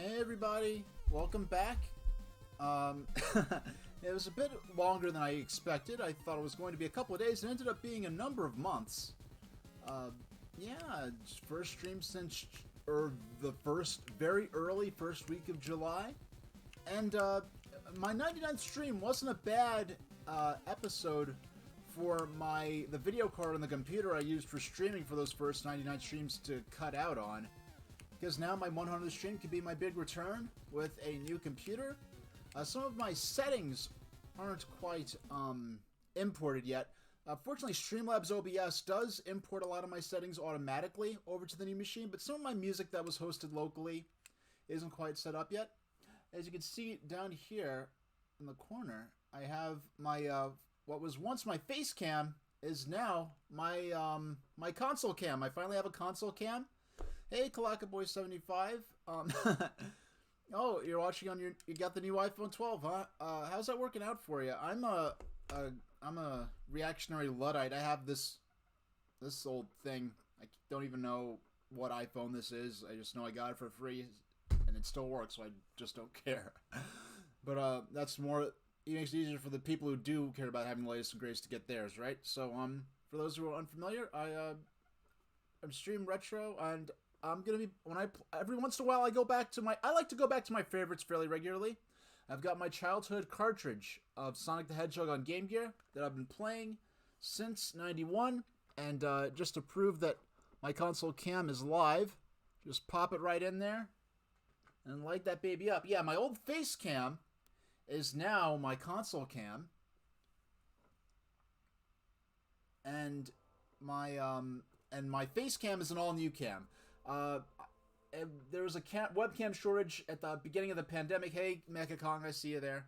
Hey everybody, welcome back. It was a bit longer than I expected. I thought it was going to be a couple of days. It ended up being a number of months. Yeah, first stream since the very early first week of July. And my 99th stream wasn't a bad episode for the video card on the computer I used for streaming for those first 99 streams to cut out on. Because now my 100th stream can be my big return with a new computer. Some of my settings aren't quite imported yet. Fortunately, Streamlabs OBS does import a lot of my settings automatically over to the new machine, but some of my music that was hosted locally isn't quite set up yet. As you can see down here in the corner, I have my what was once my face cam is now my my console cam. I finally have a console cam. Hey, KalakaBoy75. Oh, you're watching on you got the new iPhone 12, huh? How's that working out for you? I'm a reactionary Luddite. I have this old thing. I don't even know what iPhone this is. I just know I got it for free, and it still works, so I just don't care. But that's more. It makes it easier for the people who do care about having the latest and greatest to get theirs, right? So for those who are unfamiliar, I'm stream retro, and I'm gonna be every once in a while I like to go back to my favorites fairly regularly. I've got my childhood cartridge of Sonic the Hedgehog on Game Gear that I've been playing since '91, and just to prove that my console cam is live, just pop it right in there and light that baby up. Yeah, my old face cam is now my console cam, and my face cam is an all-new cam. There was a webcam shortage at the beginning of the pandemic. Hey, Mecha Kong, I see you there.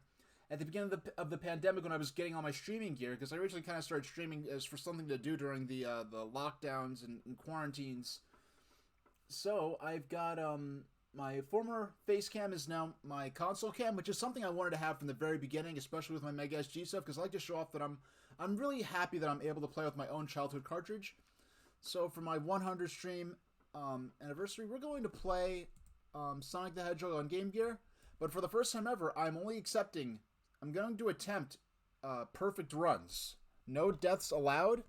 At the beginning of the pandemic, when I was getting all my streaming gear, because I originally kind of started streaming as for something to do during the lockdowns and quarantines. So I've got my former face cam is now my console cam, which is something I wanted to have from the very beginning, especially with my Mega SG stuff, because I like to show off that I'm really happy that I'm able to play with my own childhood cartridge. So for my 100 stream anniversary, we're going to play Sonic the Hedgehog on Game Gear, but for the first time ever, I'm going to attempt perfect runs. No deaths allowed.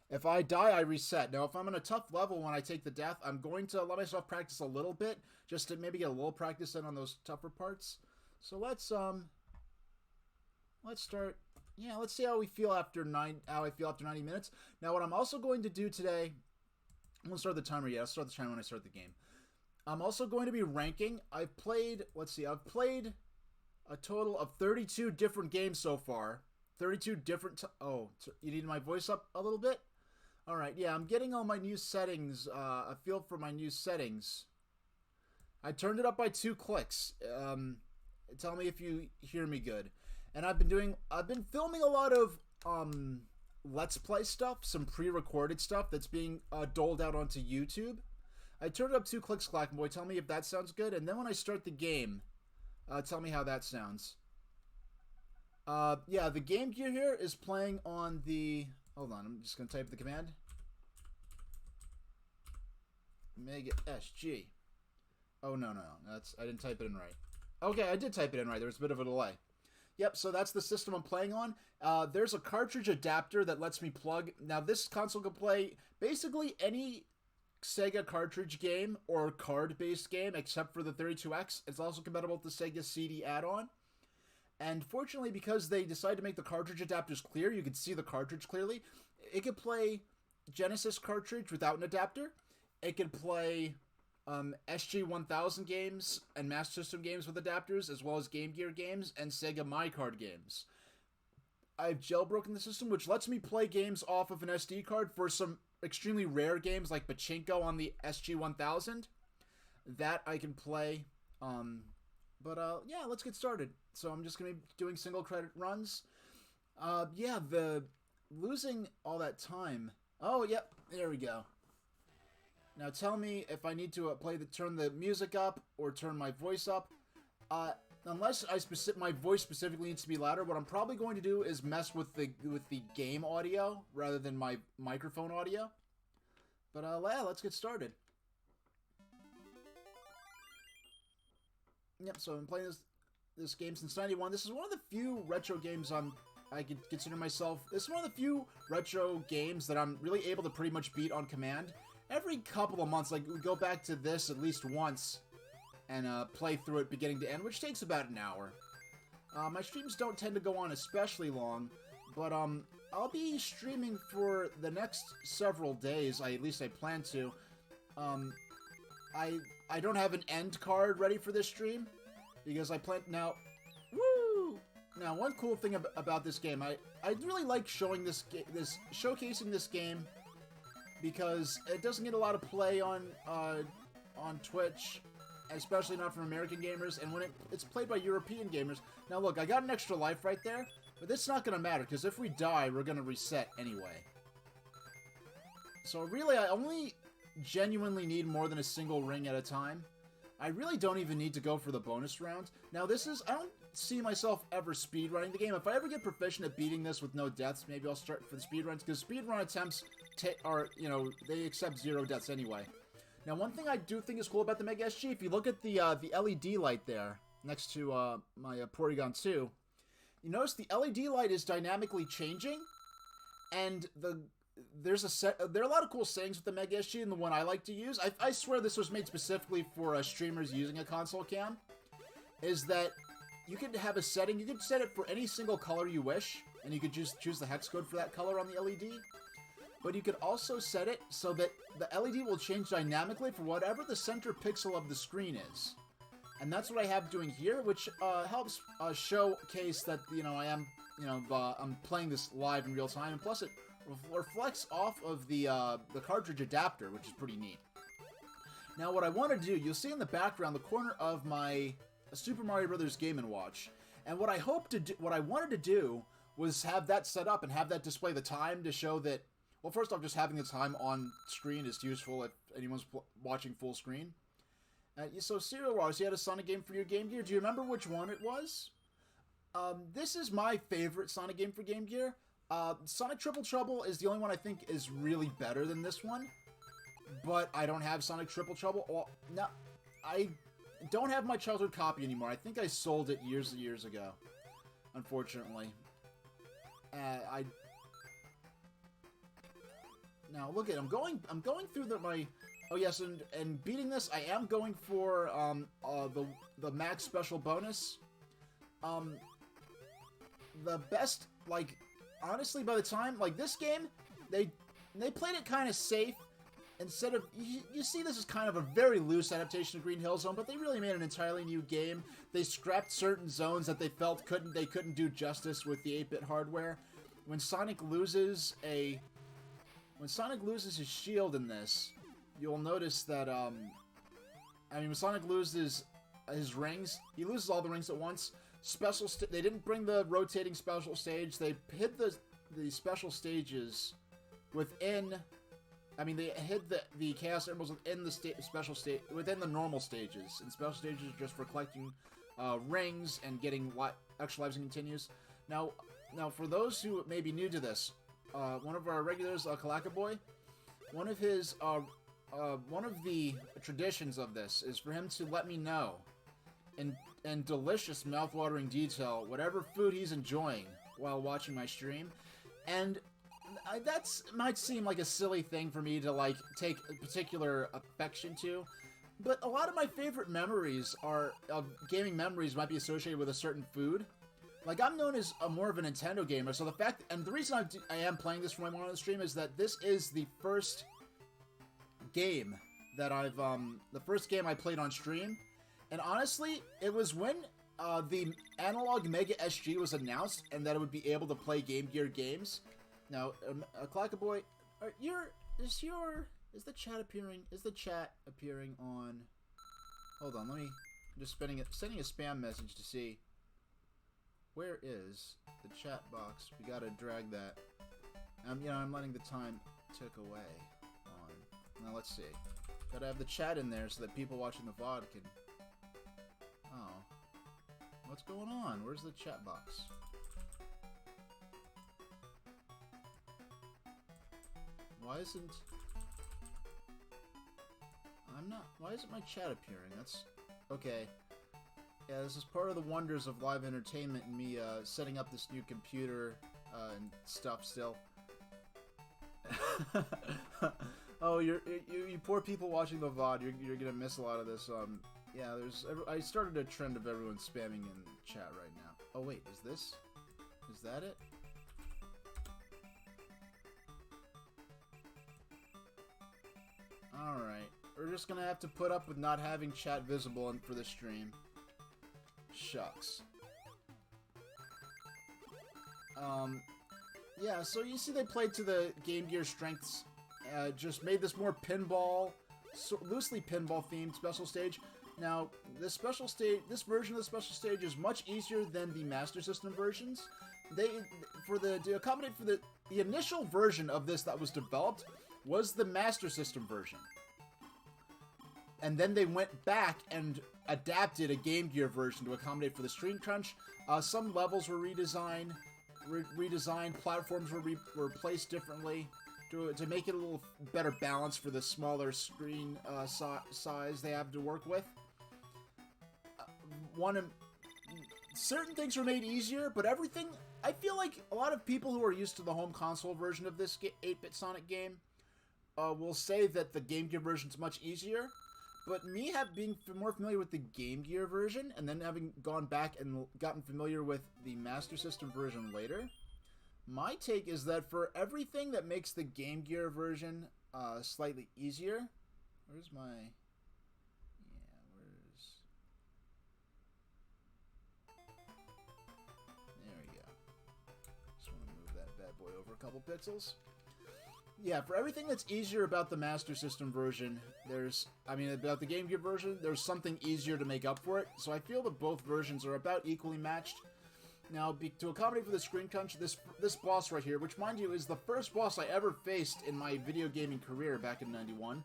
If I die, I reset. Now, if I'm in a tough level when I take the death, I'm going to let myself practice a little bit, just to maybe get a little practice in on those tougher parts. So let's start. Yeah, let's see how I feel after 90 minutes. Now, what I'm also going to do today, I'm going to start the timer. Yeah, I'll start the timer when I start the game. I'm also going to be ranking. I've played a total of 32 different games so far. 32 different... Oh, you need my voice up a little bit? Alright, yeah, I'm getting all my new settings, a feel for my new settings. I turned it up by 2 clicks. Tell me if you hear me good. And I've been filming a lot of Let's Play stuff, some pre-recorded stuff that's being doled out onto YouTube. I turned it up 2 clicks, Clackenboy. Tell me if that sounds good. And then when I start the game, tell me how that sounds. Yeah, the Game Gear here is playing on the... Hold on, I'm just going to type the command. Mega SG. Oh, no. I didn't type it in right. Okay, I did type it in right. There was a bit of a delay. Yep, so that's the system I'm playing on. There's a cartridge adapter that lets me plug... Now, this console can play basically any Sega cartridge game or card-based game except for the 32X. It's also compatible with the Sega CD add-on. And fortunately, because they decided to make the cartridge adapters clear, you can see the cartridge clearly. It could play Genesis cartridge without an adapter. It could play SG-1000 games and Master System games with adapters, as well as Game Gear games and Sega My Card games. I've jailbroken the system, which lets me play games off of an SD card for some extremely rare games like Pachinko on the SG-1000. That I can play. Yeah, let's get started. So I'm just going to be doing single credit runs. Yeah, losing all that time. Oh, yep, there we go. Now tell me if I need to turn the music up or turn my voice up. Unless my voice specifically needs to be louder, what I'm probably going to do is mess with the game audio rather than my microphone audio. But yeah, let's get started. Yep, so I'm playing this game since '91. This is one of the few retro games I could consider myself. This is one of the few retro games that I'm really able to pretty much beat on command. Every couple of months, like, we go back to this at least once and play through it beginning to end, which takes about an hour. My streams don't tend to go on especially long, but I'll be streaming for the next several days. At least I plan to. I don't have an end card ready for this stream because I plan now. Woo! Now, one cool thing about this game, I really like showing showcasing this game because it doesn't get a lot of play on Twitch, especially not from American gamers, and when it's played by European gamers. Now, look, I got an extra life right there, but that's not going to matter because if we die, we're going to reset anyway. So really, I only genuinely need more than a single ring at a time. I really don't even need to go for the bonus round. Now, I don't see myself ever speedrunning the game. If I ever get proficient at beating this with no deaths, maybe I'll start for the speedruns, because speedrun attempts they accept 0 deaths anyway. Now, one thing I do think is cool about the Mega SG, if you look at the LED light there, next to my Porygon 2, you notice the LED light is dynamically changing, and there are a lot of cool settings with the Mega SG, and the one I like to use, I swear this was made specifically for streamers using a console cam, is that you could have a setting, you could set it for any single color you wish, and you could just choose the hex code for that color on the LED, but you could also set it so that the LED will change dynamically for whatever the center pixel of the screen is. And that's what I have doing here, which helps showcase that, I'm playing this live in real time, and plus it reflects off of the cartridge adapter, which is pretty neat. Now, what I want to do, you'll see in the background the corner of my Super Mario Brothers Game & Watch, and what I wanted to do was have that set up and have that display the time to show that, well, first off, just having the time on screen is useful if anyone's watching full screen. So, Serial Wars, you had a Sonic game for your Game Gear. Do you remember which one it was? This is my favorite Sonic game for Game Gear. Sonic Triple Trouble is the only one I think is really better than this one. But I don't have Sonic Triple Trouble. Well, no, I don't have my childhood copy anymore. I think I sold it years and years ago, unfortunately. Now look at I'm going through my. Oh yes, and beating this, I am going for the max special bonus. The best, like, honestly, by the time, like, this game, they played it kind of safe. Instead of, you see this is kind of a very loose adaptation of Green Hill Zone, but they really made an entirely new game. They scrapped certain zones that they felt they couldn't do justice with the 8-bit hardware. When Sonic loses his shield in this, you'll notice that, when Sonic loses his rings, he loses all the rings at once. They didn't bring the rotating special stage. They hid the special stages within. They hid the Chaos Emeralds within the within the normal stages, and special stages are just for collecting rings and getting extra lives and continues. Now, for those who may be new to this, one of our regulars, Kalakaboy, one of the traditions of this is for him to let me know, in delicious, mouth-watering detail, whatever food he's enjoying while watching my stream, and that might seem like a silly thing for me to, like, take a particular affection to, but a lot of my favorite memories gaming memories might be associated with a certain food. Like, I'm known as more of a Nintendo gamer, so the reason I am playing this for my mom on the stream is that this is the first game that the first game I played on stream, and honestly, it was when the analog Mega SG was announced, and that it would be able to play Game Gear games. Now, Clackaboy, is the chat appearing? Is the chat appearing on? Hold on, I'm just sending a spam message to see. Where is the chat box? We gotta drag that. I'm letting the time tick away on. Now let's see. Gotta have the chat in there so that people watching the VOD can. Oh, what's going on? Where's the chat box? Why isn't my chat appearing? That's okay. Yeah, this is part of the wonders of live entertainment and me setting up this new computer and stuff still. Oh, you poor people watching the VOD, you're gonna miss a lot of this. Yeah, I started a trend of everyone spamming in chat right now. Oh wait, is that it? Alright, we're just gonna have to put up with not having chat visible for the stream. Shucks. Yeah, so you see they played to the Game Gear strengths, just made this more pinball, loosely pinball themed special stage. Now, this version of the special stage is much easier than the Master System versions. To accommodate for the initial version of this that was developed was the Master System version. And then they went back and adapted a Game Gear version to accommodate for the screen crunch. Some levels were redesigned, platforms were placed differently to make it a little better balance for the smaller screen size they have to work with. Certain things were made easier, but everything... I feel like a lot of people who are used to the home console version of this 8-bit Sonic game will say that the Game Gear version is much easier. But me being more familiar with the Game Gear version, and then having gone back and gotten familiar with the Master System version later, my take is that for everything that makes the Game Gear version slightly easier... Where's my... There we go. Just want to move that bad boy over a couple pixels. Yeah, for everything that's easier about the Master System version, about the Game Gear version, there's something easier to make up for it. So I feel that both versions are about equally matched. Now, to accommodate for the screen crunch, this boss right here, which, mind you, is the first boss I ever faced in my video gaming career back in '91,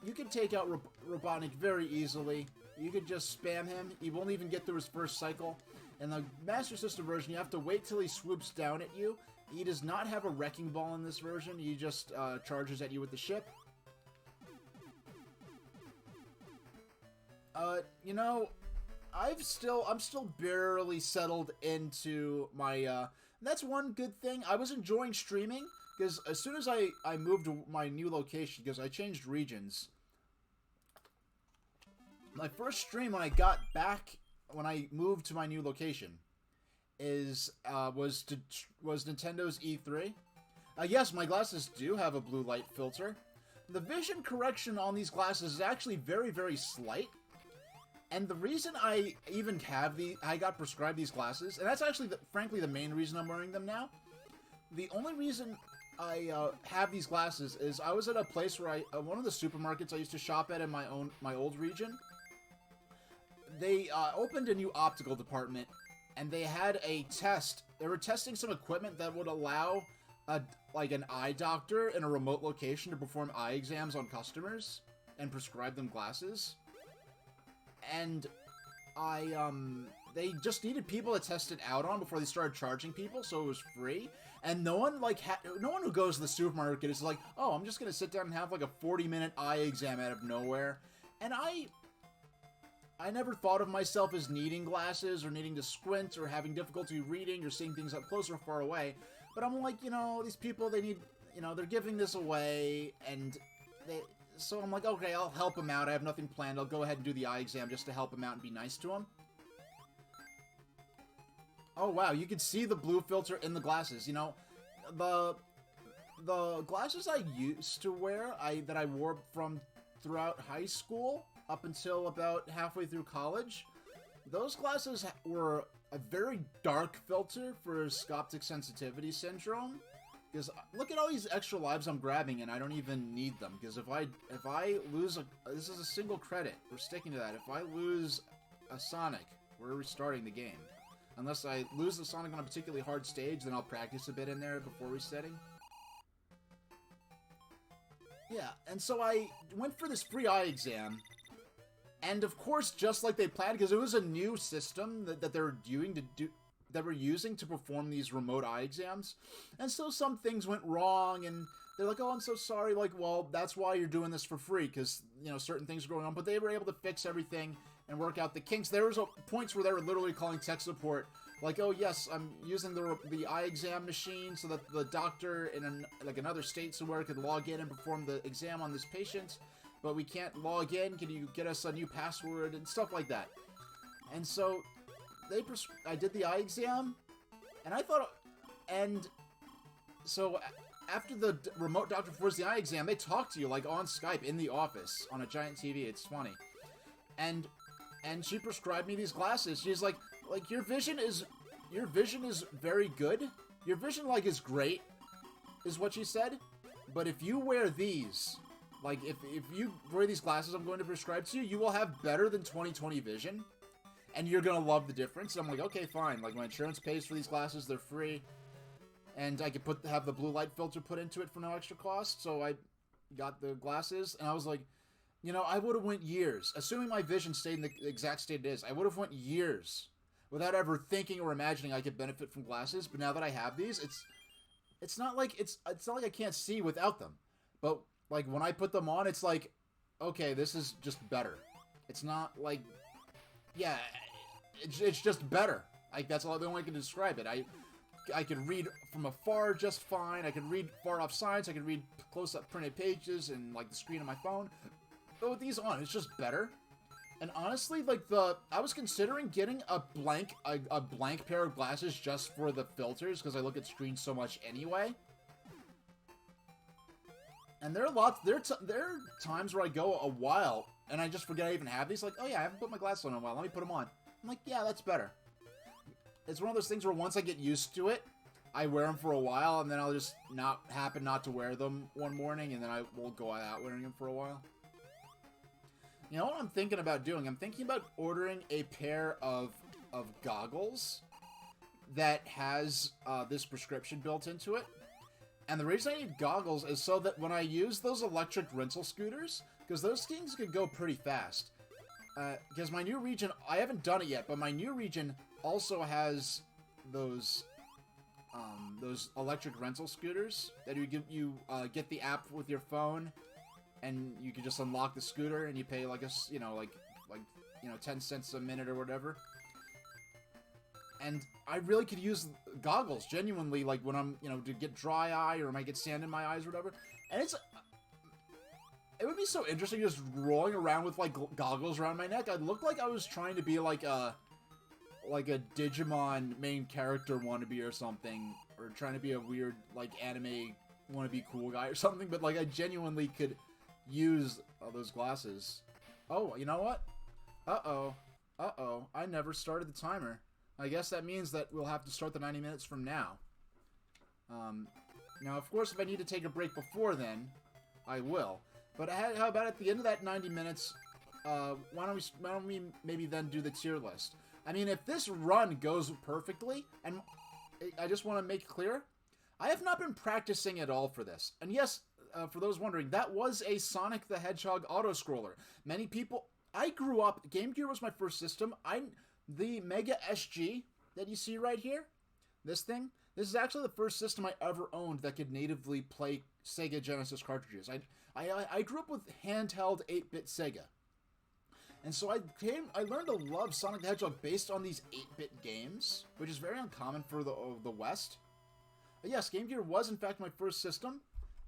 you can take out Robotnik very easily. You could just spam him. He won't even get through his first cycle. In the Master System version, you have to wait till he swoops down at you. He does not have a wrecking ball in this version. He just charges at you with the ship. You know, I'm still barely settled into my, that's one good thing. I was enjoying streaming, because as soon as I moved to my new location, because I changed regions, my first stream when I moved to my new location, was Nintendo's E3. Yes, my glasses do have a blue light filter. The vision correction on these glasses is actually very, very slight. And the reason I even I got prescribed these glasses, and that's actually, frankly, the main reason I'm wearing them now. The only reason I have these glasses is I was at a place where one of the supermarkets I used to shop at in my old region. They opened a new optical department. And they had a test. They were testing some equipment that would allow, an eye doctor in a remote location to perform eye exams on customers and prescribe them glasses. And they just needed people to test it out on before they started charging people, so it was free. And no one who goes to the supermarket is like, oh, I'm just gonna sit down and have like a 40-minute eye exam out of nowhere. And I never thought of myself as needing glasses or needing to squint or having difficulty reading or seeing things up close or far away. But I'm like, these people, they need, they're giving this away, and so I'm like, okay, I'll help them out. I have nothing planned. I'll go ahead and do the eye exam just to help them out and be nice to them. Oh, wow, you can see the blue filter in the glasses. The glasses I used to wear, that I wore from throughout high school, up until about halfway through college, those glasses were a very dark filter for scopic sensitivity syndrome. Because look at all these extra lives I'm grabbing, and I don't even need them. Because if I lose this is a single credit. We're sticking to that. If I lose a Sonic, we're restarting the game. Unless I lose the Sonic on a particularly hard stage, then I'll practice a bit in there before resetting. Yeah, and so I went for this free eye exam. And of course, just like they planned, because it was a new system that they were using to perform these remote eye exams, and so some things went wrong, and they're like, "Oh, I'm so sorry." Like, well, that's why you're doing this for free, because certain things are going on. But they were able to fix everything, and work out the kinks. There was points where they were literally calling tech support, like, oh yes, I'm using the eye exam machine so that the doctor in another state somewhere could log in and perform the exam on this patient, but we can't log in. Can you get us a new password and stuff like that? And so I did the eye exam, and I thought, and so after the remote doctor performs the eye exam, they talk to you like on Skype in the office on a giant TV. It's funny, and she prescribed me these glasses. She's like your vision is very good. Your vision is great, is what she said. But if you wear these, like if you wear these glasses I'm going to prescribe to you, you will have better than 20/20 vision. And you're gonna love the difference. And I'm like, okay, fine. Like, my insurance pays for these glasses, they're free. And I could have the blue light filter put into it for no extra cost. So I got the glasses, and I was like, you know, I would have went years, assuming my vision stayed in the exact state it is, I would have went years without ever thinking or imagining I could benefit from glasses. But now that I have these, it's not like I can't see without them. But like when I put them on, it's like, okay, this is just better. It's not like, yeah, it's just better. Like, that's the only way I can describe it. I could read from afar just fine. I could read far off signs. I could read close-up printed pages and like the screen of my phone. But with these on, it's just better. And honestly, like I was considering getting a blank pair of glasses just for the filters, because I look at screens so much anyway. And there are times where I go a while and I just forget I even have these. Like, oh yeah, I haven't put my glasses on in a while. Let me put them on. I'm like, yeah, that's better. It's one of those things where once I get used to it, I wear them for a while, and then I'll just happen not to wear them one morning, and then I will go out wearing them for a while. You know what I'm thinking about doing? I'm thinking about ordering a pair of goggles that has this prescription built into it. And the reason I need goggles is so that when I use those electric rental scooters, because those things could go pretty fast. Because my new region, I haven't done it yet, but my new region also has those electric rental scooters that you get the app with your phone, and you can just unlock the scooter, and you pay like 10 cents a minute or whatever. And I really could use goggles, genuinely, like when I'm, to get dry eye or I might get sand in my eyes or whatever. And it would be so interesting just rolling around with like goggles around my neck. I'd look like I was trying to be like a Digimon main character wannabe or something, or trying to be a weird like anime wannabe cool guy or something. But like I genuinely could use those glasses. Oh, you know what? Uh-oh. I never started the timer. I guess that means that we'll have to start the 90 minutes from now. Now, of course, if I need to take a break before then, I will. But how about at the end of that 90 minutes, why don't we maybe then do the tier list? I mean, if this run goes perfectly, and I just want to make clear, I have not been practicing at all for this. And yes, for those wondering, that was a Sonic the Hedgehog auto-scroller. Many people... I grew up... Game Gear was my first system. The Mega SG that you see right here, this is actually the first system I ever owned that could natively play Sega Genesis cartridges. I grew up with handheld 8-bit Sega. And so I learned to love Sonic the Hedgehog based on these 8-bit games, which is very uncommon for the West. But yes, Game Gear was in fact my first system.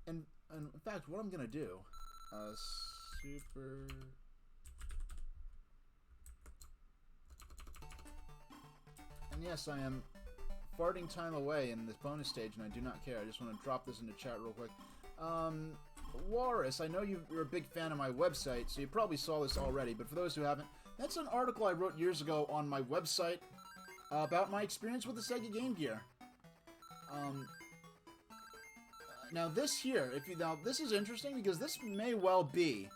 And in fact, what I'm going to do... Super... And yes, I am farting time away in this bonus stage, and I do not care. I just want to drop this into chat real quick. Walrus, I know you're a big fan of my website, so you probably saw this already, but for those who haven't, that's an article I wrote years ago on my website about my experience with the Sega Game Gear. Now this here, this is interesting because this may well be...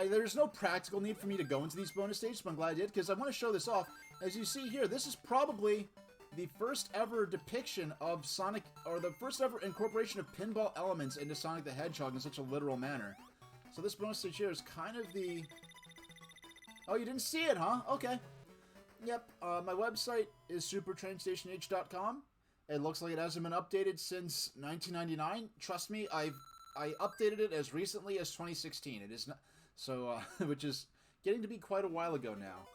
there's no practical need for me to go into these bonus stages, but I'm glad I did, because I want to show this off. As you see here, this is probably the first ever depiction of Sonic, or the first ever incorporation of pinball elements into Sonic the Hedgehog in such a literal manner. So this bonus stage here is kind of the... Oh, you didn't see it, huh? Okay. Yep, my website is supertrainstationh.com. It looks like it hasn't been updated since 1999. Trust me, I updated it as recently as 2016. It is not... So, which is getting to be quite a while ago now.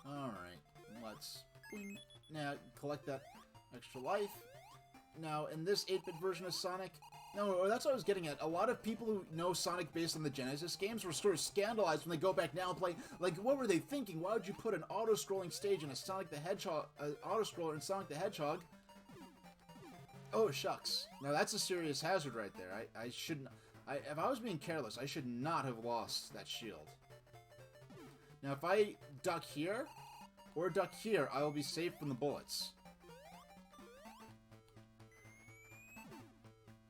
Alright, let's now collect that extra life. Now, in this 8-bit version of Sonic, no, that's what I was getting at. A lot of people who know Sonic based on the Genesis games were sort of scandalized when they go back now and play. Like, what were they thinking? Why would you put an auto-scrolling stage in a Sonic the Hedgehog, auto-scroller in Sonic the Hedgehog? Oh, shucks. Now, that's a serious hazard right there. I shouldn't... if I was being careless, I should not have lost that shield. Now, if I duck here, or duck here, I will be safe from the bullets.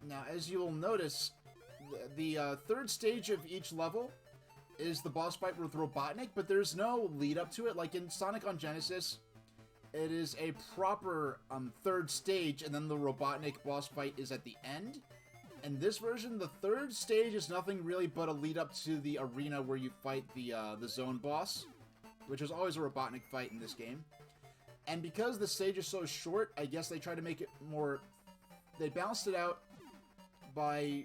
Now, as you will notice, the third stage of each level is the boss fight with Robotnik, but there's no lead up to it. Like in Sonic on Genesis, it is a proper third stage, and then the Robotnik boss fight is at the end. In this version, the third stage is nothing really but a lead up to the arena where you fight the zone boss, which is always a Robotnik fight in this game. And because the stage is so short, I guess they tried to make it more... They balanced it out by...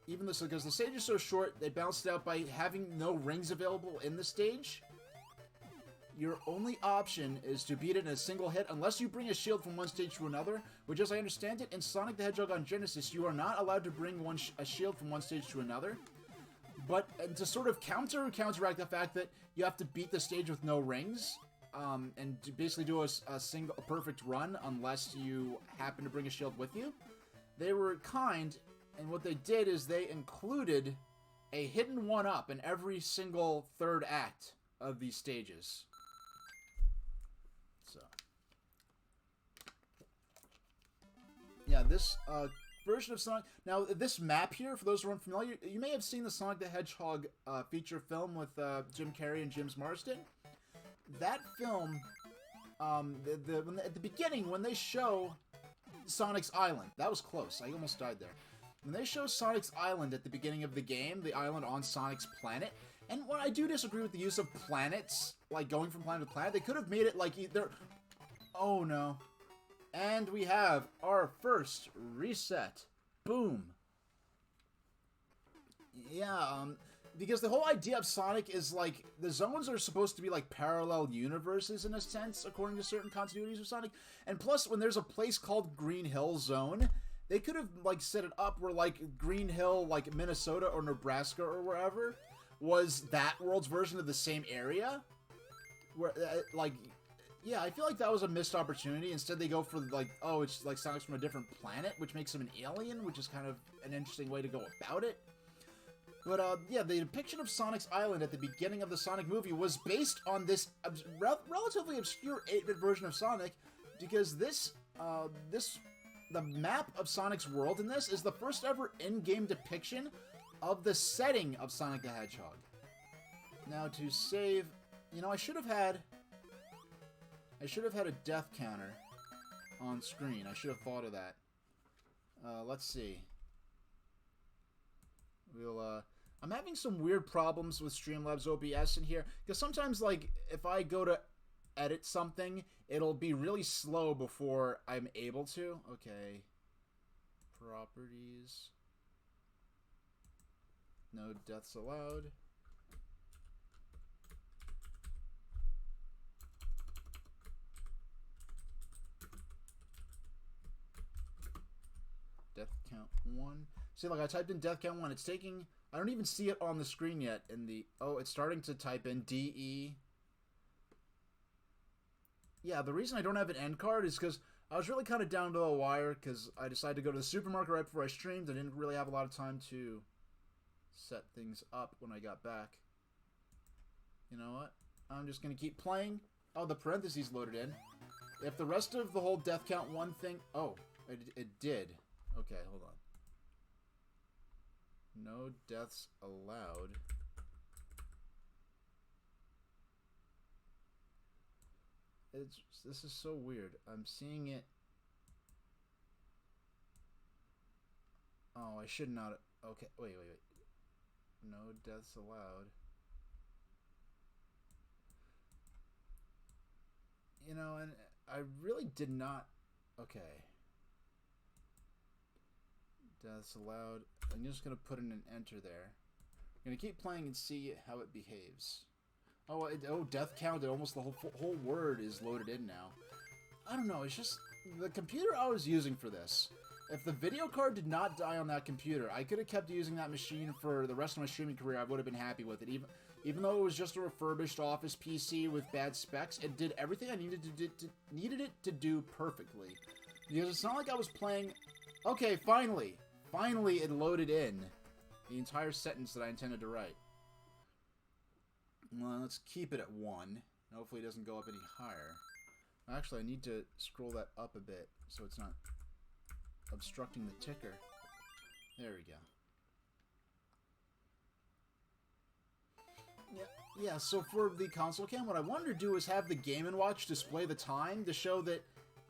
Even this, because the stage is so short, they balanced it out by having no rings available in the stage. Your only option is to beat it in a single hit, unless you bring a shield from one stage to another, which, as I understand it, in Sonic the Hedgehog on Genesis, you are not allowed to bring a shield from one stage to another. But to sort of counteract the fact that you have to beat the stage with no rings, and to basically do a perfect run unless you happen to bring a shield with you, they were kind, and what they did is they included a hidden one-up in every single third act of these stages. So, yeah, this version of Sonic... Now, this map here, for those who aren't familiar, you may have seen the Sonic the Hedgehog feature film with Jim Carrey and James Marsden. That film, at the beginning, when they show Sonic's Island, that was close, I almost died there. When they show Sonic's Island at the beginning of the game, the island on Sonic's planet, and when I do disagree with the use of planets, like going from planet to planet, they could have made it like either... Oh no. And we have our first reset. Boom. Yeah, because the whole idea of Sonic is like, the zones are supposed to be like parallel universes in a sense, according to certain continuities of Sonic. And plus, when there's a place called Green Hill Zone, they could have like set it up where like Green Hill, like Minnesota or Nebraska or wherever, was that world's version of the same area. Where, like, yeah, I feel like that was a missed opportunity. Instead, they go for like, oh, it's like Sonic's from a different planet, which makes him an alien, which is kind of an interesting way to go about it. But, yeah, the depiction of Sonic's Island at the beginning of the Sonic movie was based on this relatively obscure 8-bit version of Sonic, because the map of Sonic's world in this is the first ever in-game depiction of the setting of Sonic the Hedgehog. Now, to save... You know, I should have had a death counter on screen. I should have thought of that. Let's see. We'll, I'm having some weird problems with Streamlabs OBS in here, because sometimes, like, if I go to edit something, it'll be really slow before I'm able to. Okay. Properties. No deaths allowed. Death count 1. See, like, I typed in death count 1. It's taking... I don't even see it on the screen yet in the... Oh, it's starting to type in DE. Yeah, the reason I don't have an end card is because I was really kind of down to the wire because I decided to go to the supermarket right before I streamed. I didn't really have a lot of time to set things up when I got back. You know what? I'm just going to keep playing. Oh, the parentheses loaded in. If the rest of the whole death count 1 thing... Oh, it did. Okay, hold on. No deaths allowed. This is so weird. I'm seeing it. Oh, I should not. Okay, wait. No deaths allowed. You know, and I really did not. Okay. Deaths allowed. I'm just gonna put in an enter there. I'm gonna keep playing and see how it behaves. Oh, death counted. Almost the whole word is loaded in now. I don't know. It's just the computer I was using for this. If the video card did not die on that computer, I could have kept using that machine for the rest of my streaming career. I would have been happy with it. Even though it was just a refurbished office PC with bad specs, it did everything I needed it to do perfectly. Because it's not like I was playing... Okay, finally! Finally it loaded in the entire sentence that I intended to write. Well, let's keep it at 1. Hopefully it doesn't go up any higher. Actually, I need to scroll that up a bit so it's not obstructing the ticker. There we go. Yeah, so for the console cam, what I wanted to do is have the Game & Watch display the time to show that,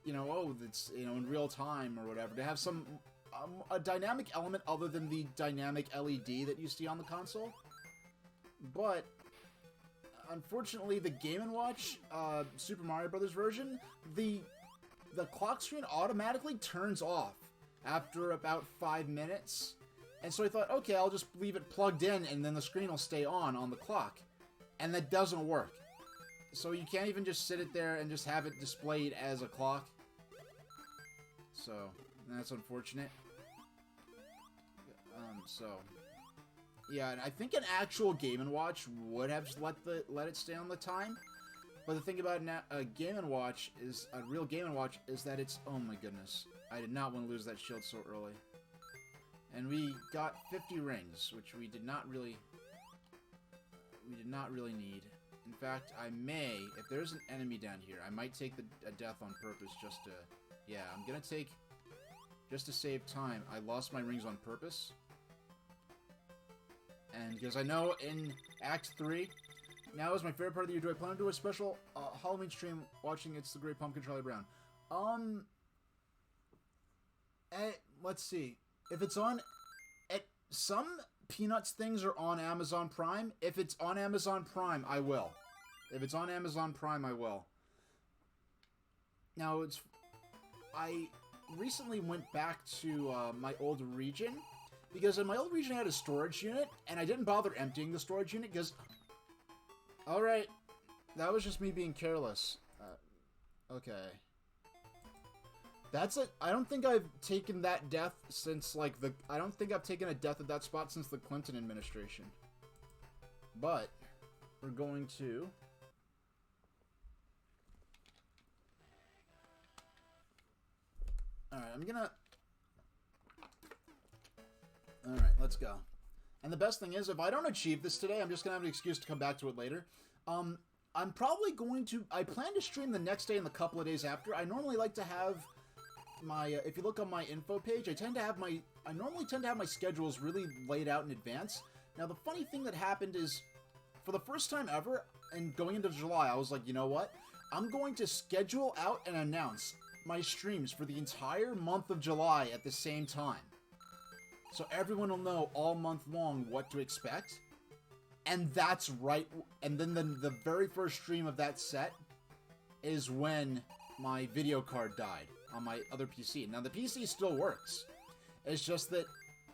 you know, oh, that's, you know, in real time or whatever, to have some, a dynamic element other than the dynamic LED that you see on the console. But unfortunately, the Game & Watch Super Mario Bros. Version, the clock screen automatically turns off after about 5 minutes. And so I thought, okay, I'll just leave it plugged in and then the screen will stay on the clock. And that doesn't work. So you can't even just sit it there and just have it displayed as a clock. So, that's unfortunate. Yeah, and I think an actual Game & Watch would have let it stay on the time. But the thing about a Game & Watch is, a real Game & Watch, is that it's, oh my goodness. I did not want to lose that shield so early. And we got 50 rings, which we did not really need. In fact, I may, if there's an enemy down here, I might take a death on purpose just to, yeah, I'm gonna take, just to save time, I lost my rings on purpose. And because I know in Act 3, now is my favorite part of the year. Do I plan to do a special Halloween stream watching It's the Great Pumpkin Charlie Brown? Let's see. If it's on... some Peanuts things are on Amazon Prime. If it's on Amazon Prime, I will. If it's on Amazon Prime, I will. Now, I recently went back to my old region, because in my old region I had a storage unit, and I didn't bother emptying the storage unit, because... Alright, that was just me being careless. Okay. That's it. I don't think I've taken that death since, like, I don't think I've taken a death at that spot since the Clinton administration. But, we're going to... Alright, I'm gonna... Alright, let's go. And the best thing is, if I don't achieve this today, I'm just gonna have an excuse to come back to it later. I'm probably going to... I plan to stream the next day and the couple of days after. I normally like to have... my if you look on my info page, I normally tend to have my schedules really laid out in advance. Now the funny thing that happened is, for the first time ever, and going into July, I was like, you know what? I'm going to schedule out and announce my streams for the entire month of July at the same time. So everyone will know all month long what to expect. And that's right. And then the very first stream of that set is when my video card died on my other PC. Now the PC still works. It's just that,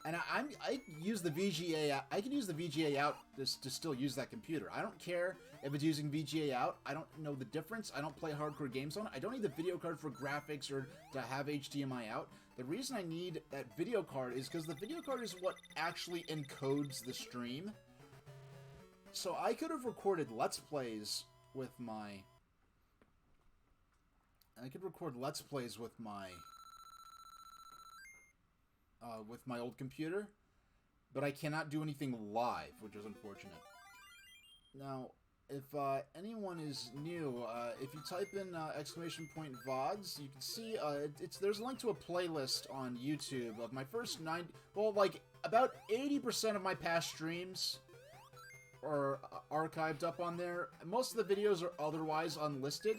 and I use the VGA. I can use the VGA out to still use that computer. I don't care if it's using VGA out. I don't know the difference. I don't play hardcore games on it. I don't need the video card for graphics or to have HDMI out. The reason I need that video card is because the video card is what actually encodes the stream. So I could have recorded Let's Plays with my... I could record Let's Plays with my old computer, but I cannot do anything live, which is unfortunate. Now, if anyone is new, if you type in !VODs, you can see there's a link to a playlist on YouTube of my first about 80% of my past streams are archived up on there. Most of the videos are otherwise unlisted.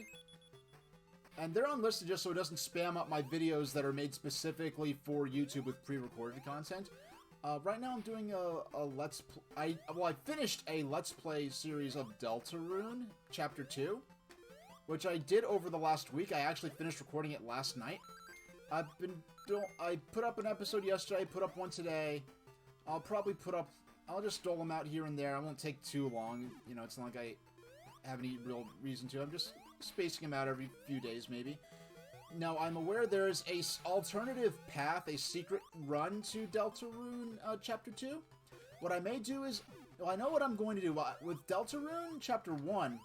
And they're unlisted just so it doesn't spam up my videos that are made specifically for YouTube with pre-recorded content. Right now I'm doing a Let's Play... I finished a Let's Play series of Deltarune, Chapter 2, which I did over the last week. I actually finished recording it last night. I've been I put up an episode yesterday, I put up one today. I'll probably I'll just dole them out here and there. I won't take too long. You know, it's not like I have any real reason to. I'm just spacing them out every few days, maybe. Now, I'm aware there's a alternative path, a secret run to Deltarune Chapter 2. What I may do is, well, I know what I'm going to do. With Deltarune Chapter 1,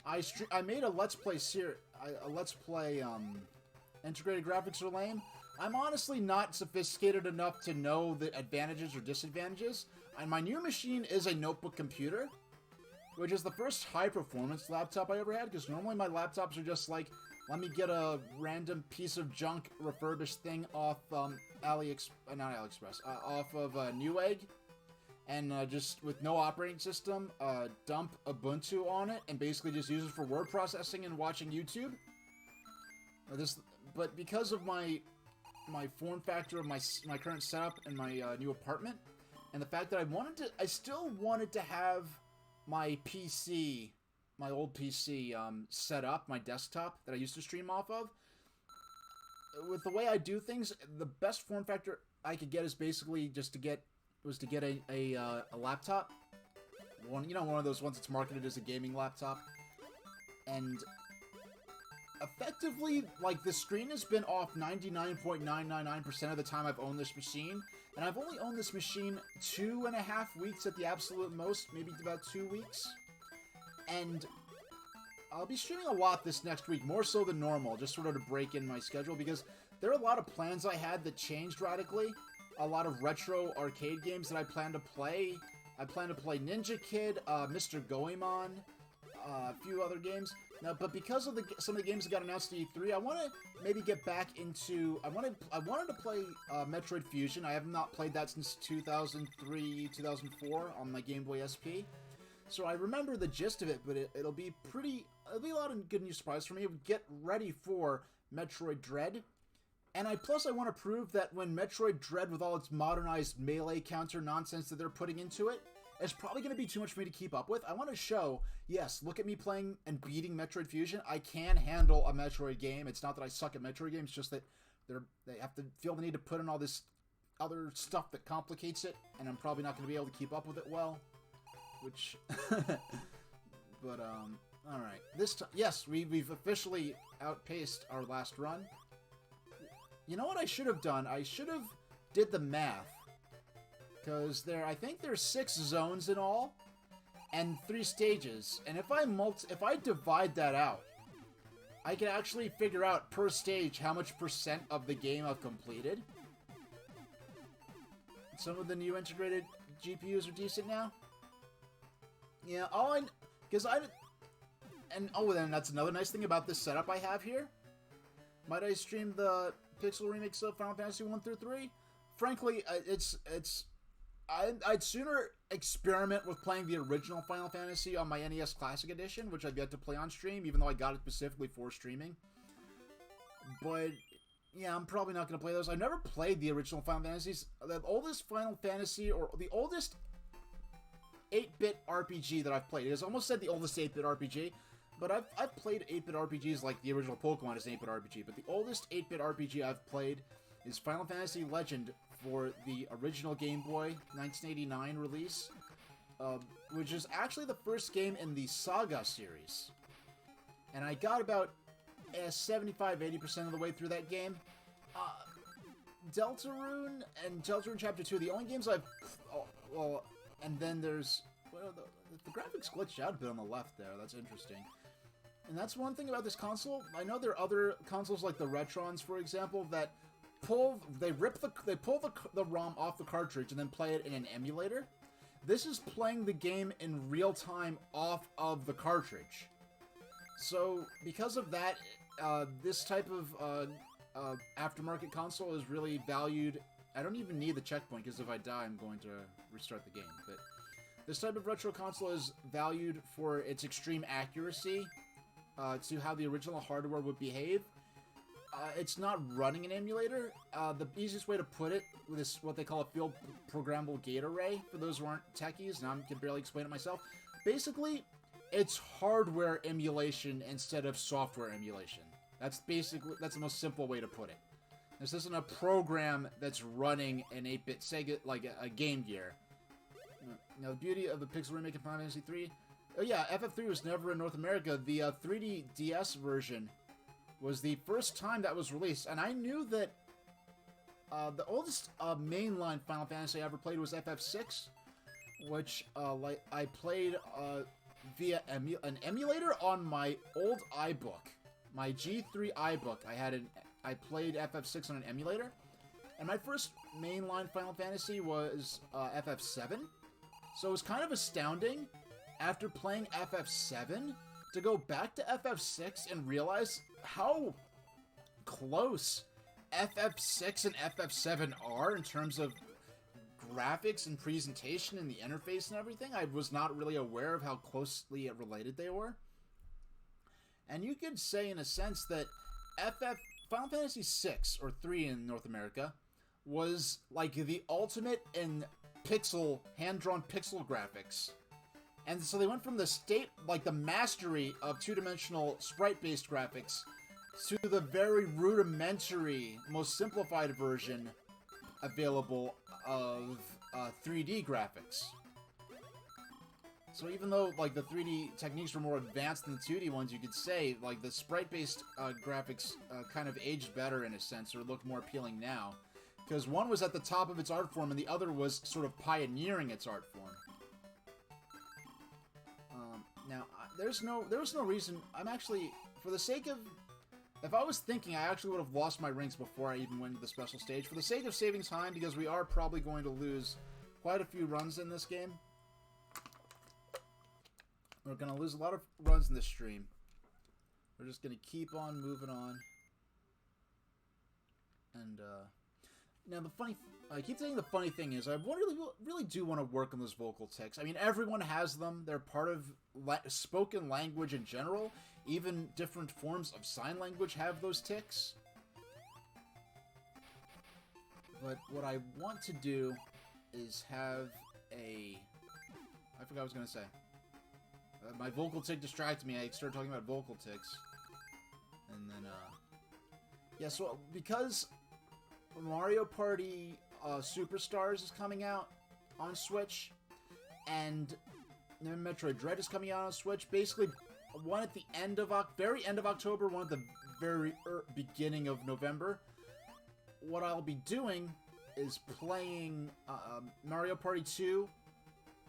I made a Let's Play Integrated Graphics Are Lame. I'm honestly not sophisticated enough to know the advantages or disadvantages. And my new machine is a notebook computer, which is the first high-performance laptop I ever had, because normally my laptops are just like, let me get a random piece of junk refurbished thing off off of Newegg, and just with no operating system, dump Ubuntu on it, and basically just use it for word processing and watching YouTube. But because of my form factor of my current setup in my new apartment, and the fact that I still wanted to have my PC, my old PC, set up, my desktop that I used to stream off of. With the way I do things, the best form factor I could get is basically just to get a laptop. One of those ones that's marketed as a gaming laptop. And effectively, like, the screen has been off 99.999% of the time I've owned this machine. And I've only owned this machine 2.5 weeks at the absolute most, maybe about 2 weeks. And I'll be streaming a lot this next week, more so than normal, just sort of to break in my schedule, because there are a lot of plans I had that changed radically. A lot of retro arcade games that I plan to play. I plan to play Ninja Kid, Mr. Goemon, a few other games. Now, but because of some of the games that got announced at E3, I want to maybe get back into... I wanted to play Metroid Fusion. I have not played that since 2003, 2004 on my Game Boy SP. So I remember the gist of it, but it'll be a lot of good news surprise for me. Get ready for Metroid Dread. And plus I want to prove that when Metroid Dread, with all its modernized melee counter nonsense that they're putting into it, is probably going to be too much for me to keep up with. I want to show, yes, look at me playing and beating Metroid Fusion. I can handle a Metroid game. It's not that I suck at Metroid games, just that they have to feel the need to put in all this other stuff that complicates it, and I'm probably not going to be able to keep up with it well. Which, but, alright. This time, yes, we've officially outpaced our last run. You know what I should have done? I should have did the math. Because I think there's 6 zones in all, and 3 stages. And if I divide that out, I can actually figure out per stage how much % of the game I've completed. Some of the new integrated GPUs are decent now. Yeah, then that's another nice thing about this setup I have here. Might I stream the Pixel remakes of Final Fantasy 1 through 3? Frankly, I'd sooner experiment with playing the original Final Fantasy on my NES Classic Edition, which I've yet to play on stream, even though I got it specifically for streaming. But yeah, I'm probably not going to play those. I've never played the original Final Fantasies. The oldest Final Fantasy, or the oldest 8-bit RPG that I've played. It has almost said the oldest 8-bit RPG, but I've played 8-bit RPGs like the original Pokemon is an 8-bit RPG, but the oldest 8-bit RPG I've played is Final Fantasy Legend for the original Game Boy 1989 release, which is actually the first game in the Saga series. And I got about 75-80% of the way through that game. Deltarune and Deltarune Chapter 2, the only games I've... well, and then there's... Well, the graphics glitched out a bit on the left there. That's interesting. And that's one thing about this console. I know there are other consoles like the Retrons, for example, that pull the ROM off the cartridge and then play it in an emulator. This is playing the game in real time off of the cartridge. So because of that, this type of aftermarket console is really valued. I don't even need the checkpoint, because if I die, I'm going to restart the game. But this type of retro console is valued for its extreme accuracy to how the original hardware would behave. It's not running an emulator. The easiest way to put it is what they call a field programmable gate array, for those who aren't techies, and I can barely explain it myself. Basically, it's hardware emulation instead of software emulation. That's the most simple way to put it. This isn't a program that's running an 8-bit Sega, like a Game Gear. Now, the beauty of the Pixel remake of Final Fantasy 3... Oh yeah, FF3 was never in North America. The 3D DS version was the first time that was released. And I knew that the oldest mainline Final Fantasy I ever played was FF6. Which I played via an emulator on my old iBook. My G3 iBook. I played FF6 on an emulator. And my first mainline Final Fantasy was FF7. So it was kind of astounding, after playing FF7, to go back to FF6 and realize how close FF6 and FF7 are in terms of graphics and presentation and the interface and everything. I was not really aware of how closely related they were. And you could say, in a sense, that Final Fantasy 6 or 3 in North America was like the ultimate in hand-drawn pixel graphics. And so they went from the mastery of two-dimensional sprite-based graphics to the very rudimentary, most simplified version available of 3D graphics. So even though like the 3D techniques were more advanced than the 2D ones, you could say like the sprite-based graphics kind of aged better in a sense, or look more appealing now. Because one was at the top of its art form, and the other was sort of pioneering its art form. Now, there was no reason. I'm actually, for the sake of, if I was thinking, I actually would have lost my rings before I even went to the special stage. For the sake of saving time, because we are probably going to lose quite a few runs in this game. We're going to lose a lot of runs in this stream. We're just going to keep on moving on. And, now, I keep saying the funny thing is, I really do want to work on those vocal tics. I mean, everyone has them. They're part of spoken language in general. Even different forms of sign language have those tics. But what I want to do is have I forgot what I was going to say. My vocal tic distracted me. I started talking about vocal tics. And then, yeah, so because Mario Party Superstars is coming out on Switch, and Metroid Dread is coming out on Switch. Basically, one at the very end of October, one at the very beginning of November. What I'll be doing is playing Mario Party 2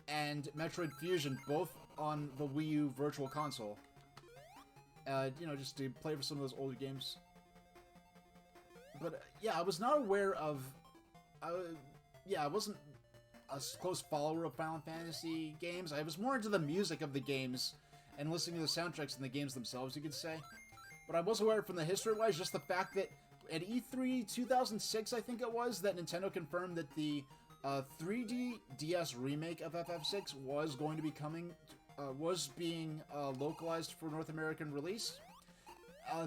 and Metroid Fusion, both on the Wii U Virtual Console. You know, just to play for some of those older games. But, yeah, I was not aware of... I wasn't a close follower of Final Fantasy games. I was more into the music of the games and listening to the soundtracks in the games themselves, you could say. But I was aware from the history-wise, just the fact that at E3 2006, I think it was, that Nintendo confirmed that the 3D DS remake of FF6 was going to be coming... was being localized for North American release.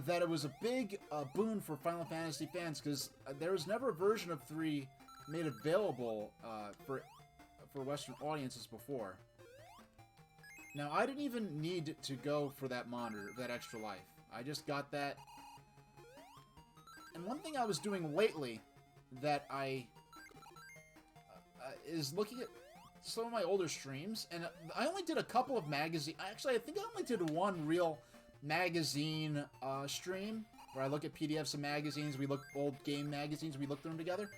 That it was a big boon for Final Fantasy fans, because there was never a version of 3 made available for Western audiences before. Now, I didn't even need to go for that monitor, that extra life. I just got that. And one thing I was doing lately that is looking at some of my older streams, and I only did a couple of magazine. Actually, I think I only did one real magazine stream where I look at PDFs of magazines. We look old game magazines. We look through them together.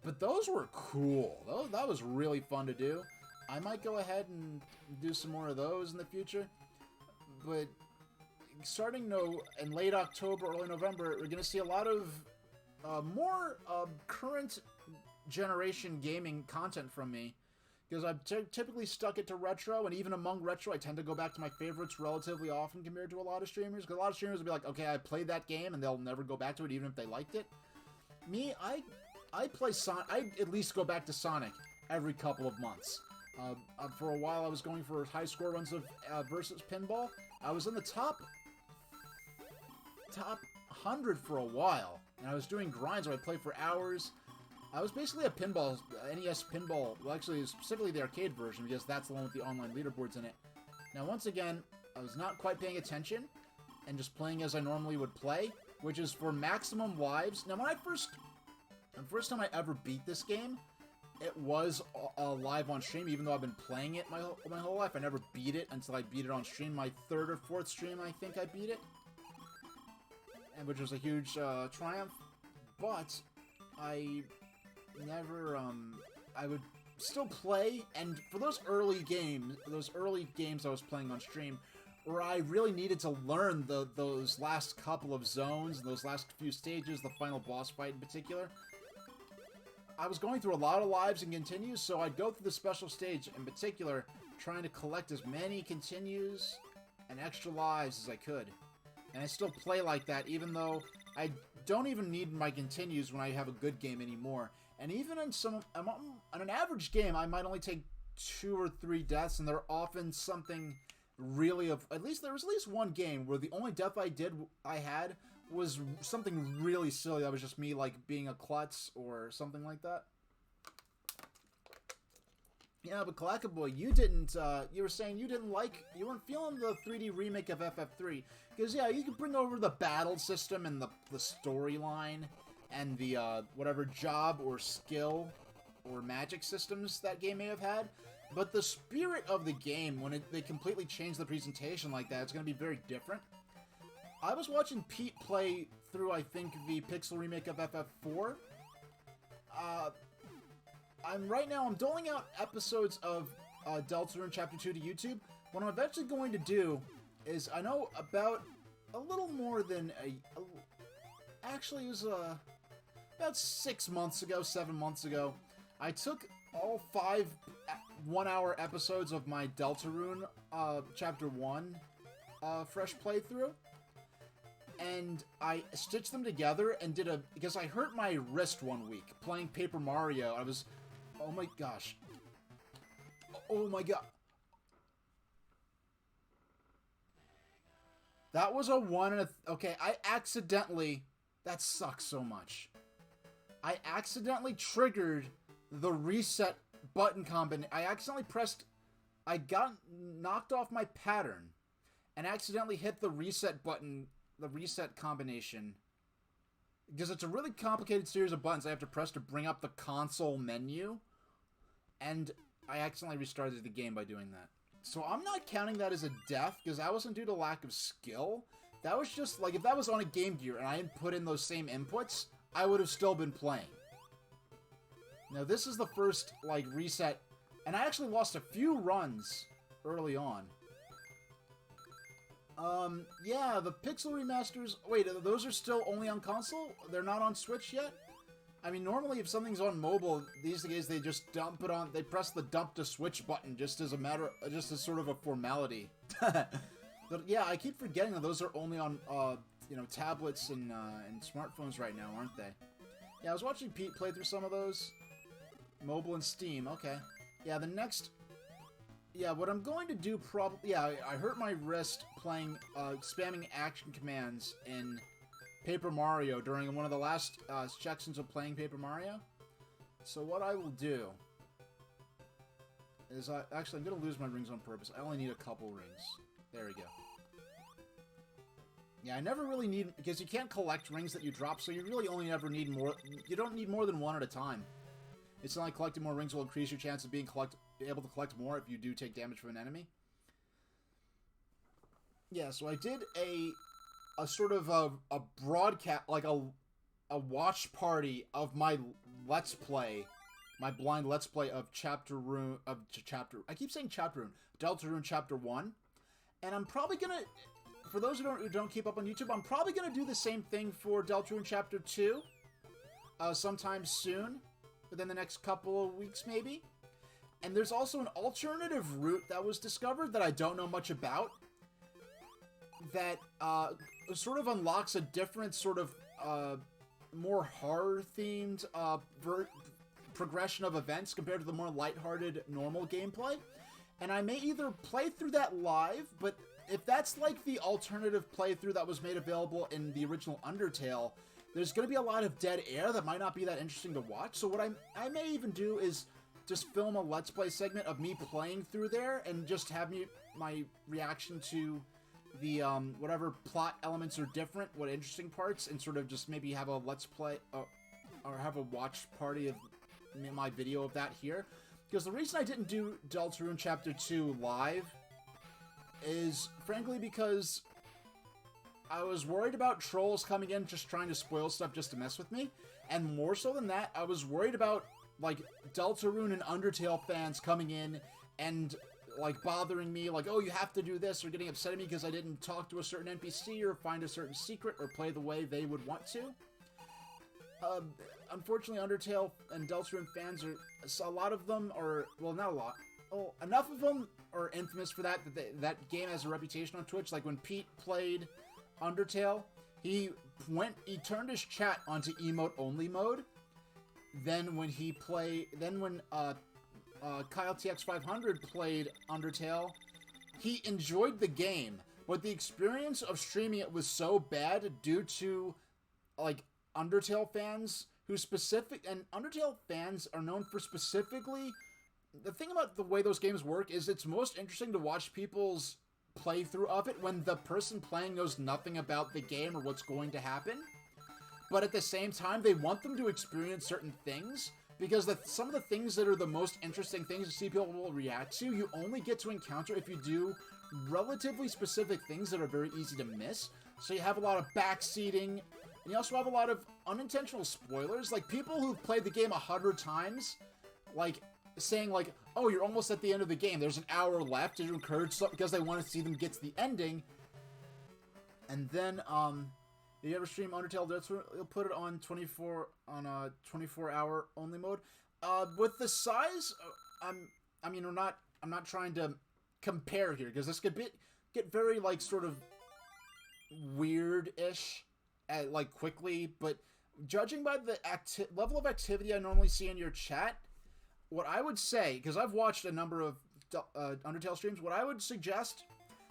But those were cool. That was really fun to do. I might go ahead and do some more of those in the future. But starting in late October, early November, we're going to see a lot of more current generation gaming content from me. Because I've typically stuck it to retro, and even among retro, I tend to go back to my favorites relatively often compared to a lot of streamers. Because a lot of streamers will be like, okay, I played that game, and they'll never go back to it even if they liked it. Me, I play Sonic. I at least go back to Sonic every couple of months. For a while, I was going for high score runs of versus pinball. I was in the top 100 for a while, and I was doing grinds where I played for hours. I was basically a pinball, NES pinball, well actually specifically the arcade version, because that's the one with the online leaderboards in it. Now once again, I was not quite paying attention, and just playing as I normally would play, which is for maximum lives. Now, the first time I ever beat this game, it was live on stream, even though I've been playing it my whole life. I never beat it until I beat it on stream. My third or fourth stream, I think I beat it, and which was a huge triumph. But I never, I would still play, and for those early games I was playing on stream, where I really needed to learn those last couple of zones, and those last few stages, the final boss fight in particular, I was going through a lot of lives and continues, so I'd go through the special stage in particular, trying to collect as many continues and extra lives as I could. And I still play like that, even though I don't even need my continues when I have a good game anymore. And even in on an average game, I might only take 2 or 3 deaths, and they're often something really there was at least one game where the only death I had was something really silly. That was just me, like, being a klutz or something like that. Yeah, but Kalakaboy, you didn't, you were saying you weren't feeling the 3D remake of FF3. Because, yeah, you could bring over the battle system and the storyline and the, whatever job or skill or magic systems that game may have had. But the spirit of the game, when they completely changed the presentation like that, it's going to be very different. I was watching Pete play through, I think, the Pixel remake of FF4. I'm doling out episodes of Deltarune Chapter 2 to YouTube. What I'm eventually going to do is, I know about a little more than actually, it was about 7 months ago, I took all 5 one-hour episodes of my Deltarune Chapter 1 fresh playthrough, and I stitched them together and because I hurt my wrist one week playing Paper Mario. Oh my gosh. Oh my god. That was a 1 okay, that sucks so much. I accidentally triggered the reset button combination. I got knocked off my pattern and accidentally hit the reset button, the reset combination. Because it's a really complicated series of buttons I have to press to bring up the console menu. And I accidentally restarted the game by doing that. So I'm not counting that as a death, because that wasn't due to lack of skill. That was just, like, if that was on a Game Gear and I didn't put in those same inputs, I would have still been playing. Now, this is the first, like, reset, and I actually lost a few runs early on. Yeah, the Pixel remasters... Wait, those are still only on console? They're not on Switch yet? I mean, normally if something's on mobile, these days they just dump it on... They press the dump to Switch button just as sort of a formality. But yeah, I keep forgetting that those are only on, tablets and smartphones right now, aren't they? Yeah, I was watching Pete play through some of those. Mobile and Steam, okay. Yeah, the next... Yeah, what I'm going to do probably... Yeah, I hurt my wrist playing, spamming action commands in Paper Mario during one of the last sections of playing Paper Mario. So what I will do is actually, I'm going to lose my rings on purpose. I only need a couple rings. There we go. Yeah, I never really need... Because you can't collect rings that you drop, so you really only ever need more... You don't need more than one at a time. It's not like collecting more rings will increase your chance of being able to collect more if you do take damage from an enemy. Yeah, so I did a sort of a broadcast, like a watch party of my Let's Play, my blind Let's Play of I keep saying Chapter Rune, Deltarune Chapter 1, and I'm probably gonna, for those who don't keep up on YouTube, I'm probably gonna do the same thing for Deltarune Chapter 2, sometime soon, within the next couple of weeks maybe. And there's also an alternative route that was discovered that I don't know much about, that sort of unlocks a different sort of more horror-themed progression of events compared to the more lighthearted normal gameplay. And I may either play through that live, but if that's like the alternative playthrough that was made available in the original Undertale, there's going to be a lot of dead air that might not be that interesting to watch. So what I may even do is just film a Let's Play segment of me playing through there and just have my reaction to the whatever plot elements are different, what interesting parts, and sort of just maybe have a let's play or have a watch party of my video of that here. Because the reason I didn't do Deltarune Chapter 2 live is frankly because I was worried about trolls coming in just trying to spoil stuff just to mess with me, and more so than that, I was worried about like Deltarune and Undertale fans coming in and like bothering me, like, oh, you have to do this, or getting upset at me because I didn't talk to a certain NPC or find a certain secret or play the way they would want to. Unfortunately, Undertale and Deltarune fans are, a lot of them are, well, not a lot, oh, enough of them are infamous for that that game has a reputation on Twitch. Like when Pete played Undertale, he turned his chat onto emote only mode. Then when Kyle TX500 played Undertale, he enjoyed the game, but the experience of streaming it was so bad due to like Undertale fans Undertale fans are known for specifically, the thing about the way those games work is it's most interesting to watch people's playthrough of it when the person playing knows nothing about the game or what's going to happen. But at the same time, they want them to experience certain things, because some of the things that are the most interesting things to see people will react to, you only get to encounter if you do relatively specific things that are very easy to miss. So you have a lot of backseating, and you also have a lot of unintentional spoilers. Like, people who've played the game 100 times, like, saying, like, oh, you're almost at the end of the game, there's an hour left, to encourage because they want to see them get to the ending. And then, if you ever stream Undertale, you'll put it on 24-hour only mode. With the size, I'm not trying to compare here, because this could get very, like, sort of weird-ish, like, quickly, but judging by the level of activity I normally see in your chat, what I would say, because I've watched a number of Undertale streams, what I would suggest,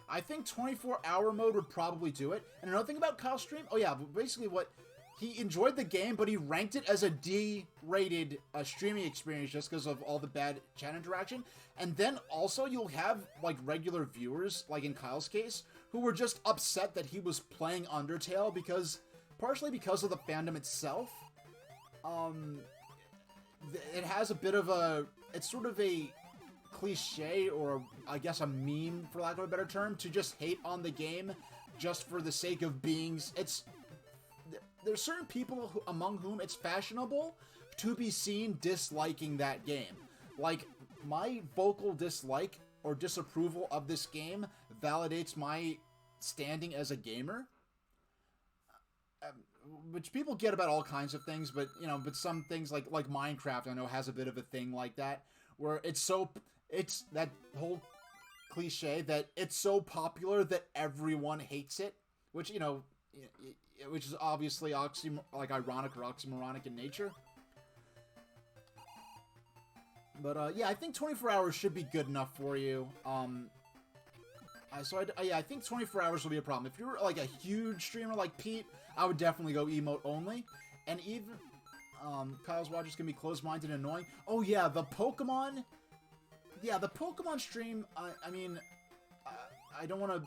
I think 24-hour mode would probably do it. And another thing about Kyle's stream, oh yeah, basically he enjoyed the game, but he ranked it as a D-rated streaming experience just because of all the bad chat interaction. And then also you'll have like regular viewers, like in Kyle's case, who were just upset that he was playing Undertale partially because of the fandom itself. It has a bit of it's sort of a cliche, or I guess a meme, for lack of a better term, to just hate on the game just for the sake of being. There's certain people among whom it's fashionable to be seen disliking that game. Like, my vocal dislike or disapproval of this game validates my standing as a gamer. Which people get about all kinds of things, but some things like Minecraft, I know, has a bit of a thing like that, where it's that whole cliche that it's so popular that everyone hates it, which is obviously ironic or oxymoronic in nature. But yeah, I think 24 hours should be good enough for you. I think 24 hours will be a problem. If you're like a huge streamer like Pete, I would definitely go emote only. And even Kyle's watchers can be closed-minded and annoying. Oh yeah, the Pokemon stream. I don't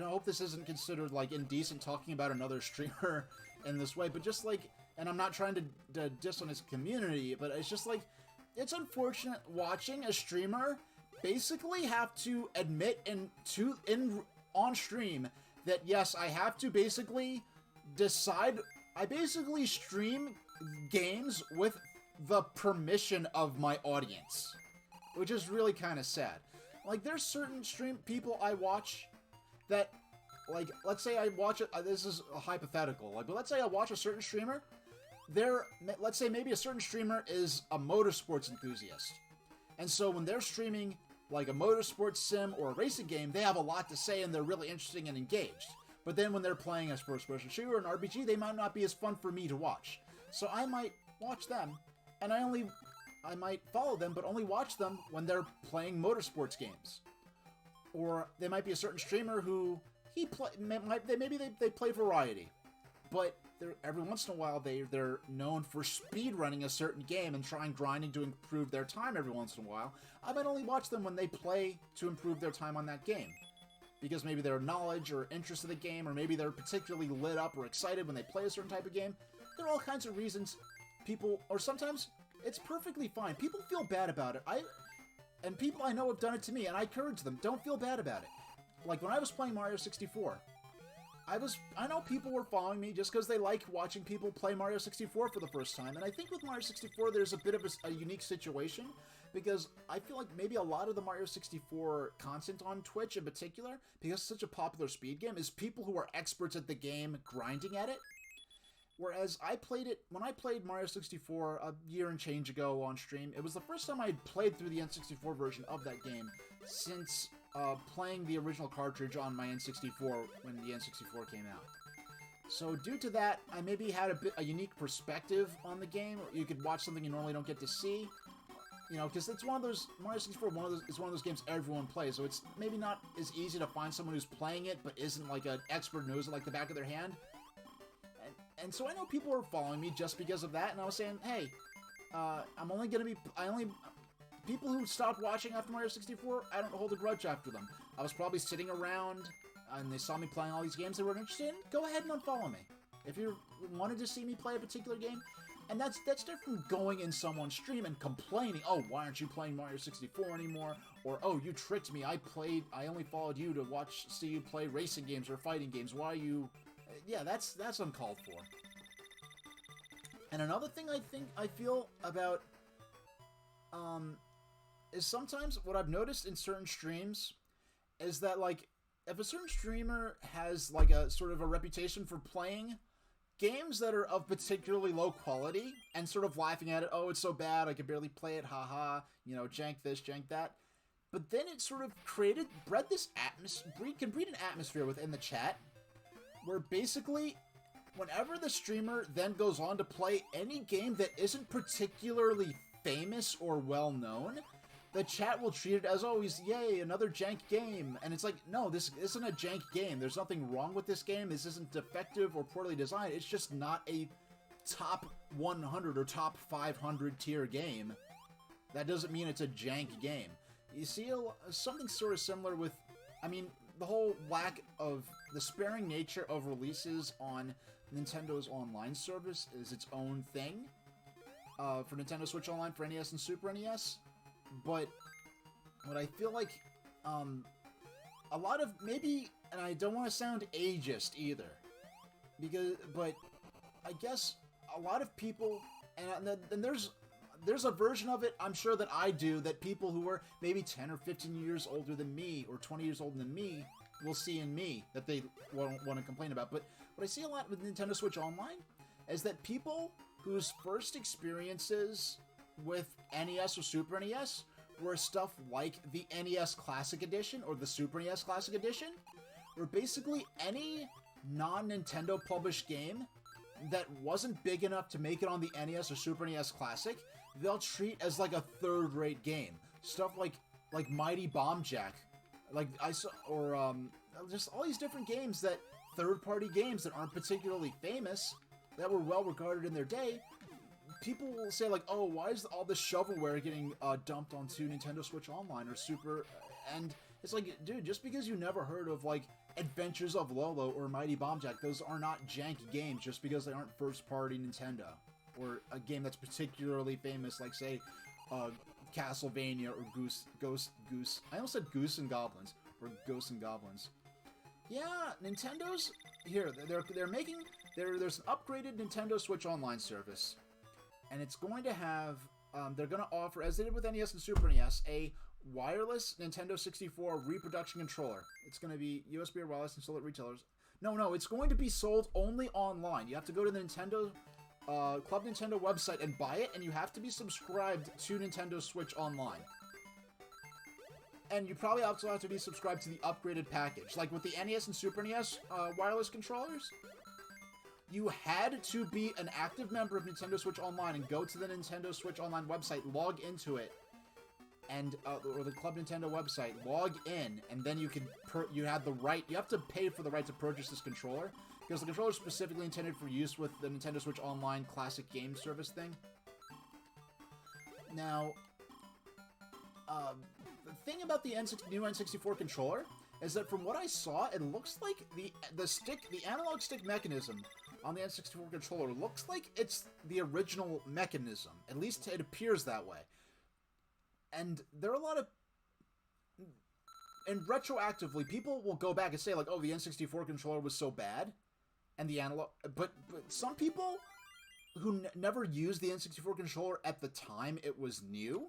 hope this isn't considered like indecent talking about another streamer in this way, but just like, and I'm not trying to diss on his community, but it's just like, it's unfortunate watching a streamer basically have to admit on stream that yes, I have to basically decide. I basically stream games with the permission of my audience, which is really kind of sad. Like, there's certain stream people I watch that, like, let's say I watch it. This is a hypothetical. Like, but let's say I watch a certain streamer. Let's say maybe a certain streamer is a motorsports enthusiast, and so when they're streaming like a motorsports sim or a racing game, they have a lot to say and they're really interesting and engaged. But then when they're playing a first-person shooter or an RPG, they might not be as fun for me to watch. So I might watch them, and I might follow them, but only watch them when they're playing motorsports games. Or they might be a certain streamer who maybe they play variety, but every once in a while they're known for speed running a certain game and grinding to improve their time every once in a while. I might only watch them when they play to improve their time on that game. because maybe their knowledge or interest in the game, or maybe they're particularly lit up or excited when they play a certain type of game. There are all kinds of reasons people, or sometimes it's perfectly fine. People feel bad about it. And people I know have done it to me, and I encourage them, don't feel bad about it. Like when I was playing Mario 64, I know people were following me just because they like watching people play Mario 64 for the first time, and I think with Mario 64 there's a bit of a unique situation, because I feel like maybe a lot of the Mario 64 content on Twitch in particular, because it's such a popular speed game, is people who are experts at the game grinding at it. Whereas when I played Mario 64 a year and change ago on stream, it was the first time I had played through the N64 version of that game since playing the original cartridge on my N64 when the N64 came out. So due to that, I maybe had a unique perspective on the game. You could watch something you normally don't get to see. You know, because it's one of those, Mario 64 is one of those games everyone plays, so it's maybe not as easy to find someone who's playing it, but isn't like an expert, knows it like the back of their hand. And so I know people are following me just because of that, and I was saying, hey, people who stopped watching after Mario 64, I don't hold a grudge after them. I was probably sitting around, and they saw me playing all these games they weren't interested in, go ahead and unfollow me. If you wanted to see me play a particular game, and that's different from going in someone's stream and complaining, oh, why aren't you playing Mario 64 anymore? Or, oh, you tricked me, I only followed you to see you play racing games or fighting games, why are you... Yeah, that's uncalled for. And another thing I feel about, is sometimes what I've noticed in certain streams is that, like, if a certain streamer has, like, a sort of a reputation for playing games that are of particularly low quality and sort of laughing at it, oh, it's so bad, I can barely play it, haha, you know, jank this, jank that. But then it sort of bred this can breed an atmosphere within the chat where basically, whenever the streamer then goes on to play any game that isn't particularly famous or well-known, the chat will treat it as always, yay, another jank game. And it's like, no, this isn't a jank game. There's nothing wrong with this game. This isn't defective or poorly designed. It's just not a top 100 or top 500 tier game. That doesn't mean it's a jank game. You see something sort of similar with, I mean, the whole lack of the sparing nature of releases on Nintendo's online service is its own thing. For Nintendo Switch Online, for NES and Super NES. But what I feel like, a lot of, maybe, and I don't want to sound ageist either, but I guess a lot of people, and there's a version of it, I'm sure that I do, that people who are maybe 10 or 15 years older than me, or 20 years older than me, will see in me, that they won't want to complain about. But what I see a lot with Nintendo Switch Online is that people whose first experiences with NES or Super NES were stuff like the NES Classic Edition or the Super NES Classic Edition, or basically any non-Nintendo published game that wasn't big enough to make it on the NES or Super NES Classic, they'll treat as like a third-rate game. Stuff like Mighty Bomb Jack, just all these different games, that third-party games that aren't particularly famous, that were well regarded in their day. People will say, like, oh, why is all this shovelware getting dumped onto Nintendo Switch Online or Super? And it's like, dude, just because you never heard of, like, Adventures of Lolo or Mighty Bomb Jack, those are not jank games just because they aren't first-party Nintendo. Or a game that's particularly famous, like, say, Castlevania or Goose. I almost said Goose and Goblins, or Ghosts and Goblins. Yeah, Nintendo's here. There's an upgraded Nintendo Switch Online service. And it's going to have, they're going to offer, as they did with NES and Super NES, a wireless Nintendo 64 reproduction controller. It's going to be USB or wireless and sold at retailers. No, it's going to be sold only online. You have to go to the Nintendo, Club Nintendo website and buy it, and you have to be subscribed to Nintendo Switch Online. And you probably also have to be subscribed to the upgraded package. Like with the NES and Super NES wireless controllers, you had to be an active member of Nintendo Switch Online and go to the Nintendo Switch Online website, log into it, and or the Club Nintendo website, log in, and then you had the right. You have to pay for the right to purchase this controller, because the controller is specifically intended for use with the Nintendo Switch Online Classic Game Service thing. Now, the thing about the new N64 controller is that from what I saw, it looks like the analog stick mechanism on the N64 controller looks like it's the original mechanism. At least it appears that way. And there are a lot of... And retroactively, people will go back and say, like, oh, the N64 controller was so bad. And the analog... But some people who never used the N64 controller at the time it was new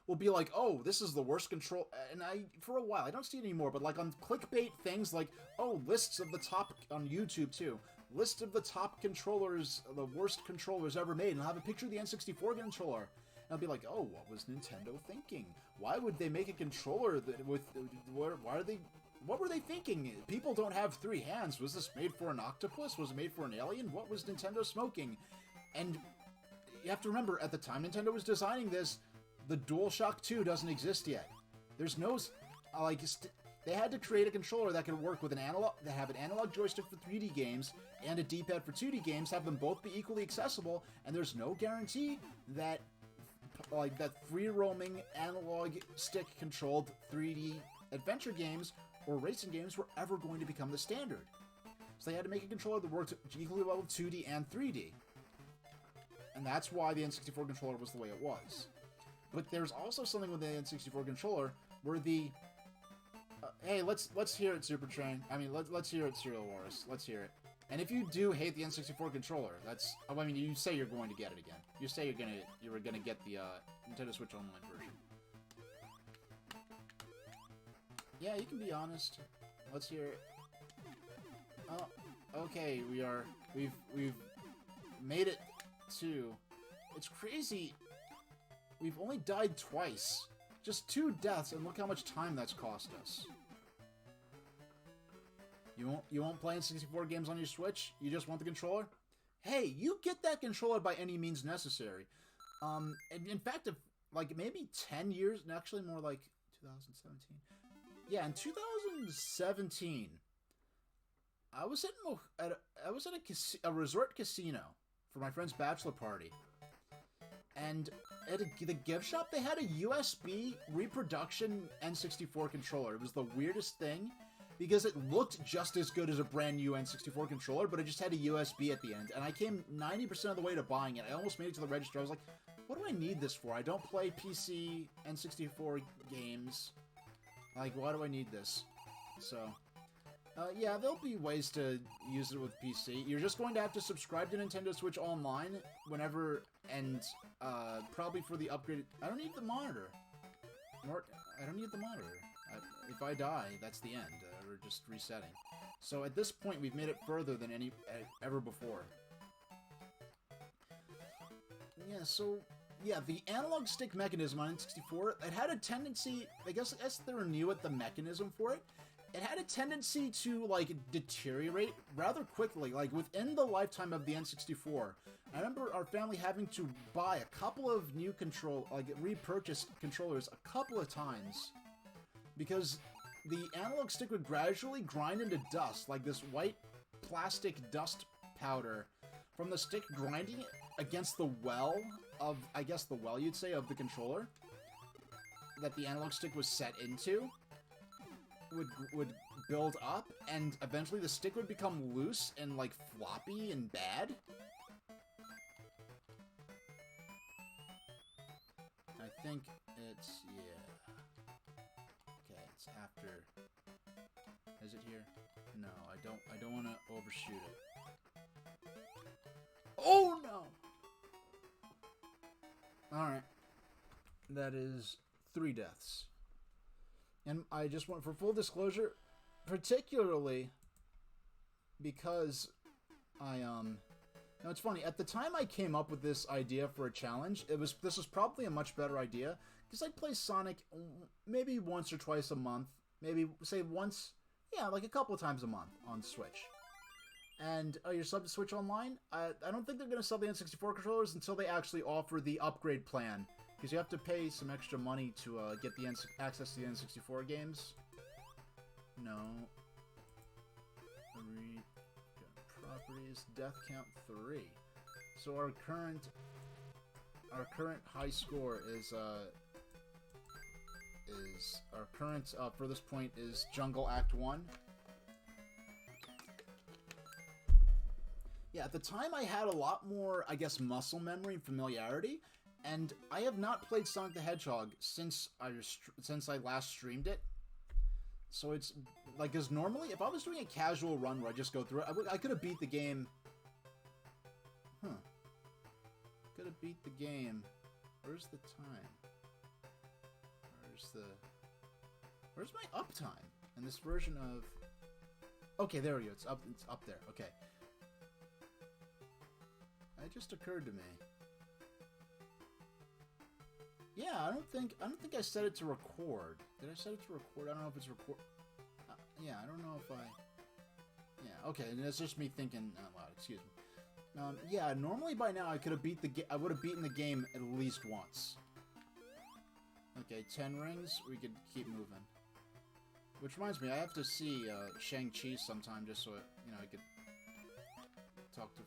will be like, oh, this is the worst control... And for a while, I don't see it anymore, but like on clickbait things like, oh, lists of the top... On YouTube, too. List of the top controllers, the worst controllers ever made, and I'll have a picture of the N64 controller. And I'll be like, oh, what was Nintendo thinking? Why would they make a controller that with... What were they thinking? People don't have 3 hands. Was this made for an octopus? Was it made for an alien? What was Nintendo smoking? And you have to remember, at the time Nintendo was designing this, the DualShock 2 doesn't exist yet. There's no... they had to create a controller that could work with an analog... That have an analog joystick for 3D games and a D-pad for 2D games, have them both be equally accessible, and there's no guarantee that... that free-roaming analog stick-controlled 3D adventure games or racing games were ever going to become the standard. So they had to make a controller that worked equally well with 2D and 3D. And that's why the N64 controller was the way it was. But there's also something with the N64 controller where the... hey, let's hear it, Super Train. I mean, let's hear it, Serial Wars. Let's hear it. And if you do hate the N64 controller, that's... I mean, you say you're going to get it again. You say you were gonna get the Nintendo Switch Online version. Yeah, you can be honest. Let's hear it. Oh, okay, we've made it to... It's crazy. We've only died twice. Just 2 deaths, and look how much time that's cost us. You won't play N64 games on your Switch? You just want the controller? Hey, you get that controller by any means necessary. And in fact, if, like, maybe 10 years, actually more like 2017. Yeah, in 2017, I was at a resort casino for my friend's bachelor party. And at the gift shop, they had a USB reproduction N64 controller. It was the weirdest thing, because it looked just as good as a brand new N64 controller, but it just had a USB at the end. And I came 90% of the way to buying it. I almost made it to the register. I was like, what do I need this for? I don't play PC N64 games. Like, why do I need this? So, yeah, there'll be ways to use it with PC. You're just going to have to subscribe to Nintendo Switch Online whenever, and probably for the upgraded... I don't need the monitor. I don't need the monitor. If I die, that's the end. We're just resetting. So at this point, we've made it further than ever before. Yeah, so... Yeah, the analog stick mechanism on N64, it had a tendency... I guess they were new at the mechanism for it. It had a tendency to, like, deteriorate rather quickly, like, within the lifetime of the N64. I remember our family having to buy a couple of new repurchase controllers a couple of times. Because the analog stick would gradually grind into dust, like this white plastic dust powder from the stick grinding against the well of, I guess the well you'd say, of the controller that the analog stick was set into would build up, and eventually the stick would become loose and, like, floppy and bad. I think it's, yeah. Okay, it's after. Is it here? No, I don't want to overshoot it. Oh no! Alright. That is 3 deaths. And I just want, for full disclosure, particularly because now it's funny, at the time I came up with this idea for a challenge, this was probably a much better idea, because I'd play Sonic maybe once or twice a month, maybe, say, once, yeah, like a couple of times a month on Switch. And, you're subbed to Switch Online? I don't think they're going to sell the N64 controllers until they actually offer the upgrade plan, because you have to pay some extra money to get the access to the N64 games. No. Properties, death count 3. So our current high score is is our current furthest point is Jungle Act 1. Yeah, at the time I had a lot more, I guess, muscle memory and familiarity, and I have not played Sonic the Hedgehog since I last streamed it. So it's like, because normally, if I was doing a casual run where I just go through it, I could have beat the game. Could have beat the game. Where's the time? Where's my uptime in this version of? Okay, there we go. It's up there. Okay. It just occurred to me. Yeah, I don't think I set it to record. Did I set it to record? I don't know if it's record. Yeah, I don't know if I. Yeah, okay, and it's just me thinking out loud. Excuse me. Yeah, normally by now I could have I would have beaten the game at least once. Okay, 10 rings. We could keep moving. Which reminds me, I have to see Shang-Chi sometime just so I could talk to.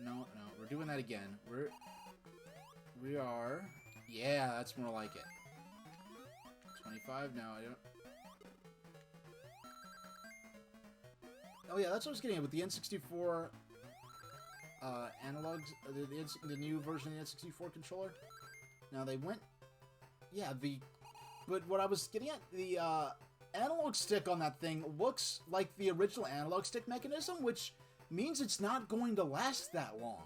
No, we're doing that again. We are. Yeah, that's more like it. 25 now. I don't. Oh yeah, that's what I was getting at with the N64 analogs, the new version of the N64 controller. Now they went. Yeah, but what I was getting at, the analog stick on that thing looks like the original analog stick mechanism, which means it's not going to last that long.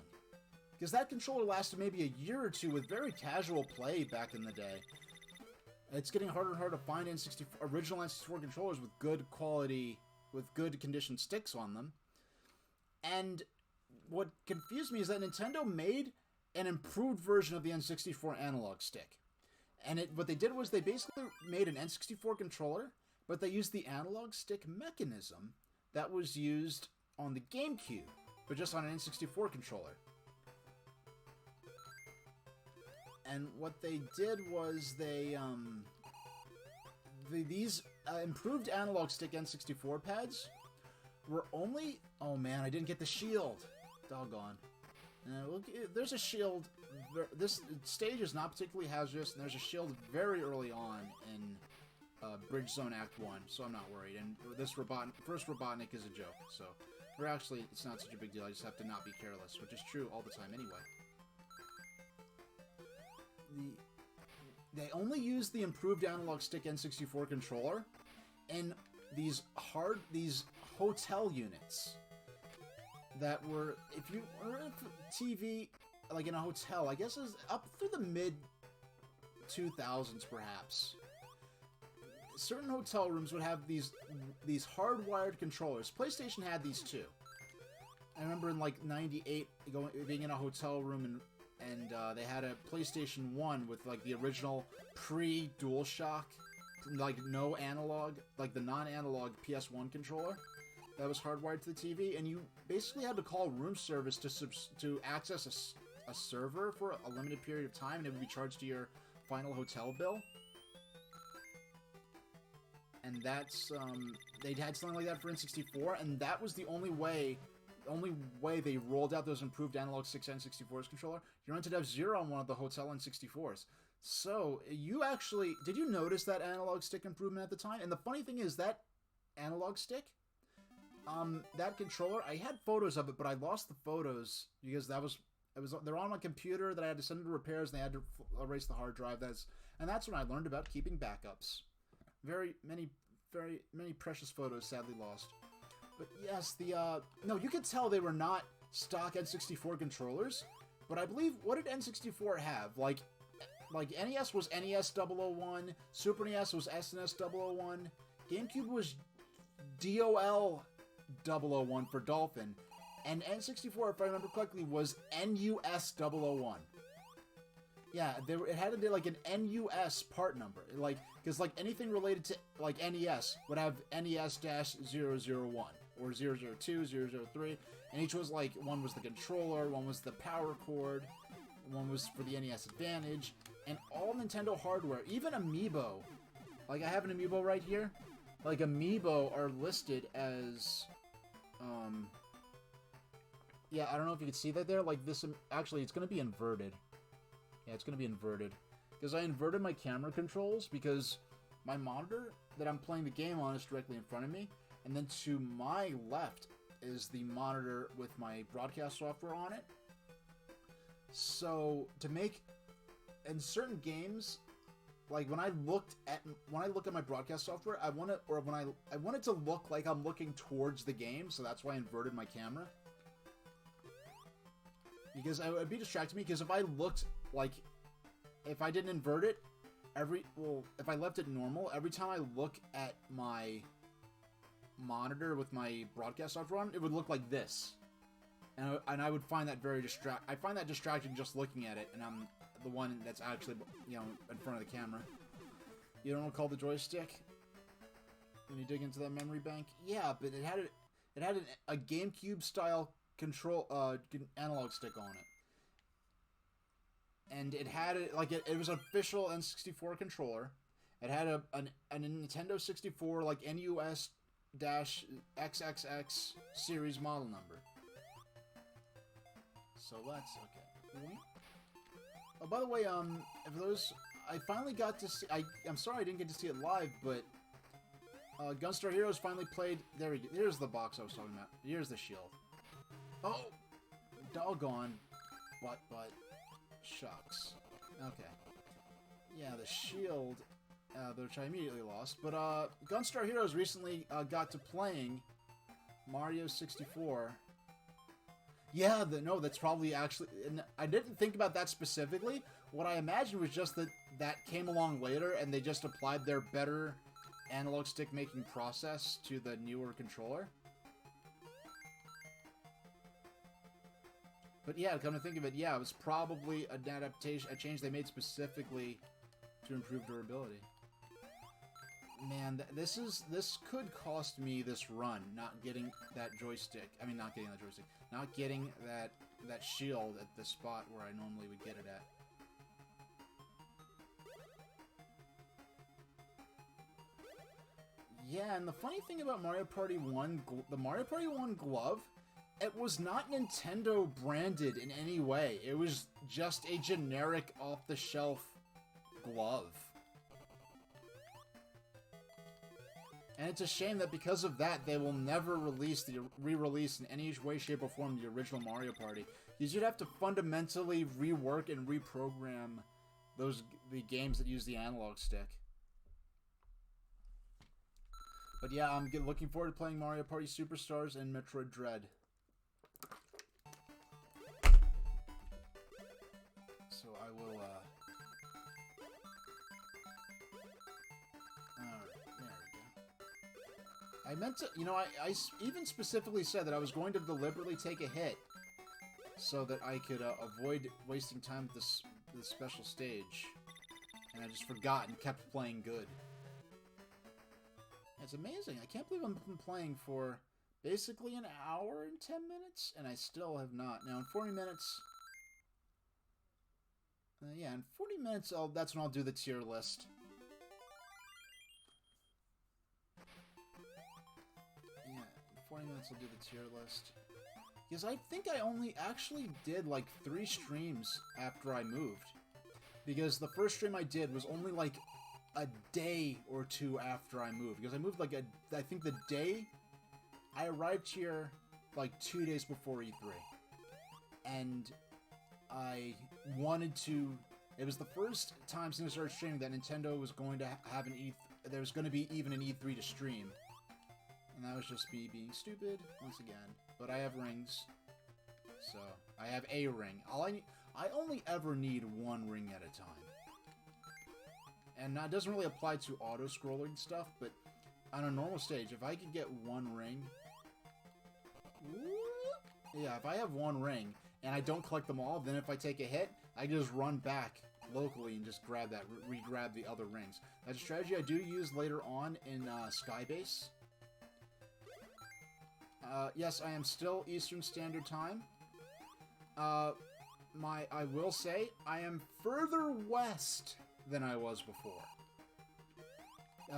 Because that controller lasted maybe a year or two with very casual play back in the day. It's getting harder and harder to find original N64 controllers with good quality, with good conditioned sticks on them. And what confused me is that Nintendo made an improved version of the N64 analog stick. And what they did was they basically made an N64 controller, but they used the analog stick mechanism that was used on the GameCube, but just on an N64 controller. And what they did was these improved analog stick N64 pads were only... Oh man, I didn't get the shield. Doggone. There's a shield. This stage is not particularly hazardous, and there's a shield very early on in Bridge Zone Act 1, so I'm not worried. And this first Robotnik is a joke, so... Or actually, it's not such a big deal, I just have to not be careless, which is true all the time anyway. They only use the improved analog stick N64 controller in these hotel units that were, if you were in TV, like in a hotel, I guess it was up through the mid-2000s perhaps. Certain hotel rooms would have these hardwired controllers. PlayStation had these too. I remember in like '98 being in a hotel room and they had a PlayStation 1 with like the original pre-DualShock, like no analog, like the non-analog PS1 controller that was hardwired to the TV, and you basically had to call room service to access a server for a limited period of time, and it would be charged to your final hotel bill. And that's, they had something like that for N64, and that was the only way they rolled out those improved analog stick N64's controller. You rented F-Zero on one of the hotel N64s. So, did you notice that analog stick improvement at the time? And the funny thing is, that analog stick, that controller, I had photos of it, but I lost the photos because they're on my computer that I had to send to repairs, and they had to erase the hard drive. And that's when I learned about keeping backups. Very many precious photos sadly lost. But yes, no, you could tell they were not stock N64 controllers, but I believe, what did N64 have? Like NES was NES-001, Super NES was SNES-001, GameCube was DOL-001 for Dolphin, and N64, if I remember correctly, was NUS-001. Yeah, it had to be like an NUS part number, because anything related to NES would have NES-001 or 002, 003, and each was one was the controller, one was the power cord, one was for the NES Advantage, and all Nintendo hardware, even Amiibo. I have an Amiibo right here. Amiibo are listed as, yeah, I don't know if you can see that there. Actually, it's going to be inverted. Yeah, it's going to be inverted. Because I inverted my camera controls because my monitor that I'm playing the game on is directly in front of me, and then to my left is the monitor with my broadcast software on it. So to make in certain games, like when I look at my broadcast software, I want it to look like I'm looking towards the game, so that's why I inverted my camera. Because it would be distracting me, because if I looked like, if I didn't invert it, if I left it normal, every time I look at my monitor with my broadcast software on, it would look like this. And I would find that I find that distracting just looking at it, and I'm the one that's actually, you know, in front of the camera. You don't recall the joystick? When you dig into that memory bank? Yeah, but it had a GameCube style control analog stick on it. And it had it was an official N64 controller. It had a Nintendo 64 like NUS-XXX series model number. So let's okay. Oh, by the way, if those I finally got to see. I'm sorry I didn't get to see it live, but Gunstar Heroes finally played. Here's the box I was talking about. Here's the shield. Oh, doggone, but shucks. Okay, yeah, the shield, which I immediately lost. But Gunstar Heroes recently got to playing Mario 64. Yeah, no, that's probably actually... And I didn't think about that specifically. What I imagined was just that came along later, and they just applied their better analog stick making process to the newer controller. But yeah, come to think of it, yeah, it was probably an adaptation, a change they made specifically to improve durability. Man, this could cost me this run, not getting that joystick. I mean, not getting that joystick. Not getting that shield at the spot where I normally would get it at. Yeah, and the funny thing about Mario Party 1, the Mario Party 1 glove, it was not Nintendo branded in any way. It was just a generic off-the-shelf glove. And it's a shame that because of that, they will never re-release in any way, shape, or form the original Mario Party. You'd have to fundamentally rework and reprogram the games that use the analog stick. But yeah, I'm looking forward to playing Mario Party Superstars and Metroid Dread. So I will, I meant to, you know, I even specifically said that I was going to deliberately take a hit so that I could avoid wasting time with this special stage. And I just forgot and kept playing good. It's amazing. I can't believe I've been playing for basically an hour and 10 minutes, and I still have not. Now, in 40 minutes... yeah, in 40 minutes, that's when I'll do the tier list. Yeah, in 40 minutes I'll do the tier list. Because I think I only actually did like 3 streams after I moved. Because the first stream I did was only like a day or 2 after I moved. Because I moved like I think the day I arrived here like 2 days before E3. And I wanted to... It was the first time since I started streaming that Nintendo was going to have an there was going to be even an E3 to stream. And that was just me being stupid, once again. But I have rings. So, I have a ring. I only ever need 1 ring at a time. And that doesn't really apply to auto-scrolling stuff, but on a normal stage, if I could get 1 ring... Yeah, if I have 1 ring, and I don't collect them all, then if I take a hit, I can just run back locally and just grab that, re-grab the other rings. That's a strategy I do use later on in Skybase. Yes, I am still Eastern Standard Time. I will say, I am further west than I was before.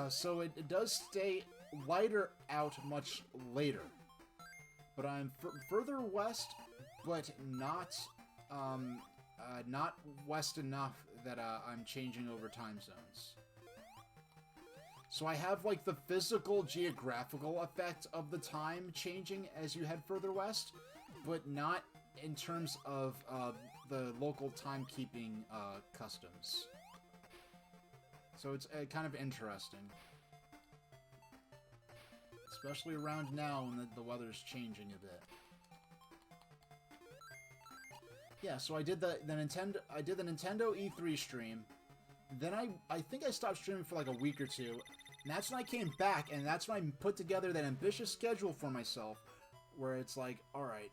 So it does stay lighter out much later. But I'm further west, but not west enough that I'm changing over time zones. So I have, like, the physical, geographical effect of the time changing as you head further west, but not in terms of the local timekeeping customs. So it's kind of interesting. Especially around now when the weather's changing a bit. Yeah, so I did the Nintendo E3 stream. Then I think I stopped streaming for like a week or two. And that's when I came back, and that's when I put together that ambitious schedule for myself, where it's like, alright,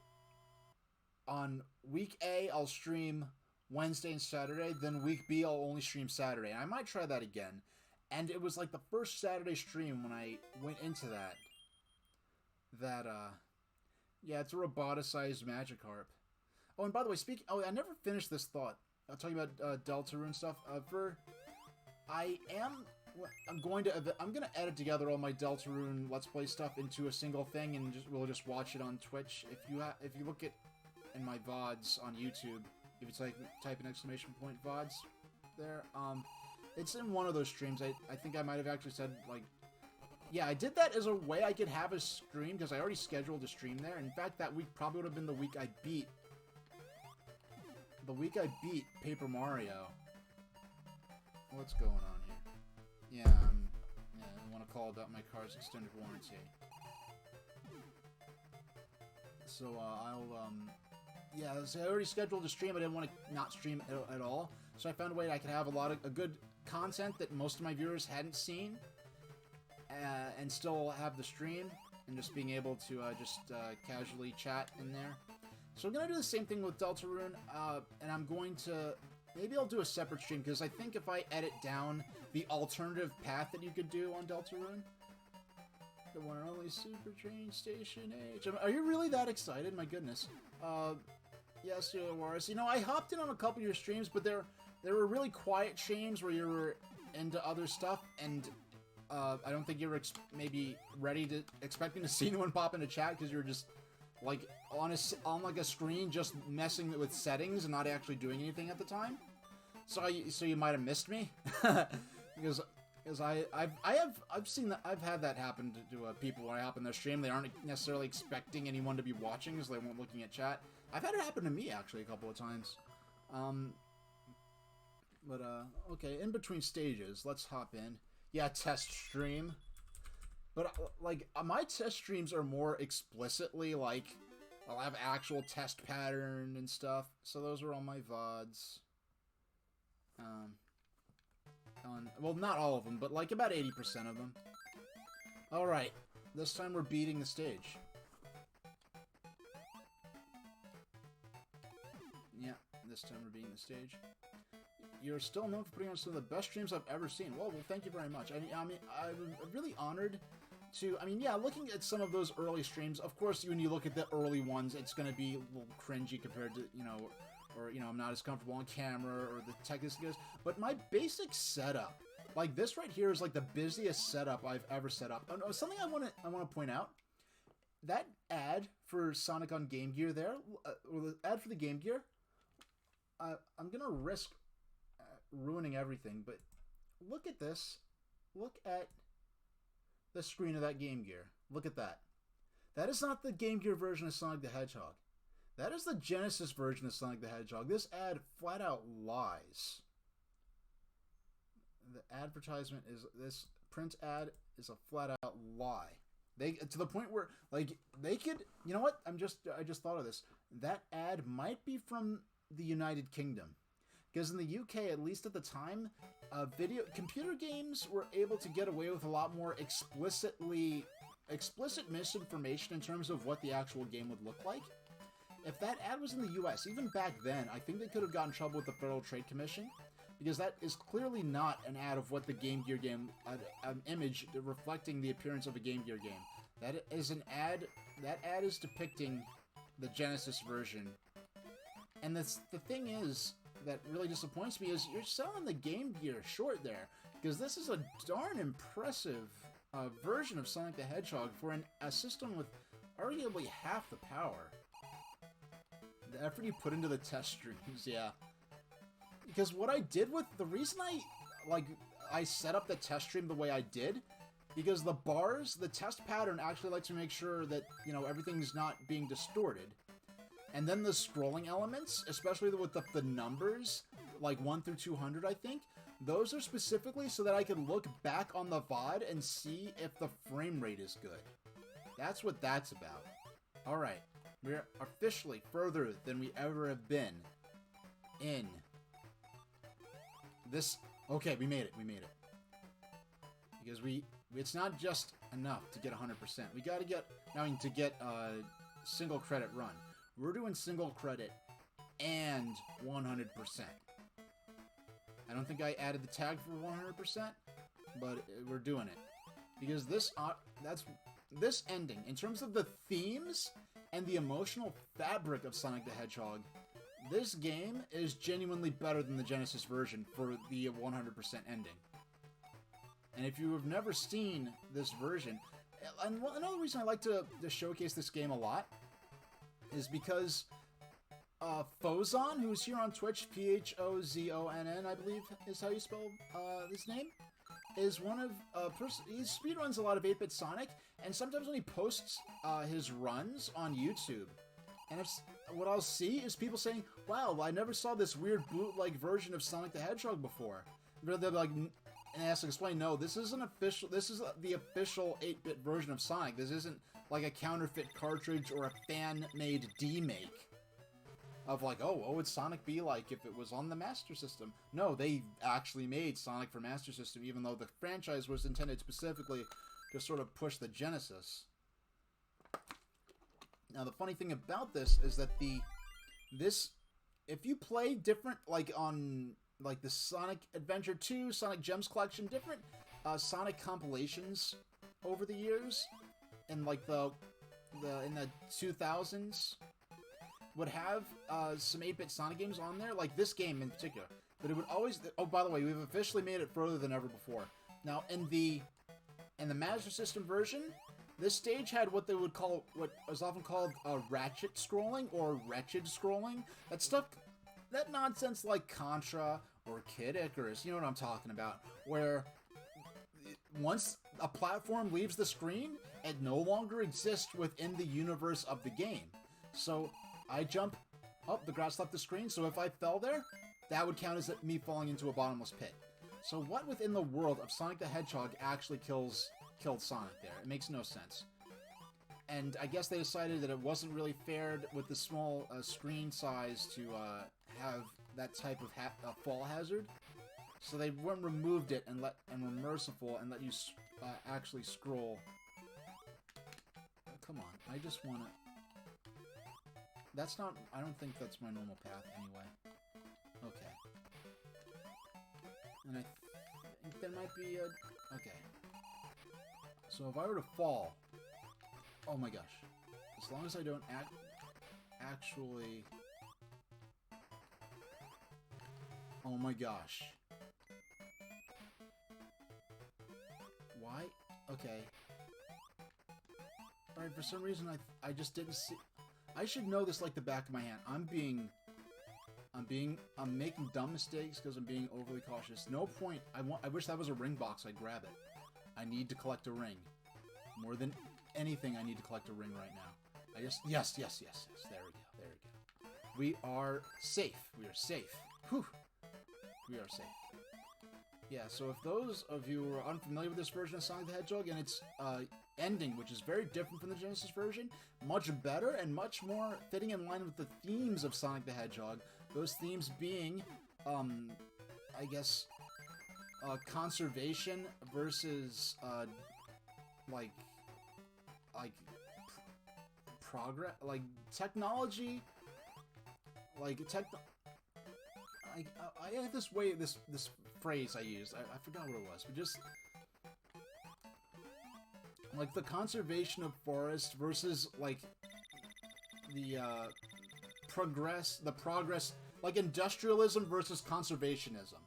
on week A, I'll stream Wednesday and Saturday, then week B, I'll only stream Saturday. And I might try that again. And it was like the first Saturday stream when I went into that, yeah, it's a roboticized Magikarp. Oh, and by the way, I never finished this thought. I'll tell you about Deltarune stuff. I'm going to edit together all my Deltarune Let's Play stuff into a single thing, and we'll just watch it on Twitch. If you look at in my VODs on YouTube, if you type an exclamation point VODs there, it's in one of those streams. I think I might have actually said, like, yeah, I did that as a way I could have a stream, because I already scheduled a stream there. In fact, that week probably would have been the week I beat Paper Mario. What's going on here? Yeah, I want to call about my car's extended warranty. So, so I already scheduled a stream. I didn't want to not stream at all. So I found a way that I could have a good content that most of my viewers hadn't seen, and still have the stream, and just being able to casually chat in there. So I'm going to do the same thing with Deltarune, and I'm going to... Maybe I'll do a separate stream, because I think if I edit down the alternative path that you could do on Deltarune... The one and only Super Train Station H. Are you really that excited? My goodness. Yes, you are. You know, I hopped in on a couple of your streams, but there were really quiet streams where you were into other stuff, and I don't think you were maybe expecting to see anyone pop into chat, because you were just... like, on a screen, just messing with settings and not actually doing anything at the time. So you might have missed me, because I've had that happen to people when I hop in their stream. They aren't necessarily expecting anyone to be watching, so they weren't looking at chat. I've had it happen to me actually a couple of times. Okay, in between stages, let's hop in. Yeah, test stream. But, like, my test streams are more explicitly, like, I'll have actual test pattern and stuff. So those are all my VODs. Well, not all of them, but, like, about 80% of them. Alright, this time we're beating the stage. Yeah, this time we're beating the stage. You're still known for putting on some of the best streams I've ever seen. Well, thank you very much. I mean, I'm really honored to... I mean, yeah, looking at some of those early streams, of course, when you look at the early ones, it's going to be a little cringy compared to, I'm not as comfortable on camera, or the tech is good. But my basic setup, like this right here, is like the busiest setup I've ever set up. Something I want to point out, that ad for Sonic on Game Gear there, or the ad for the Game Gear, I'm going to risk ruining everything, but look at this. Look at the screen of that Game Gear. Look at that. That is not the Game Gear version of Sonic the Hedgehog. That is the Genesis version of Sonic the Hedgehog. This ad flat out lies. The advertisement is... This print ad is a flat out lie. To the point where, like, they could... You know what? I just thought of this. That ad might be from the United Kingdom. Because in the UK, at least at the time, computer games were able to get away with a lot more explicit misinformation in terms of what the actual game would look like. If that ad was in the US, even back then, I think they could have gotten in trouble with the Federal Trade Commission, because that is clearly not an ad of what the Game Gear game, an image reflecting the appearance of a Game Gear game. That is an ad. That ad is depicting the Genesis version. And the thing is, that really disappoints me, is you're selling the Game Gear short there, because this is a darn impressive version of Sonic the Hedgehog for a system with arguably half the power. The effort you put into the test streams, yeah. Because what I did with... The reason I, like, I set up the test stream the way I did, because the bars, the test pattern actually likes to make sure that, you know, everything's not being distorted. And then the scrolling elements, especially with the numbers, like 1 through 200, I think, those are specifically so that I can look back on the VOD and see if the frame rate is good. That's what that's about. Alright, we're officially further than we ever have been in this. Okay, we made it, Because it's not just enough to get 100%. We gotta get, to get a single credit run. We're doing single credit and 100%. I don't think I added the tag for 100%, but we're doing it. Because this ending, in terms of the themes and the emotional fabric of Sonic the Hedgehog, this game is genuinely better than the Genesis version for the 100% ending. And if you have never seen this version, and another reason I like to showcase this game a lot is because Phozon, who's here on Twitch, Phozonn, I believe is how you spell his name, is one of he speedruns a lot of 8-bit Sonic, and sometimes when he posts his runs on YouTube, and what I'll see is people saying, "Wow, I never saw this weird bootleg version of Sonic the Hedgehog before." They're like, and I have to explain, no, this isn't official. This is the official 8-bit version of Sonic. This isn't like a counterfeit cartridge or a fan-made demake of like, oh, what would Sonic be like if it was on the Master System? No, they actually made Sonic for Master System, even though the franchise was intended specifically to sort of push the Genesis. Now, the funny thing about this is that if you play different, like on like the Sonic Adventure 2, Sonic Gems Collection, different Sonic compilations over the years, in like in the 2000s, would have some 8-bit Sonic games on there, like this game in particular. But it would always... Oh, by the way, we've officially made it further than ever before. Now, in the Master System version, this stage had what is often called ratchet scrolling or wretched scrolling. That nonsense like Contra or Kid Icarus, you know what I'm talking about, where once a platform leaves the screen, it no longer exists within the universe of the game. So I jump, the grass left the screen, so if I fell there, that would count as me falling into a bottomless pit. So what within the world of Sonic the Hedgehog actually killed Sonic there? It makes no sense. And I guess they decided that it wasn't really fair with the small screen size to have that type of fall hazard. So they removed it and were merciful and let you actually scroll. Oh, come on, I just want to... That's not... I don't think that's my normal path anyway. Okay. And I think there might be a... Okay. So if I were to fall... Oh my gosh. As long as I don't actually... Oh my gosh. Why? Okay. Alright, for some reason I just didn't see... I should know this like the back of my hand. I'm making dumb mistakes because I'm being overly cautious. No point. I wish that was a ring box. I'd grab it. I need to collect a ring. More than anything, I need to collect a ring right now. Yes. There we go. We are safe. We are safe. Whew. We are safe. Yeah, so if those of you who are unfamiliar with this version of Sonic the Hedgehog and its ending, which is very different from the Genesis version, much better and much more fitting in line with the themes of Sonic the Hedgehog, those themes being, I guess, conservation versus, progress, like, technology, I have this phrase I used. I forgot what it was, but just like the conservation of forest versus like the progress, like industrialism versus conservationism,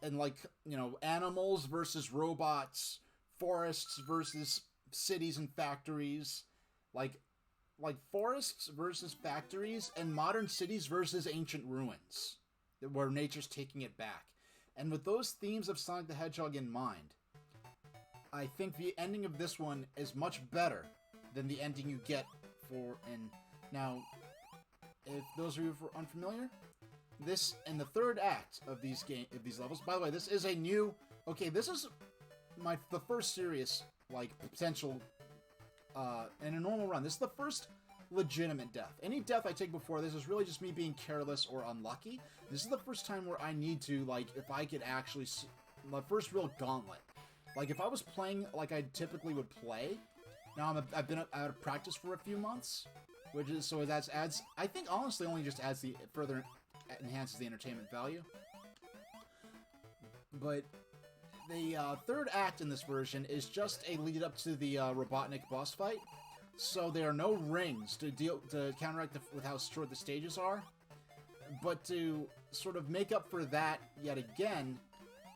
and like, you know, animals versus robots, forests versus cities and factories, like forests versus factories, and modern cities versus ancient ruins, where nature's taking it back. And with those themes of Sonic the Hedgehog in mind, I think the ending of this one is much better than the ending you get for... And now, if those of you who are unfamiliar, this in the third act of these levels. By the way, this is a new. Okay, this is the first serious potential in a normal run. This is the first legitimate death. Any death I take before this is really just me being careless or unlucky. This is the first time where I need to if I could actually my first real gauntlet. If I was playing like I typically would play. Now I've been out of practice for a few months, which is so that adds. I think honestly only just adds the further. Enhances the entertainment value. But the third act in this version is just a lead up to the Robotnik boss fight. So there are no rings to counteract with how short the stages are. But to sort of make up for that yet again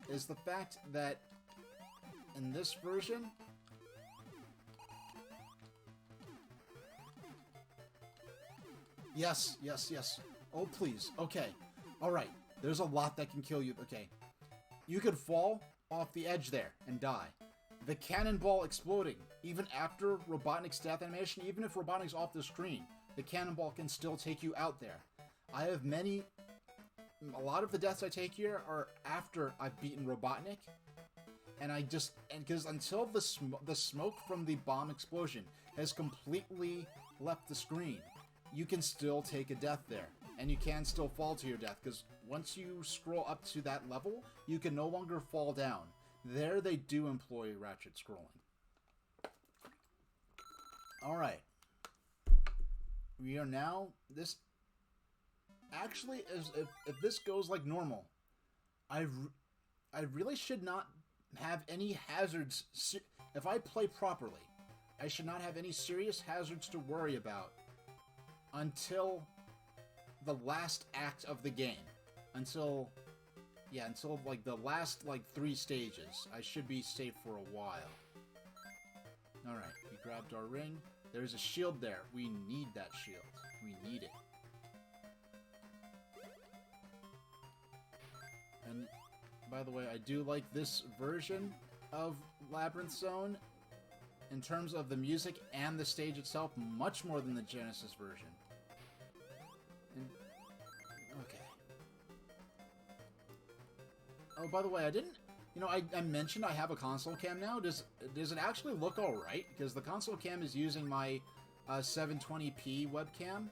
is the fact that in this version Yes. Oh, please. Okay. Alright. There's a lot that can kill you. Okay. You could fall off the edge there and die. The cannonball exploding. Even after Robotnik's death animation, even if Robotnik's off the screen, the cannonball can still take you out there. I have a lot of the deaths I take here are after I've beaten Robotnik. And because until the smoke from the bomb explosion has completely left the screen, you can still take a death there. And you can still fall to your death, because once you scroll up to that level, you can no longer fall down. There they do employ ratchet scrolling. Alright. We are now... This... Actually, if this goes like normal, I really should not have any hazards... If I play properly, I should not have any serious hazards to worry about until the last act of the game. Until the last 3 stages. I should be safe for a while. Alright, we grabbed our ring. There's a shield there. We need that shield. We need it. And by the way, I do like this version of Labyrinth Zone in terms of the music and the stage itself much more than the Genesis version. Okay. Oh, by the way, I didn't... I mentioned I have a console cam now. Does it actually look alright? Because the console cam is using my 720p webcam.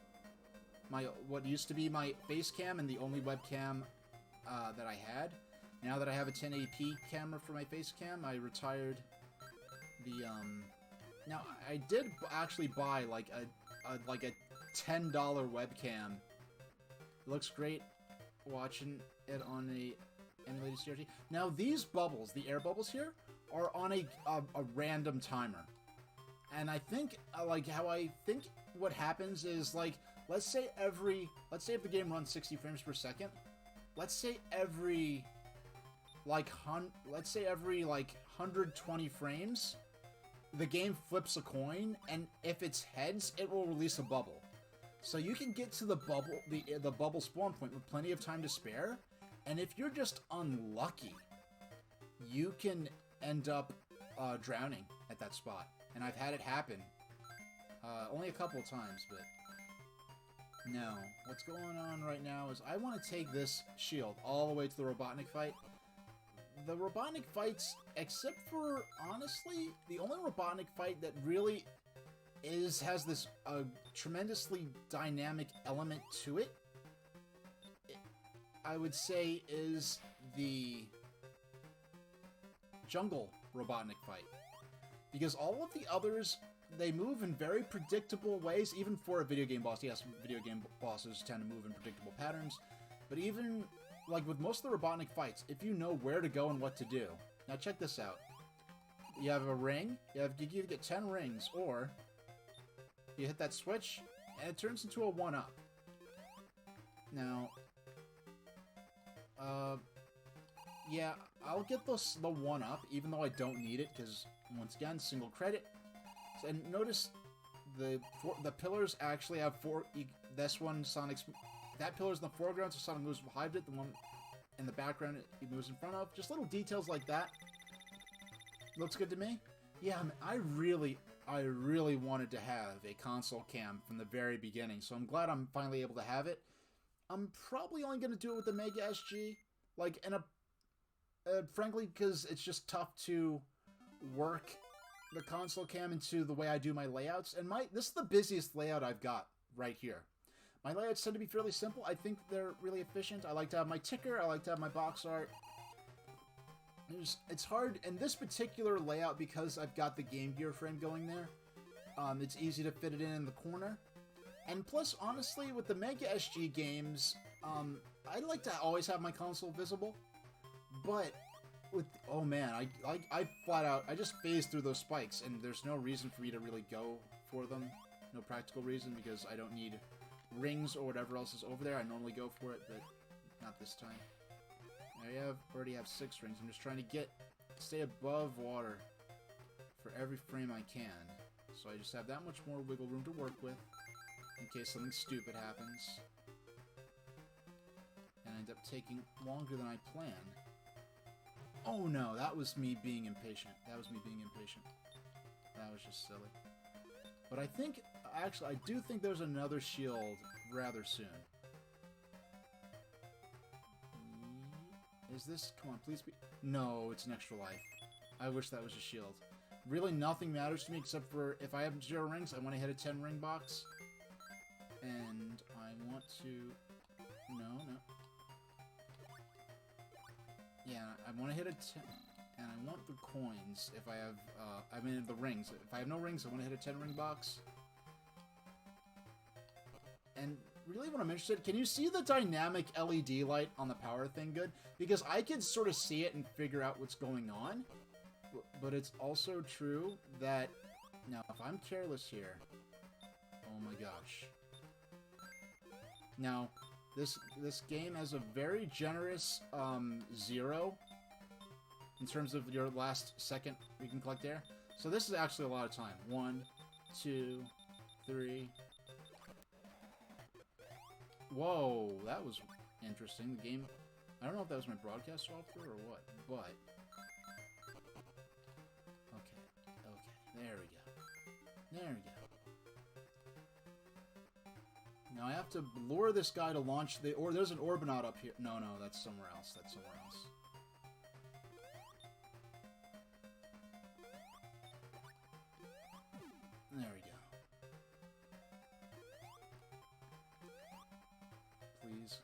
What used to be my face cam and the only webcam that I had. Now that I have a 1080p camera for my face cam, I retired the... Now, I did actually buy a $10 webcam. It looks great watching it on a emulated CRT. Now these bubbles, the air bubbles here, are on a random timer. And I think, how I think what happens is, let's say if the game runs 60 frames per second, let's say every 120 frames, the game flips a coin, and if it's heads, it will release a bubble. So you can get to the bubble spawn point with plenty of time to spare, and if you're just unlucky, you can end up drowning at that spot. And I've had it happen. Only a couple of times, but... No. What's going on right now is I want to take this shield all the way to the Robotnik fight. The Robotnik fights, except for, honestly, the only Robotnik fight that really has this tremendously dynamic element to it, I would say, is the jungle Robotnik fight. Because all of the others, they move in very predictable ways, even for a video game boss. Yes, video game bosses tend to move in predictable patterns, but even, with most of the Robotnik fights, if you know where to go and what to do. Now check this out. You have a ring, you either get 10 rings, or you hit that switch, and it turns into a 1-up. Now, yeah, I'll get the 1-up, even though I don't need it, because, once again, single credit. And notice the pillars actually have 4... This one, Sonic's... That pillar's in the foreground, so Sonic moves behind it. The one in the background he moves in front of. Just little details like that. Looks good to me. Yeah, I really wanted to have a console cam from the very beginning, so I'm glad I'm finally able to have it. I'm probably only going to do it with the Mega SG, like, frankly, because it's just tough to work the console cam into the way I do my layouts, and this is the busiest layout I've got right here. My layouts tend to be fairly simple. I think they're really efficient. I like to have my ticker, I like to have my box art. It's hard in this particular layout because I've got the Game Gear frame going there. It's easy to fit it in the corner. And plus, honestly, with the Mega SG games, I like to always have my console visible. But with, oh man, I flat out, I just phase through those spikes, and there's no reason for me to really go for them. No practical reason, because I don't need rings or whatever else is over there. I normally go for it, but not this time. I already have 6 rings. I'm just trying to stay above water for every frame I can. So I just have that much more wiggle room to work with in case something stupid happens. And I end up taking longer than I planned. Oh no, that was me being impatient. That was just silly. But I think, actually, I do think there's another shield rather soon. Is this... Come on, please be... No, it's an extra life. I wish that was a shield. Really, nothing matters to me except for if I have 0 rings, I want to hit a 10 ring box. And I want to... No. Yeah, I want to hit a 10... And I want the coins if I have... I mean, the rings. If I have no rings, I want to hit a 10 ring box. And... Really, what I'm interested in, can you see the dynamic LED light on the power thing good? Because I can sort of see it and figure out what's going on. But it's also true that, now, if I'm careless here, oh my gosh. Now, this game has a very generous 0 in terms of your last second you can collect air. So this is actually a lot of time. 1, 2, 3... Whoa, that was interesting. The game... I don't know if that was my broadcast software or what, but... Okay, there we go. Now I have to lure this guy to launch the... Or there's an Orbinaut up here. No, that's somewhere else. There we go. Please.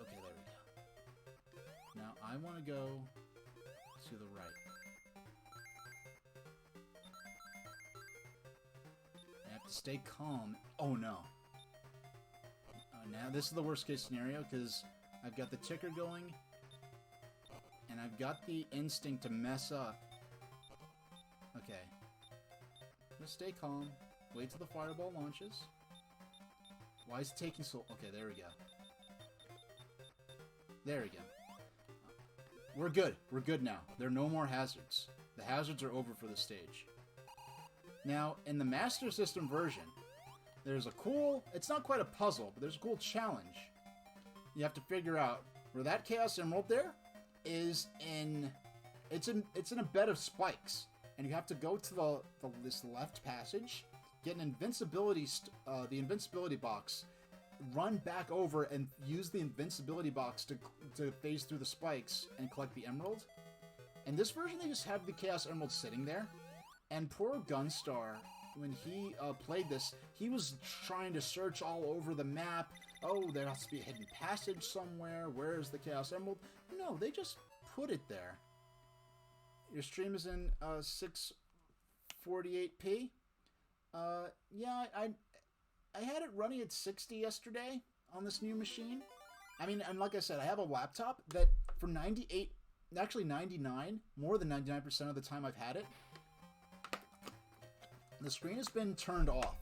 Okay, there we go. Now, I want to go to the right. I have to stay calm. Oh, no. Now, this is the worst case scenario, because I've got the ticker going, and I've got the instinct to mess up. Okay. I'm going to stay calm. Wait till the fireball launches. Why is it taking so... Okay, there we go. We're good. We're good now. There are no more hazards. The hazards are over for the stage. Now, in the Master System version, there's a cool... It's not quite a puzzle, but there's a cool challenge. You have to figure out where that Chaos Emerald there is in... It's in a bed of spikes. And you have to go to this left passage, get an invincibility, the invincibility box, run back over and use the invincibility box to phase through the spikes and collect the emerald. In this version, they just have the Chaos Emerald sitting there. And poor Gunstar, when he played this, he was trying to search all over the map. Oh, there has to be a hidden passage somewhere. Where is the Chaos Emerald? No, they just put it there. Your stream is in 648p. Yeah, I had it running at 60 yesterday on this new machine. I mean, and like I said, I have a laptop that for 98, actually 99, more than 99% of the time I've had it, the screen has been turned off.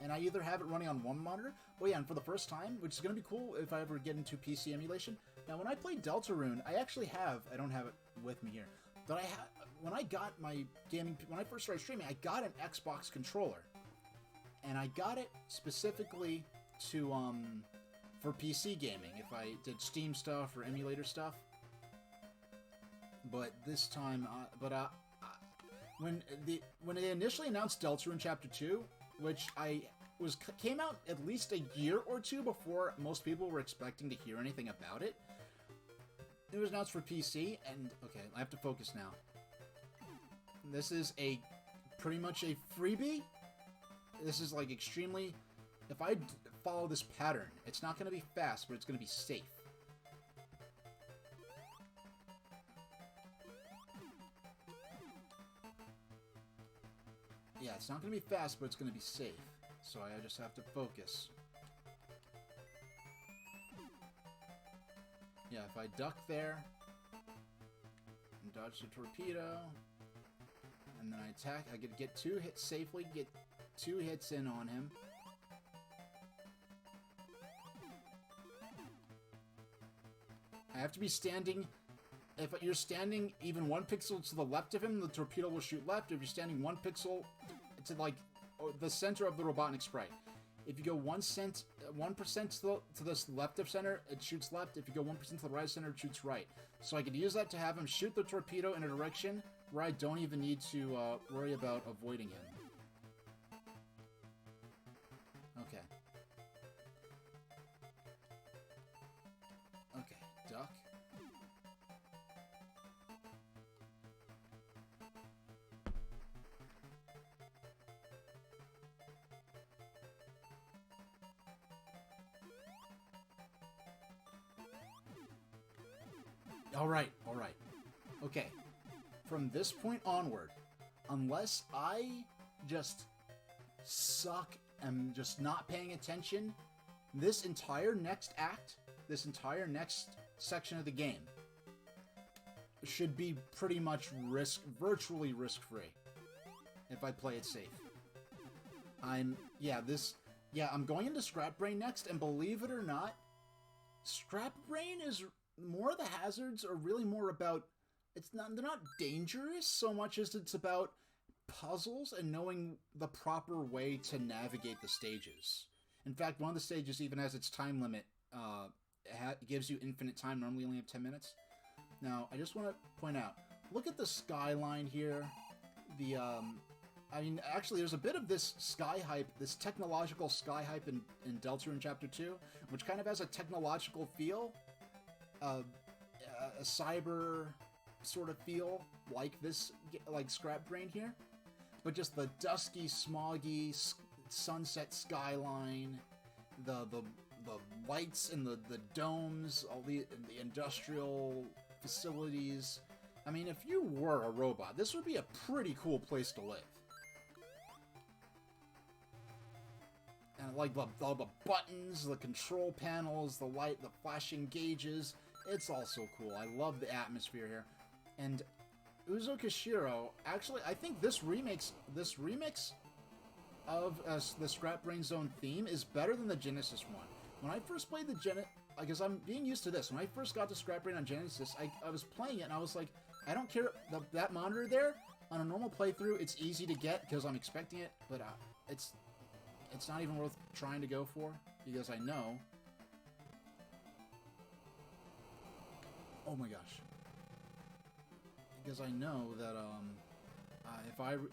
And I either have it running on one monitor, oh yeah, and for the first time, which is going to be cool if I ever get into PC emulation. Now, when I play Deltarune, I actually have, I don't have it with me here, but when I got my gaming, when I first started streaming, I got an Xbox controller. And I got it specifically to for PC gaming, if I did Steam stuff or emulator stuff. But this time, when they initially announced Deltarune Chapter 2, which came out at least a year or two before most people were expecting to hear anything about it. It was announced for PC, and okay, I have to focus now. This is pretty much a freebie. This is like extremely. If I follow this pattern, it's not going to be fast, but it's going to be safe. Yeah, it's not going to be fast, but it's going to be safe. So I just have to focus. Yeah, if I duck there, and dodge the torpedo, and then I attack, I could get 2 hits safely, get 2 hits in on him. I have to be standing. If you're standing even 1 pixel to the left of him, the torpedo will shoot left. If you're standing 1 pixel to like the center of the Robotnik sprite, if you go 1% to this left of center, it shoots left. If you go 1% to the right of center, it shoots right. So I could use that to have him shoot the torpedo in a direction where I don't even need to worry about avoiding him. Okay. Okay, duck. Alright. Okay. From this point onward, unless I just suck and just not paying attention, this entire next act, this entire next section of the game should be pretty much virtually risk-free if I play it safe. I'm going into Scrap Brain next, and believe it or not, Scrap Brain is more of the hazards are really more about, they're not dangerous so much as it's about puzzles and knowing the proper way to navigate the stages. In fact, one of the stages even has its time limit. It gives you infinite time. Normally you only have 10 minutes. Now, I just want to point out, look at the skyline here. Actually, there's a bit of this sky hype, this technological sky hype in Deltarune Chapter 2, which kind of has a technological feel. A cyber sort of feel like this, like Scrap Brain here, but just the dusky, smoggy sunset skyline, the lights and the domes, all the industrial facilities. I mean, if you were a robot, this would be a pretty cool place to live. And like the buttons, the control panels, the light, the flashing gauges. It's all so cool. I love the atmosphere here. And Uzo Koshiro, actually, I think this remix of the Scrap Brain Zone theme is better than the Genesis one. When I first played the because I'm being used to this. When I first got to Scrap Brain on Genesis, I was playing it and I was like, I don't care. That monitor there, on a normal playthrough, it's easy to get because I'm expecting it, but it's not even worth trying to go for because I know. Oh my gosh. Because I know that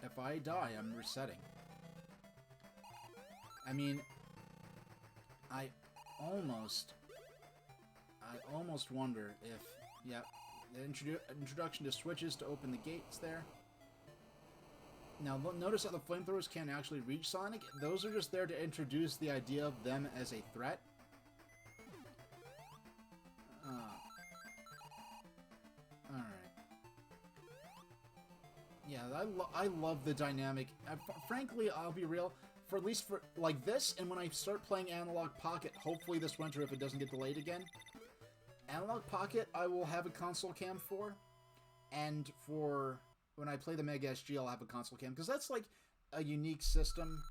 if I die, I'm resetting. I mean, I almost wonder if, yeah, the introduction to switches to open the gates there. Now, notice how the flamethrowers can't actually reach Sonic. Those are just there to introduce the idea of them as a threat. Alright. Yeah, I love the dynamic. Frankly, I'll be real. For at least for like this, and when I start playing Analog Pocket, hopefully this winter if it doesn't get delayed again. Analog Pocket, I will have a console cam for. And for when I play the Mega SG, I'll have a console cam. Because that's like a unique system.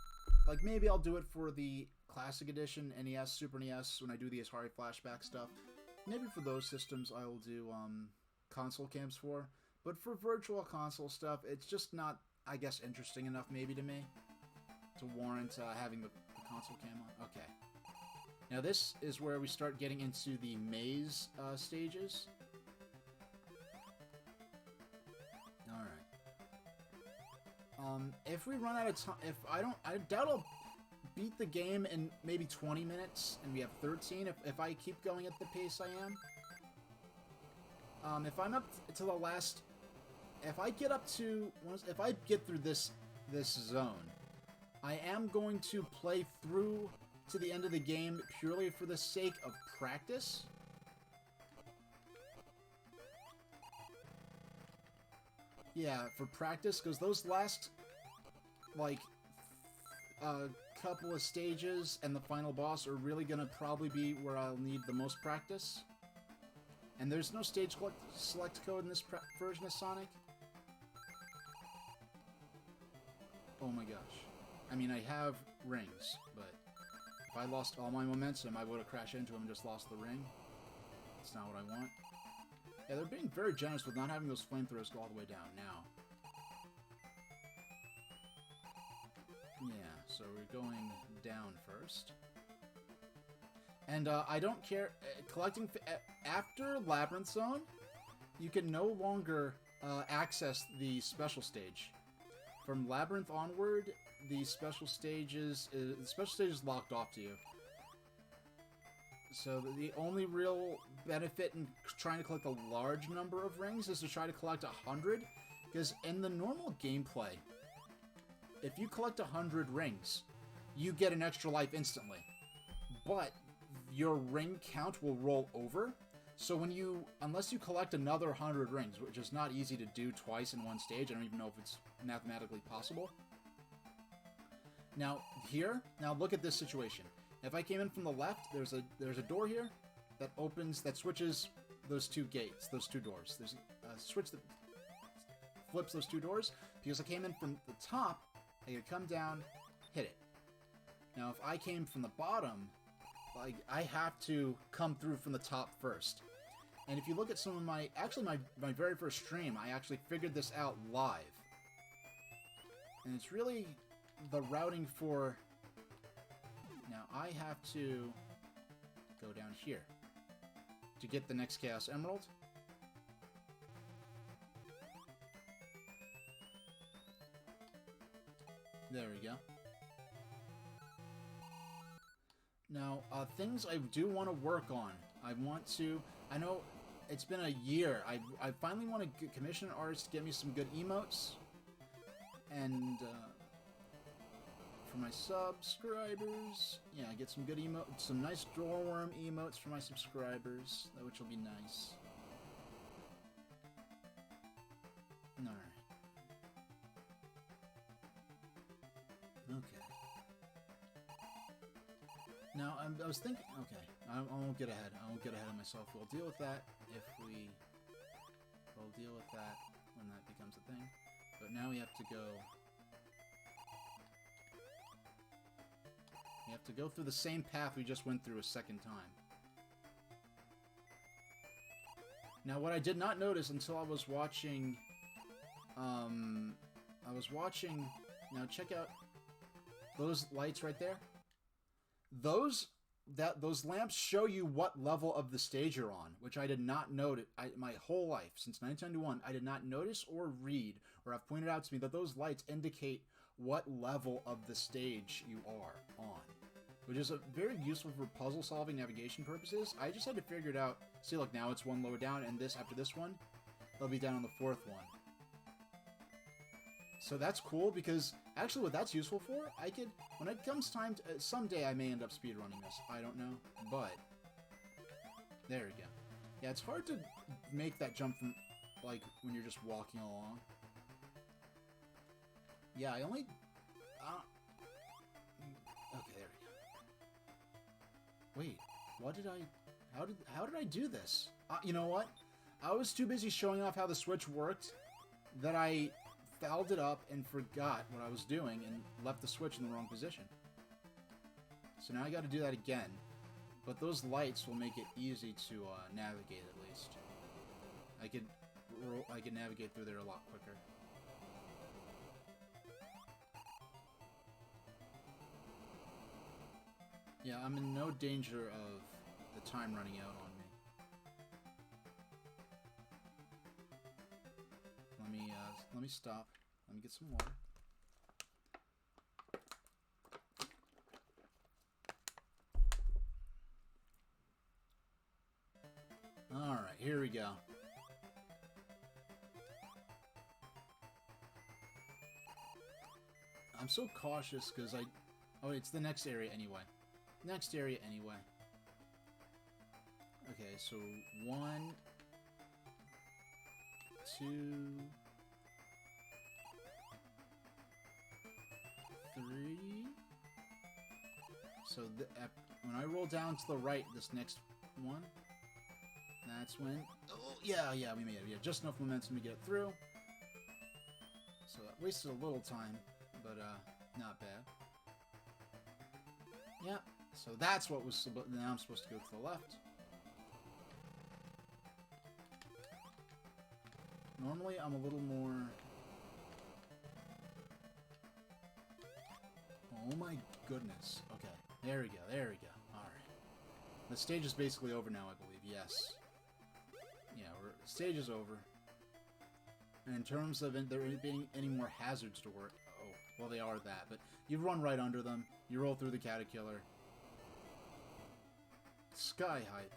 Like maybe I'll do it for the Classic Edition, NES, Super NES, when I do the Atari Flashback stuff. Maybe for those systems I will do console cams for. But for virtual console stuff, it's just not, I guess, interesting enough maybe to me to warrant having the console cam on. Okay. Now this is where we start getting into the maze stages. Alright. If we run out of time, I doubt I'll beat the game in maybe 20 minutes, and we have 13 if I keep going at the pace I am. If I'm up to the last, if I get through this zone, I am going to play through to the end of the game purely for the sake of practice. Yeah, for practice, because those last, like, couple of stages and the final boss are really gonna probably be where I'll need the most practice. And there's no stage select code in this version of Sonic. Oh my gosh. I mean, I have rings, but if I lost all my momentum, I would have crashed into him and just lost the ring. That's not what I want. Yeah, they're being very generous with not having those flamethrowers go all the way down now. Yeah, so we're going down first. And I don't care, collecting, after Labyrinth Zone, you can no longer access the special stage. From Labyrinth onward, the special stage is locked off to you. So the only real benefit in trying to collect a large number of rings is to try to collect 100, because in the normal gameplay, if you collect 100 rings, you get an extra life instantly. But your ring count will roll over, so unless you collect another 100 rings, which is not easy to do twice in one stage, I don't even know if it's mathematically possible. Now look at this situation. If I came in from the left, there's a door here that switches those two gates, those two doors. There's a switch that flips those two doors. Because I came in from the top, I could come down, hit it. Now if I came from the bottom, like, I have to come through from the top first. And if you look at some of my very first stream, I actually figured this out live. And it's really the routing for... Now, I have to go down here to get the next Chaos Emerald. There we go. Now, things I do want to work on. I know it's been a year. I finally want to commission artists to get me some good emotes. And, for my subscribers, yeah, get some good some nice doorworm emotes for my subscribers, which will be nice. Alright. Okay. Now, I was thinking... Okay, I won't get ahead. I won't get ahead of myself. We'll deal with that We'll deal with that when that becomes a thing. But now we have to go... We have to go through the same path we just went through a second time. Now, what I did not notice until I was watching... Now, check out those lights right there. Those lamps show you what level of the stage you're on, which I did not notice. My whole life, since 1991, I did not notice or read or have pointed out to me that those lights indicate what level of the stage you are on, which is very useful for puzzle-solving navigation purposes. I just had to figure it out. See, look, now it's one lower down, and after this one, they'll be down on the fourth one. So that's cool, because actually what that's useful for, when it comes time to, someday I may end up speedrunning this, I don't know, but, there we go. Yeah, it's hard to make that jump from, like, when you're just walking along. Yeah, I only, okay, there we go. Wait, how did I do this? You know what? I was too busy showing off how the Switch worked that I fouled it up and forgot what I was doing and left the Switch in the wrong position. So now I got to do that again. But those lights will make it easy to navigate at least. I could navigate through there a lot quicker. Yeah, I'm in no danger of the time running out on me. Let me stop. Let me get some water. Alright, here we go. I'm so cautious because oh, it's the next area anyway. Next area anyway. Okay, so 1, 2, 3. So when I roll down to the right, this next one, that's when... Oh, yeah, we made it. Yeah, just enough momentum to get through. So that wasted a little time, but not bad. Yeah, so that's what was... Now I'm supposed to go to the left. Normally, I'm a little more... Oh my goodness. Okay, there we go, there we go. Alright. The stage is basically over now, I believe. Yes. Yeah, stage is over. And in terms of there being any more hazards to work... Oh, well, they are that, but you run right under them. You roll through the Caterpillar. Sky height.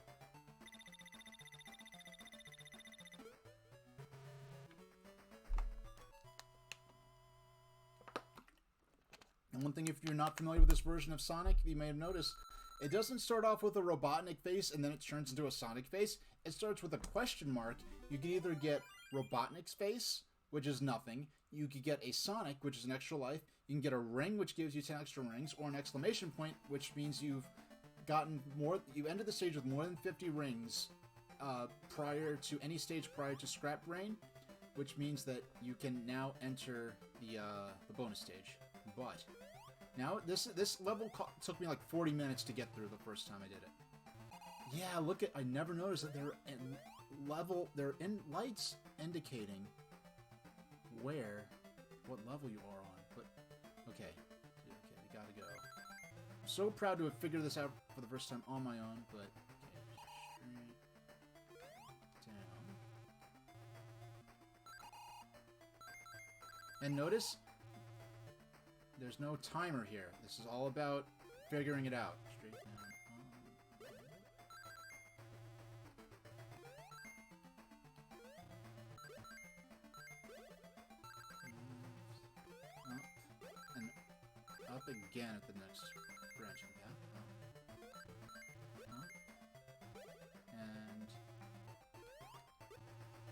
And one thing, if you're not familiar with this version of Sonic, you may have noticed, it doesn't start off with a Robotnik face and then it turns into a Sonic face. It starts with a question mark. You can either get Robotnik's face, which is nothing. You could get a Sonic, which is an extra life. You can get a ring, which gives you 10 extra rings, or an exclamation point, which means you've gotten more. You ended the stage with more than 50 rings prior to any stage prior to Scrap Brain, which means that you can now enter the bonus stage. But now this level took me like 40 minutes to get through the first time I did it. Yeah, look at, I never noticed that they're in lights indicating what level you are on. But okay, we gotta go. I'm so proud to have figured this out for the first time on my own, but okay, straight down. And notice there's no timer here. This is all about figuring it out. Straight down. Up again at the next branching path. And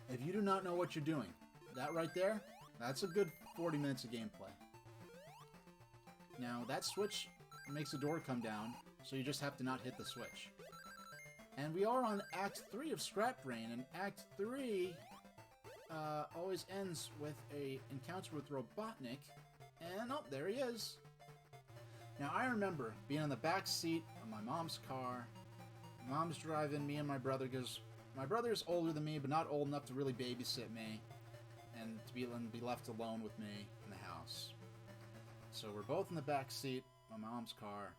if you do not know what you're doing, that right there, that's a good 40 minutes of gameplay. Now, that switch makes the door come down, so you just have to not hit the switch. And we are on Act 3 of Scrap Brain, and Act 3 always ends with a encounter with Robotnik, and oh, there he is. Now, I remember being in the back seat of my mom's car. Mom's driving me and my brother, because my brother's older than me, but not old enough to really babysit me, and to be left alone with me in the house. So we're both in the back seat of my mom's car.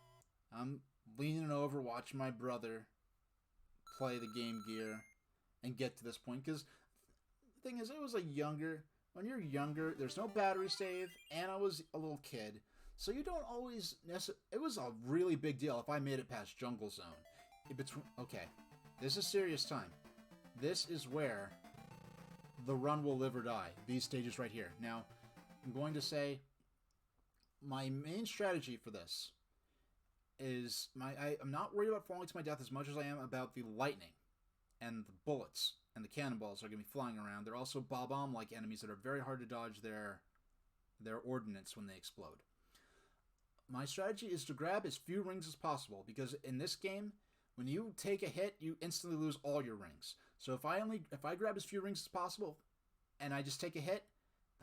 I'm leaning over, watching my brother play the Game Gear and get to this point, because the thing is, when you're younger, there's no battery save, and I was a little kid. So you don't always it was a really big deal if I made it past Jungle Zone. Okay, this is serious time. This is where the run will live or die. These stages right here. Now, I'm going to say my main strategy for this is I'm not worried about falling to my death as much as I am about the lightning and the bullets and the cannonballs that are going to be flying around. They're also bomb-like enemies that are very hard to dodge their ordnance when they explode. My strategy is to grab as few rings as possible, because in this game, when you take a hit, you instantly lose all your rings. So if I grab as few rings as possible, and I just take a hit,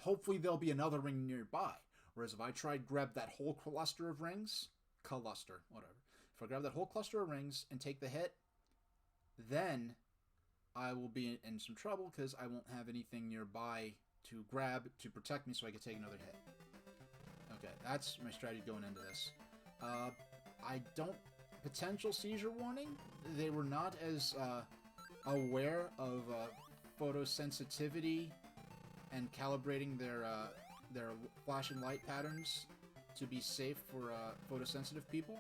hopefully there'll be another ring nearby. Whereas if I try to grab that whole cluster of rings, if I grab that whole cluster of rings and take the hit, then I will be in some trouble, because I won't have anything nearby to grab to protect me so I can take another hit. Okay, that's my strategy going into this. potential seizure warning. They were not as aware of photosensitivity and calibrating their flashing light patterns to be safe for photosensitive people.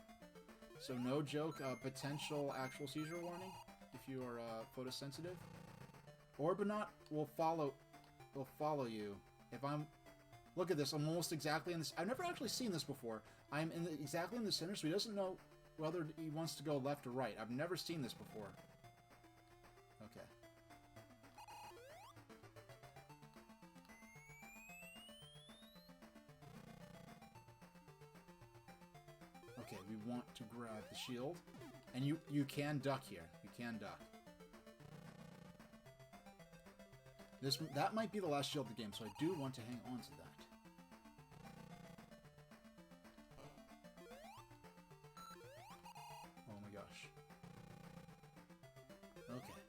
So no joke, potential actual seizure warning if you are photosensitive. Orbinaut will follow you. If I'm... Look at this, I'm almost exactly in this... I've never actually seen this before. I'm exactly in the center, so he doesn't know whether he wants to go left or right. I've never seen this before. Okay. Okay, we want to grab the shield. And you can duck here. You can duck. That might be the last shield of the game, so I do want to hang on to that. Oh my gosh. Okay.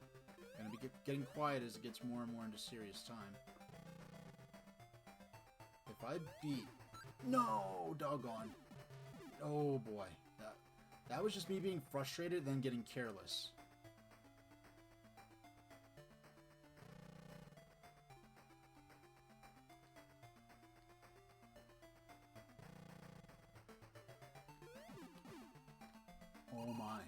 Gonna be getting quiet as it gets more and more into serious time. If I beat... No! Doggone. Oh boy. That was just me being frustrated, then getting careless. Oh my.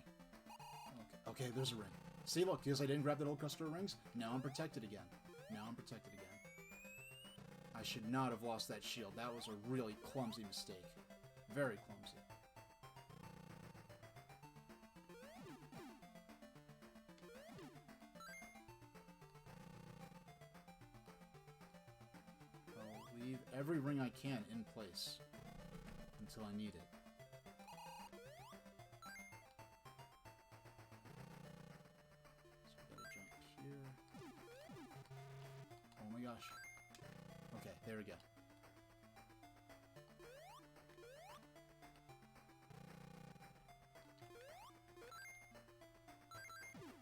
Okay, there's a ring. See, look, because I didn't grab the old cluster of rings, now I'm protected again. Now I'm protected again. I should not have lost that shield. That was a really clumsy mistake. Very clumsy. I'll leave every ring I can in place until I need it. Oh my gosh. Okay, there we go.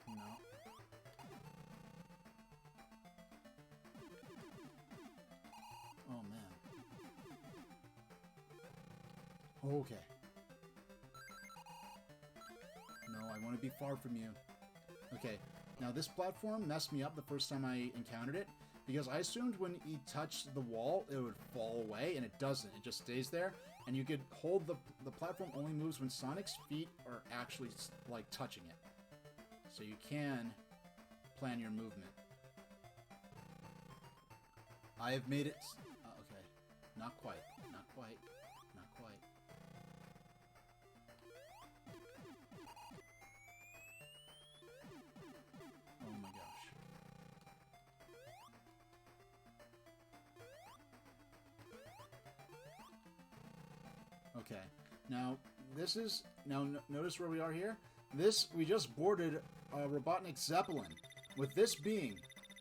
No. Oh man. Okay. No, I want to be far from you. Okay. Now, this platform messed me up the first time I encountered it, because I assumed when he touched the wall, it would fall away, and it doesn't. It just stays there, and you could hold the platform only moves when Sonic's feet are actually, like, touching it. So you can plan your movement. I have made it... okay. Not quite. Not quite. Not quite. Oh my gosh. Okay. Now, this is... Now, notice where we are here? This, we just boarded Robotnik Zeppelin. With this being...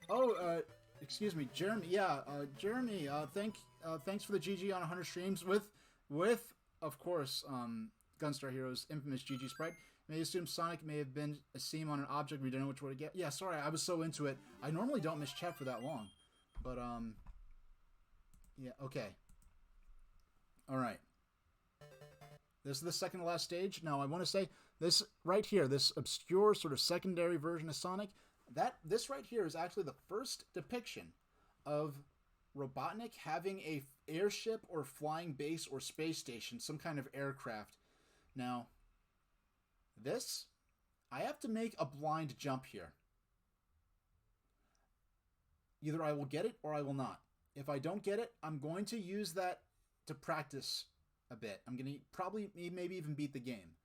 Oh, excuse me, Jeremy. Yeah, Jeremy, thanks for the GG on 100 streams. With of course, Gunstar Heroes' infamous GG sprite. May assume Sonic may have been a seam on an object we didn't know which way to get. Yeah, sorry, I was so into it. I normally don't miss chat for that long. But, yeah, okay. Alright. This is the second to last stage. Now, I want to say, this right here, this obscure sort of secondary version of Sonic, this right here is actually the first depiction of Robotnik having a airship or flying base or space station, some kind of aircraft. Now, this, I have to make a blind jump here. Either I will get it or I will not. If I don't get it, I'm going to use that to practice a bit. I'm going to probably maybe even beat the game.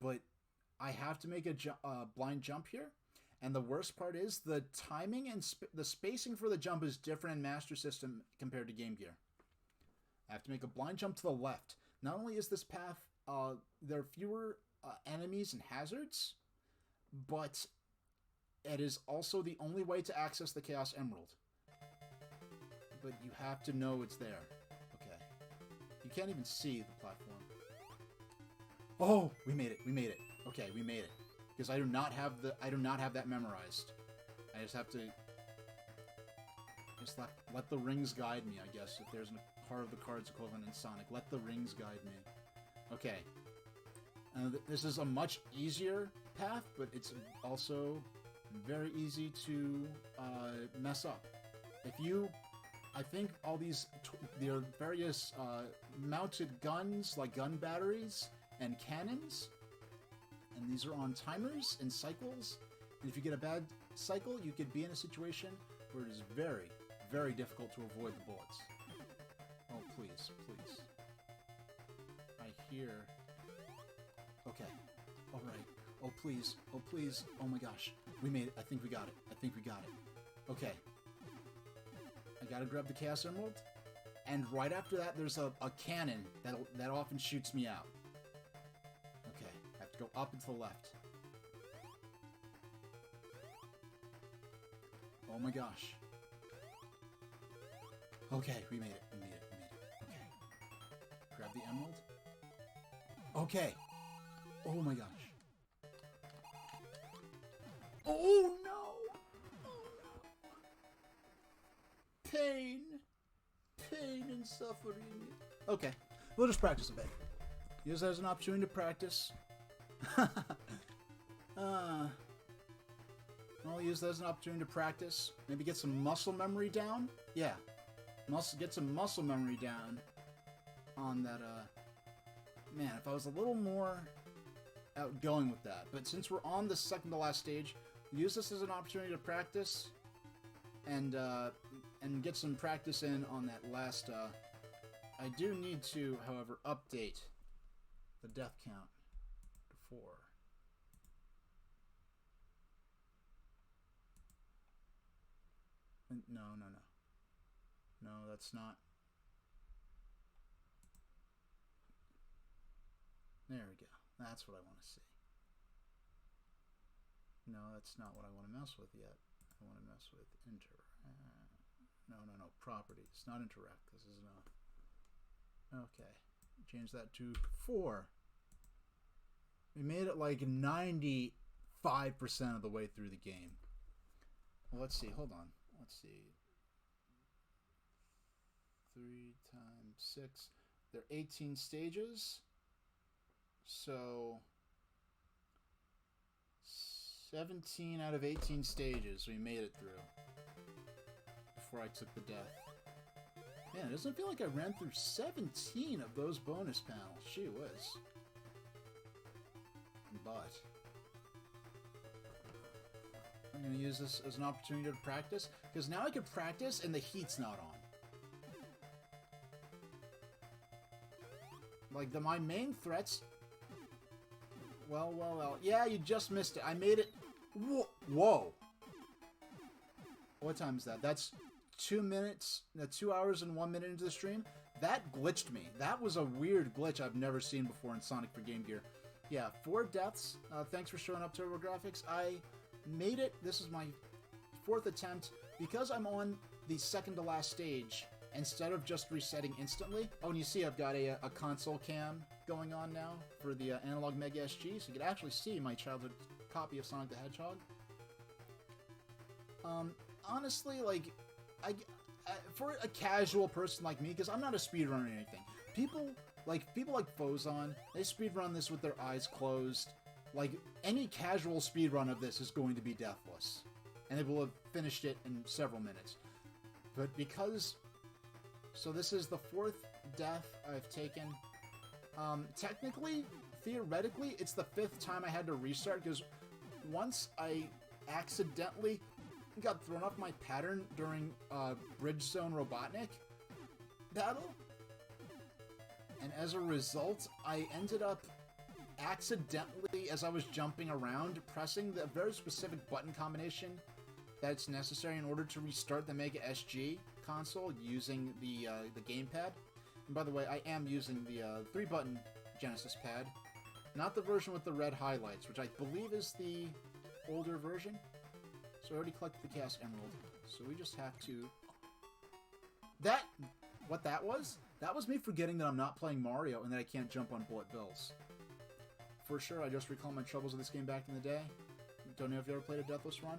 But I have to make a blind jump here. And the worst part is the timing and the spacing for the jump is different in Master System compared to Game Gear. I have to make a blind jump to the left. Not only is this path, there are fewer enemies and hazards, but it is also the only way to access the Chaos Emerald. But you have to know it's there. Okay. You can't even see the platform. Oh, we made it. We made it. Okay, we made it. Because I do not have that memorized. I just have to just let the rings guide me, I guess, if there's a part of the cards equivalent in Sonic. Let the rings guide me. Okay. This is a much easier path, but it's also very easy to mess up. If you, I think all these, there are various mounted guns, like gun batteries and cannons, and these are on timers and cycles. And if you get a bad cycle, you could be in a situation where it is very, very difficult to avoid the bullets. Oh, please, please. I hear... Okay. Alright. Oh, please. Oh, please. Oh my gosh. We made it. I think we got it. I think we got it. Okay. I gotta grab the Chaos Emerald. And right after that, there's a cannon that often shoots me out. Okay. I have to go up and to the left. Oh my gosh. Okay, we made it. We made it. We made it. Okay. Grab the emerald. Okay. Oh my gosh. Oh no! Oh no! Pain. Pain and suffering. Okay. We'll just practice a bit. Use that as an opportunity to practice. I'll use that as an opportunity to practice. Maybe get some muscle memory down. Yeah. Get some muscle memory down on that, Man, if I was a little more outgoing with that. But since we're on the second to last stage, use this as an opportunity to practice and get some practice in on that last, I do need to, however, update the death count to 4. No, no, no. No, that's not. There we go. That's what I want to see. No, that's not what I want to mess with yet. I want to mess with no, no, no. Properties, not interact. This is not. Okay. Change that to 4. We made it like 95% of the way through the game. Well, let's see. Hold on. Let's see. 3 times 6. There are 18 stages. So 17 out of 18 stages we made it through before I took the death. Man, it doesn't feel like I ran through 17 of those bonus panels. Gee whiz. But I'm going to use this as an opportunity to practice, because now I can practice and the heat's not on. Like, my main threats... Well, well, well. Yeah, you just missed it. I made it... Whoa! What time is that? That's 2 minutes... 2 hours and 1 minute into the stream? That glitched me. That was a weird glitch I've never seen before in Sonic for Game Gear. Yeah, 4 deaths. Thanks for showing up, TurboGrafx. I made it. This is my 4th attempt. Because I'm on the second to last stage, instead of just resetting instantly... Oh, and you see I've got a console cam going on now for the Analog Mega SG, so you can actually see my childhood copy of Sonic the Hedgehog. Honestly, like, for a casual person like me, because I'm not a speedrunner or anything, people like Fozon, they speedrun this with their eyes closed. Like, any casual speedrun of this is going to be deathless, and they will have finished it in several minutes. But because... So this is the 4th death I've taken. Technically, theoretically, it's the 5th time I had to restart, because once I accidentally got thrown off my pattern during Bridge Zone Robotnik battle, and as a result, I ended up accidentally, as I was jumping around, pressing the very specific button combination that's necessary in order to restart the Mega SG console using the gamepad. And by the way, I am using the 3-button Genesis pad, not the version with the red highlights, which I believe is the older version. So I already collected the Chaos Emerald, so we just have to... What that was? That was me forgetting that I'm not playing Mario and that I can't jump on bullet bills. For sure, I just recall my troubles with this game back in the day. Don't know if you ever played a Deathless run.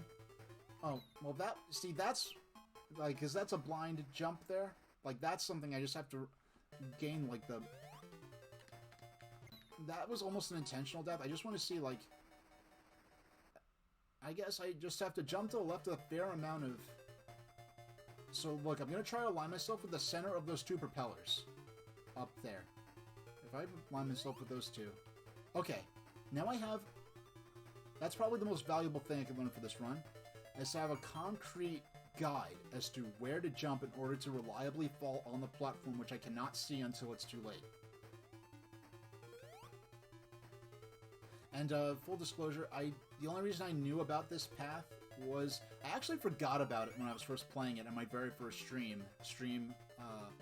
Oh, well that's... Like, because that's a blind jump there. Like, that's something I just have to gain, like, the that was almost an intentional death. I just want to see, like... I guess I just have to jump to the left a fair amount of... So, look, I'm going to try to align myself with the center of those two propellers. Up there. If I align myself with those two... Okay, now I have... That's probably the most valuable thing I can learn for this run, is to have a concrete guide as to where to jump in order to reliably fall on the platform, which I cannot see until it's too late. And full disclosure, the only reason I knew about this path was I actually forgot about it when I was first playing it on my very first stream.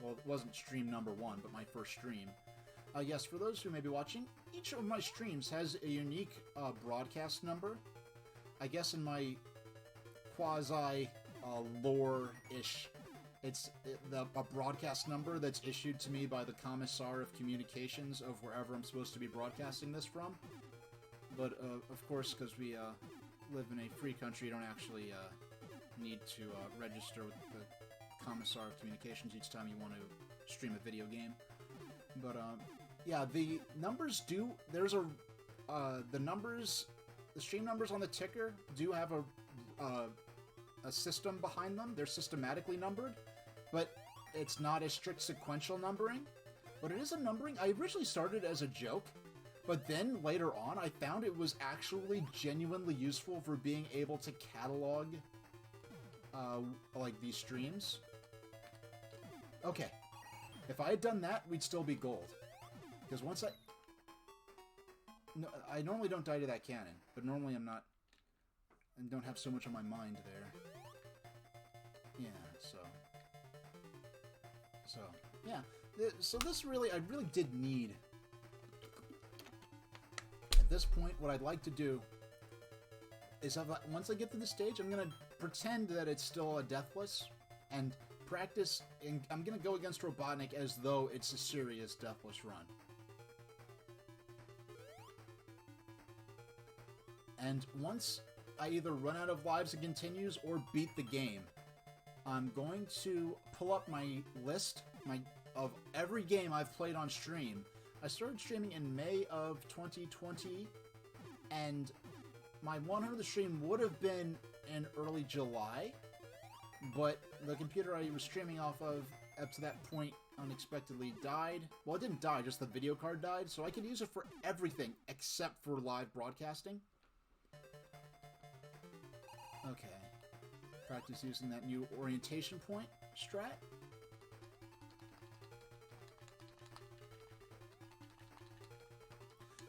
Well, it wasn't stream number 1, but my first stream. Yes, for those who may be watching, each of my streams has a unique broadcast number. I guess in my quasi lore-ish, it's a broadcast number that's issued to me by the Commissar of Communications of wherever I'm supposed to be broadcasting this from. But, of course, because we live in a free country, you don't actually need to register with the Commissar of Communications each time you want to stream a video game. But, yeah, the numbers do... There's a... The stream numbers on the ticker do have a system behind them. They're systematically numbered, but it's not a strict sequential numbering. But it is a numbering. I originally started as a joke, but then later on I found it was actually genuinely useful for being able to catalog like these streams. Okay. If I had done that, we'd still be gold. Because once I normally don't die to that cannon, but normally I'm not... I don't have so much on my mind there. Yeah, so... yeah. So this really... I really did need... At this point, what I'd like to do is once I get to the stage, I'm going to pretend that it's still a Deathless, and practice... And I'm going to go against Robotnik as though it's a serious Deathless run. And once I either run out of lives and continues or beat the game, I'm going to pull up my list of every game I've played on stream. I started streaming in May of 2020, and my 100th stream would have been in early July, but the computer I was streaming off of up to that point unexpectedly died. Well, it didn't die, just the video card died, so I could use it for everything except for live broadcasting. Okay. Practice using that new orientation point strat.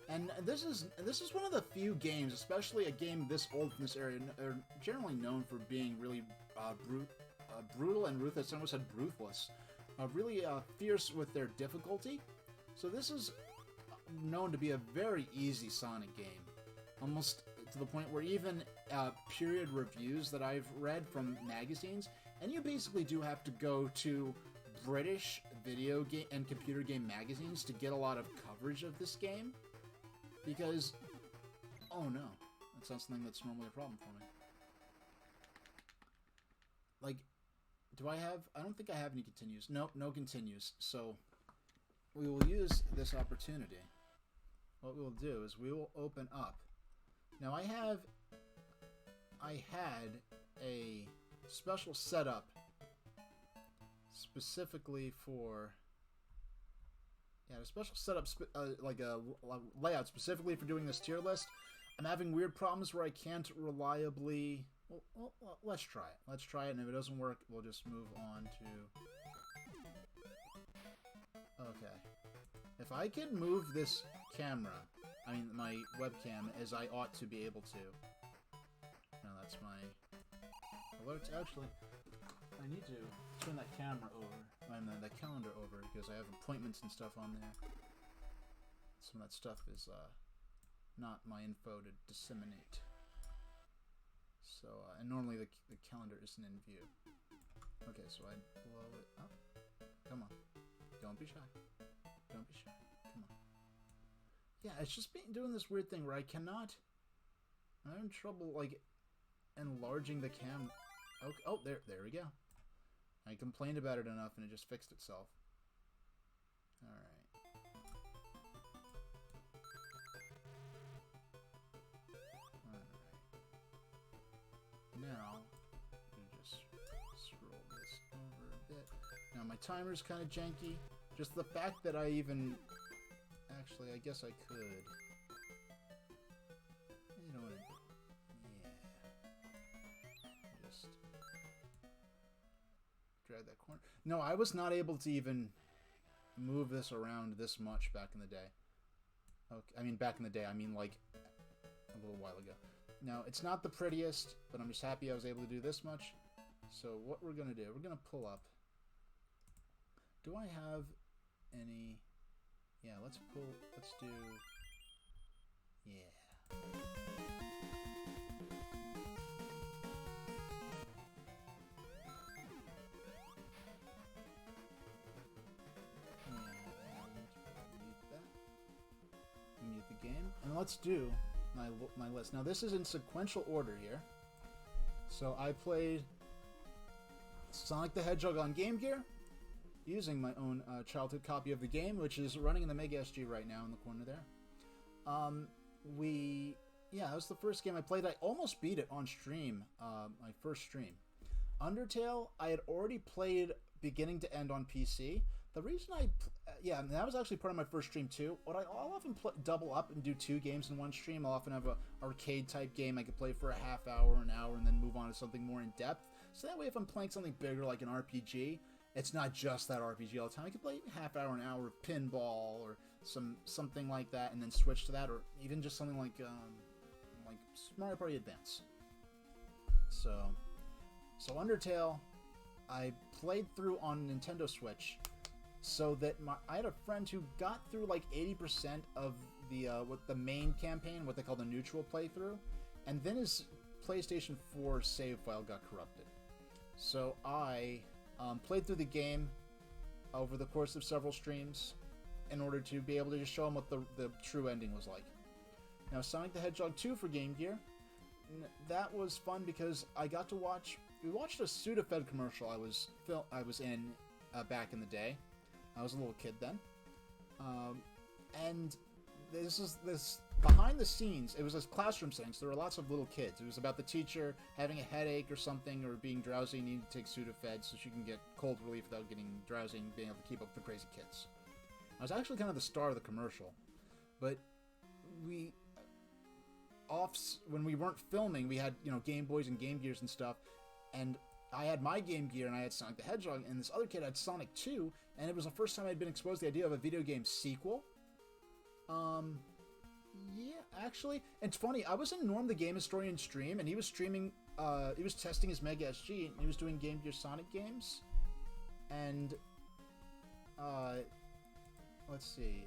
And this is one of the few games, especially a game this old in this area, are generally known for being really brutal and ruthless. I almost said ruthless. Really fierce with their difficulty. So this is known to be a very easy Sonic game. Almost to the point where even period reviews that I've read from magazines, and you basically do have to go to British video game and computer game magazines to get a lot of coverage of this game, because, oh no, that's not something that's normally a problem for me. Like, I don't think I have any continues. Nope, no continues, so we will use this opportunity. What we will do is we will open up. Now I had a special setup specifically for, a special setup, like a layout specifically for doing this tier list. I'm having weird problems where I can't reliably, well, let's try it. Let's try it, and if it doesn't work, we'll just move on to, okay. If I can move this camera, I mean, my webcam, as I ought to be able to. Now that's my alerts. Actually, I need to turn that camera over, that calendar over, because I have appointments and stuff on there. Some of that stuff is not my info to disseminate. So, and normally the calendar isn't in view. Okay, so I blow it up. Come on. Don't be shy. Don't be shy. Come on. Yeah, it's just doing this weird thing where I'm having trouble, like, enlarging the cam. Okay, oh, there we go. I complained about it enough and it just fixed itself. Alright. Now my timer's kind of janky. Just the fact that I even... Actually, I guess I could. You know what? Yeah. Just drag that corner. No, I was not able to even move this around this much back in the day. Okay, I mean back in the day. I mean like a little while ago. Now, it's not the prettiest, but I'm just happy I was able to do this much. So what we're going to do, we're going to pull up. Do I have any... Yeah, let's do... Yeah. Mute the game. And let's do my list. Now, this is in sequential order here. So I played Sonic the Hedgehog on Game Gear, using my own childhood copy of the game, which is running in the Mega SG right now in the corner there. Yeah, that was the first game I played. I almost beat it on stream, my first stream. Undertale, I had already played beginning to end on PC. The reason yeah, and that was actually part of my first stream too. I'll often double up and do 2 games in one stream. I'll often have a arcade type game I could play for a half hour, an hour, and then move on to something more in depth. So that way, if I'm playing something bigger like an RPG, it's not just that RPG all the time. I could play half hour, an hour of pinball or something like that, and then switch to that, or even just something like Mario Party Advance. So Undertale, I played through on Nintendo Switch, so that I had a friend who got through like 80% of the main campaign, what they call the neutral playthrough, and then his PlayStation 4 save file got corrupted. So I played through the game over the course of several streams in order to be able to just show him what the true ending was like. Now, Sonic the Hedgehog 2 for Game Gear, that was fun because I got to watch... We watched a Sudafed commercial I was in back in the day. I was a little kid then. And this behind the scenes, it was a classroom setting, so there were lots of little kids. It was about the teacher having a headache or something, or being drowsy and needing to take Sudafed so she can get cold relief without getting drowsy and being able to keep up with the crazy kids. I was actually kind of the star of the commercial. But when we weren't filming, we had, Game Boys and Game Gears and stuff, and I had my Game Gear and I had Sonic the Hedgehog, and this other kid had Sonic 2, and it was the first time I'd been exposed to the idea of a video game sequel. Yeah, actually, and it's funny, I was in Norm the Game Historian stream, and he was streaming, he was testing his Mega SG, and he was doing Game Gear Sonic games, and, let's see,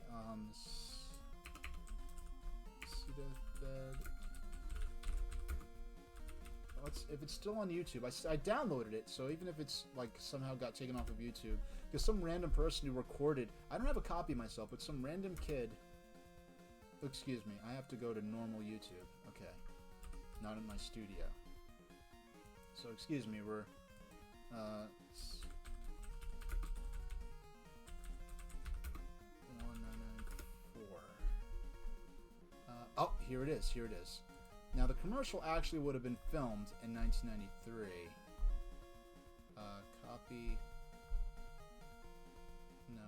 if it's still on YouTube, I downloaded it, so even if it's, somehow got taken off of YouTube, because some random person who recorded, I don't have a copy myself, but some random kid, excuse me, I have to go to normal YouTube, okay, not in my studio, so excuse me, we're, 1994, oh, here it is, Now, the commercial actually would have been filmed in 1993. Copy. No.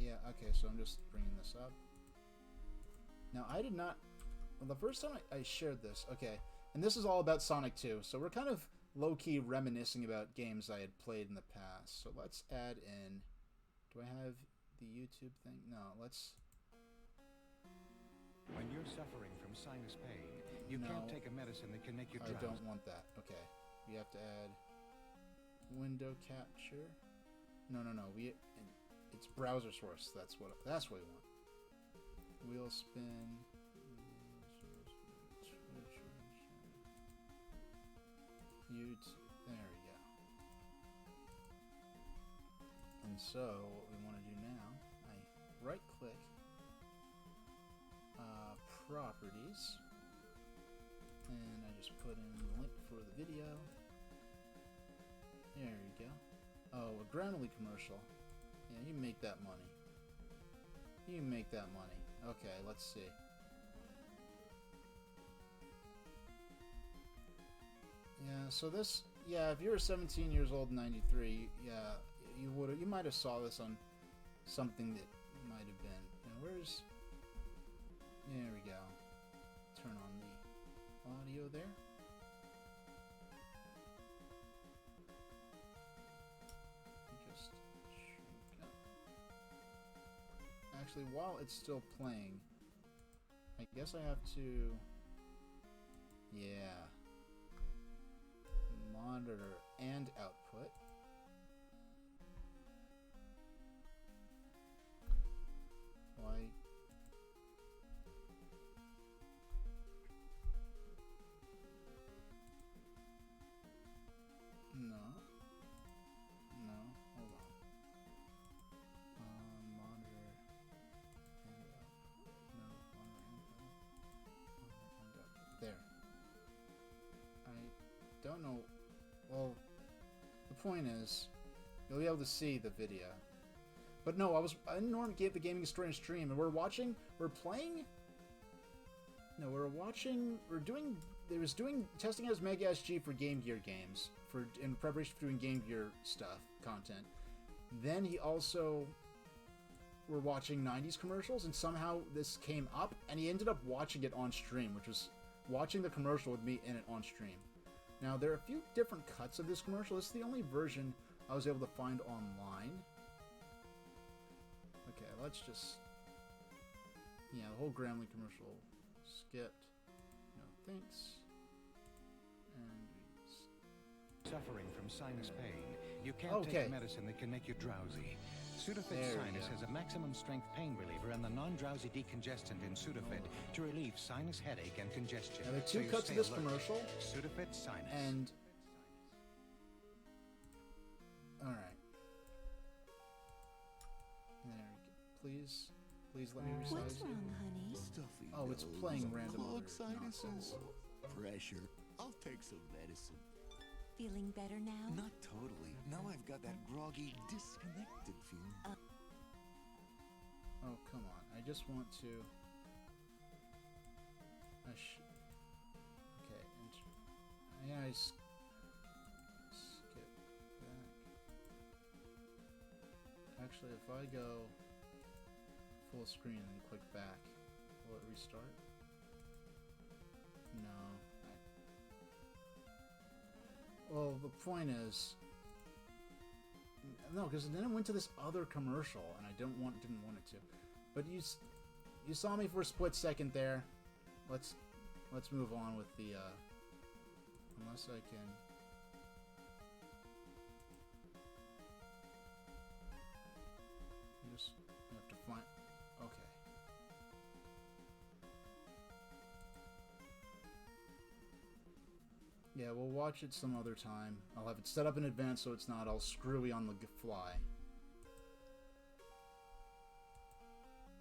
Yeah, okay, so I'm just bringing this up. Now, I did not... Well, the first time I shared this, okay, and this is all about Sonic 2, so we're kind of low-key reminiscing about games I had played in the past. So let's add in... Do I have the YouTube thing? No, let's... When you're suffering from sinus pain, you can't take a medicine that can make you drowsy. I don't want that. Okay. We have to add window capture. No. It's browser source. That's what we want. Wheel spin. YouTube. There we go. And so what we want to do now, I right click. Properties, and I just put in the link for the video. There you go. Oh, a Granully commercial. Yeah, you make that money. Okay, let's see. Yeah, so this, yeah, if you were 17 years old in 93, yeah, you might have saw this on something that might have been. Now, where's, there we go. Turn on the audio there. Just shrink up. Actually, while it's still playing, I guess I have to, yeah, monitor and output. Why? No. No. Hold on. Monitor and no. Monitor and output. There. I don't know. Well, the point is, you'll be able to see the video. But no, I didn't normally get the gaming historian stream, and we're doing testing as Mega SG for Game Gear games, in preparation for doing Game Gear stuff, content. Then we're watching 90s commercials, and somehow this came up, and he ended up watching it on stream, which was watching the commercial with me in it on stream. Now, there are a few different cuts of this commercial. This is the only version I was able to find online. Okay, let's just... Yeah, the whole Grambling commercial skipped. No thanks. And suffering from sinus pain. You can't take a medicine that can make you drowsy. Sudafed Sinus has a maximum strength pain reliever and the non-drowsy decongestant in Sudafed to relieve sinus headache and congestion. Now, there are two cuts of this commercial. Sudafed Sinus. And... Alright. There we go. Please let me resize it. What's wrong, honey? Stuffy Oh, it's playing random clogged other sinuses. Pressure. I'll take some medicine. Feeling better now? Not totally. Now I've got that groggy, disconnected feeling. Oh, come on. I just want to... Okay. Yeah, skip back. Actually, if I go full screen and click back, will it restart? No. Well, the point is... No, because then it went to this other commercial, and I didn't want it to. But you saw me for a split second there. Let's move on with the unless I can. You just have to find. Okay. Yeah, we'll watch it some other time. I'll have it set up in advance so it's not all screwy on the fly.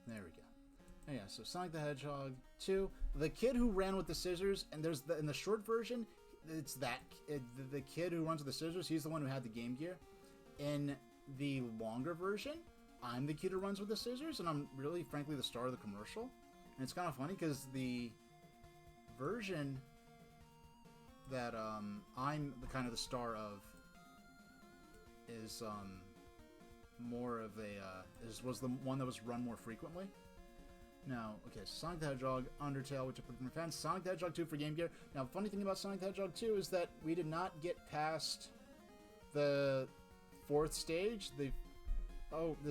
There we go. Oh, yeah, so Sonic the Hedgehog 2. The kid who ran with the scissors, and there's in the short version, it's the kid who runs with the scissors. He's the one who had the Game Gear. In the longer version, I'm the kid who runs with the scissors, and I'm really, frankly, the star of the commercial. And it's kind of funny because the version that I'm the star of is more of a was the one that was run more frequently. Now, okay, so Sonic the Hedgehog, Undertale, which I put from fans, Sonic the Hedgehog 2 for Game Gear. Now, funny thing about Sonic the Hedgehog 2 is that we did not get past the 4th stage. This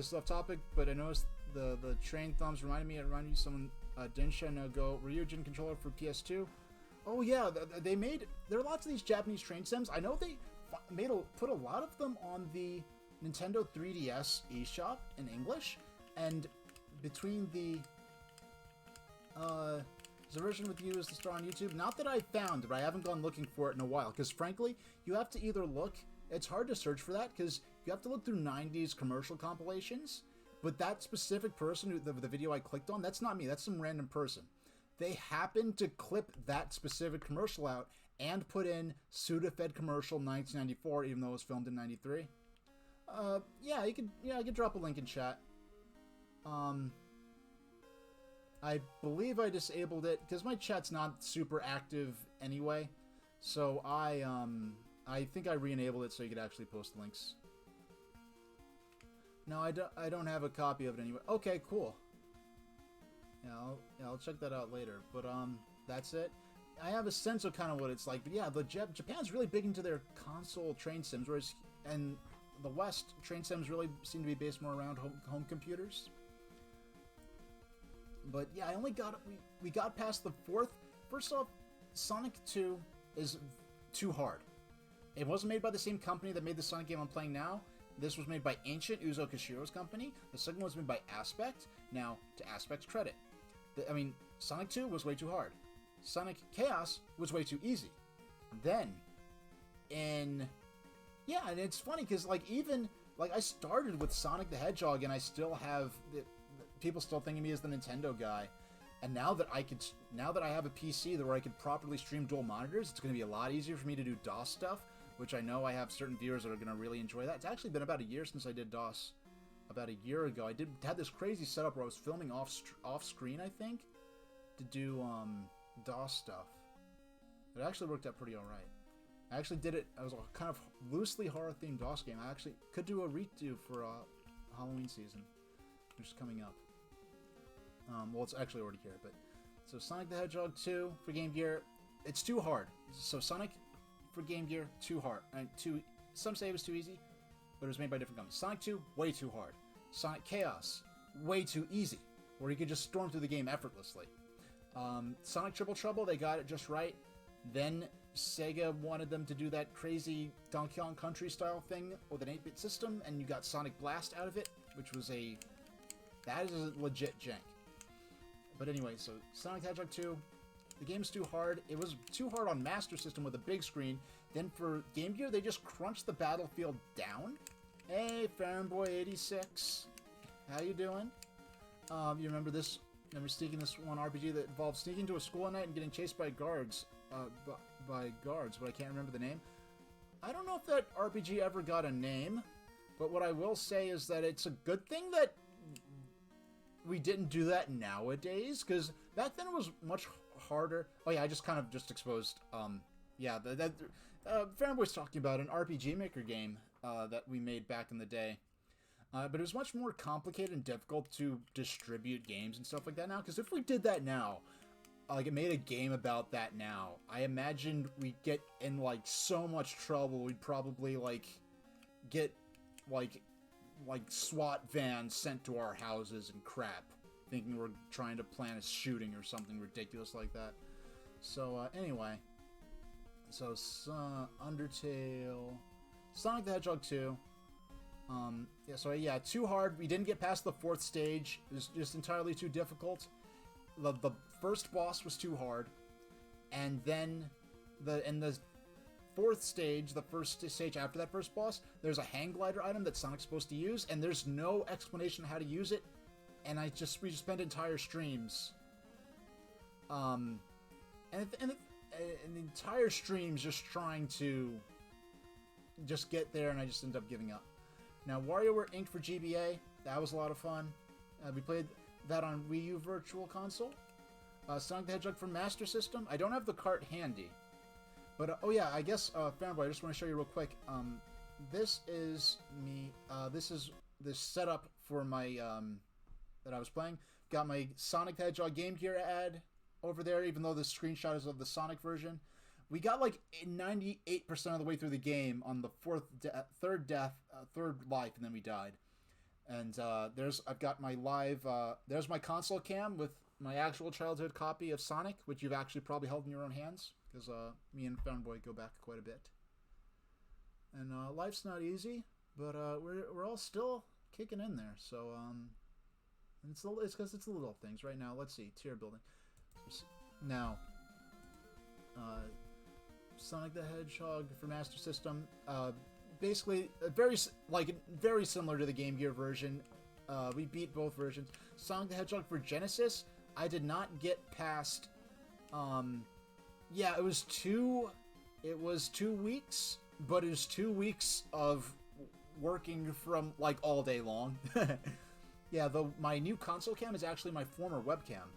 is off topic, but I noticed the train thumbs reminded me of someone Densha no Go Ryujin controller for PS2. Oh yeah, there are lots of these Japanese train sims. I know they put a lot of them on the Nintendo 3DS eShop in English, and between the there's a version with you as the star on YouTube. Not that I found, but I haven't gone looking for it in a while, because frankly, you have to either look, it's hard to search for that, because you have to look through 90s commercial compilations, but that specific person, the video I clicked on, that's not me, that's some random person. They happened to clip that specific commercial out and put in Sudafed commercial 1994, even though it was filmed in 93. I could drop a link in chat. I believe I disabled it because my chat's not super active anyway, So I think I re-enabled it so you could actually post links. No, I don't have a copy of it anyway. Okay, cool. Yeah, I'll check that out later. But that's it. I have a sense of kind of what it's like. But yeah, Japan's really big into their console train sims, whereas in the West, train sims really seem to be based more around home computers. But yeah, we got past the fourth. First off, Sonic 2 is too hard. It wasn't made by the same company that made the Sonic game I'm playing now. This was made by Ancient Uzo Koshiro's company. The second one was made by Aspect. Now, to Aspect's credit, Sonic 2 was way too hard. Sonic Chaos was way too easy. Then, and it's funny because I started with Sonic the Hedgehog, and I still have people still think of me as the Nintendo guy. And now that I have a PC where I could properly stream dual monitors, it's going to be a lot easier for me to do DOS stuff, which I know I have certain viewers that are going to really enjoy that. It's actually been about a year since I did DOS. About a year ago, I had this crazy setup where I was filming off screen, I think, to do DOS stuff. It actually worked out pretty alright. I actually did it. I was a kind of loosely horror themed DOS game. I actually could do a redo for Halloween season, which is coming up. Well, it's actually already here, but so Sonic the Hedgehog 2 for Game Gear, it's too hard. So Sonic for Game Gear, too hard. Some say it was too easy, but it was made by different companies. Sonic 2, way too hard. Sonic Chaos, way too easy, where you could just storm through the game effortlessly. Sonic Triple Trouble, they got it just right. Then Sega wanted them to do that crazy Donkey Kong Country style thing with an 8-bit system, and you got Sonic Blast out of it, which was that is a legit jank. But anyway, so Sonic the Hedgehog 2, the game's too hard. It was too hard on Master System with a big screen. Then for Game Gear, they just crunched the battlefield down. Hey, Fanboy86, how you doing? You remember this? Remember sneaking this one RPG that involved sneaking to a school at night and getting chased by guards? But I can't remember the name. I don't know if that RPG ever got a name, but what I will say is that it's a good thing that we didn't do that nowadays, because back then it was much harder. Oh yeah, I just kind of exposed, Fanboy's talking about an RPG Maker game that we made back in the day. But it was much more complicated and difficult to distribute games and stuff like that now, because if we did that now, it made a game about that now, I imagined we'd get in, so much trouble. We'd probably, get, SWAT vans sent to our houses and crap, thinking we're trying to plan a shooting or something ridiculous like that. So, anyway. So, Undertale... Sonic the Hedgehog 2. Too hard. We didn't get past the fourth stage. It was just entirely too difficult. The first boss was too hard. And then, in the fourth stage, the first stage after that first boss, there's a hang glider item that Sonic's supposed to use, and there's no explanation how to use it, and we just spent entire streams, and the entire streams just trying to just get there, and I just ended up giving up. Now, WarioWare Inc. for GBA, that was a lot of fun. We played that on Wii U Virtual Console. Sonic the Hedgehog for Master System. I don't have the cart handy. But, I guess, Fanboy, I just want to show you real quick. This is me. This is the setup for my, that I was playing. Got my Sonic the Hedgehog Game Gear ad over there, even though the screenshot is of the Sonic version. We got 98% of the way through the game on the third life, and then we died. And I've got my live, there's my console cam with my actual childhood copy of Sonic, which you've actually probably held in your own hands, because me and Fanboy go back quite a bit. And life's not easy, but we're all still kicking in there. So it's because it's the little things. Right now, let's see, tier building. Now, Sonic the Hedgehog for Master System, basically very similar to the Game Gear version. We beat both versions. Sonic the Hedgehog for Genesis, I did not get past. It was 2 weeks, but it was 2 weeks of working from all day long. Yeah, my new console cam is actually my former webcam,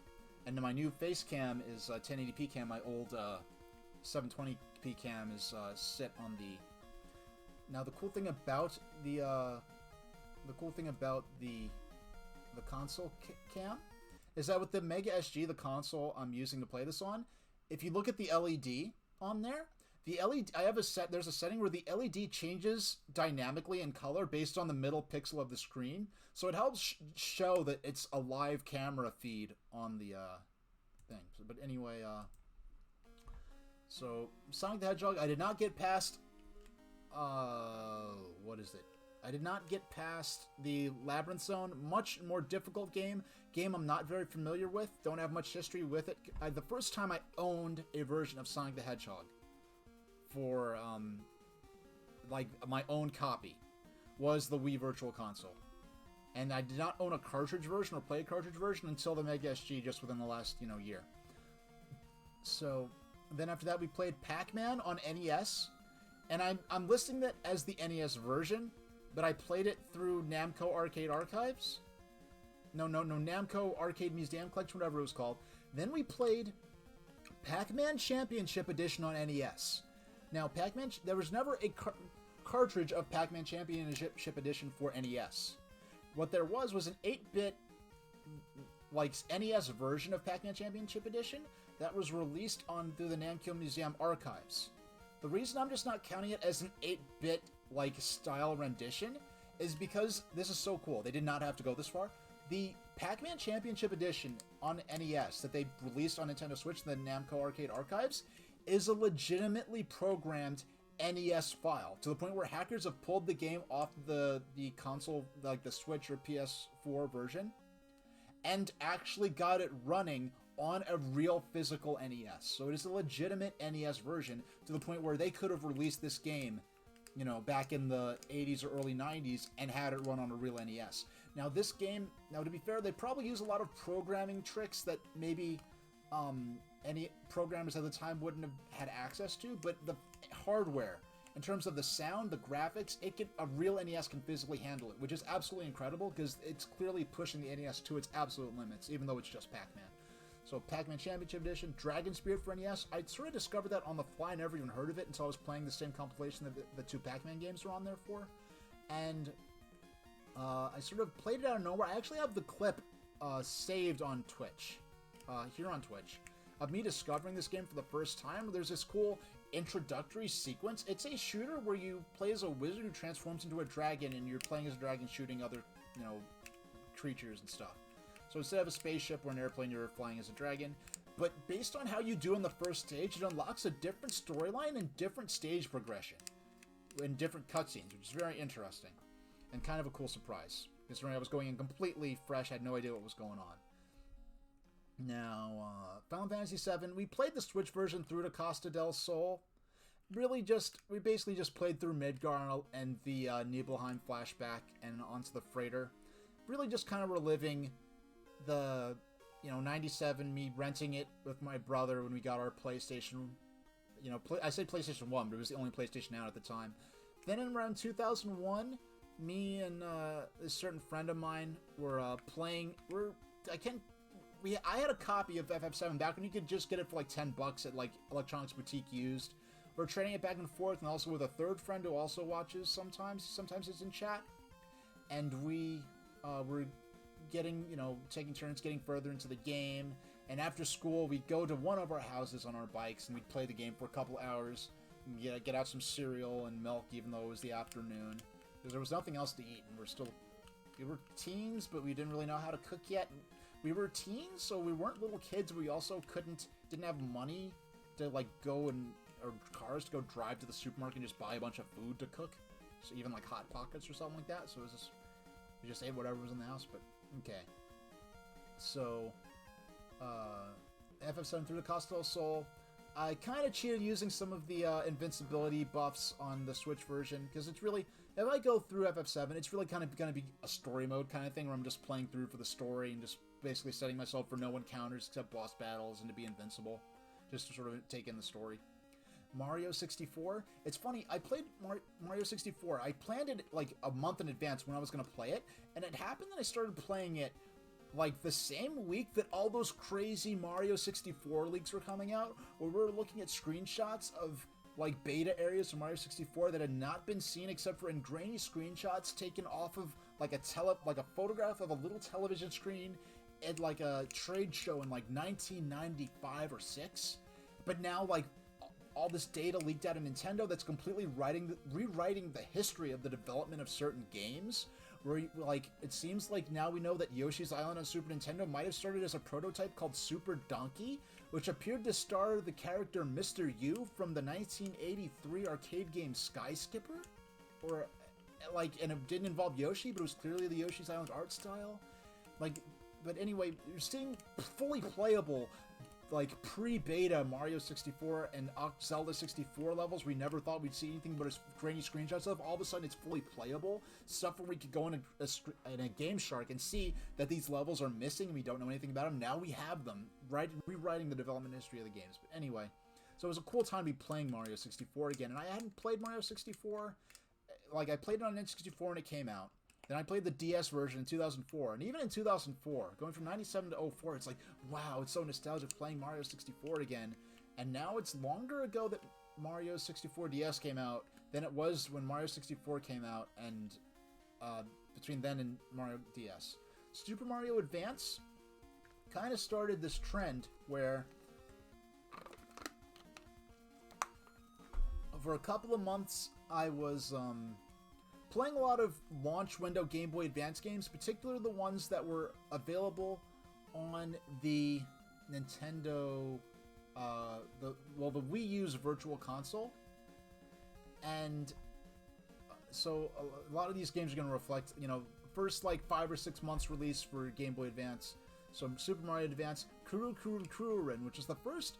and my new face cam is 1080p cam, my old 720p PSP cam is sit on the. Now the cool thing about the console cam is that with the Mega SG, the console I'm using to play this on, if you look at the LED on there, the LED there's a setting where the LED changes dynamically in color based on the middle pixel of the screen, so it helps show that it's a live camera feed on the thing. But anyway, so Sonic the Hedgehog, I did not get past what is it? I did not get past the Labyrinth Zone. Much more difficult game I'm not very familiar with. Don't have much history with it. The first time I owned a version of Sonic the Hedgehog for like my own copy was the Wii Virtual Console, and I did not own a cartridge version or play a cartridge version until the Mega SG, just within the last year. So then after that we played Pac-Man on NES, and I'm listing that as the NES version, but I played it through Namco Arcade Archives. No, Namco Arcade Museum Collection, whatever it was called. Then we played Pac-Man Championship Edition on NES. Now, Pac-Man, there was never a cartridge of Pac-Man Championship Edition for NES. What there was an 8-bit, like, NES version of Pac-Man Championship Edition that was released through the Namco Museum Archives. The reason I'm just not counting it as an 8-bit, like, style rendition is because this is so cool. They did not have to go this far. The Pac-Man Championship Edition on NES that they released on Nintendo Switch in the Namco Arcade Archives is a legitimately programmed NES file, to the point where hackers have pulled the game off the console, like the Switch or PS4 version, and actually got it running on a real physical NES. So it is a legitimate NES version, to the point where they could have released this game, back in the 80s or early 90s and had it run on a real NES. Now this game, to be fair, they probably use a lot of programming tricks that maybe any programmers at the time wouldn't have had access to, but the hardware, in terms of the sound, the graphics, a real NES can physically handle it, which is absolutely incredible, because it's clearly pushing the NES to its absolute limits, even though it's just Pac-Man. So Pac-Man Championship Edition, Dragon Spirit for NES. I sort of discovered that on the fly. I never even heard of it until I was playing the same compilation that the two Pac-Man games are on there for. And I sort of played it out of nowhere. I actually have the clip saved on Twitch, here on Twitch, of me discovering this game for the first time. There's this cool introductory sequence. It's a shooter where you play as a wizard who transforms into a dragon, and you're playing as a dragon shooting other, creatures and stuff. So instead of a spaceship or an airplane, you're flying as a dragon. But based on how you do in the first stage, it unlocks a different storyline and different stage progression and different cutscenes, which is very interesting and kind of a cool surprise, considering I was going in completely fresh, had no idea what was going on. Now, Final Fantasy VII, we played the Switch version through to Costa del Sol. We basically just played through Midgar and the Nibelheim flashback and onto the freighter. Really just kind of reliving the 97, me renting it with my brother when we got our PlayStation. I said PlayStation 1, but it was the only PlayStation out at the time. Then in around 2001, me and a certain friend of mine were playing. I had a copy of FF7 back when you could just get it for like $10 at like Electronics Boutique used. We're trading it back and forth, and also with a third friend who also watches sometimes. Sometimes it's in chat, and we were getting, taking turns getting further into the game. And after school, we'd go to one of our houses on our bikes, and we'd play the game for a couple hours, and get out some cereal and milk, even though it was the afternoon, because there was nothing else to eat, and we were teens, but we didn't really know how to cook yet. We were teens, so we weren't little kids. We also didn't have money to or cars to go drive to the supermarket and just buy a bunch of food to cook. So even like Hot Pockets or something like that. So we just ate whatever was in the house. But okay. So FF7 through the Costa del Sol. I kind of cheated using some of the invincibility buffs on the Switch version, because it's really, if I go through FF7, it's really kind of going to be a story mode kind of thing, where I'm just playing through for the story and just basically setting myself for no encounters except boss battles and to be invincible, just to sort of take in the story. Mario 64. It's funny, I played Mario 64. I planned it like a month in advance when I was going to play it, and it happened that I started playing it like the same week that all those crazy Mario 64 leaks were coming out, where we were looking at screenshots of like beta areas of Mario 64 that had not been seen except for in grainy screenshots taken off of like a photograph of a little television screen at like a trade show in like 1995 or 6. But now like all this data leaked out of Nintendo that's completely rewriting the history of the development of certain games. Where like it seems like now we know that Yoshi's Island on Super Nintendo might have started as a prototype called Super Donkey, which appeared to star the character Mr. U from the 1983 arcade game Sky Skipper, or like, and it didn't involve Yoshi, but it was clearly the Yoshi's Island art style. Like, but anyway, you're seeing fully playable, like pre-beta Mario 64 and Zelda 64 levels we never thought we'd see anything but grainy screenshots of. All of a sudden it's fully playable stuff where we could go in a Game Shark and see that these levels are missing and we don't know anything about them. Now we have them, right? Rewriting the development history of the games. But anyway, so it was a cool time to be playing Mario 64 again, and I hadn't played Mario 64. Like, I played it on N64 when it came out. Then I played the DS version in 2004, and even in 2004, going from 97 to 04, it's like, wow, it's so nostalgic playing Mario 64 again. And now it's longer ago that Mario 64 DS came out than it was when Mario 64 came out, and between then and Mario DS. Super Mario Advance kind of started this trend where for a couple of months I was playing a lot of launch window Game Boy Advance games, particularly the ones that were available on the Nintendo, the Wii U's Virtual Console. And so a lot of these games are going to reflect, you know, first like 5 or 6 months release for Game Boy Advance. So Super Mario Advance, Kuru Kuru Kururin, which is the first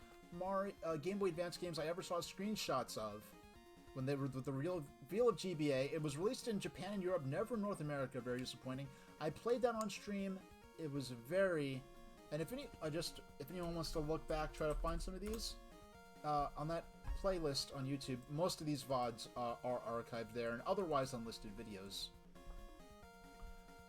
Game Boy Advance games I ever saw screenshots of when they were with the reveal of GBA. It was released in Japan and Europe, never in North America, very disappointing. I played that on stream. It was very... And if anyone wants to look back, try to find some of these, on that playlist on YouTube, most of these VODs are archived there, and otherwise unlisted videos.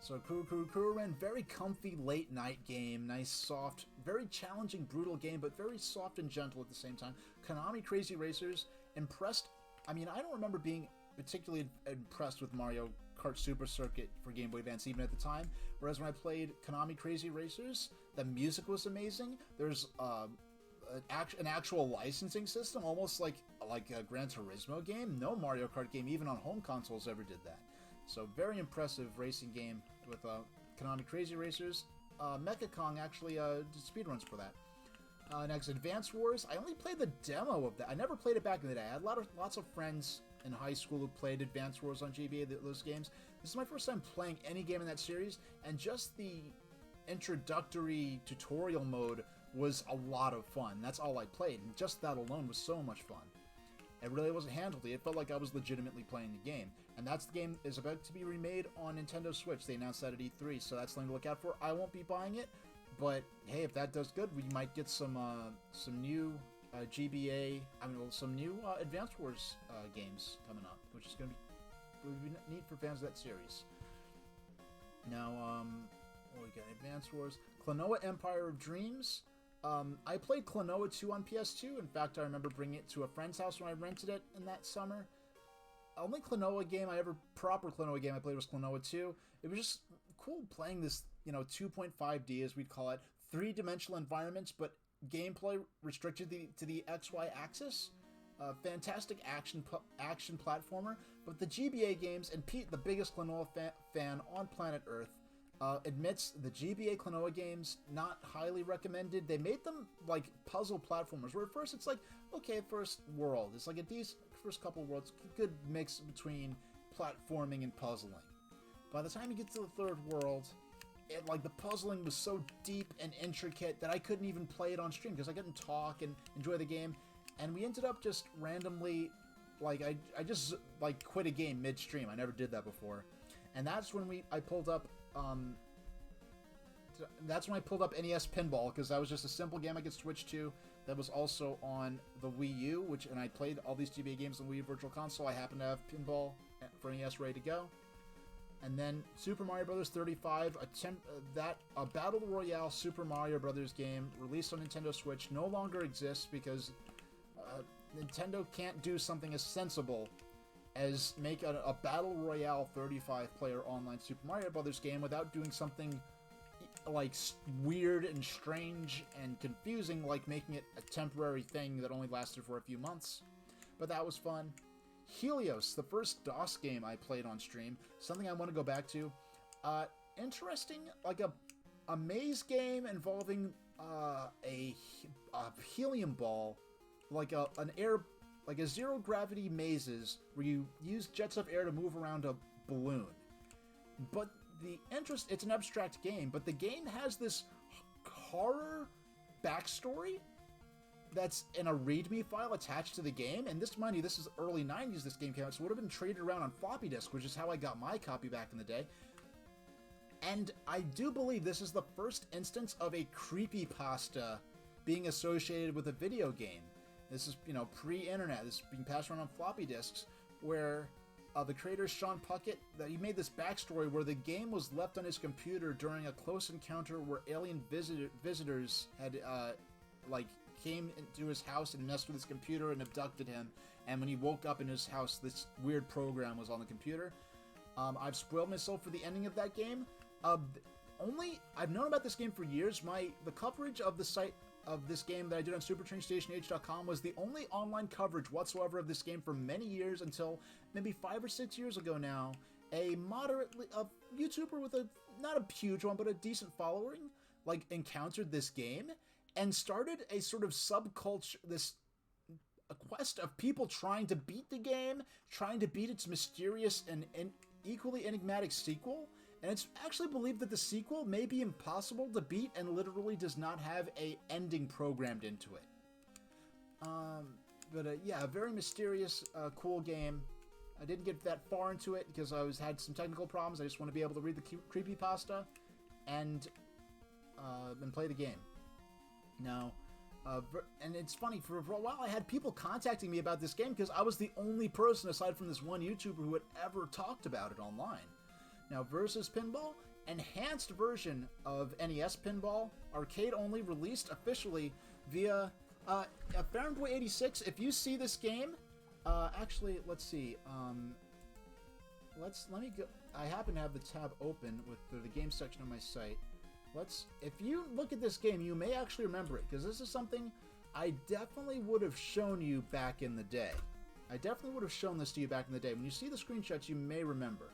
So Kuru Kuru Kururin, very comfy late night game, nice soft, very challenging, brutal game, but very soft and gentle at the same time. Konami Crazy Racers, impressed. I mean, I don't remember being particularly impressed with Mario Kart Super Circuit for Game Boy Advance even at the time, whereas when I played Konami Crazy Racers, the music was amazing. There's an actual licensing system, almost like a Gran Turismo game. No Mario Kart game, even on home consoles, ever did that. So very impressive racing game with Konami Crazy Racers. Mecha Kong actually did speedruns for that. Next, Advance Wars. I only played the demo of that. I never played it back in the day. I had lots of friends in high school who played Advance Wars on GBA, those games. This is my first time playing any game in that series, and just the introductory tutorial mode was a lot of fun. That's all I played, and just that alone was so much fun. It really wasn't handled. It felt like I was legitimately playing the game. And that's the game is about to be remade on Nintendo Switch. They announced that at E3, so that's something to look out for. I won't be buying it, but hey, if that does good, we might get some new GBA, some new Advance Wars games coming up, which is going to be neat for fans of that series. Now, what we got? Advance Wars, Klonoa Empire of Dreams. I played Klonoa 2 on PS2. In fact, I remember bringing it to a friend's house when I rented it in that summer. Only proper Klonoa game I played was Klonoa 2. It was just cool playing this, 2.5D as we'd call it, 3-dimensional environments, but gameplay restricted to the XY axis. Fantastic action platformer. But the GBA games, and Pete, the biggest Klonoa fan on planet Earth, admits the GBA Klonoa games, not highly recommended. They made them like puzzle platformers, where at first it's like, okay, first world. It's like these first couple worlds, good mix between platforming and puzzling. By the time you get to the third world, the puzzling was so deep and intricate that I couldn't even play it on stream because I couldn't talk and enjoy the game. And we ended up just randomly, I just quit a game midstream. I never did that before. And that's when I pulled up NES Pinball, because that was just a simple game I could switch to that was also on the Wii U, and I played all these GBA games on Wii U Virtual Console. I happened to have Pinball for NES ready to go. And then Super Mario Bros. 35, a Battle Royale Super Mario Bros. Game released on Nintendo Switch no longer exists because Nintendo can't do something as sensible as make a Battle Royale 35-player online Super Mario Brothers game without doing something like weird and strange and confusing, like making it a temporary thing that only lasted for a few months. But that was fun. Helios, the first DOS game I played on stream, something I want to go back to. Interesting, like a maze game involving a helium ball, like a zero gravity mazes where you use jets of air to move around a balloon. But it's an abstract game, but the game has this horror backstory that's in a README file attached to the game. And this, mind you, this is early 90s this game came out, so it would have been traded around on floppy disk, which is how I got my copy back in the day. And I do believe this is the first instance of a creepypasta being associated with a video game. This is, pre-internet. This is being passed around on floppy disks, where the creator, Sean Puckett, that he made this backstory where the game was left on his computer during a close encounter where alien visitors had, came into his house and messed with his computer and abducted him. And when he woke up in his house, this weird program was on the computer. I've spoiled myself for the ending of that game. I've known about this game for years. The coverage of the site of this game that I did on SuperTrainStationH.com was the only online coverage whatsoever of this game for many years until maybe 5 or 6 years ago now. A YouTuber with not a huge one, but a decent following, encountered this game and started a sort of subculture, a quest of people trying to beat the game, trying to beat its mysterious and equally enigmatic sequel. And it's actually believed that the sequel may be impossible to beat and literally does not have a ending programmed into it. A very mysterious, cool game. I didn't get that far into it because I had some technical problems. I just want to be able to read the creepypasta and play the game. Now, and it's funny, for a while I had people contacting me about this game because I was the only person aside from this one YouTuber who had ever talked about it online. Now, Versus Pinball, enhanced version of NES Pinball, arcade only, released officially via Farron 86. If you see this game, actually, let's see. Let me go. I happen to have the tab open with the game section of my site. If you look at this game, you may actually remember it because this is something I definitely would have shown you back in the day. I definitely would have shown this to you back in the day. When you see the screenshots, you may remember.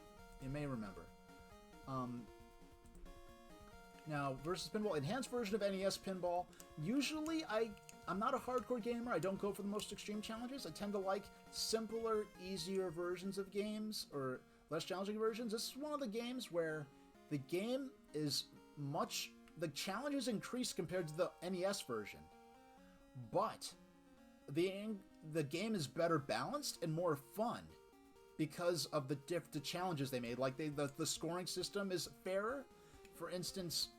Now, Versus Pinball, enhanced version of NES Pinball. Usually, I'm not a hardcore gamer. I don't go for the most extreme challenges. I tend to like simpler, easier versions of games, or less challenging versions. This is one of the games where the game is the challenges increase compared to the NES version. But the game is better balanced and more fun because of the challenges they made. The scoring system is fairer. For instance,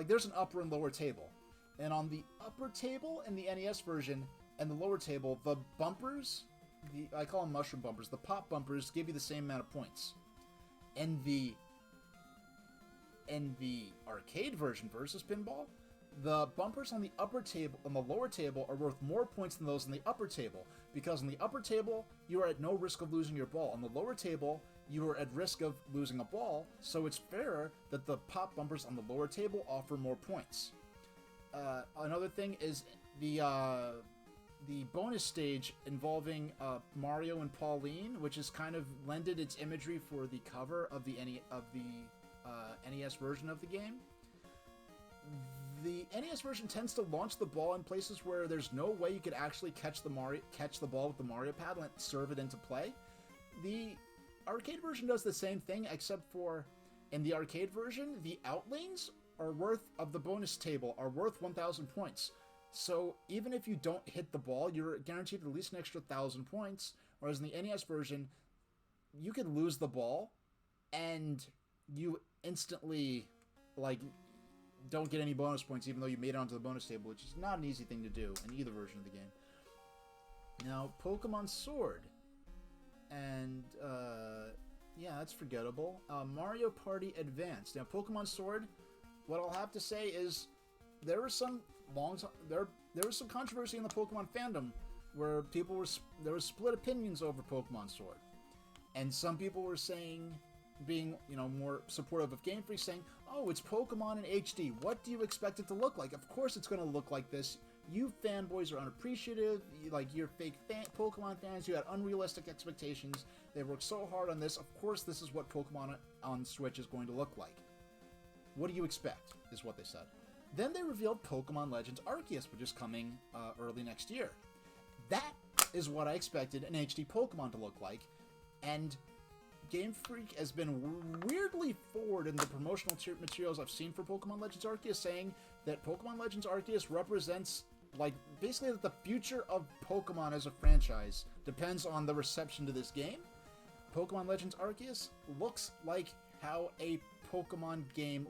there's an upper and lower table. And on the upper table in the NES version and the lower table, the bumpers, I call them mushroom bumpers, the pop bumpers give you the same amount of points. In the arcade version Versus Pinball, the bumpers on the upper table and the lower table are worth more points than those on the upper table, because on the upper table you are at no risk of losing your ball. On the lower table you are at risk of losing a ball, so it's fairer that the pop bumpers on the lower table offer more points. Another thing is the bonus stage involving Mario and Pauline, which has kind of lended its imagery for the cover of the NES version of the game. The NES version tends to launch the ball in places where there's no way you could actually catch the ball with the Mario pad and serve it into play. The arcade version does the same thing, except for in the arcade version, the outlanes of the bonus table are worth 1,000 points. So even if you don't hit the ball, you're guaranteed at least an extra 1,000 points. Whereas in the NES version, you could lose the ball and you instantly don't get any bonus points even though you made it onto the bonus table, which is not an easy thing to do in either version of the game. Now, Pokemon Sword. And, that's forgettable. Mario Party Advance. Now, Pokemon Sword, what I'll have to say is there was some controversy in the Pokemon fandom where there were split opinions over Pokemon Sword, and some people were saying, being more supportive of Game Freak, saying, "Oh, it's Pokemon in HD. What do you expect it to look like? Of course it's going to look like this. You fanboys are unappreciative. You're fake Pokemon fans. You had unrealistic expectations. They worked so hard on this. Of course this is what Pokemon on Switch is going to look like. What do you expect?" is what they said. Then they revealed Pokemon Legends Arceus, which is coming early next year. That is what I expected an HD Pokemon to look like, and Game Freak has been weirdly forward in the promotional materials I've seen for Pokemon Legends Arceus, saying that Pokemon Legends Arceus represents, basically that the future of Pokemon as a franchise depends on the reception to this game. Pokemon Legends Arceus looks like how a Pokemon game,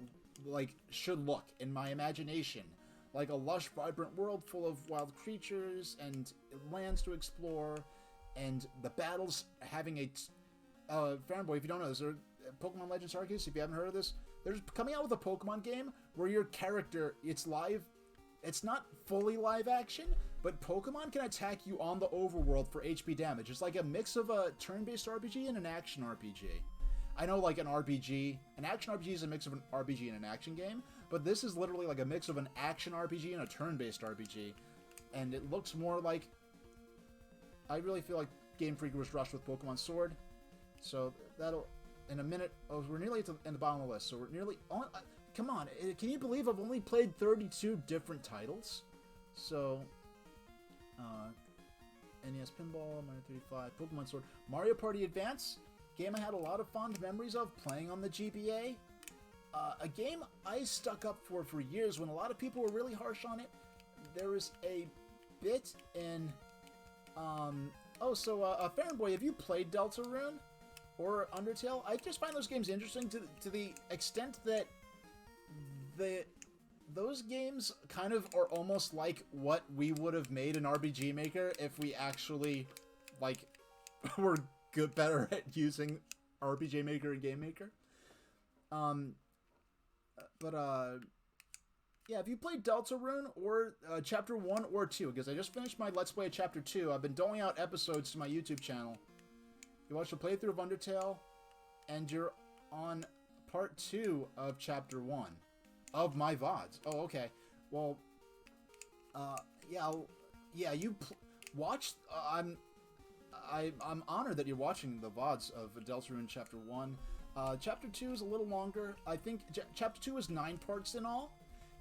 should look in my imagination. Like a lush, vibrant world full of wild creatures and lands to explore, and the battles having a... fanboy, if you don't know, there's Pokemon Legends Arceus, if you haven't heard of this, they're coming out with a Pokemon game where your character, it's live, it's not fully live action, but Pokemon can attack you on the overworld for HP damage. It's like a mix of a turn-based RPG and an action RPG. I know, an action RPG is a mix of an RPG and an action game, but this is literally like a mix of an action RPG and a turn-based RPG, and it looks more like... I really feel like Game Freak was rushed with Pokemon Sword. So that'll, in a minute, we're nearly in the bottom of the list, so we're nearly on, come on, can you believe I've only played 32 different titles? So, NES Pinball, Mario 35, Pokemon Sword, Mario Party Advance, game I had a lot of fond memories of playing on the GBA, a game I stuck up for years when a lot of people were really harsh on it. There is a bit in, Fanboy, have you played Deltarune? Or Undertale? I just find those games interesting to the extent that those games kind of are almost like what we would have made an RPG Maker if we actually, were better at using RPG Maker and Game Maker. Yeah, have you played Deltarune or Chapter 1 or 2? Because I just finished my Let's Play of Chapter 2. I've been doling out episodes to my YouTube channel. You watched a playthrough of Undertale, and you're on part 2 of Chapter 1 of my VODs. Oh, okay. Well, you watched. I'm honored that you're watching the VODs of Deltarune Chapter 1. Chapter 2 is a little longer. I think Chapter 2 is 9 parts in all.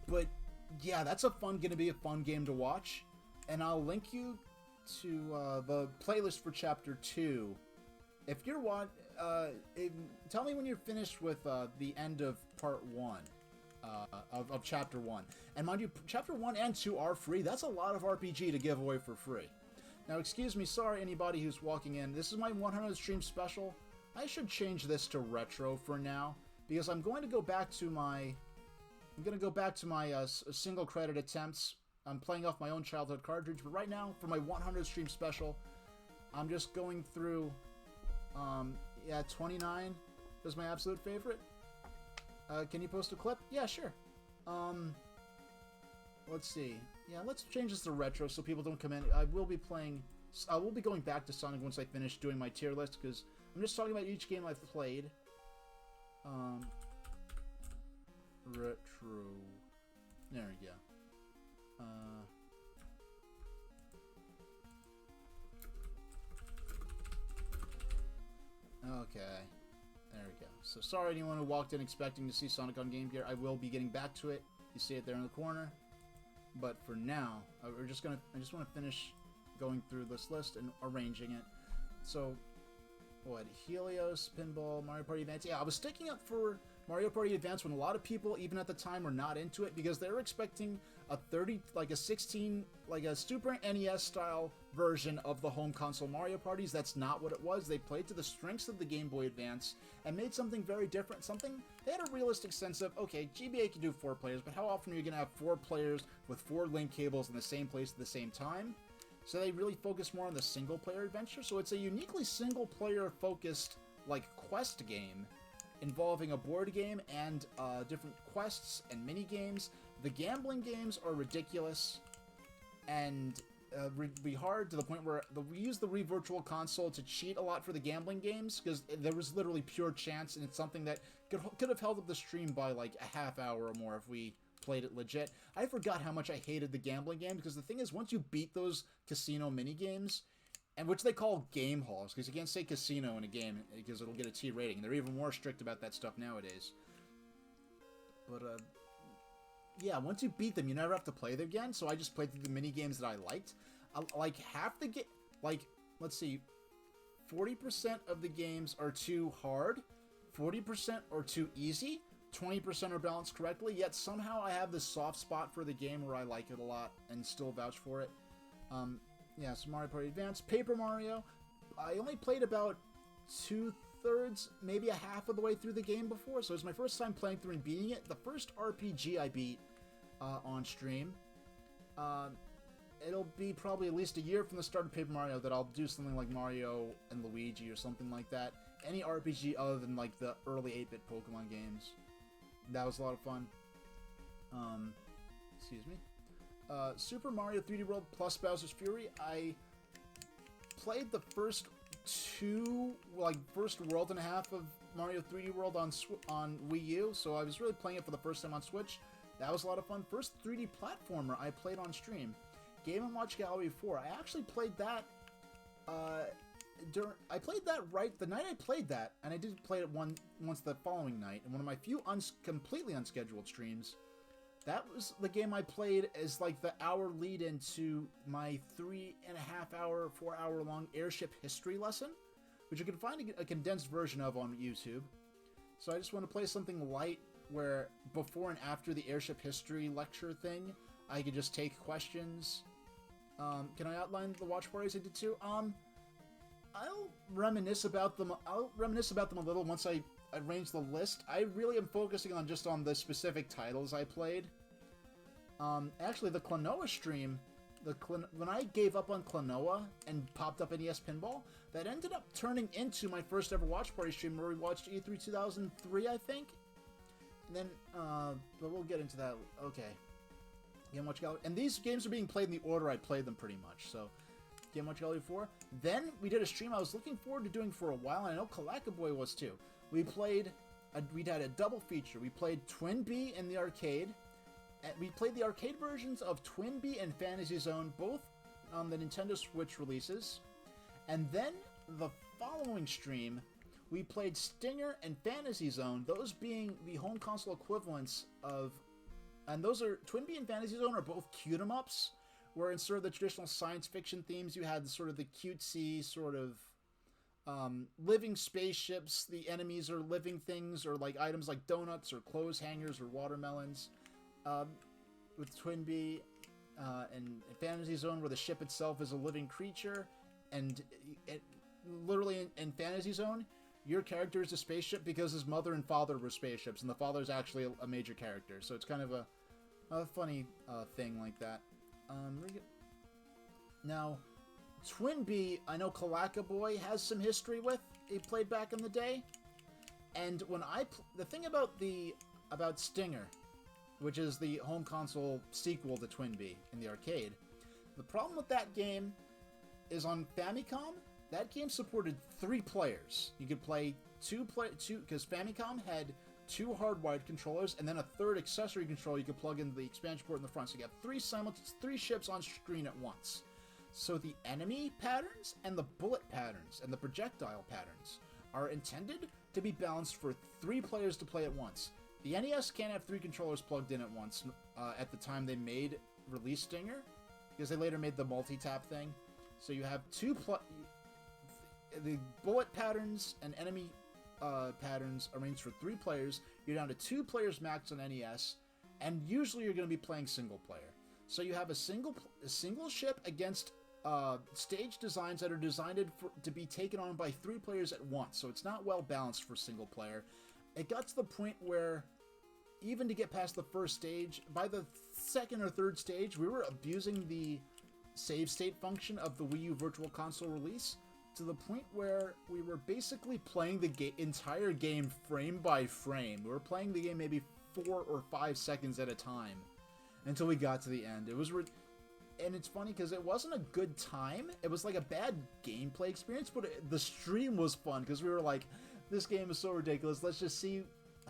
But yeah, that's gonna be a fun game to watch, and I'll link you to the playlist for Chapter 2. If you're tell me when you're finished with the end of Part 1 of Chapter 1. And mind you, Chapter 1 and 2 are free. That's a lot of RPG to give away for free. Now, excuse me, sorry anybody who's walking in. This is my 100th stream special. I should change this to retro for now, because I'm going to go back to my... single credit attempts. I'm playing off my own childhood cartridge, but right now, for my 100th stream special, I'm just going through... 29 is my absolute favorite. Can you post a clip? Yeah, sure. Let's see. Yeah, let's change this to retro so people don't come in. I will be going back to Sonic once I finish doing my tier list, because I'm just talking about each game I've played. Retro. There we go. Okay. There we go. So sorry anyone who walked in expecting to see Sonic on Game Gear. I will be getting back to it. You see it there in the corner. But for now, I just want to finish going through this list and arranging it. So, what? Helios, Pinball, Mario Party Advance. Yeah, I was sticking up for Mario Party Advance when a lot of people, even at the time, were not into it because they were expecting a Super NES style version of the home console Mario parties. That's not what it was. They played to the strengths of the Game Boy Advance and made something very different. They had a realistic sense of, okay, GBA can do 4 players, but how often are you going to have 4 players with 4 link cables in the same place at the same time? So they really focus more on the single player adventure. So it's a uniquely single player focused quest game involving a board game and different quests and mini games. The gambling games are ridiculous, and be hard to the point where we used the Wii Virtual Console to cheat a lot for the gambling games, because there was literally pure chance, and it's something that could have held up the stream by like a half hour or more if we played it legit. I forgot how much I hated the gambling game, because the thing is, once you beat those casino mini games, and which they call game halls, because you can't say casino in a game because it'll get a T rating. They're even more strict about that stuff nowadays. But yeah, once you beat them, you never have to play them again. So I just played through the mini games that I liked. Like half the game, like let's see, 40% of the games are too hard, 40% are too easy, 20% are balanced correctly. Yet somehow I have this soft spot for the game where I like it a lot and still vouch for it. Yeah, so Mario Party Advance, Paper Mario. I only played about 2/3, maybe a half of the way through the game before, so it was my first time playing through and beating it. The first RPG I beat on stream. It'll be probably at least a year from the start of Paper Mario that I'll do something like Mario and Luigi or something like that. Any RPG other than like the early 8-bit Pokemon games. That was a lot of fun. Excuse me. Super Mario 3D World plus Bowser's Fury. I played the first first world and a half of Mario 3D World on Wii U, so I was really playing it for the first time on Switch. That was a lot of fun. First 3D platformer I played on stream. Game & Watch Gallery 4. I actually played that, I played that right the night I played that, and I did play it once the following night, in one of my few completely unscheduled streams. That was the game I played as like the hour lead into my 3.5-hour, 4-hour long airship history lesson, which you can find a condensed version of on YouTube. So I just want to play something light where before and after the airship history lecture thing, I could just take questions. Can I outline the watch parties I did too? I'll reminisce about them. I'll reminisce about them a little once I arrange the list. I really am focusing on just on the specific titles I played. Actually, the Klonoa stream, when I gave up on Klonoa and popped up NES Pinball, that ended up turning into my first ever watch party stream where we watched E3 2003, I think. And then, but we'll get into that. Okay. Game Watch Gallery. And these games are being played in the order I played them pretty much, so Game Watch Gallery 4. Then we did a stream I was looking forward to doing for a while, and I know Kalakaboy was too. We had a double feature. We played Twin Bee in the arcade. And we played the arcade versions of Twin Bee and Fantasy Zone, both on the Nintendo Switch releases. And then the following stream, we played Stinger and Fantasy Zone, those being the home console equivalents of... And those are... Twin Bee and Fantasy Zone are both cute-em-ups, where instead of the traditional science fiction themes, you had sort of the cutesy sort of... living spaceships. The enemies are living things, or like items like donuts or clothes hangers or watermelons. With Twin Bee and Fantasy Zone, where the ship itself is a living creature, and literally in Fantasy Zone, your character is a spaceship because his mother and father were spaceships, and the father is actually a major character. So it's kind of a funny thing like that. Now, Twin Bee, I know Kalakaboy has some history with. He played back in the day, and when the thing about Stinger, which is the home console sequel to Twin Bee in the arcade, the problem with that game is on Famicom, that game supported 3 players. You could play two because Famicom had 2 hardwired controllers and then a 3rd accessory controller you could plug into the expansion port in the front. So you got 3 ships on screen at once. So the enemy patterns and the bullet patterns and the projectile patterns are intended to be balanced for 3 players to play at once. The NES can't have 3 controllers plugged in at once at the time they released Stinger, because they later made the multi-tap thing. So you have the bullet patterns and enemy patterns arranged for 3 players. You're down to 2 players max on NES, and usually you're going to be playing single player. So you have a single ship against stage designs that are designed to be taken on by 3 players at once. So it's not well balanced for single player. It got to the point where, even to get past the first stage, by the 2nd or 3rd stage, we were abusing the save state function of the Wii U Virtual Console release, to the point where we were basically playing the entire game frame by frame. We were playing the game maybe 4 or 5 seconds at a time until we got to the end. and it's funny because it wasn't a good time. It was like a bad gameplay experience, but the stream was fun because we were like, this game is so ridiculous. Let's just see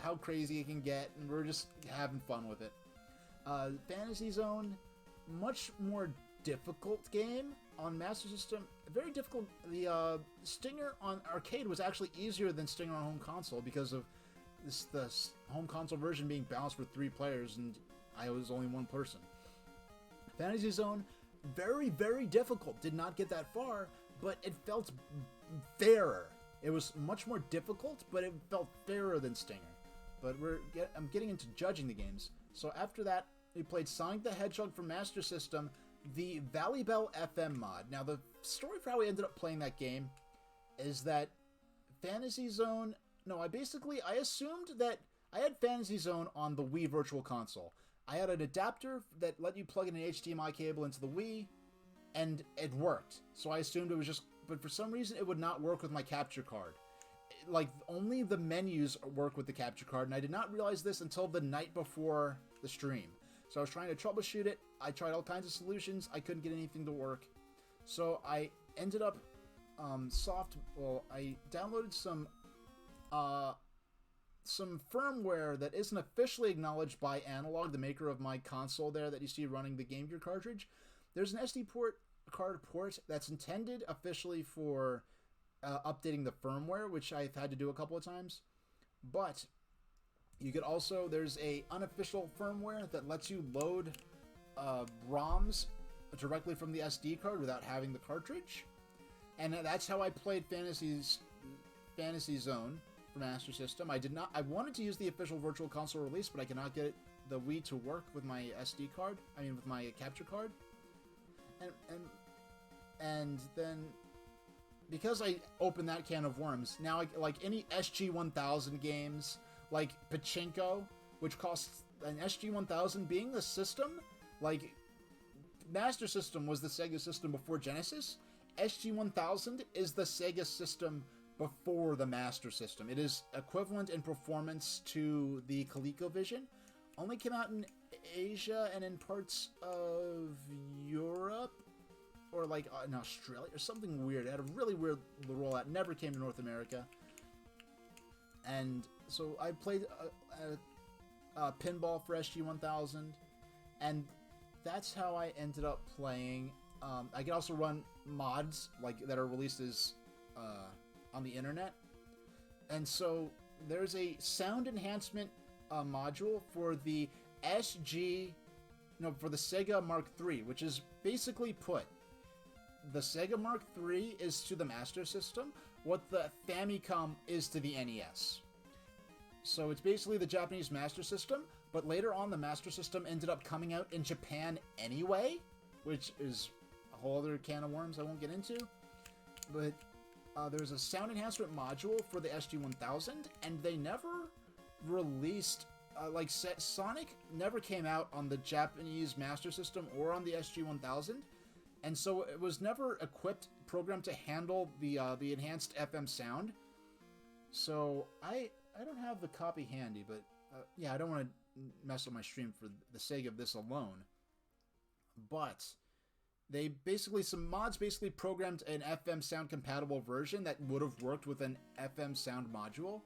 how crazy it can get, and we're just having fun with it. Fantasy Zone, much more difficult game on Master System. Very difficult. The Stinger on arcade was actually easier than Stinger on home console because of the home console version being balanced for 3 players, and I was only 1 person. Fantasy Zone, very, very difficult. Did not get that far, but it felt fairer. It was much more difficult, but it felt fairer than Stinger. But I'm getting into judging the games. So after that, we played Sonic the Hedgehog for Master System, the Valley Bell FM mod. Now, the story for how we ended up playing that game is that Fantasy Zone... No, I assumed that I had Fantasy Zone on the Wii Virtual Console. I had an adapter that let you plug in an HDMI cable into the Wii, and it worked. So I assumed it was just... But for some reason, it would not work with my capture card. Like, only the menus work with the capture card, and I did not realize this until the night before the stream. So I was trying to troubleshoot it. I tried all kinds of solutions. I couldn't get anything to work. So I ended up I downloaded some firmware that isn't officially acknowledged by Analog, the maker of my console there that you see running the Game Gear cartridge. There's an SD card port that's intended officially for updating the firmware, which I've had to do a couple of times. But you could also, there's a unofficial firmware that lets you load ROMs directly from the SD card without having the cartridge. And that's how I played Fantasy Zone for Master System. I wanted to use the official Virtual Console release, but I cannot get the Wii to work with my SD card. I mean, with my capture card. And then, because I opened that can of worms, now like any SG-1000 games, like Pachinko, which costs an SG-1000 being the system, like Master System was the Sega system before Genesis. SG-1000 is the Sega system before the Master System. It is equivalent in performance to the ColecoVision. Only came out in Asia and in parts of Europe, or like in Australia, or something weird. It had a really weird rollout. Never came to North America. And so I played pinball for SG-1000, and that's how I ended up playing. I can also run mods like that are released as on the internet, and so there's a sound enhancement module for the for the Sega Mark III, which is basically put. The Sega Mark III is to the Master System what the Famicom is to the NES. So it's basically the Japanese Master System, but later on the Master System ended up coming out in Japan anyway, which is a whole other can of worms I won't get into. But there's a sound enhancement module for the SG-1000, and they never released... Sonic never came out on the Japanese Master System or on the SG-1000, and so it was never programmed to handle the enhanced FM sound. So I don't have the copy handy, but yeah, I don't want to mess up my stream for the sake of this alone. But some mods basically programmed an FM sound compatible version that would have worked with an FM sound module.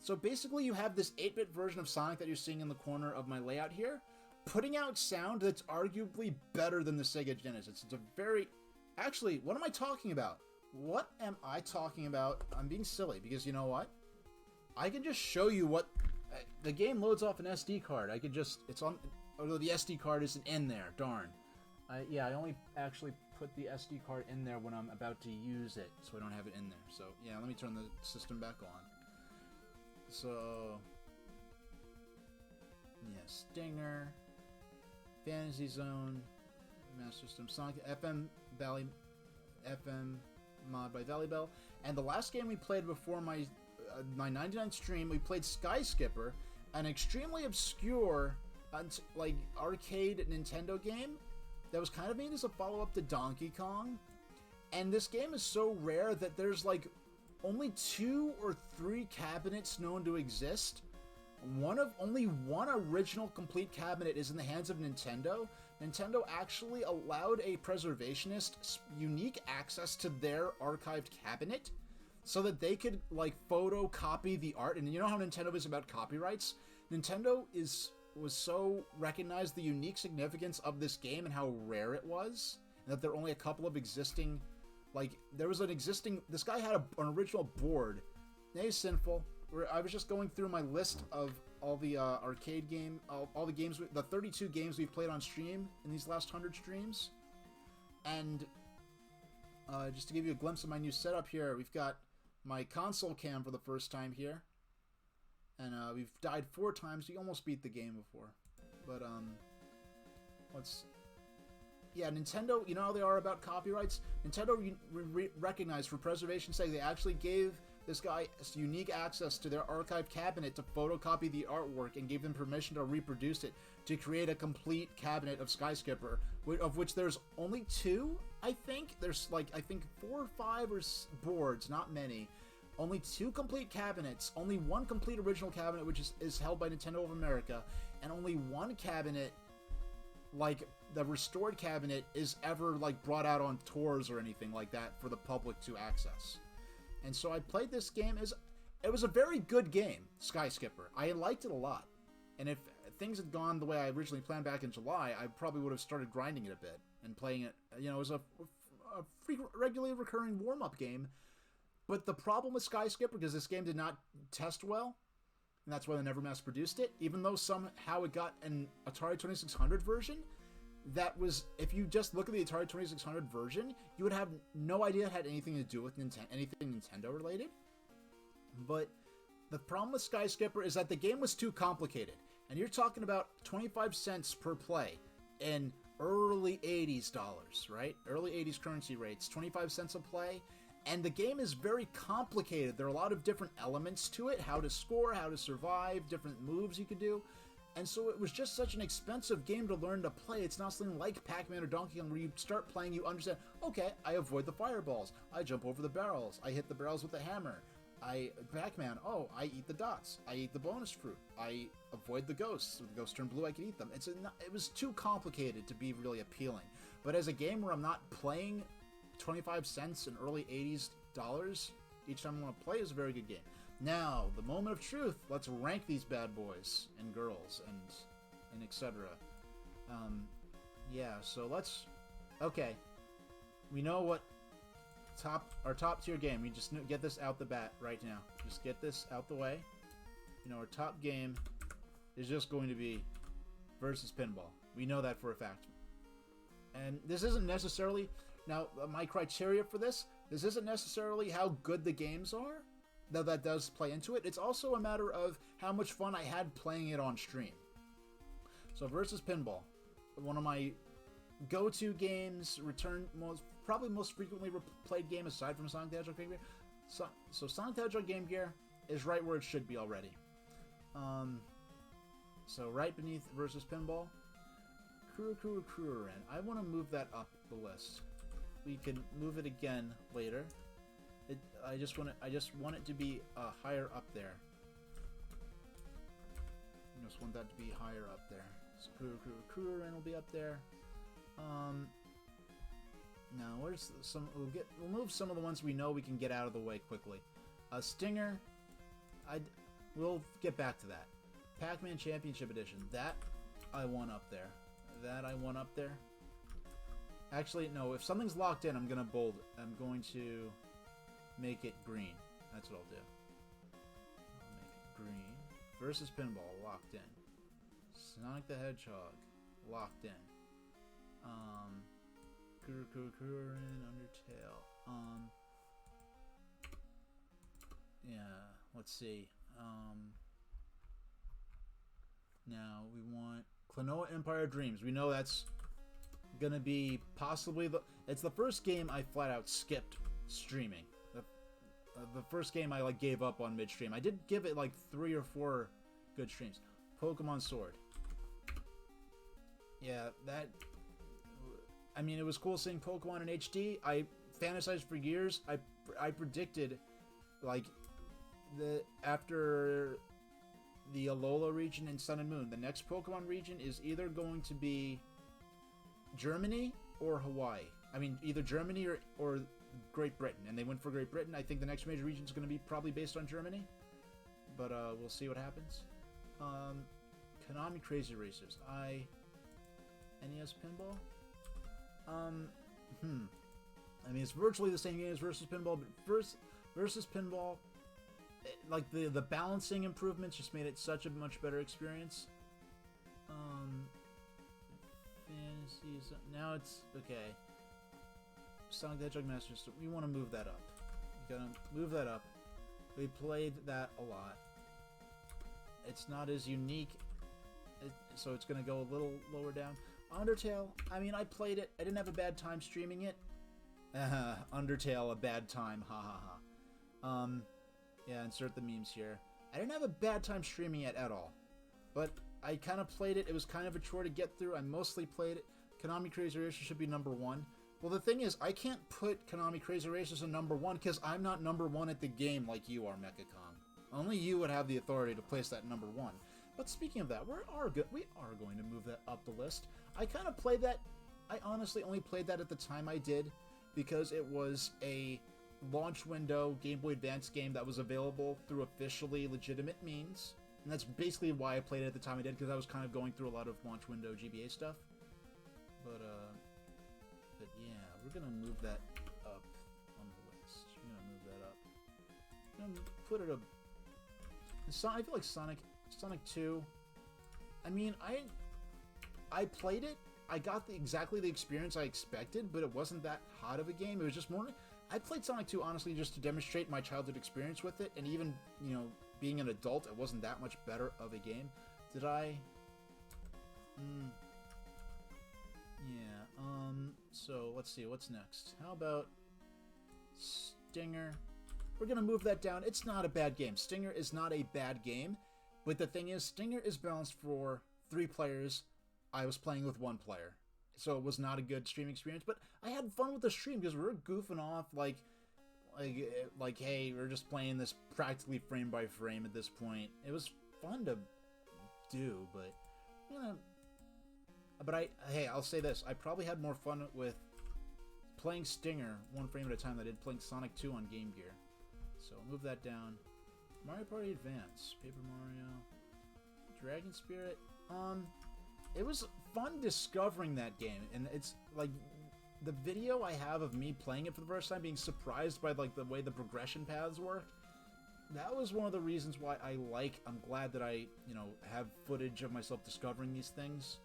So basically you have this 8-bit version of Sonic that you're seeing in the corner of my layout here, putting out sound that's arguably better than the Sega Genesis. It's a very... Actually, what am I talking about? What am I talking about? I'm being silly, because you know what? I can just show you what... the game loads off an SD card. I could just... It's on... Although the SD card isn't in there. Darn. I only actually put the SD card in there when I'm about to use it, so I don't have it in there. So, yeah, let me turn the system back on. So, yeah, Stinger, Fantasy Zone, Master System, Sonic, FM mod by Valley Bell, and the last game we played before my 99 stream, we played Sky Skipper, an extremely obscure, arcade Nintendo game that was kind of made as a follow-up to Donkey Kong, and this game is so rare that there's only 2 or 3 cabinets known to exist only one original complete cabinet is in the hands of Nintendo. Nintendo actually allowed a preservationist unique access to their archived cabinet so that they could, like, photocopy the art. And you know how Nintendo is about copyrights? Nintendo was so recognized the unique significance of this game and how rare it was, and that there are only a couple of existing, like, there was an existing, this guy had an original board. Nay, Sinful, where I was just going through my list of all the arcade game, all the games, the 32 games we've played on stream in these last 100 streams. And just to give you a glimpse of my new setup here, we've got my console cam for the first time here. And we've died 4 times. We almost beat the game before. But, yeah, Nintendo, you know how they are about copyrights? Nintendo recognized, for preservation's sake, they actually gave this guy unique access to their archive cabinet to photocopy the artwork and gave them permission to reproduce it to create a complete cabinet of Skyskipper, of which there's only 2, I think. There's, like, I think 4 or 5 boards, not many. Only 2 complete cabinets, only 1 complete original cabinet, which is held by Nintendo of America, and only 1 cabinet, like, the restored cabinet, is ever, like, brought out on tours or anything like that for the public to access. And so I played this game. It was a very good game, Skyskipper. I liked it a lot. And if things had gone the way I originally planned back in July, I probably would have started grinding it a bit and playing it, you know, as a regularly recurring warm-up game. But the problem with Skyskipper, because this game did not test well, and that's why they never mass-produced it, even though somehow it got an Atari 2600 version, that was, if you just look at the Atari 2600 version, you would have no idea it had anything to do with anything Nintendo related. But the problem with Skyskipper is that the game was too complicated. And you're talking about 25 cents per play in early 80s dollars, right? Early 80s currency rates, 25 cents a play. And the game is very complicated. There are a lot of different elements to it, how to score, how to survive, different moves you could do. And so it was just such an expensive game to learn to play. It's not something like Pac-Man or Donkey Kong where you start playing, you understand, okay, I avoid the fireballs, I jump over the barrels, I hit the barrels with the hammer. Pac-Man, oh, I eat the dots, I eat the bonus fruit, I avoid the ghosts. If the ghosts turn blue, I can eat them. It was too complicated to be really appealing. But as a game where I'm not playing 25 cents in early 80s dollars each time I want to play, is a very good game. Now, the moment of truth. Let's rank these bad boys and girls and etc. Yeah, so let's... Okay. We know what our top tier game. We just get this out the bat right now. Just get this out the way. You know, our top game is just going to be versus pinball. We know that for a fact. And this isn't necessarily... Now, my criteria for this isn't necessarily how good the games are, though that does play into it. It's also a matter of how much fun I had playing it on stream. So versus pinball, one of my go-to games, probably most frequently played game aside from Sonic the Hedgehog Game Gear. So Sonic the Hedgehog Game Gear is right where it should be already. So right beneath versus pinball, Kurukurukururen. I want to move that up the list. We can move it again later. I just want it to be higher up there. I just want that to be higher up there. So Kurukurukururen will be up there. Now where's some? We'll move some of the ones we know we can get out of the way quickly. Stinger. We'll get back to that. Pac-Man Championship Edition. That I want up there. That I want up there. Actually, no. If something's locked in, I'm gonna bold it. I'm going to make it green. That's what I'll do. I'll make it green. Versus pinball, locked in. Sonic the Hedgehog, locked in. Kurukurukururen, Undertale. Yeah, let's see. Now we want Klonoa Empire Dreams. We know that's gonna be possibly it's the first game I flat out skipped streaming. The first game I gave up on midstream. I did give it 3 or 4 good streams. Pokemon Sword. Yeah, that. I mean, it was cool seeing Pokemon in HD. I fantasized for years. I predicted, after the Alola region in Sun and Moon. The next Pokemon region is either going to be Germany or Hawaii. I mean, either Germany or Great Britain. And they went for Great Britain. I think the next major region is going to be probably based on Germany. But we'll see what happens. Konami Crazy Racers. NES Pinball? I mean, it's virtually the same game as Versus Pinball, but Versus Pinball, like the balancing improvements just made it such a much better experience. Fantasies. Now it's okay. Sonic the Hedgehog Master System. We want to move that up. You gotta move that up. We played that a lot. It's not as unique, so it's gonna go a little lower down. Undertale. I mean, I played it. I didn't have a bad time streaming it. Undertale, a bad time. Ha ha ha. Yeah, insert the memes here. I didn't have a bad time streaming it at all. But I kind of played it. It was kind of a chore to get through. I mostly played it. Konami Crazy Racers should be number 1. Well, the thing is, I can't put Konami Crazy Racers in number 1 because I'm not number 1 at the game like you are, Mecha-Kong. Only you would have the authority to place that number 1. But speaking of that, we are going to move that up the list. I kind of played that. I honestly only played that at the time I did because it was a launch window Game Boy Advance game that was available through officially legitimate means. And that's basically why I played it at the time I did, because I was kind of going through a lot of launch window GBA stuff. But yeah, we're going to move that up on the list. We're going to move that up. I'm going to put it I feel like Sonic 2, I mean, I played it. I got exactly the experience I expected, but it wasn't that hot of a game. It was just more... I played Sonic 2, honestly, just to demonstrate my childhood experience with it, and even, you know, being an adult, it wasn't that much better of a game. Did I... Yeah, so let's see, what's next? How about Stinger? We're gonna move that down. It's not a bad game. Stinger is not a bad game, but the thing is, Stinger is balanced for 3 players. I was playing with 1 player, so it was not a good streaming experience, but I had fun with the stream because we were goofing off like, hey, we're just playing this practically frame by frame at this point. It was fun to do, but, you know, hey, I'll say this, I probably had more fun with playing Stinger 1 frame at a time than I did playing Sonic 2 on Game Gear. So I'll move that down. Mario Party Advance, Paper Mario, Dragon Spirit. It was fun discovering that game, and it's like the video I have of me playing it for the first time, being surprised by like the way the progression paths work. That was one of the reasons why I'm glad that I, you know, have footage of myself discovering these things,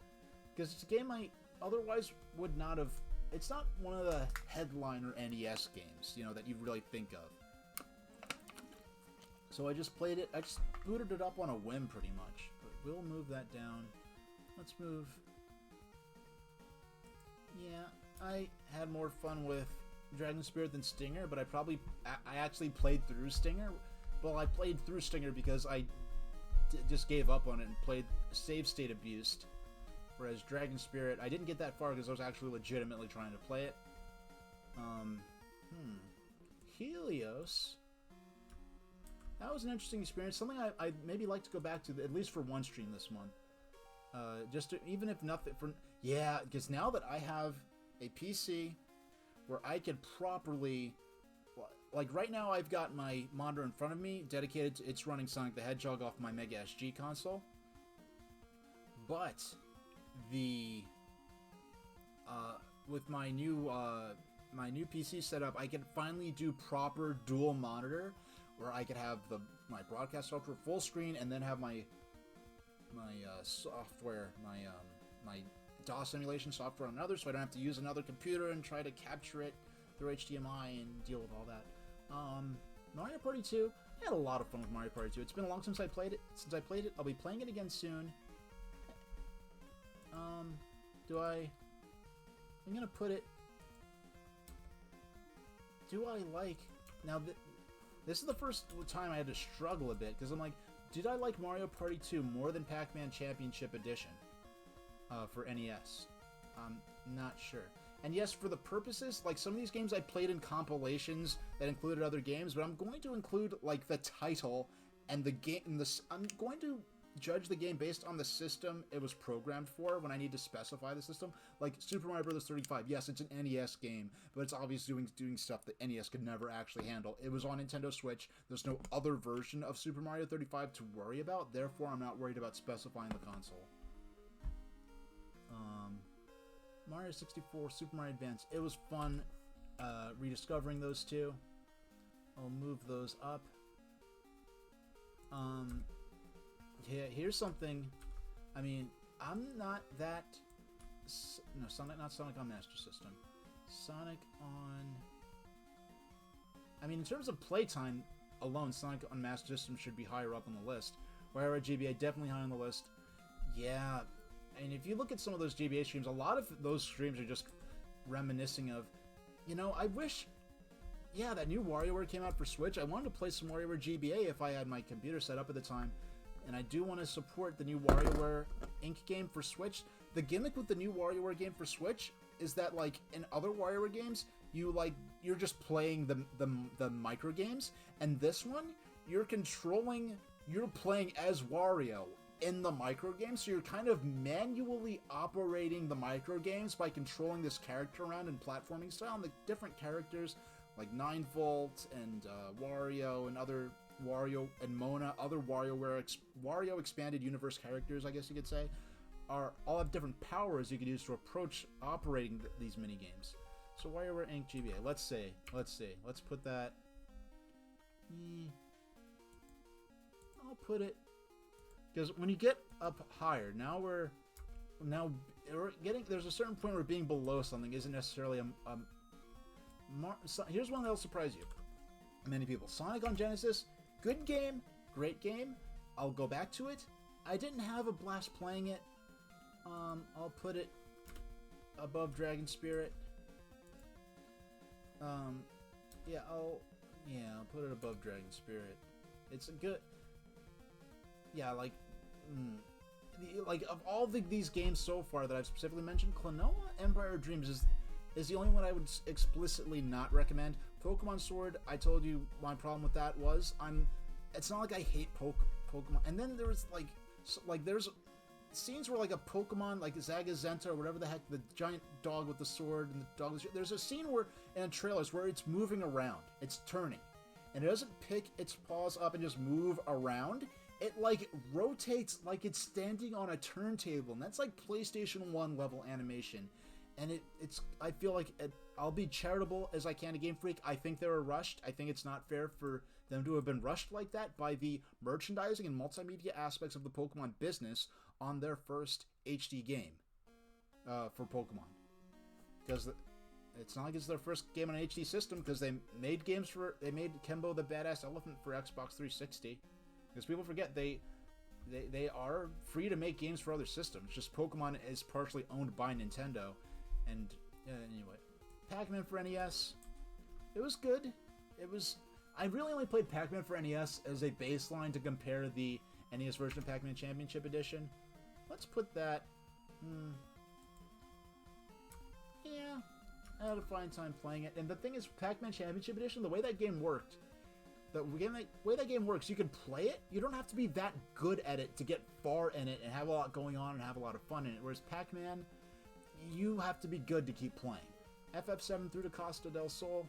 because it's a game I otherwise would not have. It's not one of the headliner NES games, you know, that you really think of. So I just played it. I just booted it up on a whim, pretty much. But we'll move that down. Let's move. Yeah, I had more fun with Dragon Spirit than Stinger, but I actually played through Stinger. Well, I played through Stinger because I just gave up on it and played Save State Abused. Whereas Dragon Spirit, I didn't get that far because I was actually legitimately trying to play it. Helios. That was an interesting experience. Something I'd maybe like to go back to, at least for one stream this month. Just to, even if nothing for... Yeah, because now that I have a PC where I could properly... Like, right now I've got my monitor in front of me, dedicated to... It's running Sonic the Hedgehog off my Mega SG console. But... with my new PC setup, I can finally do proper dual monitor, where I could have my broadcast software full screen and then have my software, my DOS emulation software on another, so I don't have to use another computer and try to capture it through HDMI and deal with all that. Mario Party 2, I had a lot of fun with Mario Party 2. It's been a long time since I played it. I'll be playing it again soon. I'm gonna put it... Do I like... Now, this is the first time I had to struggle a bit, because I'm like, did I like Mario Party 2 more than Pac-Man Championship Edition for NES? I'm not sure. And yes, for the purposes, like, some of these games I played in compilations that included other games, but I'm going to include, like, the title and the game... I'm going to judge the game based on the system it was programmed for when I need to specify the system. Like Super Mario Bros. 35, yes, it's an NES game, but it's obviously doing stuff that NES could never actually handle. It was on Nintendo Switch. There's no other version of Super Mario 35 to worry about, therefore I'm not worried about specifying the console. Mario 64, Super Mario Advance. It was fun rediscovering those two. I'll move those up. Yeah, here's something. I mean, I'm not that. No, Sonic, not Sonic on Master System. Sonic on. I mean, in terms of playtime alone, Sonic on Master System should be higher up on the list. WarioWare GBA definitely high on the list. Yeah, and if you look at some of those GBA streams, a lot of those streams are just reminiscing of, you know, I wish. Yeah, that new WarioWare came out for Switch. I wanted to play some WarioWare GBA if I had my computer set up at the time. And I do want to support the new WarioWare Inc. game for Switch. The gimmick with the new WarioWare game for Switch is that, like, in other WarioWare games, you're just playing the micro games, and this one, you're playing as Wario in the micro games, so you're kind of manually operating the micro games by controlling this character around in platforming style, and the different characters like 9-Volt and Wario and other Wario and Mona, other Wario expanded universe characters, I guess you could say, all have different powers you can use to approach operating these mini games. So WarioWare Inc. GBA. Let's see. Let's put that. I'll put it because when you get up higher, now we're getting. There's a certain point where being below something isn't necessarily here's one that'll surprise you. Many people. Sonic on Genesis, good game, great game. I'll go back to it. I didn't have a blast playing it. I'll put it above Dragon Spirit. I'll put it above Dragon Spirit. It's a good. Yeah, like of all these games so far that I've specifically mentioned, Klonoa Empire of Dreams is the only one I would explicitly not recommend. Pokemon Sword, I told you my problem with that was it's not like I hate Pokemon. And then there was there's scenes where like a Pokemon like Zagazenta or whatever the heck, the giant dog with the sword and the dog. There's a scene where in trailers where it's moving around, it's turning, and it doesn't pick its paws up and just move around. It like rotates like it's standing on a turntable, and that's like PlayStation 1 level animation. And it's I feel like I'll be charitable as I can to Game Freak. I think they were rushed. I think it's not fair for them to have been rushed like that by the merchandising and multimedia aspects of the Pokemon business on their first HD game for Pokemon. Because it's not like it's their first game on an HD system, because they made Kembo the Badass Elephant for Xbox 360. Because people forget they are free to make games for other systems. Just Pokemon is partially owned by Nintendo. And anyway, Pac-Man for NES, it was good. I really only played Pac-Man for NES as a baseline to compare the NES version of Pac-Man Championship Edition. Let's put that. Yeah, I had a fine time playing it. And the thing is, Pac-Man Championship Edition, the way that game worked, you can play it. You don't have to be that good at it to get far in it and have a lot going on and have a lot of fun in it. Whereas Pac-Man, you have to be good to keep playing. FF7 through to Costa del Sol.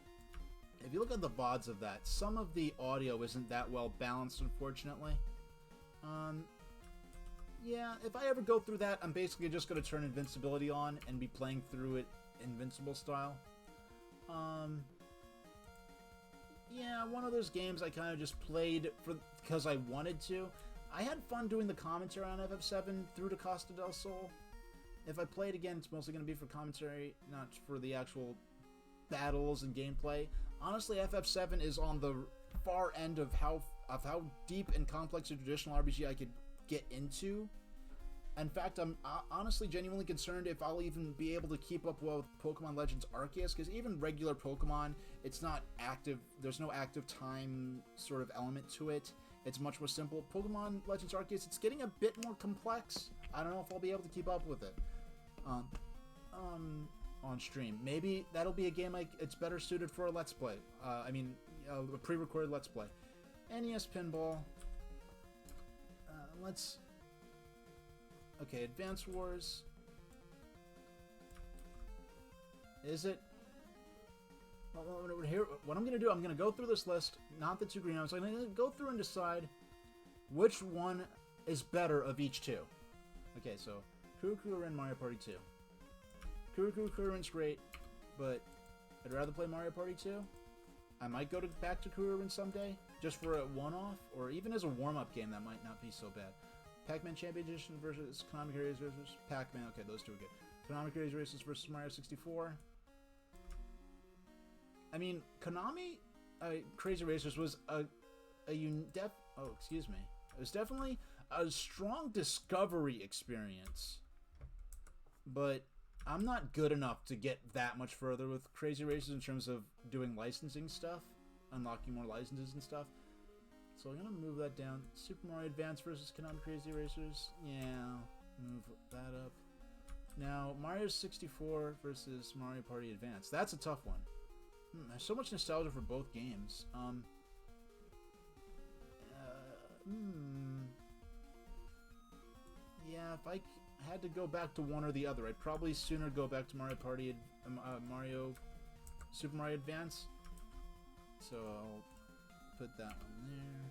If you look at the VODs of that, some of the audio isn't that well balanced, unfortunately. Yeah, if I ever go through that, I'm basically just going to turn Invincibility on and be playing through it Invincible style. Yeah, one of those games I kind of just played because I wanted to. I had fun doing the commentary on FF7 through to Costa del Sol. If I play it again, it's mostly going to be for commentary, not for the actual battles and gameplay. Honestly, FF7 is on the far end of how deep and complex a traditional RPG I could get into. In fact, I'm honestly genuinely concerned if I'll even be able to keep up well with Pokemon Legends Arceus, because even regular Pokemon, it's not active. There's no active time sort of element to it. It's much more simple. Pokemon Legends Arceus, it's getting a bit more complex. I don't know if I'll be able to keep up with it on stream. Maybe that'll be a game it's better suited for a Let's Play. A pre-recorded Let's Play. NES Pinball. Okay, Advance Wars. Is it? Well, here, what I'm going to do, I'm going to go through this list, not the two green ones. I'm going to go through and decide which one is better of each two. Okay, so Kuru-Kuru-Ren Mario Party 2. Kuru-Kuru-Ren's great, but I'd rather play Mario Party 2. I might go back to Kuru-Ren someday, just for a one-off, or even as a warm-up game, that might not be so bad. Pac-Man Champion Edition versus Konami Crazy Racers. Pac-Man, okay, those two are good. Konami Crazy Racers versus Mario 64. I mean, Konami Crazy Racers was it was definitely a strong discovery experience. But I'm not good enough to get that much further with Crazy Racers in terms of doing licensing stuff, unlocking more licenses and stuff. So I'm gonna move that down. Super Mario Advance versus Konami Crazy Racers. Yeah, move that up. Now, Mario 64 versus Mario Party Advance. That's a tough one. There's so much nostalgia for both games. Yeah, if I had to go back to one or the other, I'd probably sooner go back to Mario Party, Super Mario Advance. So I'll put that one there.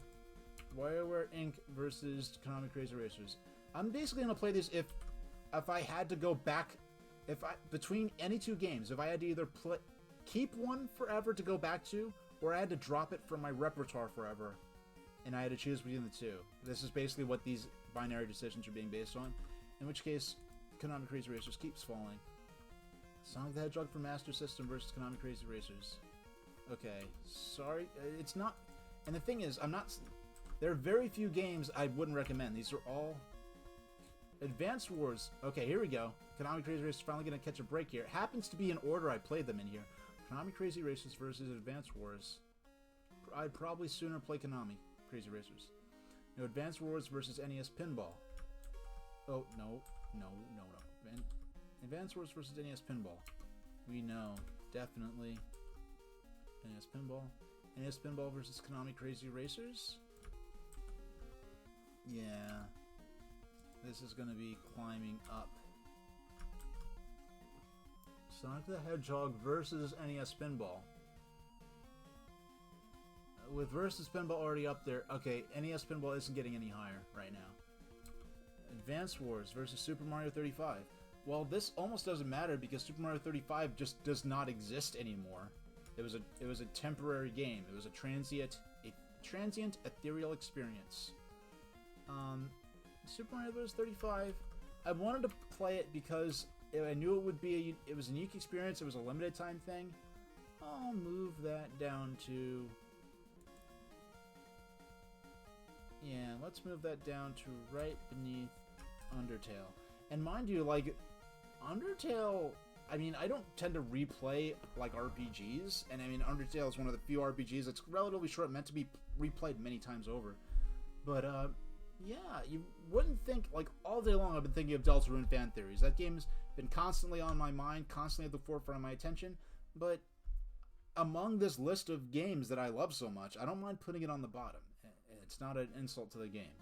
WarioWare Inc. versus Konami Crazy Racers. I'm basically gonna play this if I had to go back, between any two games, if I had to either keep one forever to go back to, or I had to drop it from my repertoire forever, and I had to choose between the two. This is basically what these binary decisions are being based on. In which case, Konami Crazy Racers keeps falling. Sonic the Hedgehog for Master System versus Konami Crazy Racers. Okay, sorry, it's not. And the thing is, there are very few games I wouldn't recommend. These are all Advance Wars. Okay, here we go. Konami Crazy Racers finally gonna catch a break here. It happens to be in order I played them in here. Konami Crazy Racers versus Advance Wars. I'd probably sooner play Konami Crazy Racers. No, Advance Wars versus NES Pinball. Oh, no. Advance Wars versus NES Pinball. We know. Definitely. NES Pinball. NES Pinball versus Konami Crazy Racers. Yeah. This is going to be climbing up. Sonic the Hedgehog versus NES Pinball. With versus Pinball already up there, okay, NES Pinball isn't getting any higher right now. Advance Wars versus Super Mario 35. Well, this almost doesn't matter because Super Mario 35 just does not exist anymore. It was a temporary game. It was a transient ethereal experience. Super Mario Bros. 35. I wanted to play it because I knew it would be it was a unique experience. It was a limited time thing. I'll move that down to. Yeah, let's move that down to right beneath Undertale. And mind you, like, Undertale, I mean, I don't tend to replay, like, RPGs, and I mean, Undertale is one of the few RPGs that's relatively short, meant to be replayed many times over. But, yeah, you wouldn't think, like, all day long I've been thinking of Deltarune fan theories. That game's been constantly on my mind, constantly at the forefront of my attention, but among this list of games that I love so much, I don't mind putting it on the bottom. It's not an insult to the game.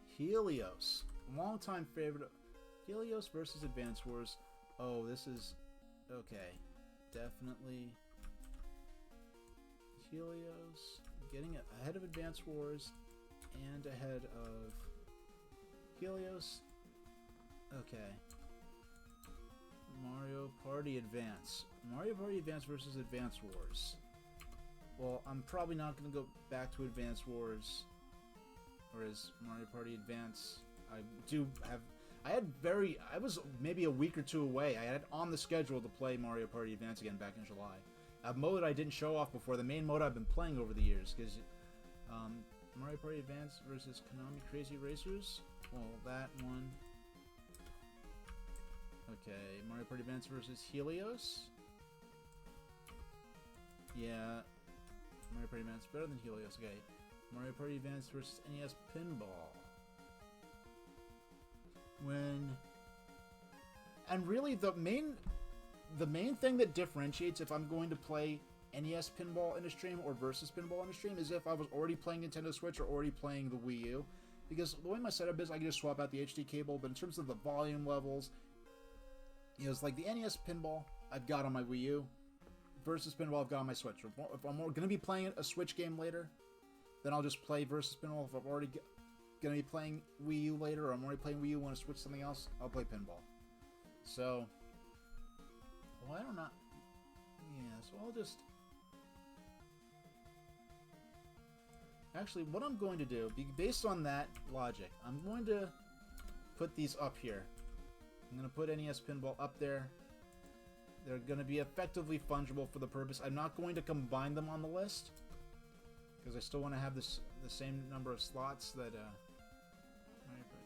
Helios. Longtime favorite. Helios versus Advance Wars. Oh, this is... Okay. Definitely... Helios. Getting ahead of Advance Wars. And ahead of... Helios. Okay. Mario Party Advance. Mario Party Advance versus Advance Wars. Well, I'm probably not going to go back to Advance Wars, whereas Mario Party Advance, I was maybe a week or two away. I had on the schedule to play Mario Party Advance again back in July. A mode I didn't show off before, the main mode I've been playing over the years, because Mario Party Advance versus Konami Crazy Racers, well, that one. Okay, Mario Party Advance versus Helios. Yeah. Mario Party Advance better than Helios. Okay. Mario Party Advance versus NES Pinball. And really the main thing that differentiates if I'm going to play NES Pinball in a stream or versus Pinball in a stream is if I was already playing Nintendo Switch or already playing the Wii U. because the way my setup is, I can just swap out the HD cable, but in terms of the volume levels, you know, it's like the NES pinball I've got on my Wii U versus pinball I've got on my Switch. If I'm going to be playing a Switch game later, then I'll just play versus pinball. If I'm already going to be playing Wii U later, or I'm already playing Wii U and want to switch something else, I'll play pinball. So, why don't I? Yeah, so I'll just... Actually, what I'm going to do, based on that logic, I'm going to put these up here. I'm going to put NES Pinball up there. They're going to be effectively fungible for the purpose. I'm not going to combine them on the list, because I still want to have the same number of slots that...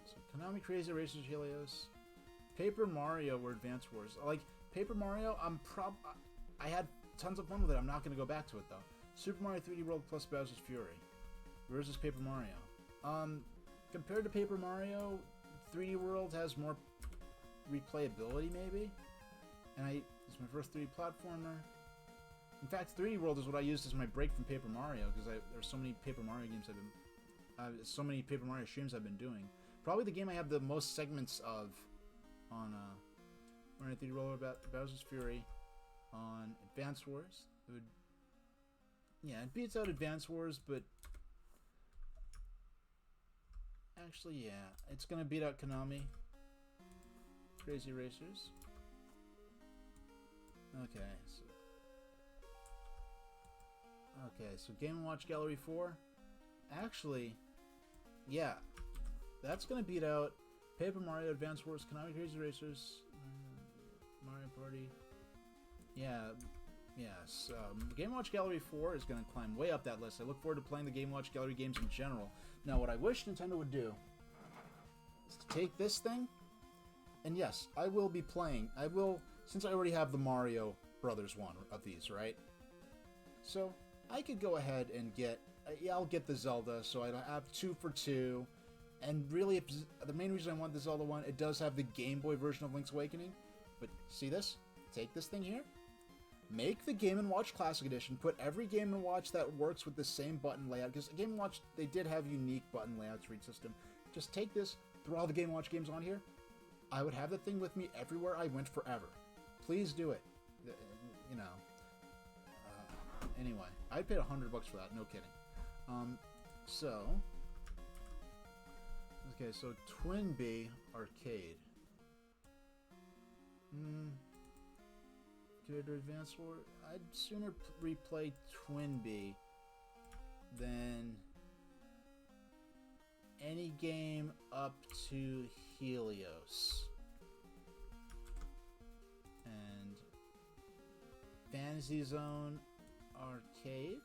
So Konami Crazy Racers Helios, Paper Mario or Advance Wars. Like, Paper Mario, I had tons of fun with it. I'm not going to go back to it, though. Super Mario 3D World plus Bowser's Fury versus Paper Mario. Compared to Paper Mario, 3D World has more replayability, maybe. And it's my first 3D platformer. In fact, 3D World is what I used as my break from Paper Mario, because there's so many Paper Mario games so many Paper Mario streams I've been doing. Probably the game I have the most segments of on Mario 3D World about Bowser's Fury. On Advance Wars, it beats out Advance Wars, but actually, yeah, it's gonna beat out Konami Crazy Racers. Okay, so Game & Watch Gallery 4. Actually, yeah, that's gonna beat out Paper Mario, Advance Wars, Konami Crazy Racers, Mario Party. Yes. Game & Watch Gallery 4 is going to climb way up that list. I look forward to playing the Game & Watch Gallery games in general. Now, what I wish Nintendo would do is to take this thing, and yes, I will be playing. Since I already have the Mario Brothers one of these, right? So, I could go ahead and I'll get the Zelda, so I have 2 for 2. And really, the main reason I want the Zelda one, it does have the Game Boy version of Link's Awakening. But, see this? Take this thing here. Make the Game & Watch Classic Edition. Put every Game & Watch that works with the same button layout. Because Game & Watch, they did have unique button layouts for each system. Just take this, throw all the Game & Watch games on here. I would have the thing with me everywhere I went forever. Please do it. You know. Anyway, I paid $100 for that. No kidding. Okay, so Twin Bee Arcade. Compared to Advance War, I'd sooner replay Twin Bee than any game up to Helios. And Fantasy Zone Arcade,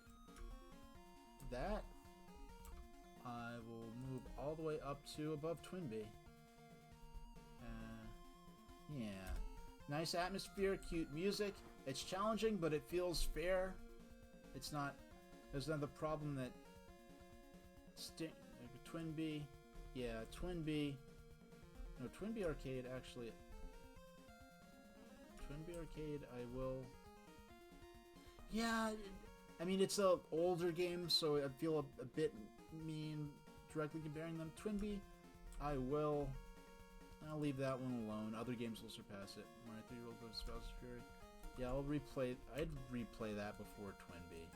that I will move all the way up to above Twin Bee. Yeah. Nice atmosphere, cute music. It's challenging, but it feels fair. It's not... There's not the problem that... Twin Bee... Yeah, Twin Bee... No, Twin Bee Arcade, actually... Twin Bee Arcade, I will... Yeah, I mean, it's an older game, so I feel a bit mean directly comparing them. Twin Bee, I'll leave that one alone. Other games will surpass it. Mario 3D World vs. Bowser's Fury. Yeah, I'd replay that before Twin Bee.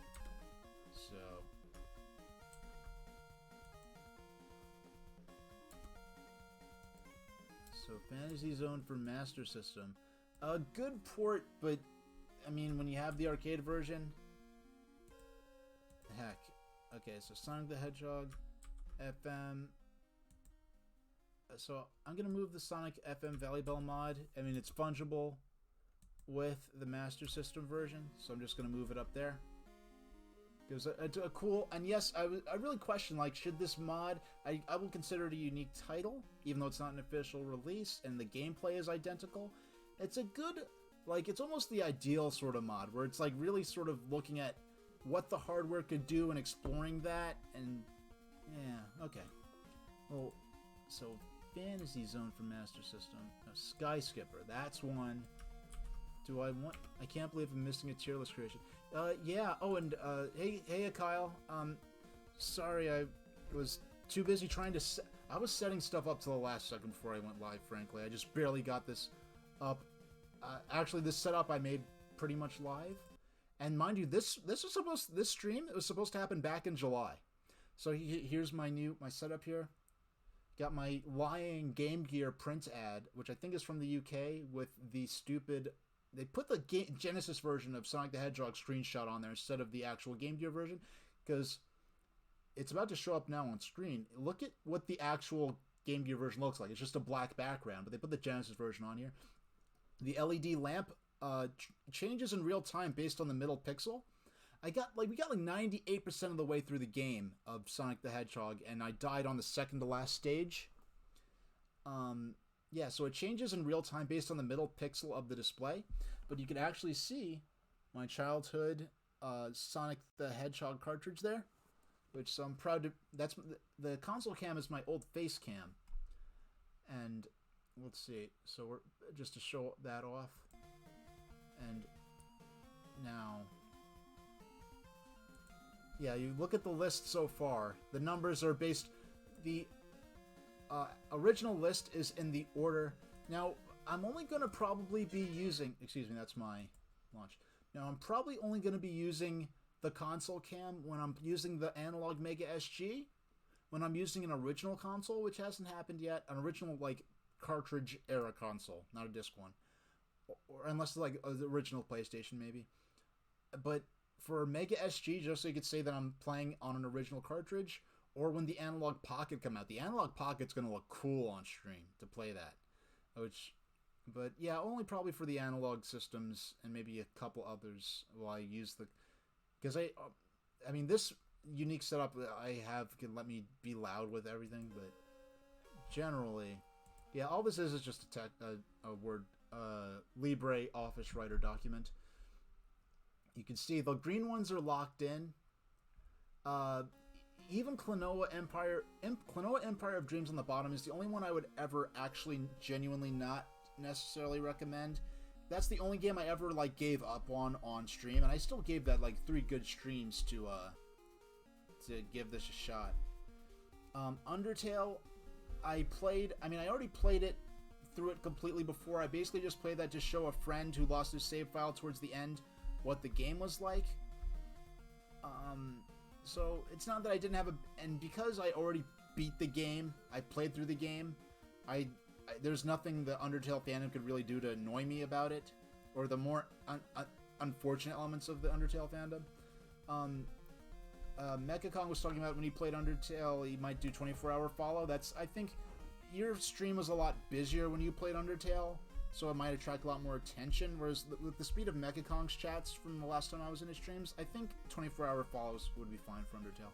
So Fantasy Zone for Master System. A good port, but I mean, when you have the arcade version, heck. Okay, so Sonic the Hedgehog, FM. So I'm gonna move the Sonic FM Valley Bell mod. I mean, it's fungible with the Master System version, so I'm just gonna move it up there. Gives a cool, and yes, I really question, like, should this mod, I will consider it a unique title, even though it's not an official release, and the gameplay is identical. It's a good, like, it's almost the ideal sort of mod, where it's, like, really sort of looking at what the hardware could do and exploring that, and, yeah, okay. Well, so, Fantasy Zone for Master System. No, Sky Skipper, that's one. Do I want... I can't believe I'm missing a tier list creation. Yeah. Oh, and, hey, Kyle. Sorry, I was too busy trying to... I was setting stuff up to the last second before I went live, frankly. I just barely got this up. Actually, this setup I made pretty much live. And mind you, this stream, it was supposed to happen back in July. So here's my setup here. Got my lying Game Gear print ad, which I think is from the UK, with the stupid... They put the Genesis version of Sonic the Hedgehog screenshot on there instead of the actual Game Gear version, because it's about to show up now on screen. Look at what the actual Game Gear version looks like. It's just a black background, but they put the Genesis version on here. The LED lamp changes in real time based on the middle pixel. We got like 98% of the way through the game of Sonic the Hedgehog, and I died on the second to last stage. Yeah, so it changes in real time based on the middle pixel of the display, but you can actually see my childhood Sonic the Hedgehog cartridge there, which I'm proud to... That's the console cam is my old face cam, and let's see. So we're just to show that off, and now, yeah, you look at the list so far. The numbers are based. The original list is in the order. Now, I'm only going to probably be using... Excuse me, that's my launch. Now, I'm probably only going to be using the console cam when I'm using the analog Mega SG. When I'm using an original console, which hasn't happened yet. An original, like, cartridge era console, not a disc one. Or unless, like, the original PlayStation, maybe. But for Mega SG, just so you could say that I'm playing on an original cartridge... Or when the Analog Pocket come out. The Analog Pocket's going to look cool on stream to play that. But yeah, only probably for the analog systems and maybe a couple others while I use the... Because I mean, this unique setup that I have can let me be loud with everything, but generally... Yeah, all this is just a Word Libre Office Writer document. You can see the green ones are locked in. Even Klonoa Empire of Dreams on the bottom is the only one I would ever actually genuinely not necessarily recommend. That's the only game I ever like gave up on stream, and I still gave that like 3 good streams to give this a shot. Undertale, I already played it through it completely before. I basically just played that to show a friend who lost his save file towards the end what the game was like. So it's not that I didn't have and because I already beat the game, I played through the game, there's nothing the Undertale fandom could really do to annoy me about it, or the more unfortunate elements of the Undertale fandom. Mecha was talking about when he played Undertale, he might do 24-hour follow. I think your stream was a lot busier when you played Undertale, so it might attract a lot more attention, whereas with the speed of Mecha chats from the last time I was in his streams, I think 24-hour follows would be fine for Undertale.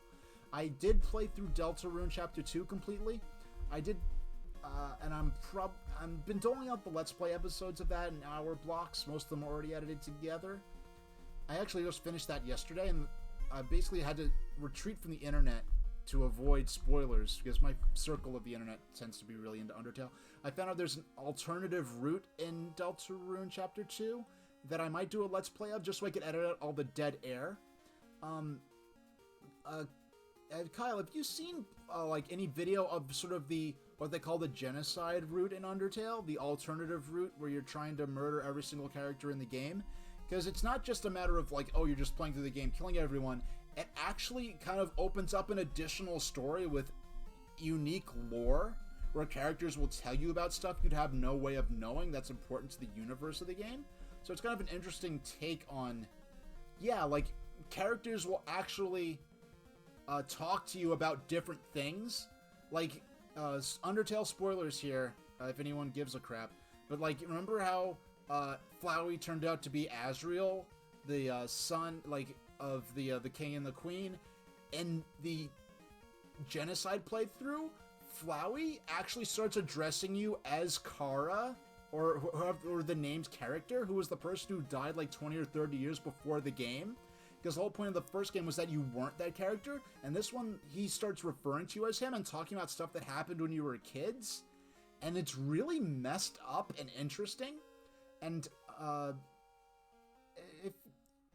I did play through Deltarune Chapter 2 completely. I did, and I've been doling out the Let's Play episodes of that in hour blocks. Most of them are already edited together. I actually just finished that yesterday, and I basically had to retreat from the internet to avoid spoilers, because my circle of the internet tends to be really into Undertale. I found out there's an alternative route in Deltarune Chapter 2 that I might do a Let's Play of, just so I could edit out all the dead air. Kyle, have you seen, like, any video of sort of what they call the genocide route in Undertale? The alternative route where you're trying to murder every single character in the game? Because it's not just a matter of, like, oh, you're just playing through the game, killing everyone. It actually kind of opens up an additional story with unique lore, where characters will tell you about stuff you'd have no way of knowing that's important to the universe of the game. So it's kind of an interesting take on, yeah, like, characters will actually talk to you about different things. Like, Undertale spoilers here, if anyone gives a crap. But, like, remember how Flowey turned out to be Asriel, the son, like, of the king and the queen? In the genocide playthrough, Flowey actually starts addressing you as Kara, or the named character, who was the person who died like 20 or 30 years before the game. Because the whole point of the first game was that you weren't that character, and this one, he starts referring to you as him and talking about stuff that happened when you were kids, and it's really messed up and interesting. And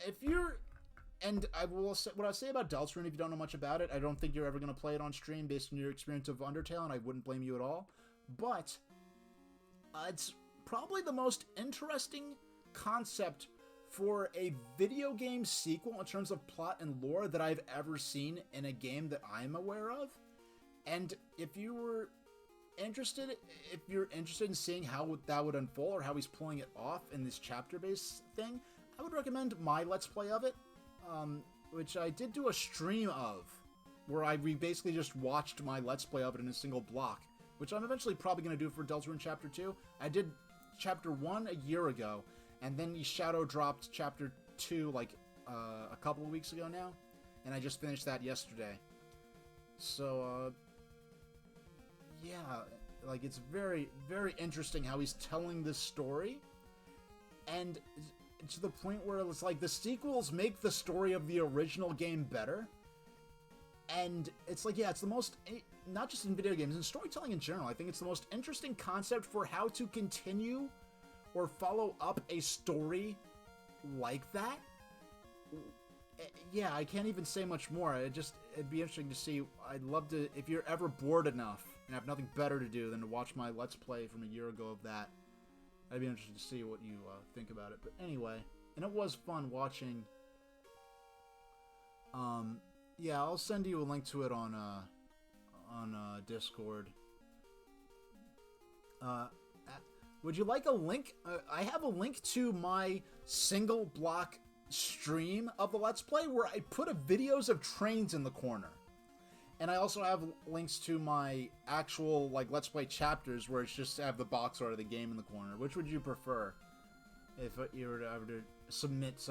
if you're And I will say, what I say about Deltarune, if you don't know much about it, I don't think you're ever going to play it on stream based on your experience of Undertale, and I wouldn't blame you at all. But it's probably the most interesting concept for a video game sequel in terms of plot and lore that I've ever seen in a game that I'm aware of. And if you're interested in seeing how that would unfold or how he's pulling it off in this chapter-based thing, I would recommend my Let's Play of it, which I did do a stream of, where we basically just watched my Let's Play of it in a single block, which I'm eventually probably going to do for Deltarune Chapter 2. I did Chapter 1 a year ago, and then he shadow dropped Chapter 2 like a couple of weeks ago now, and I just finished that yesterday. So, yeah, like, it's very, very interesting how he's telling this story, and to the point where it's like the sequels make the story of the original game better, and it's like, yeah, it's the most, not just in video games, in storytelling in general, I think it's the most interesting concept for how to continue or follow up a story like that. Yeah, I can't even say much more. It'd be interesting to see. I'd love to, if you're ever bored enough and have nothing better to do than to watch my Let's Play from a year ago of that, I'd be interested to see what you think about it. But anyway, and it was fun watching. Yeah, I'll send you a link to it on Discord. Would you like a link? I have a link to my single block stream of the Let's Play where I put videos of trains in the corner. And I also have links to my actual, like, Let's Play chapters where it's just have the box art of the game in the corner. Which would you prefer if you were to ever submit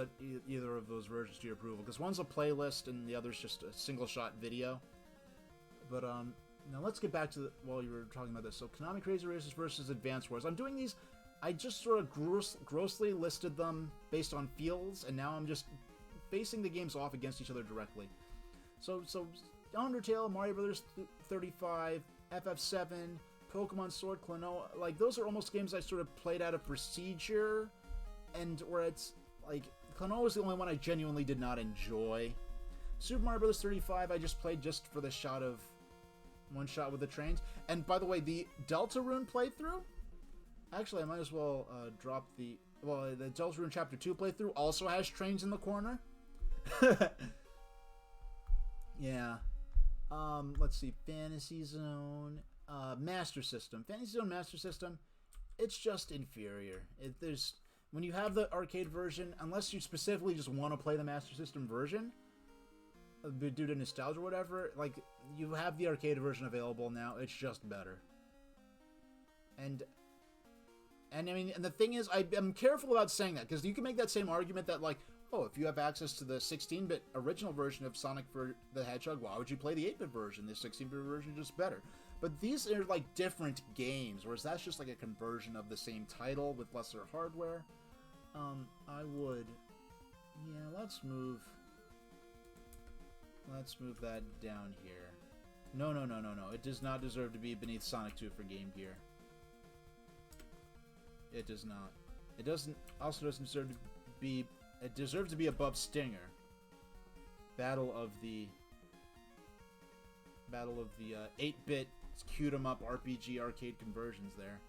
either of those versions to your approval? Because one's a playlist and the other's just a single-shot video. But, now let's get back to while you were talking about this. So, Konami Crazy Racers versus Advance Wars. I'm doing these, I just sort of grossly listed them based on fields, and now I'm just facing the games off against each other directly. So Undertale, Mario Brothers 35, FF7, Pokemon Sword, Klonoa, like, those are almost games I sort of played out of procedure, and where it's, like, Klonoa was the only one I genuinely did not enjoy. Super Mario Brothers 35 I just played just for the one shot with the trains. And by the way, the Deltarune playthrough, actually I might as well drop the Deltarune Chapter 2 playthrough also has trains in the corner. Yeah. Let's see, Fantasy Zone, Master System. Fantasy Zone Master System, it's just inferior. When you have the arcade version, unless you specifically just want to play the Master System version, due to nostalgia or whatever, like, you have the arcade version available now, it's just better. And I mean, and the thing is, I'm careful about saying that, because you can make that same argument that, like, oh, if you have access to the 16-bit original version of Sonic for the Hedgehog, why would you play the 8-bit version? The 16-bit version is just better. But these are, like, different games, whereas that's just, like, a conversion of the same title with lesser hardware. I would... Yeah, let's move that down here. No. It does not deserve to be beneath Sonic 2 for Game Gear. It does not. It also doesn't deserve to be... It deserves to be above Stinger. Battle of the 8-bit cute 'em up RPG arcade conversions there.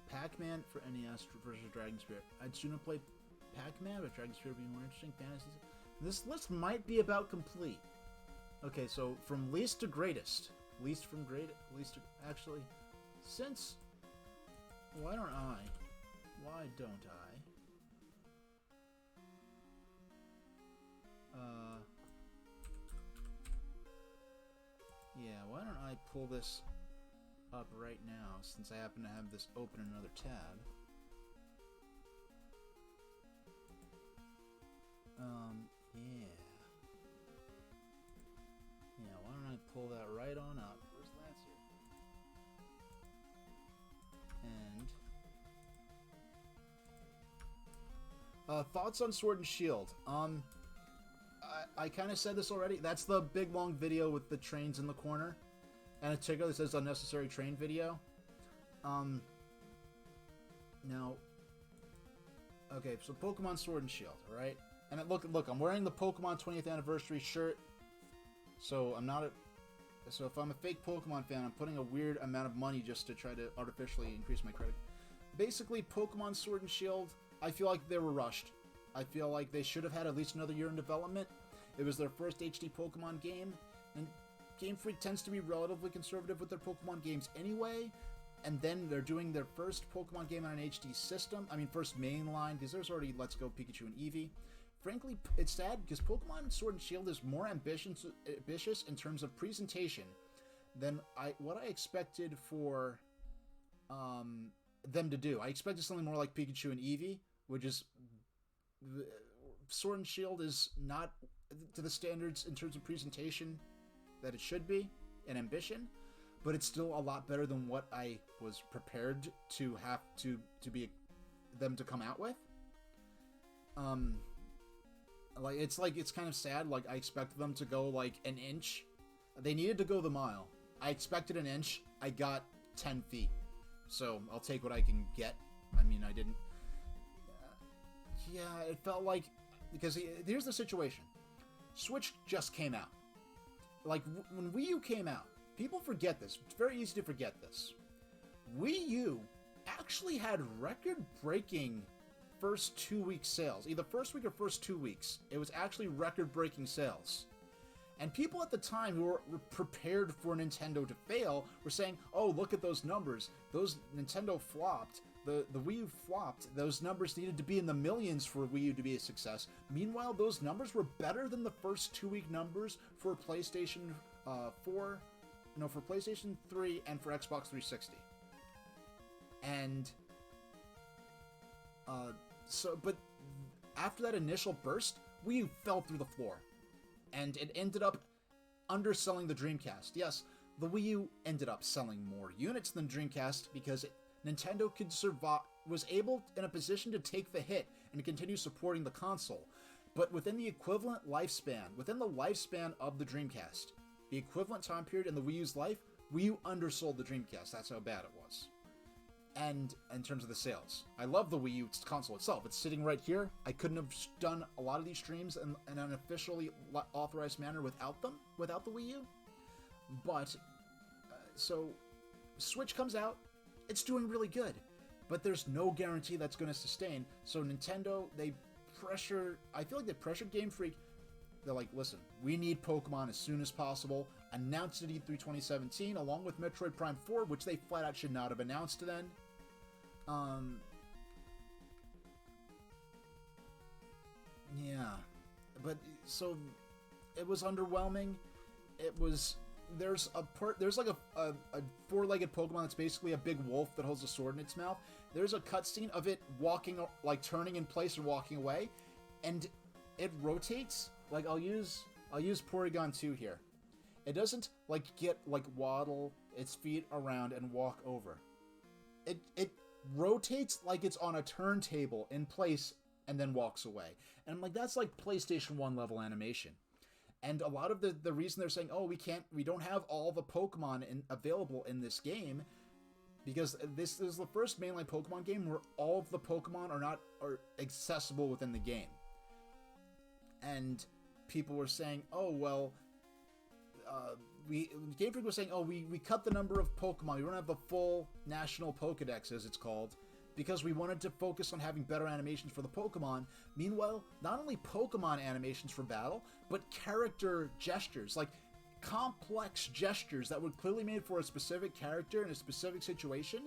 Pac-Man for NES versus Dragon Spirit. I'd sooner play Pac-Man, but Dragon Spirit would be more interesting. Fantasies. This list might be about complete. Okay, so from least to greatest. Actually, since... Why don't I? Yeah, why don't I pull this up right now, since I happen to have this open in another tab. Yeah, why don't I pull that right on up? Where's Lance here? And thoughts on Sword and Shield. I kind of said this already. That's the big long video with the trains in the corner, and a ticker that says unnecessary train video. Now, okay, so Pokemon Sword and Shield, alright? And look, I'm wearing the Pokemon 20th anniversary shirt. So I'm not so if I'm a fake Pokemon fan, I'm putting a weird amount of money just to try to artificially increase my credit. Basically, Pokemon Sword and Shield, I feel like they were rushed. I feel like they should have had at least another year in development. It was their first HD Pokemon game, and Game Freak tends to be relatively conservative with their Pokemon games anyway, and then they're doing their first Pokemon game on an HD system. I mean, first mainline, because there's already Let's Go Pikachu and Eevee. Frankly, it's sad because Pokemon Sword and Shield is more ambitious in terms of presentation than what I expected for them to do. I expected something more like Pikachu and Eevee, which is Sword and Shield is not to the standards in terms of presentation that it should be and ambition, but it's still a lot better than what I was prepared to have to be them to come out with. It's kind of sad. Like, I expected them to go like an inch. They needed to go the mile. I expected an inch. I got 10 feet. So I'll take what I can get. I mean, I didn't. Yeah, it felt like, because here's the situation. Switch just came out. Like, when Wii U came out, people forget this. It's very easy to forget this. Wii U actually had record-breaking first 2-week sales. Either first week or first 2 weeks. It was actually record-breaking sales. And people at the time who were prepared for Nintendo to fail were saying, oh, look at those numbers. Nintendo flopped. The Wii U flopped. Those numbers needed to be in the millions for Wii U to be a success. Meanwhile, those numbers were better than the first 2-week numbers for PlayStation 4, for PlayStation 3 and for Xbox 360. And but after that initial burst, Wii U fell through the floor. And it ended up underselling the Dreamcast. Yes, the Wii U ended up selling more units than Dreamcast because Nintendo was able in a position to take the hit and continue supporting the console. But within the equivalent lifespan, within the lifespan of the Dreamcast, the equivalent time period in the Wii U's life, Wii U undersold the Dreamcast. That's how bad it was. And in terms of the sales, I love the Wii U console itself. It's sitting right here. I couldn't have done a lot of these streams in an officially authorized manner without the Wii U. But, so, Switch comes out. It's doing really good. But there's no guarantee that's going to sustain. So Nintendo, I feel like they pressured Game Freak. They're like, listen, we need Pokemon as soon as possible. Announced it at E3 2017, along with Metroid Prime 4, which they flat out should not have announced then. Yeah. But, so, it was underwhelming. There's like a four-legged Pokemon that's basically a big wolf that holds a sword in its mouth. There's a cutscene of it walking, like, turning in place and walking away. And it rotates. Like, I'll use Porygon 2 here. It doesn't, like, waddle its feet around and walk over. It rotates like it's on a turntable in place and then walks away. And I'm like, that's like PlayStation 1 level animation. And a lot of the reason they're saying, oh, we don't have all the Pokemon available in this game, because this is the first mainline Pokemon game where all of the Pokemon are accessible within the game. And people were saying, oh, well, Game Freak was saying, oh, we cut the number of Pokemon. We don't have the full national Pokedex, as it's called, because we wanted to focus on having better animations for the Pokemon. Meanwhile, not only Pokemon animations for battle, but character gestures, like complex gestures that were clearly made for a specific character in a specific situation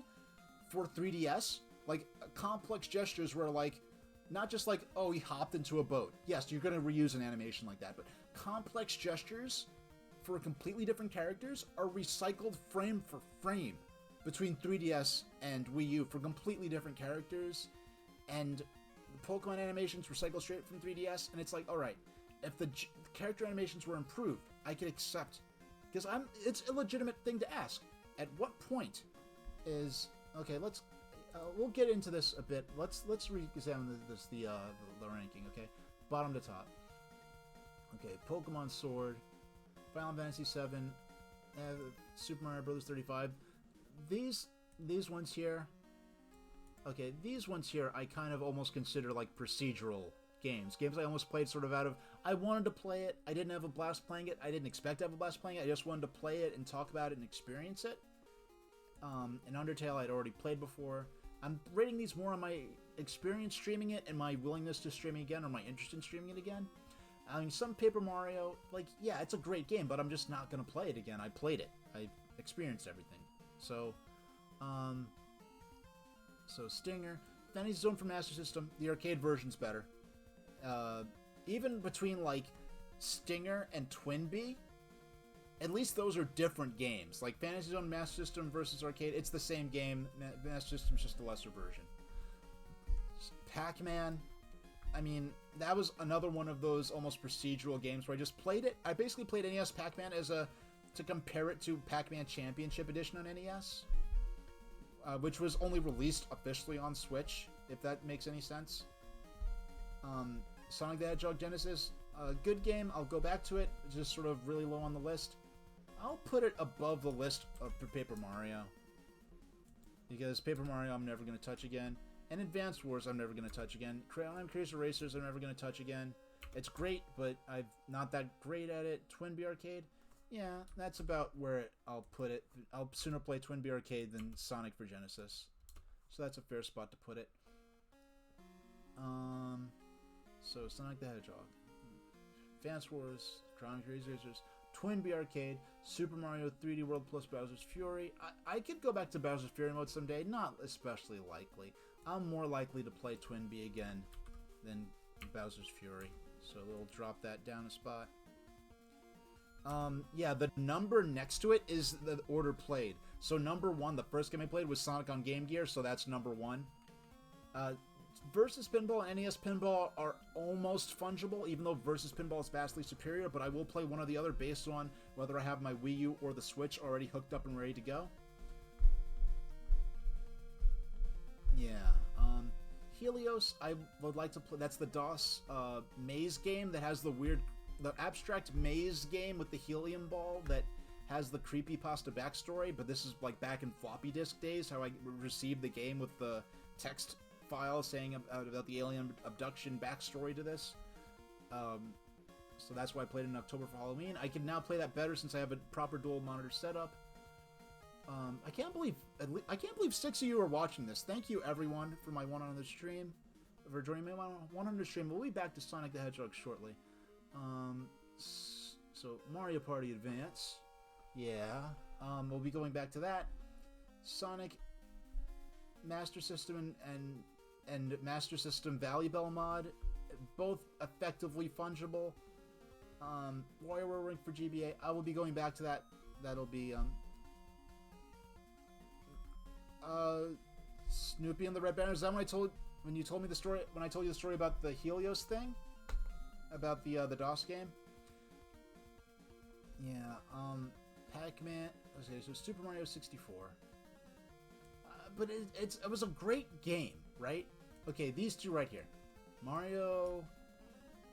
for 3DS. Like, complex gestures where, like, not just like, oh, he hopped into a boat. Yes, you're going to reuse an animation like that, but complex gestures for completely different characters are recycled frame for frame between 3DS and Wii U for completely different characters, and the Pokemon animations recycled straight from 3DS, and it's like, alright, if the character animations were improved, I could accept, because it's a legitimate thing to ask. At what point is, okay, we'll get into this a bit. Let's re-examine the ranking, okay? Bottom to top. Okay, Pokemon Sword, Final Fantasy VII, Super Mario Bros. 35. These ones here, okay, these ones here I kind of almost consider like procedural games. Games I almost played sort of out of, I wanted to play it, I didn't have a blast playing it, I didn't expect to have a blast playing it, I just wanted to play it and talk about it and experience it. And Undertale I'd already played before. I'm rating these more on my experience streaming it and my willingness to stream it again, or my interest in streaming it again. I mean, some Paper Mario, like, yeah, it's a great game, but I'm just not going to play it again. I played it. I experienced everything. So, Stinger. Fantasy Zone for Master System. The arcade version's better. Even between, like, Stinger and Twinbee, at least those are different games. Like, Fantasy Zone Master System versus arcade, it's the same game. Master System's just a lesser version. Pac-Man, I mean, that was another one of those almost procedural games where I just played it. I basically played NES Pac-Man to compare it to Pac-Man Championship Edition on NES, which was only released officially on Switch, if that makes any sense. Sonic the Hedgehog Genesis, good game. I'll go back to it. It's just sort of really low on the list. I'll put it above the list of Paper Mario, because Paper Mario I'm never going to touch again. And Advanced Wars, I'm never going to touch again. Crayon Crazy Racers, I'm never going to touch again. It's great, but I'm not that great at it. Twinbee Arcade, yeah, that's about where I'll put it. I'll sooner play Twinbee Arcade than Sonic for Genesis. So that's a fair spot to put it. So Sonic the Hedgehog, Advanced Wars, Crayon Crazy Racers, Twinbee Arcade, Super Mario 3D World plus Bowser's Fury. I could go back to Bowser's Fury mode someday, not especially likely. I'm more likely to play Twinbee again than Bowser's Fury, so we'll drop that down a spot. Yeah, the number next to it is the order played. So number 1, the first game I played was Sonic on Game Gear, so that's number 1. Versus Pinball and NES Pinball are almost fungible, even though Versus Pinball is vastly superior, but I will play one or the other based on whether I have my Wii U or the Switch already hooked up and ready to go. Yeah, Helios, I would like to play. That's the DOS maze game that has the abstract maze game with the helium ball that has the creepypasta backstory, but this is like back in floppy disk days, how I received the game with the text file saying about the alien abduction backstory to this. So that's why I played it in October for Halloween. I can now play that better since I have a proper dual monitor setup. I can't believe 6 of you are watching this. Thank you everyone for my 100 stream, for joining me on my 100 stream. We'll be back to Sonic the Hedgehog shortly. So Mario Party Advance, yeah. We'll be going back to that. Sonic Master System and Master System Valley Bell mod, both effectively fungible. Warrior Ring for GBA, I will be going back to that. That'll be Snoopy and the Red Banner. Is that when you told me the story, when I told you the story about the Helios thing? About the DOS game? Yeah, Pac-Man, okay, so Super Mario 64. But it was a great game, right? Okay, these two right here. Mario,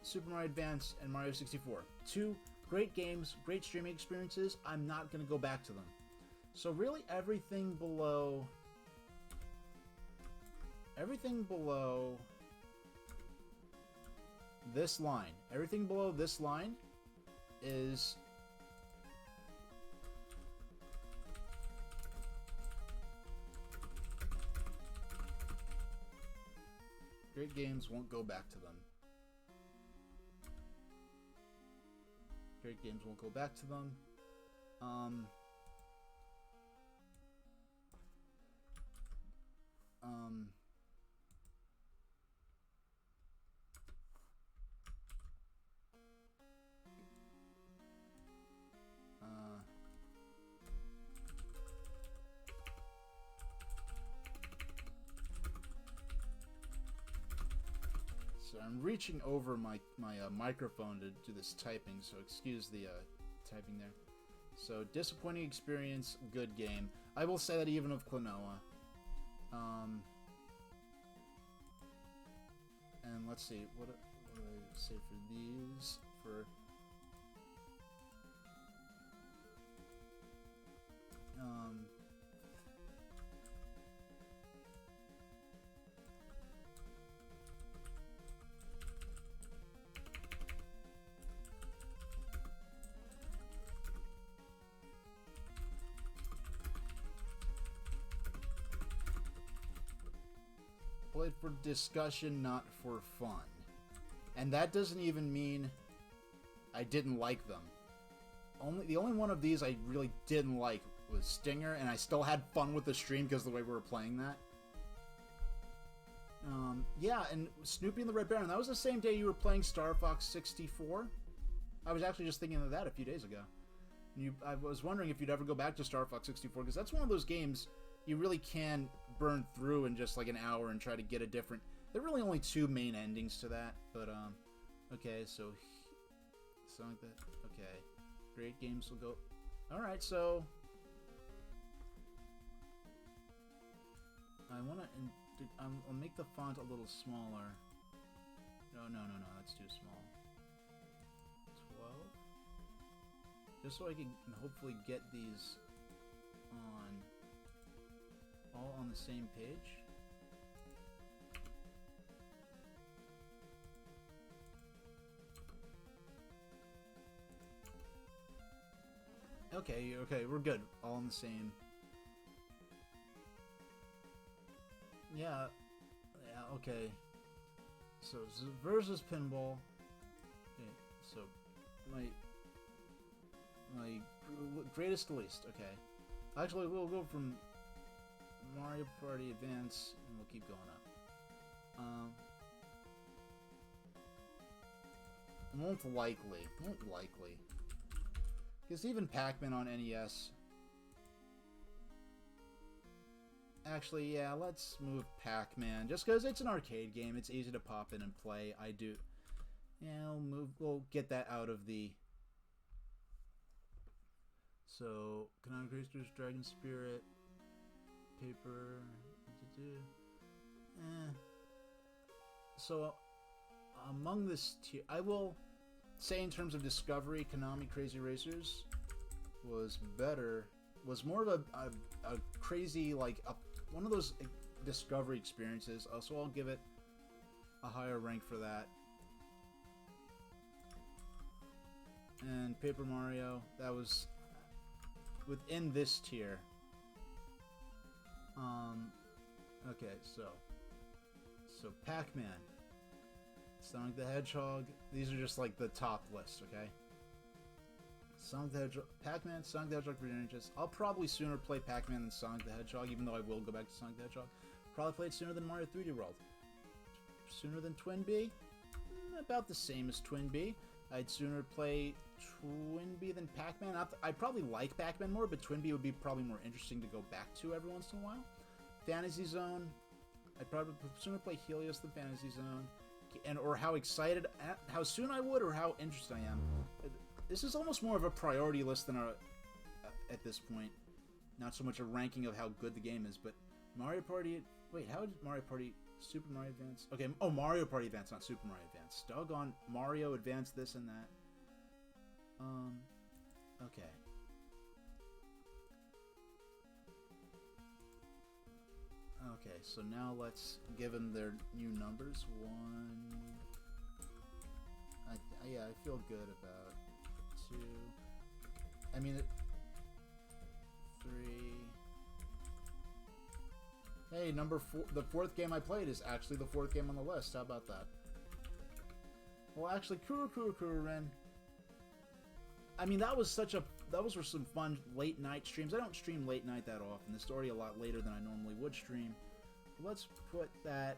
Super Mario Advance, and Mario 64. 2 great games, great streaming experiences. I'm not going to go back to them. So really everything below this line, is great games, won't go back to them. Great games, won't go back to them. So I'm reaching over my microphone to do this typing, so excuse the typing there. So disappointing experience, good game. I will say that even of Klonoa. And let's see, what do I say for these? played for discussion, not for fun. And that doesn't even mean I didn't like them. The only one of these I really didn't like was Stinger, and I still had fun with the stream because of the way we were playing that. Yeah, and Snoopy and the Red Baron, that was the same day you were playing Star Fox 64. I was actually just thinking of that a few days ago. I was wondering if you'd ever go back to Star Fox 64, because that's one of those games you really can burn through in just like an hour and try to get a different... There are really only 2 main endings to that, but, okay, so... Something like that. Okay. Great games will go... Alright, so... I want to... I'll make the font a little smaller. No, that's too small. 12? Just so I can hopefully get these all on the same page. Okay, we're good. All on the same. Yeah, okay. So, versus pinball. Okay, so, my greatest to least, okay. Actually, we'll go from Mario Party Advance, and we'll keep going up. Won't likely. Because even Pac-Man on NES... Actually, yeah, let's move Pac-Man. Just because it's an arcade game, it's easy to pop in and play. Yeah, we'll get that out of the... So, Canonic Racers, Dragon Spirit, Paper... So, among this tier... I will say in terms of discovery, Konami Crazy Racers was better... Was more of a crazy, like, one of those discovery experiences. So I'll give it a higher rank for that. And Paper Mario, that was within this tier. Okay, so Pac-Man, Sonic the Hedgehog, these are just like the top list, okay? Sonic the Hedgehog, Pac-Man, Sonic the Hedgehog for Ninjas. I'll probably sooner play Pac-Man than Sonic the Hedgehog, even though I will go back to Sonic the Hedgehog. Probably play it sooner than Mario 3D World. Sooner than Twin Bee? About the same as Twin Bee. I'd sooner play Twin Bee than Pac-Man. I probably like Pac-Man more, but Twin Bee would be probably more interesting to go back to every once in a while. Fantasy Zone. I'd probably sooner play Helios than Fantasy Zone. Or how excited, how soon I would, or how interested I am. This is almost more of a priority list than at this point. Not so much a ranking of how good the game is, but Mario Party... Wait, how did Mario Party... Super Mario Advance? Okay, oh, Mario Party Advance, not Super Mario Advance. Doggone Mario Advance this and that. Okay. Okay, so now let's give them their new numbers. Yeah, I feel good about 2. I mean, 3. Hey, number 4. The 4th game I played is actually the 4th game on the list. How about that? Well, actually, Kuru-Ren. I mean, those were some fun late night streams. I don't stream late night that often. This is already a lot later than I normally would stream. Let's put that...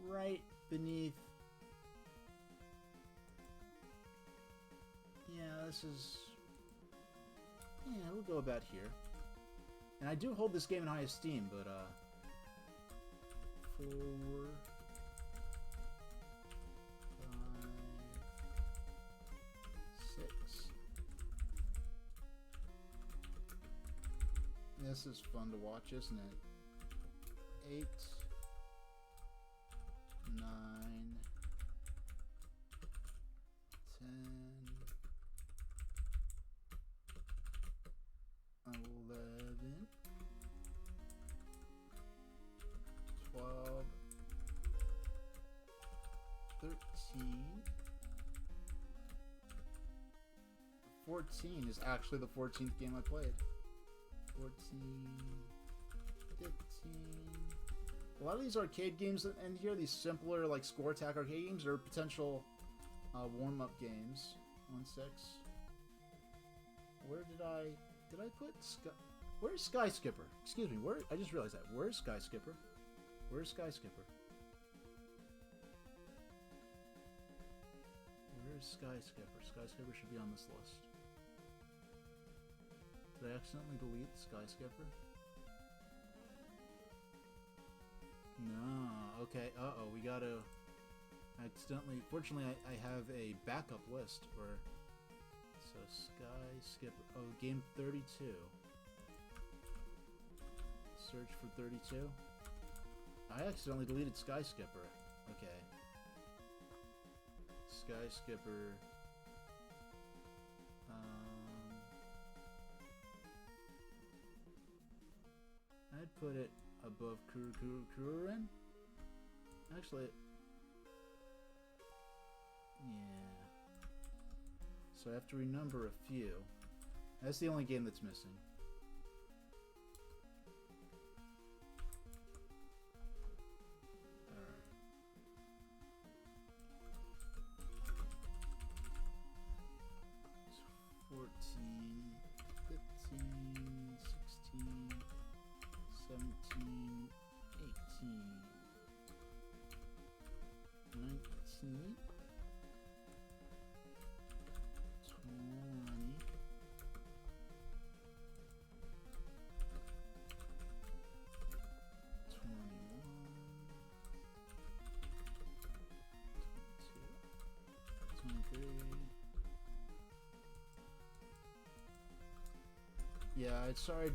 right beneath... Yeah, this is... Yeah, we'll go about here. And I do hold this game in high esteem, but, 4... 5... 6... This is fun to watch, isn't it? 8... 9... 10... 11... 12... 13... 14 is actually the 14th game I played. 14, 15. A lot of these arcade games in here, these simpler like score attack arcade games, are potential warm-up games. 1-6. Where did I put where's Sky Skipper? Excuse me, I just realized that. Where's Sky Skipper? Where's Sky Skipper? Where's Sky Skipper? Sky Skipper should be on this list. Did I accidentally delete Sky Skipper? No. Okay. Uh-oh. We gotta accidentally... Fortunately, I have a backup list where... So, Sky Skipper... Oh, game 32. Search for 32. I accidentally deleted Sky Skipper. Okay. Sky Skipper... I'd put it above Kururin. Actually, yeah. So I have to renumber a few. That's the only game that's missing. Alright. So 14, 15, 16, 17, 18, 19, 20, 21, 22, 23. Yeah, sorry.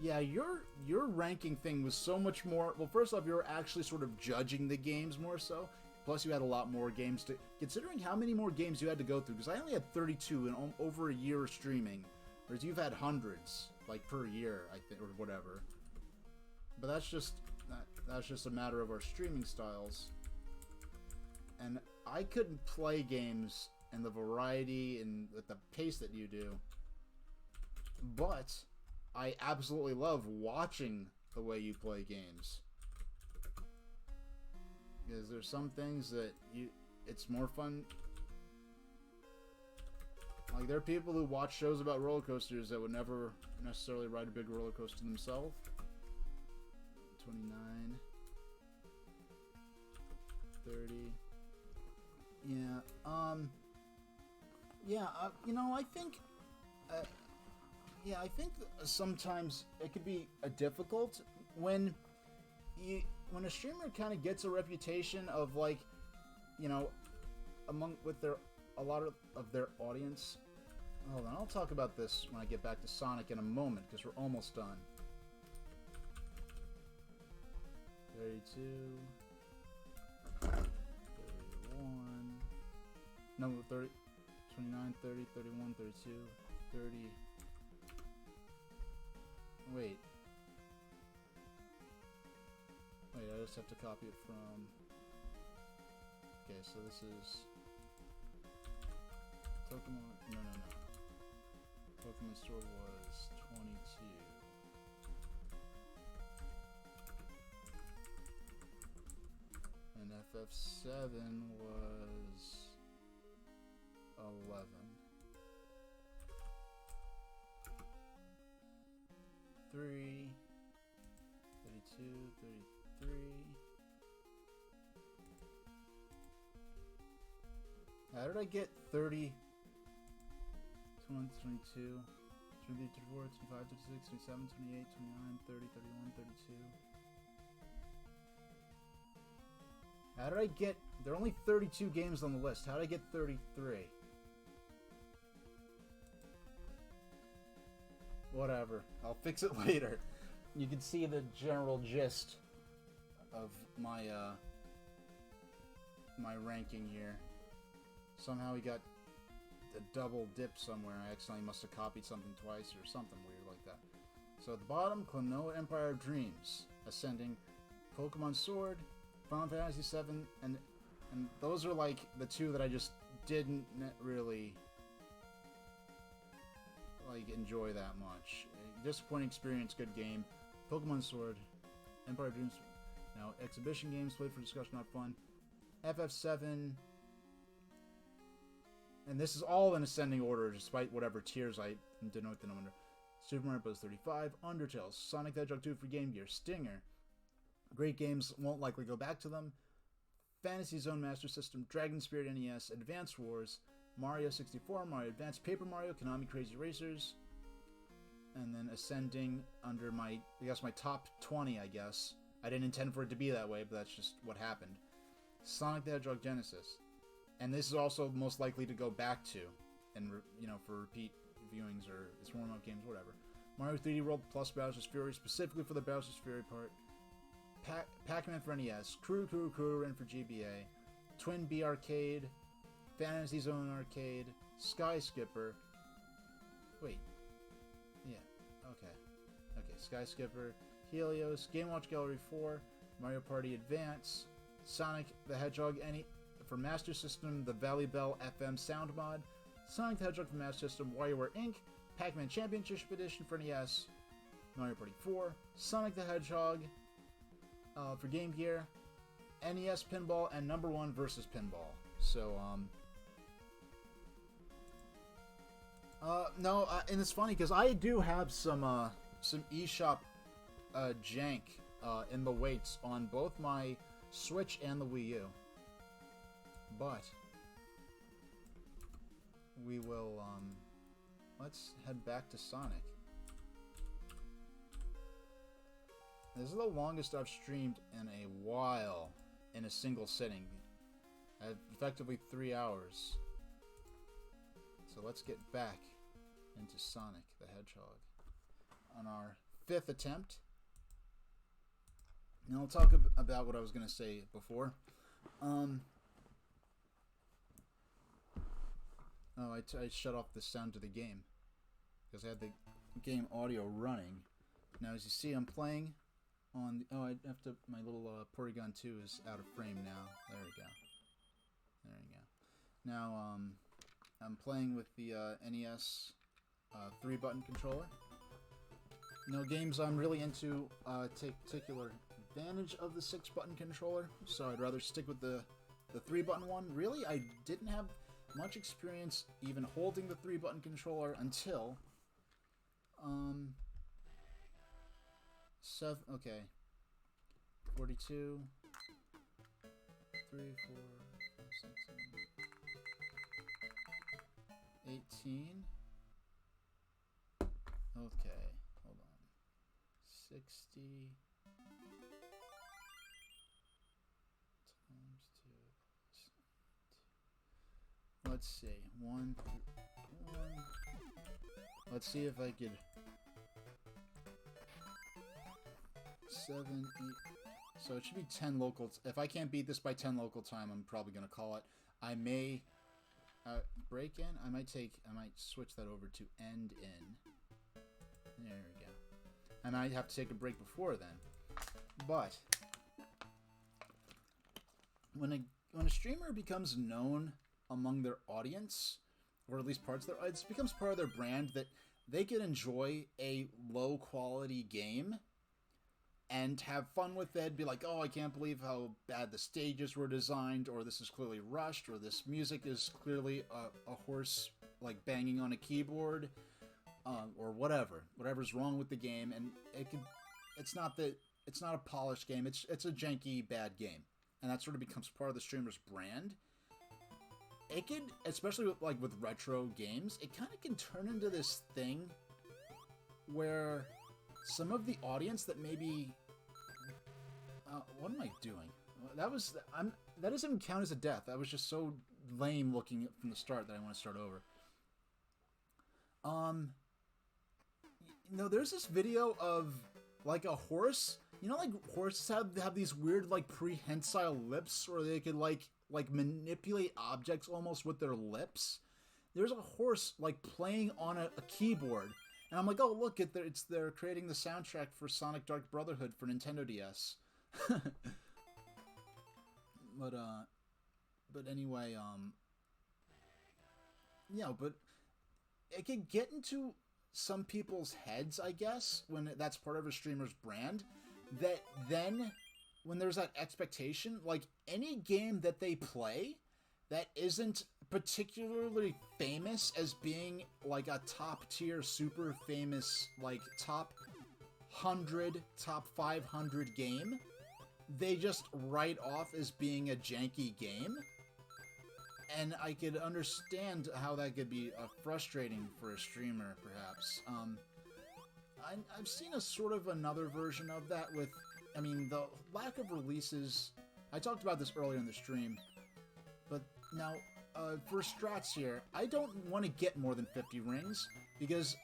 Yeah, your ranking thing was so much more... Well, first off, you were actually sort of judging the games more so. Plus, you had a lot more games to... Considering how many more games you had to go through, because I only had 32 in over a year of streaming, whereas you've had hundreds, like, per year, I think, or whatever. But that's just a matter of our streaming styles. And I couldn't play games and the variety and at the pace that you do. But I absolutely love watching the way you play games. Because there's some things that it's more fun. Like, there are people who watch shows about roller coasters that would never necessarily ride a big roller coaster themselves. 29. 30. Yeah, you know, I think... yeah, I think sometimes it could be difficult when a streamer kind of gets a reputation of, like, you know, a lot of their audience. Hold on, I'll talk about this when I get back to Sonic in a moment, because we're almost done. 32, 31, no, 30, 29, 30, 31, 32, 30. Wait, I just have to copy it from... Okay, so this is... Pokemon... No. Pokemon Sword was 22. And FF7 was 11. 3, 32, 33. How did I get 30? 21, 22, 23, 24, 25, 26, 27, 28, 29, 30, 31, 32. How did I get... There are only 32 games on the list. How did I get 33? Whatever. I'll fix it later. You can see the general gist of my my ranking here. Somehow we got a double dip somewhere. I accidentally must have copied something twice or something weird like that. So at the bottom, Klonoa Empire of Dreams. Ascending, Pokemon Sword, Final Fantasy VII, and those are like the two that I just didn't really... like enjoy that much. disappointing experience, good game. Pokemon Sword, Empire Dreams. Now, exhibition games, played for discussion, not fun. FF7. And this is all in ascending order, despite whatever tiers I denote the number. Super Mario Bros. 35, Undertale, Sonic the Hedgehog 2 for Game Gear, Stinger. Great games, won't likely go back to them. Fantasy Zone Master System, Dragon Spirit NES, Advance Wars, Mario 64, Mario Advance, Paper Mario, Konami Crazy Racers. And then ascending under my top 20, I guess. I didn't intend for it to be that way, but that's just what happened. Sonic the Hedgehog Genesis. And this is also most likely to go back to, and for repeat viewings or it's warm-up games, whatever. Mario 3D World plus Bowser's Fury, specifically for the Bowser's Fury part. Pac-Man for NES, Crew Ren for GBA, Twin B Arcade, Fantasy Zone Arcade, Sky Skipper. Wait. Yeah, okay. Sky Skipper, Helios, Game Watch Gallery 4, Mario Party Advance, Sonic the Hedgehog for Master System, the Valley Bell FM Sound Mod, Sonic the Hedgehog for Master System, WarioWare Inc., Pac-Man Championship Edition for NES, Mario Party 4, Sonic the Hedgehog for Game Gear, NES Pinball, and number 1 versus Pinball. So, no, and it's funny because I do have some eShop jank in the weights on both my Switch and the Wii U. But we will, let's head back to Sonic. This is the longest I've streamed in a while in a single sitting. Effectively 3 hours. So let's get back into Sonic the Hedgehog on our 5th attempt. Now I'll talk about what I was going to say before. I shut off the sound to the game because I had the game audio running. Now as you see, I'm playing on the, I have to, my little Porygon 2 is out of frame now. There we go. Now I'm playing with the NES 3-button controller. No games I'm really into take particular advantage of the 6-button controller, so I'd rather stick with the 3-button one. Really, I didn't have much experience even holding the 3-button controller until 42 3 4 5 6 7 18. Okay, hold on. 60 times 2. Let's see. 1. Let's see if I could. 7, 8. So it should be 10 local. If I can't beat this by 10 local time, I'm probably gonna call it. I may break in. I might switch that over to end in. There we go. And I have to take a break before then. But when a streamer becomes known among their audience, or at least parts of it becomes part of their brand that they can enjoy a low quality game and have fun with it, be like, oh, I can't believe how bad the stages were designed, or this is clearly rushed, or this music is clearly a horse like banging on a keyboard, or whatever's wrong with the game, and it's not a polished game, it's a janky bad game, and that sort of becomes part of the streamer's brand. It can, especially with retro games, it kind of can turn into this thing where some of the audience that maybe what am I doing? That doesn't even count as a death. That was just so lame looking from the start that I want to start over. There's this video of like a horse. Like horses have these weird like prehensile lips, where they could like manipulate objects almost with their lips. There's a horse like playing on a keyboard, and I'm like, oh look, they're creating the soundtrack for Sonic Dark Brotherhood for Nintendo DS. But anyway, but it can get into some people's heads, I guess, when that's part of a streamer's brand, that then when there's that expectation, like any game that they play that isn't particularly famous as being like a top tier, super famous, like top 100, top 500 game, they just write off as being a janky game. And I could understand how that could be frustrating for a streamer, perhaps. I've seen a sort of another version of that with, I mean, the lack of releases. I talked about this earlier in the stream, but now, for strats here, I don't want to get more than 50 rings, because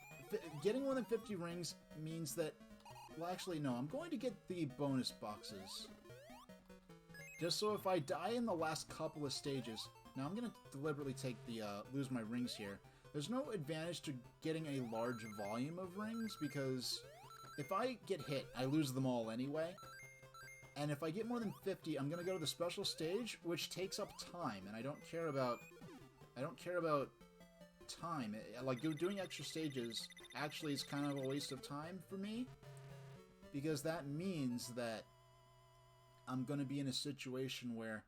getting more than 50 rings means that, well, actually, no, I'm going to get the bonus boxes. Just so if I die in the last couple of stages, now I'm going to deliberately take the, lose my rings here. There's no advantage to getting a large volume of rings, because if I get hit, I lose them all anyway. And if I get more than 50, I'm going to go to the special stage, which takes up time, and I don't care about time. Like, doing extra stages actually is kind of a waste of time for me, because that means that I'm going to be in a situation where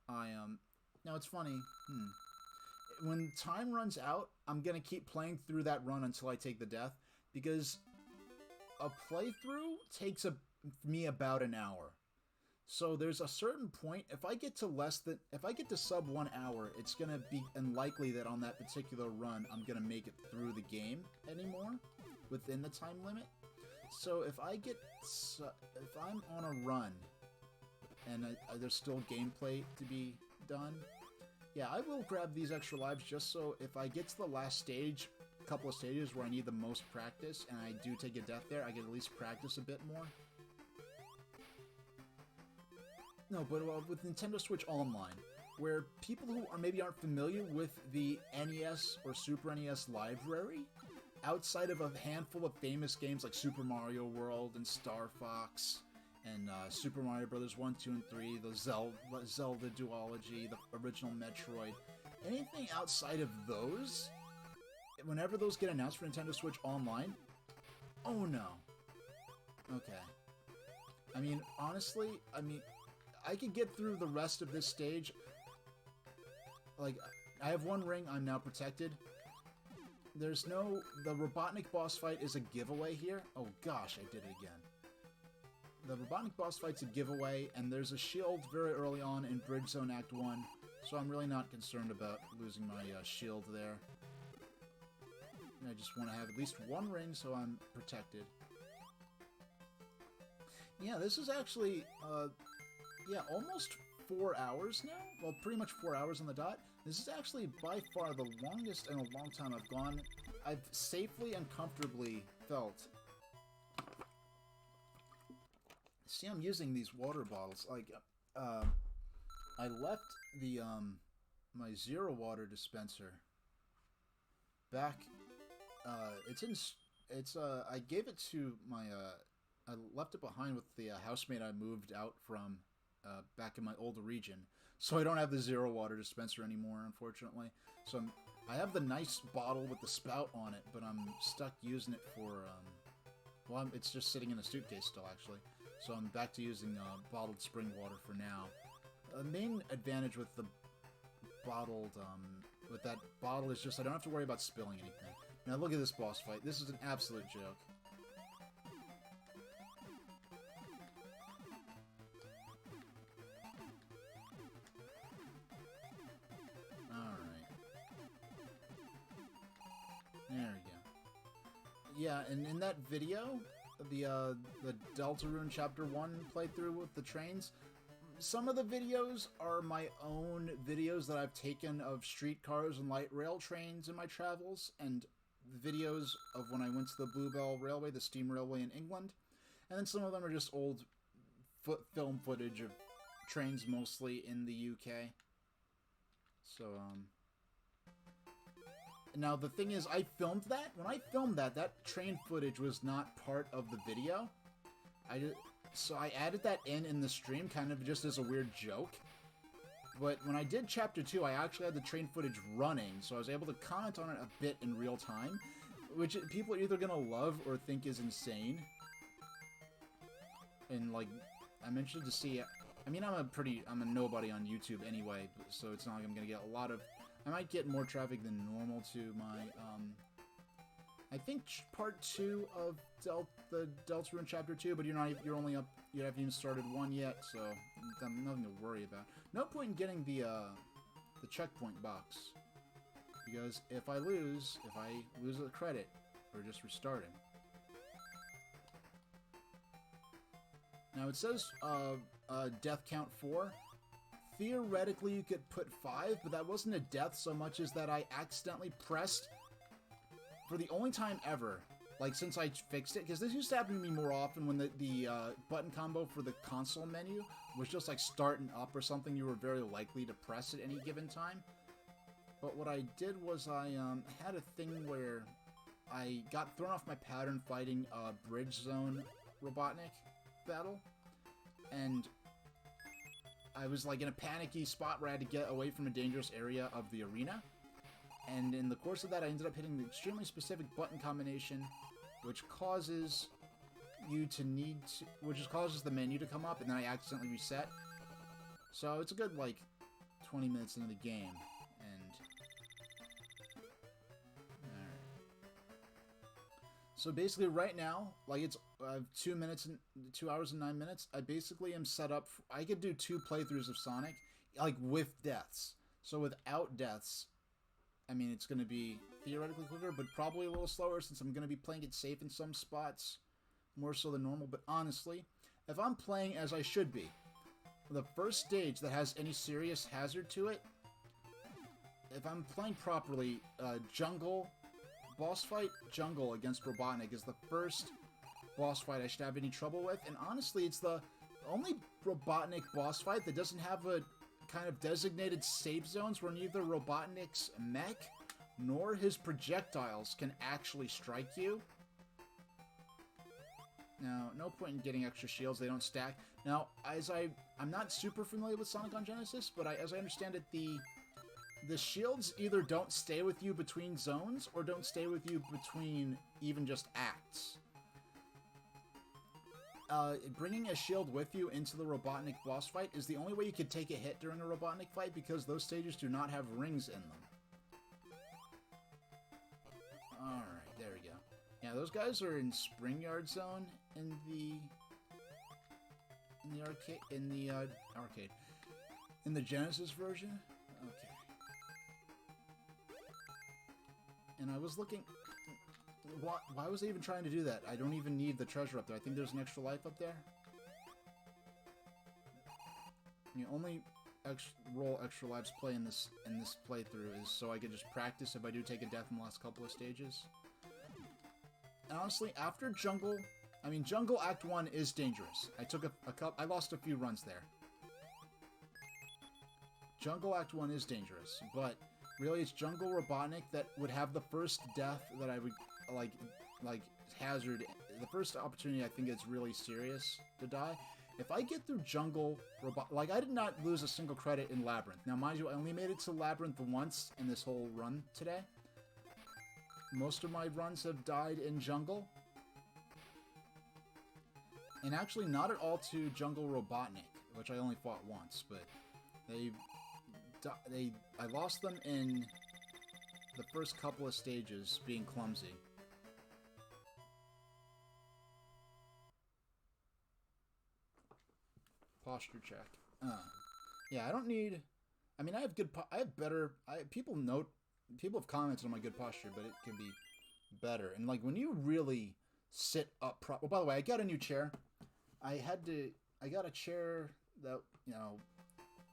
now it's funny, when time runs out, I'm going to keep playing through that run until I take the death, because a playthrough takes me about an hour. So there's a certain point, if I get to sub 1 hour, it's going to be unlikely that on that particular run I'm going to make it through the game anymore within the time limit. So if I'm on a run and there's still gameplay to be done, yeah, I will grab these extra lives just so if I get to the last stage, a couple of stages where I need the most practice, and I do take a death there, I can at least practice a bit more. No, but with Nintendo Switch Online, where people who aren't familiar with the NES or Super NES library, outside of a handful of famous games like Super Mario World and Star Fox, and Super Mario Bros. 1, 2, and 3, the Zelda duology, the original Metroid, anything outside of those, whenever those get announced for Nintendo Switch Online, oh no. Okay. I mean, honestly, I could get through the rest of this stage. Like, I have 1 ring, I'm now protected. The Robotnik boss fight is a giveaway here. Oh gosh, I did it again. The Robotnik boss fight's a giveaway, and there's a shield very early on in Bridge Zone Act 1, so I'm really not concerned about losing my shield there. And I just want to have at least 1 ring so I'm protected. Yeah, this is actually, almost 4 hours now? Well, pretty much 4 hours on the dot. This is actually by far the longest in a long time I've safely and comfortably felt. See, I'm using these water bottles. Like, I left the, my zero water dispenser back, I gave it to my, I left it behind with the housemate I moved out from, back in my old region. So I don't have the zero water dispenser anymore, unfortunately. So I have the nice bottle with the spout on it, but I'm stuck using it for, it's just sitting in a suitcase still, actually. So I'm back to using bottled spring water for now. The main advantage with the bottled, with that bottle is just I don't have to worry about spilling anything. Now look at this boss fight. This is an absolute joke. Alright. There we go. Yeah, and in that video, the Deltarune Chapter 1 playthrough with the trains, some of the videos are my own videos that I've taken of streetcars and light rail trains in my travels, and videos of when I went to the Bluebell Railway, the steam railway in England, and then some of them are just old film footage of trains, mostly in the UK. So, now, the thing is, I filmed that. When I filmed that, that train footage was not part of the video. So I added that in the stream, kind of just as a weird joke. But when I did Chapter 2, I actually had the train footage running, so I was able to comment on it a bit in real time. which people are either gonna love or think is insane. And like, I'm interested to see. I mean, I'm a nobody on YouTube anyway, so it's not like I'm gonna get a lot of. I might get more traffic than normal to my. I think part 2 of the Deltarune Chapter 2, but you're only up. You haven't even started 1 yet, so nothing to worry about. No point in getting the checkpoint box, because if I lose a credit, we're just restarting. Now it says death count 4. Theoretically, you could put 5, but that wasn't a death so much as that I accidentally pressed for the only time ever, like since I fixed it, because this used to happen to me more often when the button combo for the console menu was just like start and up or something you were very likely to press at any given time. But what I did was I had a thing where I got thrown off my pattern fighting a Bridge Zone Robotnik battle, and I was like in a panicky spot where I had to get away from a dangerous area of the arena. And in the course of that, I ended up hitting the extremely specific button combination, which causes you to which causes the menu to come up, and then I accidentally reset. So it's a good, like, 20 minutes into the game, and... Alright. So basically right now, like, it's 2 hours and 9 minutes, I basically am set up... I could do 2 playthroughs of Sonic, like, with deaths. So without deaths... I mean, it's going to be theoretically quicker, but probably a little slower since I'm going to be playing it safe in some spots, more so than normal. But honestly, if I'm playing as I should be, the first stage that has any serious hazard to it, if I'm playing properly, Jungle, boss fight Jungle against Robotnik is the first boss fight I should have any trouble with. And honestly, it's the only Robotnik boss fight that doesn't have a kind of designated save zones where neither Robotnik's mech nor his projectiles can actually strike you. Now, no point in getting extra shields, they don't stack. Now, I'm not super familiar with Sonic on Genesis, but as I understand it, the shields either don't stay with you between zones or don't stay with you between even just acts. Bringing a shield with you into the Robotnik boss fight is the only way you could take a hit during a Robotnik fight, because those stages do not have rings in them. Alright, there we go. Yeah, those guys are in Spring Yard Zone in the arcade. In the Genesis version? Okay. And I was looking... Why was I even trying to do that? I don't even need the treasure up there. I think there's an extra life up there. The only roll extra lives play in this playthrough is so I can just practice if I do take a death in the last couple of stages. And honestly, after Jungle... I mean, Jungle Act 1 is dangerous. I lost a few runs there. Jungle Act 1 is dangerous, but really it's Jungle Robotnik that would have the first death that I would... like hazard, the first opportunity I think it's really serious to die. If I get through Jungle like, I did not lose a single credit in Labyrinth. Now, mind you, I only made it to Labyrinth once in this whole run today. Most of my runs have died in Jungle. And actually not at all to Jungle Robotnik, which I only fought once, but I lost them in the first couple of stages being clumsy. Posture check. Yeah, I don't need... I mean, I have good... people have commented on my good posture, but it can be better. And, like, when you really sit up... Well, by the way, I got a new chair. I got a chair that, you know,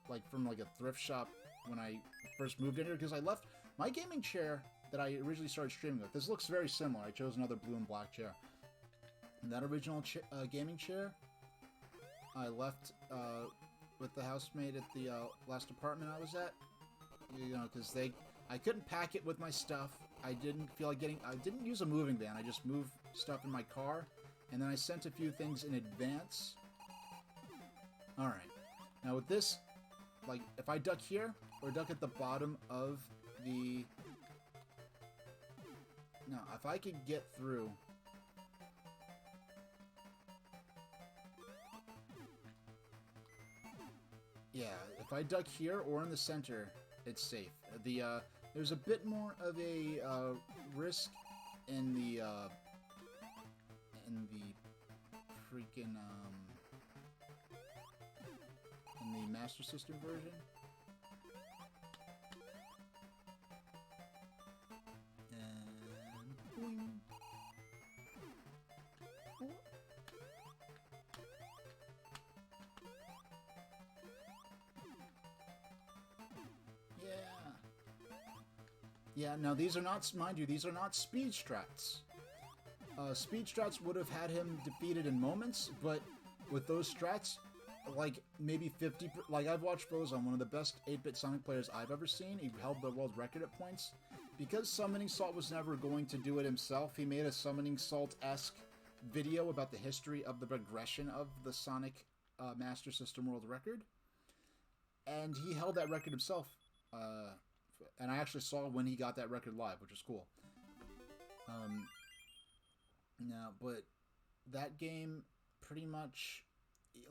like, from, like, a thrift shop when I first moved in here, because I left my gaming chair that I originally started streaming with. This looks very similar. I chose another blue and black chair. And that original gaming chair... I left with the housemate at the last apartment I was at, you know, because I couldn't pack it with my stuff. I didn't feel like I didn't use a moving van. I just moved stuff in my car, and then I sent a few things in advance. Alright. Now with this, like, if I duck here, or duck at the bottom of the Now, if I could get through... Yeah, if I duck here or in the center, it's safe. There's a bit more of a risk in the freaking in the Master System version. And boing. Yeah, now these are not, mind you, these are not speed strats. Speed strats would have had him defeated in moments, but with those strats, like maybe 50, like I've watched Bozon, one of the best 8-bit Sonic players I've ever seen. He held the world record at points. Because Summoning Salt was never going to do it himself, he made a Summoning Salt-esque video about the history of the progression of the Sonic Master System world record. And he held that record himself. And I actually saw when he got that record live, which is cool. No, but that game pretty much,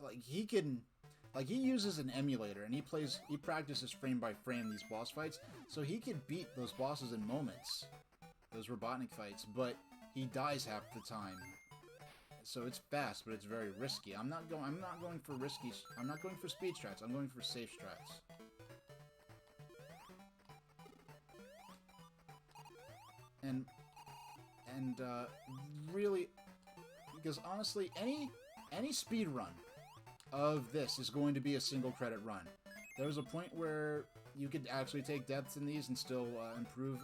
like, he can, like, he uses an emulator and he practices frame by frame these boss fights, so he could beat those bosses in moments, those Robotnik fights, but he dies half the time. So it's fast, but it's very risky. I'm not going for risky. I'm not going for speed strats. I'm going for safe strats. And really, because honestly, any speed run of this is going to be a single credit run. There was a point where you could actually take deaths in these and still improve,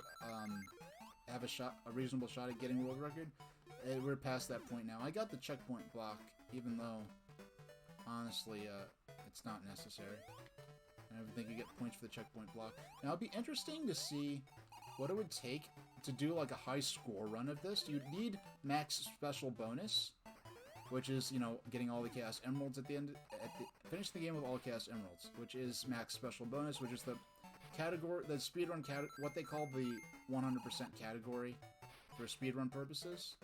have a reasonable shot at getting world record. We're past that point now. I got the checkpoint block, even though, honestly, it's not necessary. I don't think you get points for the checkpoint block. Now, it'd be interesting to see what it would take to do, like, a high score run of this. You'd need max special bonus, which is, you know, getting all the Chaos Emeralds at the end, finish the game with all Chaos Emeralds, which is max special bonus, which is the category, the speedrun what they call the 100% category for speedrun purposes.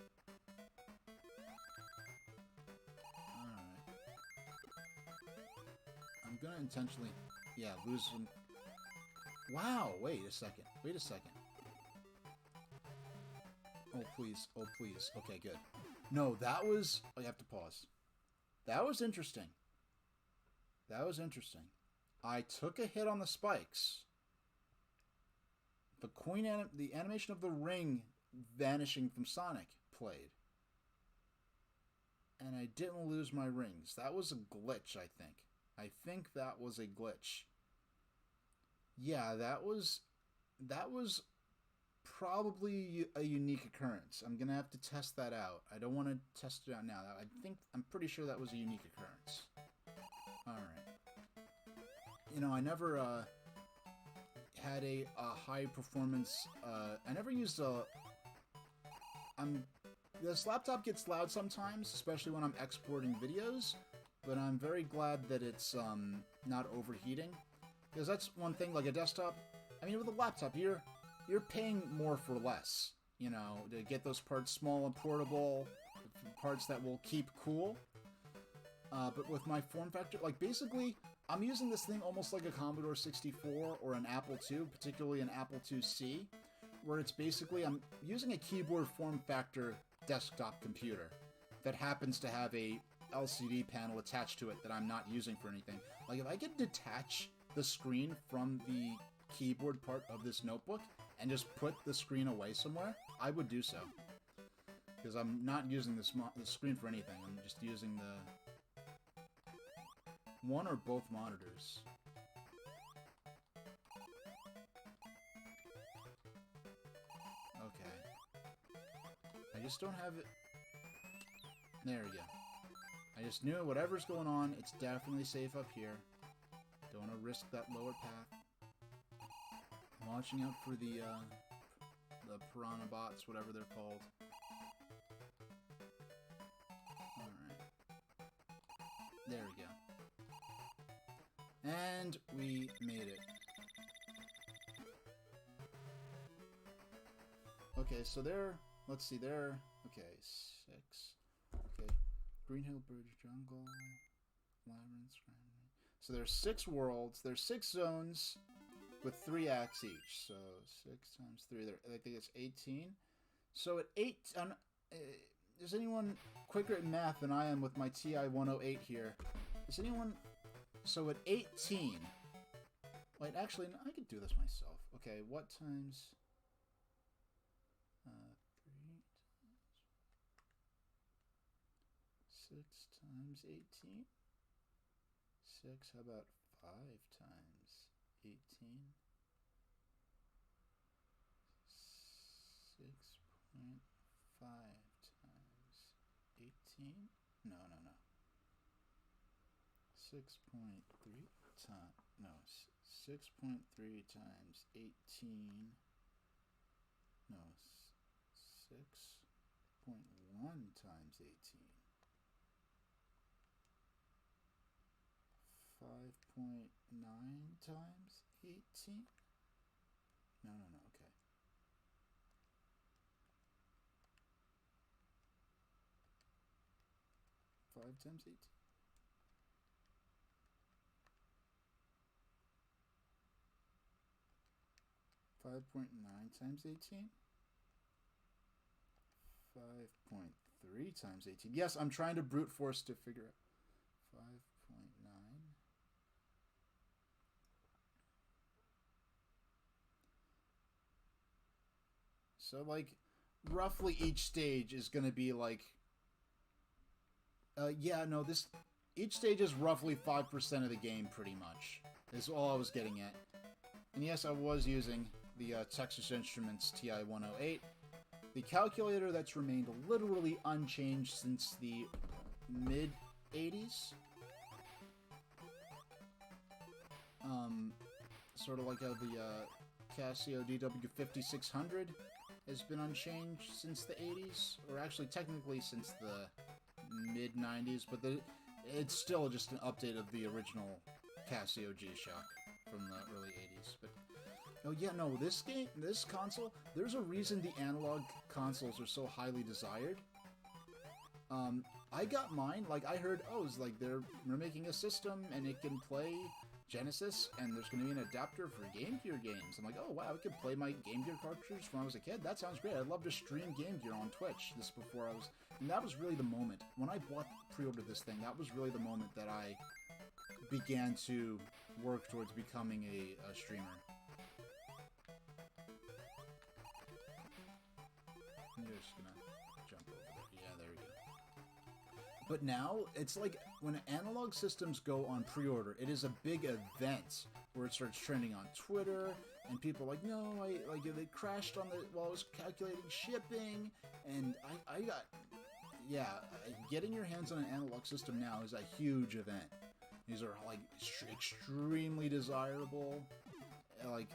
Alright. I'm gonna intentionally, yeah, lose some... Wow, wait a second. Wait a second. Oh, please. Oh, please. Okay, good. No, that was... I have to pause. That was interesting. That was interesting. I took a hit on the spikes. The animation of the ring vanishing from Sonic played. And I didn't lose my rings. That was a glitch, I think. I think that was a glitch. Yeah, that was probably a unique occurrence. I'm gonna have to test that out. I don't want to test it out now. I'm pretty sure that was a unique occurrence. Alright. You know, I never had a high performance, I never used this laptop gets loud sometimes, especially when I'm exporting videos, but I'm very glad that it's not overheating. Because that's one thing, like a desktop, I mean, with a laptop, you're paying more for less, you know, to get those parts small and portable, parts that will keep cool. But with my form factor, like, basically, I'm using this thing almost like a Commodore 64 or an Apple II, particularly an Apple IIc, where it's basically, I'm using a keyboard form factor desktop computer that happens to have a LCD panel attached to it that I'm not using for anything. Like, if I could detach the screen from the keyboard part of this notebook and just put the screen away somewhere, I would do so. Because I'm not using the screen for anything. I'm just using the one or both monitors. Okay. I just don't have it. There we go. I just knew whatever's going on, it's definitely safe up here. Don't want to risk that lower path. I'm watching out for the piranha bots, whatever they're called. Alright. There we go. And we made it. Okay. Okay, so they're... Let's see, they're... Okay, 6. Okay. Green Hill Bridge, Jungle, Labyrinth, so there's 6 worlds. There's 6 zones with 3 acts each. So 6 times 3, I think it's 18. So at 8... is anyone quicker at math than I am with my TI 108 here? Is anyone... So at 18... Wait, actually, no, I could do this myself. Okay, what times... 3 6 times 18? 6, how about 5 times 18? 6.5 times 18? No. 6.3 times... No, 6.3 times 18... No, 6.1 times 18. 5.9 times 18? No, okay. Five times 18? $5.9 times 18? 5.3 times 18. Yes, I'm trying to brute force to figure out. 5.9. So, like, roughly each stage is going to be, like... each stage is roughly 5% of the game, pretty much. Is all I was getting at. And yes, I was using the Texas Instruments TI 108. The calculator that's remained literally unchanged since the mid-80s. Sort of like how the Casio DW5600 has been unchanged since the 80s, or actually technically since the mid-90s, but it's still just an update of the original Casio G-Shock from the early 80s. But oh yeah, no, this console, there's a reason the analog consoles are so highly desired. I got mine, like, I heard, it's like they're making a system and it can play Genesis, and there's going to be an adapter for Game Gear games. I'm like, oh wow, I could play my Game Gear cartridge from when I was a kid. That sounds great. I'd love to stream Game Gear on Twitch. This before I was, and that was really the moment when I pre-ordered this thing. That was really the moment that I began to work towards becoming a streamer. I'm just gonna jump over there. Yeah, there we go. But now, it's like, when analog systems go on pre-order, it is a big event where it starts trending on Twitter, and people are like, no, they crashed while I was calculating shipping, and I got, yeah, getting your hands on an analog system now is a huge event. These are, like, extremely desirable, like,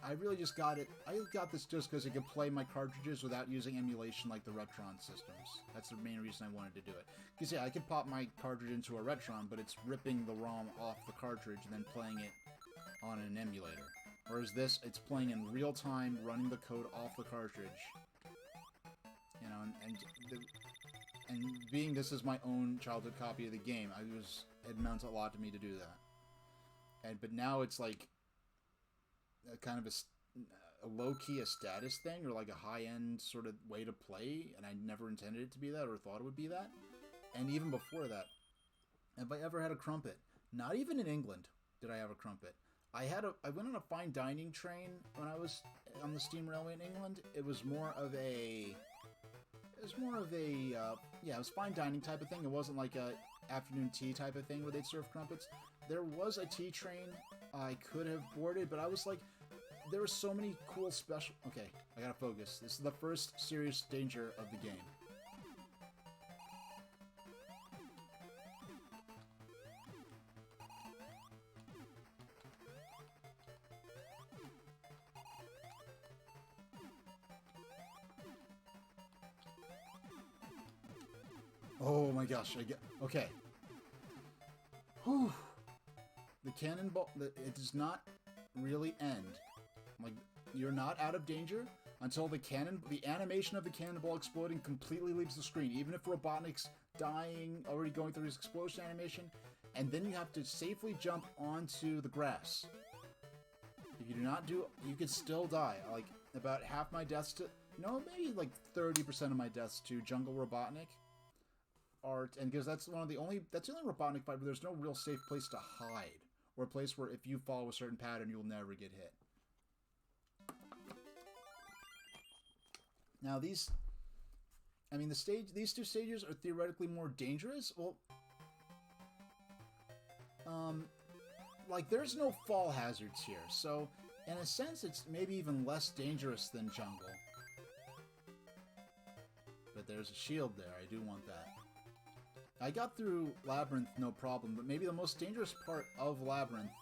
I really just got it. I got this just because it could play my cartridges without using emulation like the Retron systems. That's the main reason I wanted to do it. Because, yeah, I could pop my cartridge into a Retron, but it's ripping the ROM off the cartridge and then playing it on an emulator. Whereas this, it's playing in real time, running the code off the cartridge. You know, and being this is my own childhood copy of the game, it meant a lot to me to do that. But now it's like kind of a low-key a status thing, or like a high-end sort of way to play, and I never intended it to be that, or thought it would be that. And even before that, have I ever had a crumpet? Not even in England did I have a crumpet. I went on a fine dining train when I was on the steam railway in England. It was more of a it was fine dining type of thing. It wasn't like a afternoon tea type of thing where they'd serve crumpets. There was a tea train I could have boarded, but I was like, there were so many cool special... Okay, I gotta focus. This is the first serious danger of the game. Oh my gosh, okay. Whew. The cannonball, it does not really end. Like, you're not out of danger, until the animation of the cannonball exploding completely leaves the screen, even if Robotnik's dying, already going through his explosion animation, and then you have to safely jump onto the grass. If you do not do, you could still die. Like, about half my deaths to, no, maybe like 30% of my deaths to Jungle Robotnik are, and because that's the only Robotnik fight where there's no real safe place to hide, or a place where if you follow a certain pattern, you'll never get hit. Now these two stages are theoretically more dangerous. Well, like there's no fall hazards here, so in a sense it's maybe even less dangerous than Jungle. But there's a shield there, I do want that. I got through Labyrinth no problem, but maybe the most dangerous part of Labyrinth,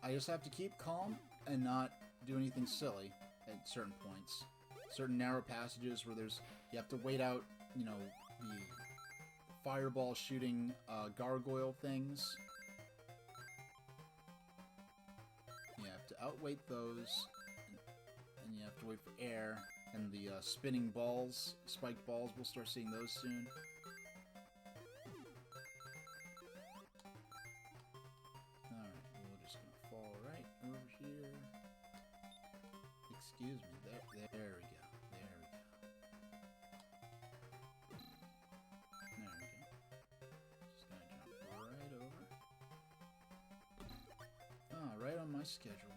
I just have to keep calm and not do anything silly at certain points. Certain narrow passages where you have to wait out, you know, the fireball shooting gargoyle things. You have to outwait those, and you have to wait for air, and the spinning balls, spiked balls, we'll start seeing those soon. Alright, we're just gonna fall right over here. Excuse me, there we go. There we go. Just gonna jump right over. Ah, right on my schedule.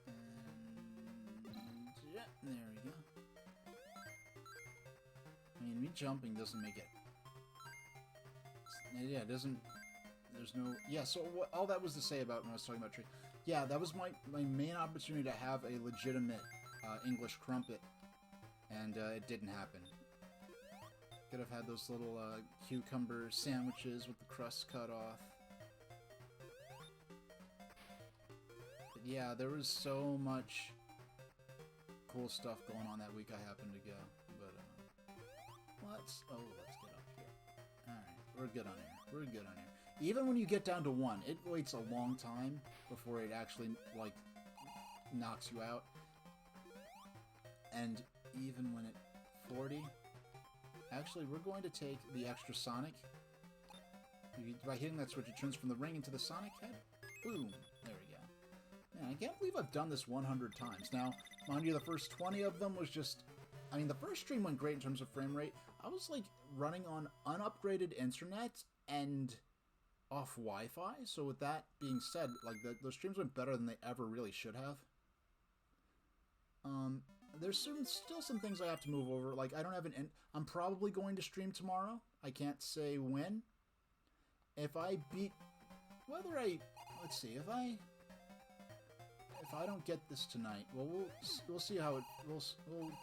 And yeah, there we go. I mean, me jumping doesn't make it. Yeah, it doesn't. There's no. Yeah, so what, all that was to say about when I was talking about tree. Yeah, that was my main opportunity to have a legitimate English crumpet, and it didn't happen. Could have had those little cucumber sandwiches with the crust cut off. But yeah, there was so much cool stuff going on that week I happened to go. But let's get up here. Alright, we're good on here. We're good on here. Even when you get down to 1, it waits a long time before it actually, like, knocks you out. And even when at 40... Actually, we're going to take the extra Sonic. By hitting that switch, it turns from the ring into the Sonic head. Boom. There we go. Man, I can't believe I've done this 100 times. Now, mind you, the first 20 of them was just... I mean, the first stream went great in terms of frame rate. I was, like, running on unupgraded internet and off Wi-Fi. So with that being said, like, those streams went better than they ever really should have. There's still some things I have to move over. Like, I don't have I'm probably going to stream tomorrow. I can't say when. If I beat... Let's see, if I don't get this tonight, well, we'll see how it... We'll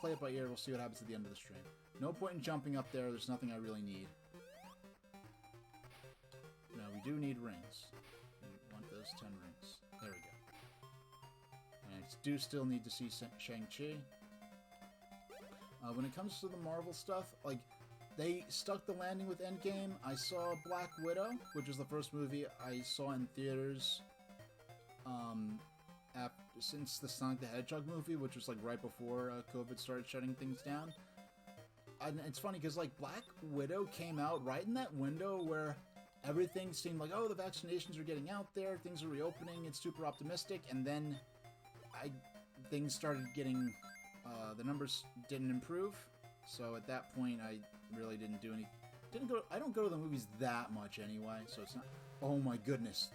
play it by ear. We'll see what happens at the end of the stream. No point in jumping up there. There's nothing I really need. No, we do need rings. We want those 10 rings. There we go. And I do still need to see Shang-Chi. When it comes to the Marvel stuff, like, they stuck the landing with Endgame. I saw Black Widow, which was the first movie I saw in theaters since the Sonic the Hedgehog movie, which was, like, right before COVID started shutting things down. And it's funny, because, like, Black Widow came out right in that window where everything seemed like, oh, the vaccinations are getting out there, things are reopening, it's super optimistic, and then things started getting... the numbers didn't improve, so at that point I really didn't do any... I don't go to the movies that much anyway, so it's not... Oh my goodness.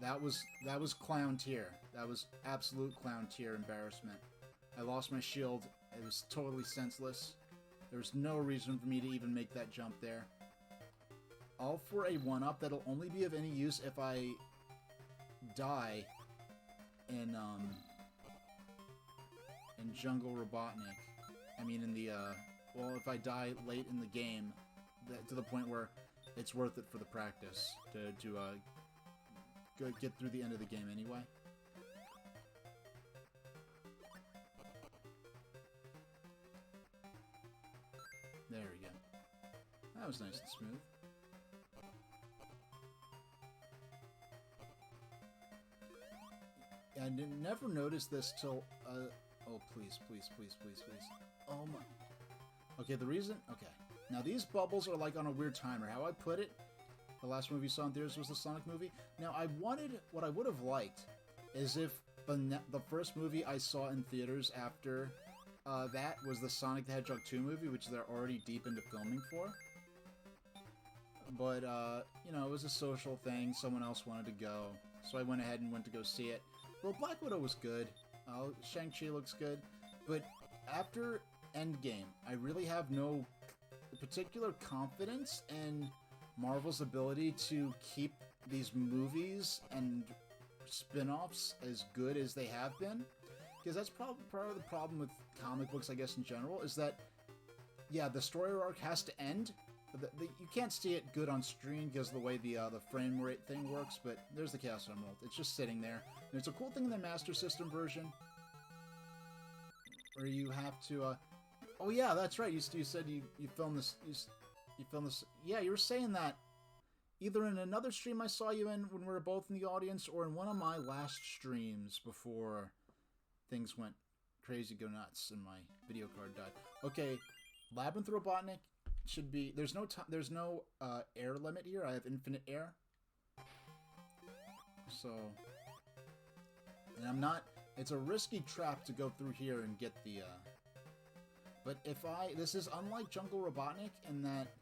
That was clown tier. That was absolute clown tier embarrassment. I lost my shield. It was totally senseless. There was no reason for me to even make that jump there. All for a 1-up that'll only be of any use if I die in Jungle Robotnik. I mean, in the, well, if I die late in the game, to the point where it's worth it for the practice to get through the end of the game anyway. There we go. That was nice and smooth. I never noticed this till, oh, please, please, please, please, please. Oh my. Okay, the reason, okay. Now these bubbles are like on a weird timer. How I put it, the last movie you saw in theaters was the Sonic movie. Now what I would have liked is if the first movie I saw in theaters after that was the Sonic the Hedgehog 2 movie, which they're already deep into filming for. But, you know, it was a social thing. Someone else wanted to go. So I went ahead and went to go see it. Well, Black Widow was good. Shang-Chi looks good. But after Endgame, I really have no particular confidence in Marvel's ability to keep these movies and spin-offs as good as they have been. Because that's probably part of the problem with comic books, I guess, in general, is that, yeah, the story arc has to end. You can't see it good on screen because of the way the frame rate thing works, but there's the Chaos Emerald. It's just sitting there. And it's a cool thing in the Master System version, where you have to, oh yeah, that's right, you said you filmed this, you filmed this, yeah, you were saying that either in another stream I saw you in when we were both in the audience, or in one of my last streams before things went crazy, go nuts, and my video card died. Okay, Labyrinth Robotnik should be, there's no air limit here. I have infinite air. So, and I'm not, it's a risky trap to go through here and get the, but this is unlike Jungle Robotnik in that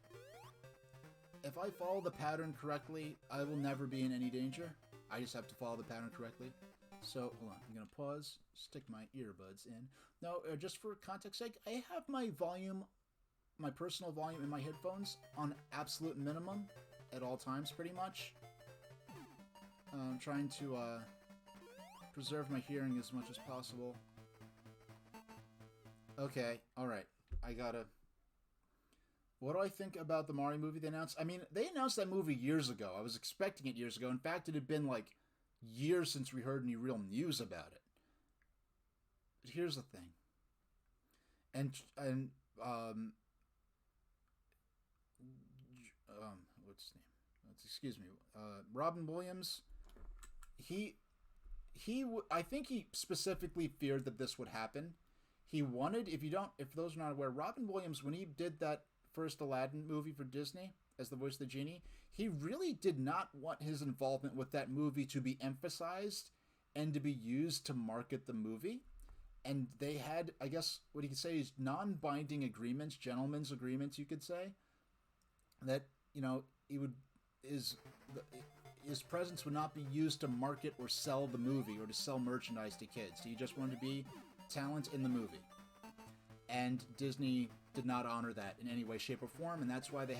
if I follow the pattern correctly, I will never be in any danger. I just have to follow the pattern correctly. So, hold on, I'm gonna pause, stick my earbuds in. Now, just for context sake, I have my volume, my personal volume in my headphones on absolute minimum at all times, pretty much. I'm trying to preserve my hearing as much as possible. Okay, alright. What do I think about the Mario movie they announced? I mean, they announced that movie years ago. I was expecting it years ago. In fact, it had been like years since we heard any real news about it. But here's the thing. What's his name? Excuse me. Robin Williams. I think he specifically feared that this would happen. He wanted, if those are not aware, Robin Williams, when he did that first Aladdin movie for Disney as the voice of the genie, he really did not want his involvement with that movie to be emphasized and to be used to market the movie. And they had, I guess, what you could say is non-binding agreements, gentlemen's agreements, you could say, that, you know, his presence would not be used to market or sell the movie or to sell merchandise to kids. He just wanted to be talent in the movie. And Disney did not honor that in any way, shape, or form, and that's why he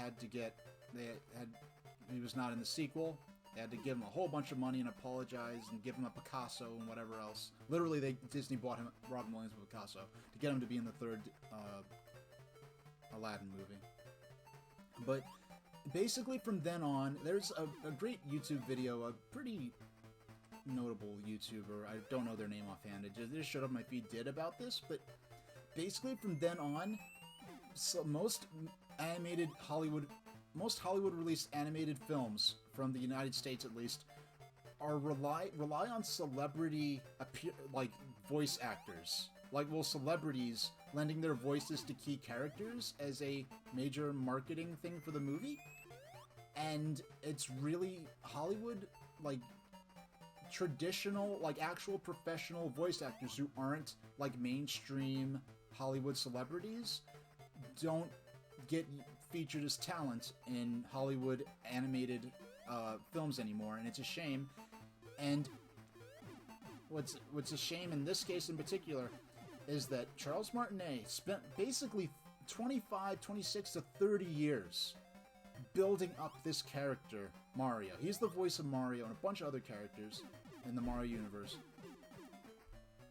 was not in the sequel. They had to give him a whole bunch of money and apologize and give him a Picasso and whatever else. Literally, Disney bought him, Robin Williams, a Picasso to get him to be in the third Aladdin movie. But basically from then on, there's a great YouTube video, a pretty notable YouTuber, I don't know their name offhand, it just showed up on my feed, did about this, but basically from then on, so most Hollywood released animated films from the United States at least are rely on celebrity voice actors, celebrities lending their voices to key characters as a major marketing thing for the movie. And it's really Hollywood, traditional, actual professional voice actors who aren't mainstream Hollywood celebrities don't get featured as talent in Hollywood animated films anymore, and it's a shame. And what's a shame in this case in particular is that Charles Martinet spent basically 26 to 30 years building up this character, Mario. He's the voice of Mario and a bunch of other characters in the Mario universe.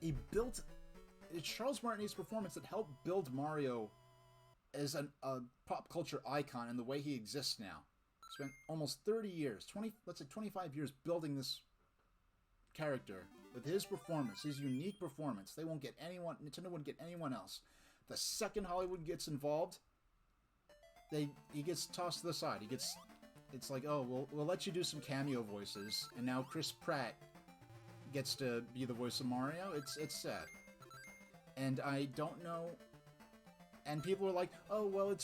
It's Charles Martinet's performance that helped build Mario as a pop culture icon in the way he exists now. Spent almost 30 years, 25 years building this character with his performance, his unique performance. Nintendo wouldn't get anyone else. The second Hollywood gets involved, he gets tossed to the side. It's like, oh, we'll let you do some cameo voices, and now Chris Pratt gets to be the voice of Mario. It's sad. And I don't know. And people are like, oh well,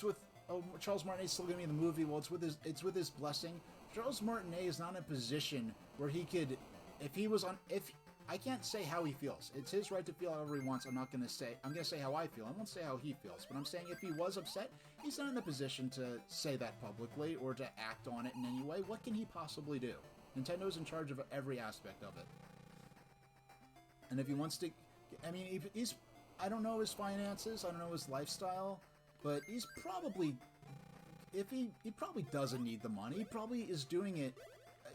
Charles Martinet's still gonna be in the movie. Well, it's with his blessing. Charles Martinet is not in a position where he could, if I can't say how he feels. It's his right to feel however he wants. I'm gonna say how I feel. I won't say how he feels. But I'm saying if he was upset, he's not in a position to say that publicly or to act on it in any way. What can he possibly do? Nintendo's in charge of every aspect of it. And if he wants to, I mean, he's, I don't know his finances, I don't know his lifestyle, but he's probably, he probably doesn't need the money. He probably is doing it,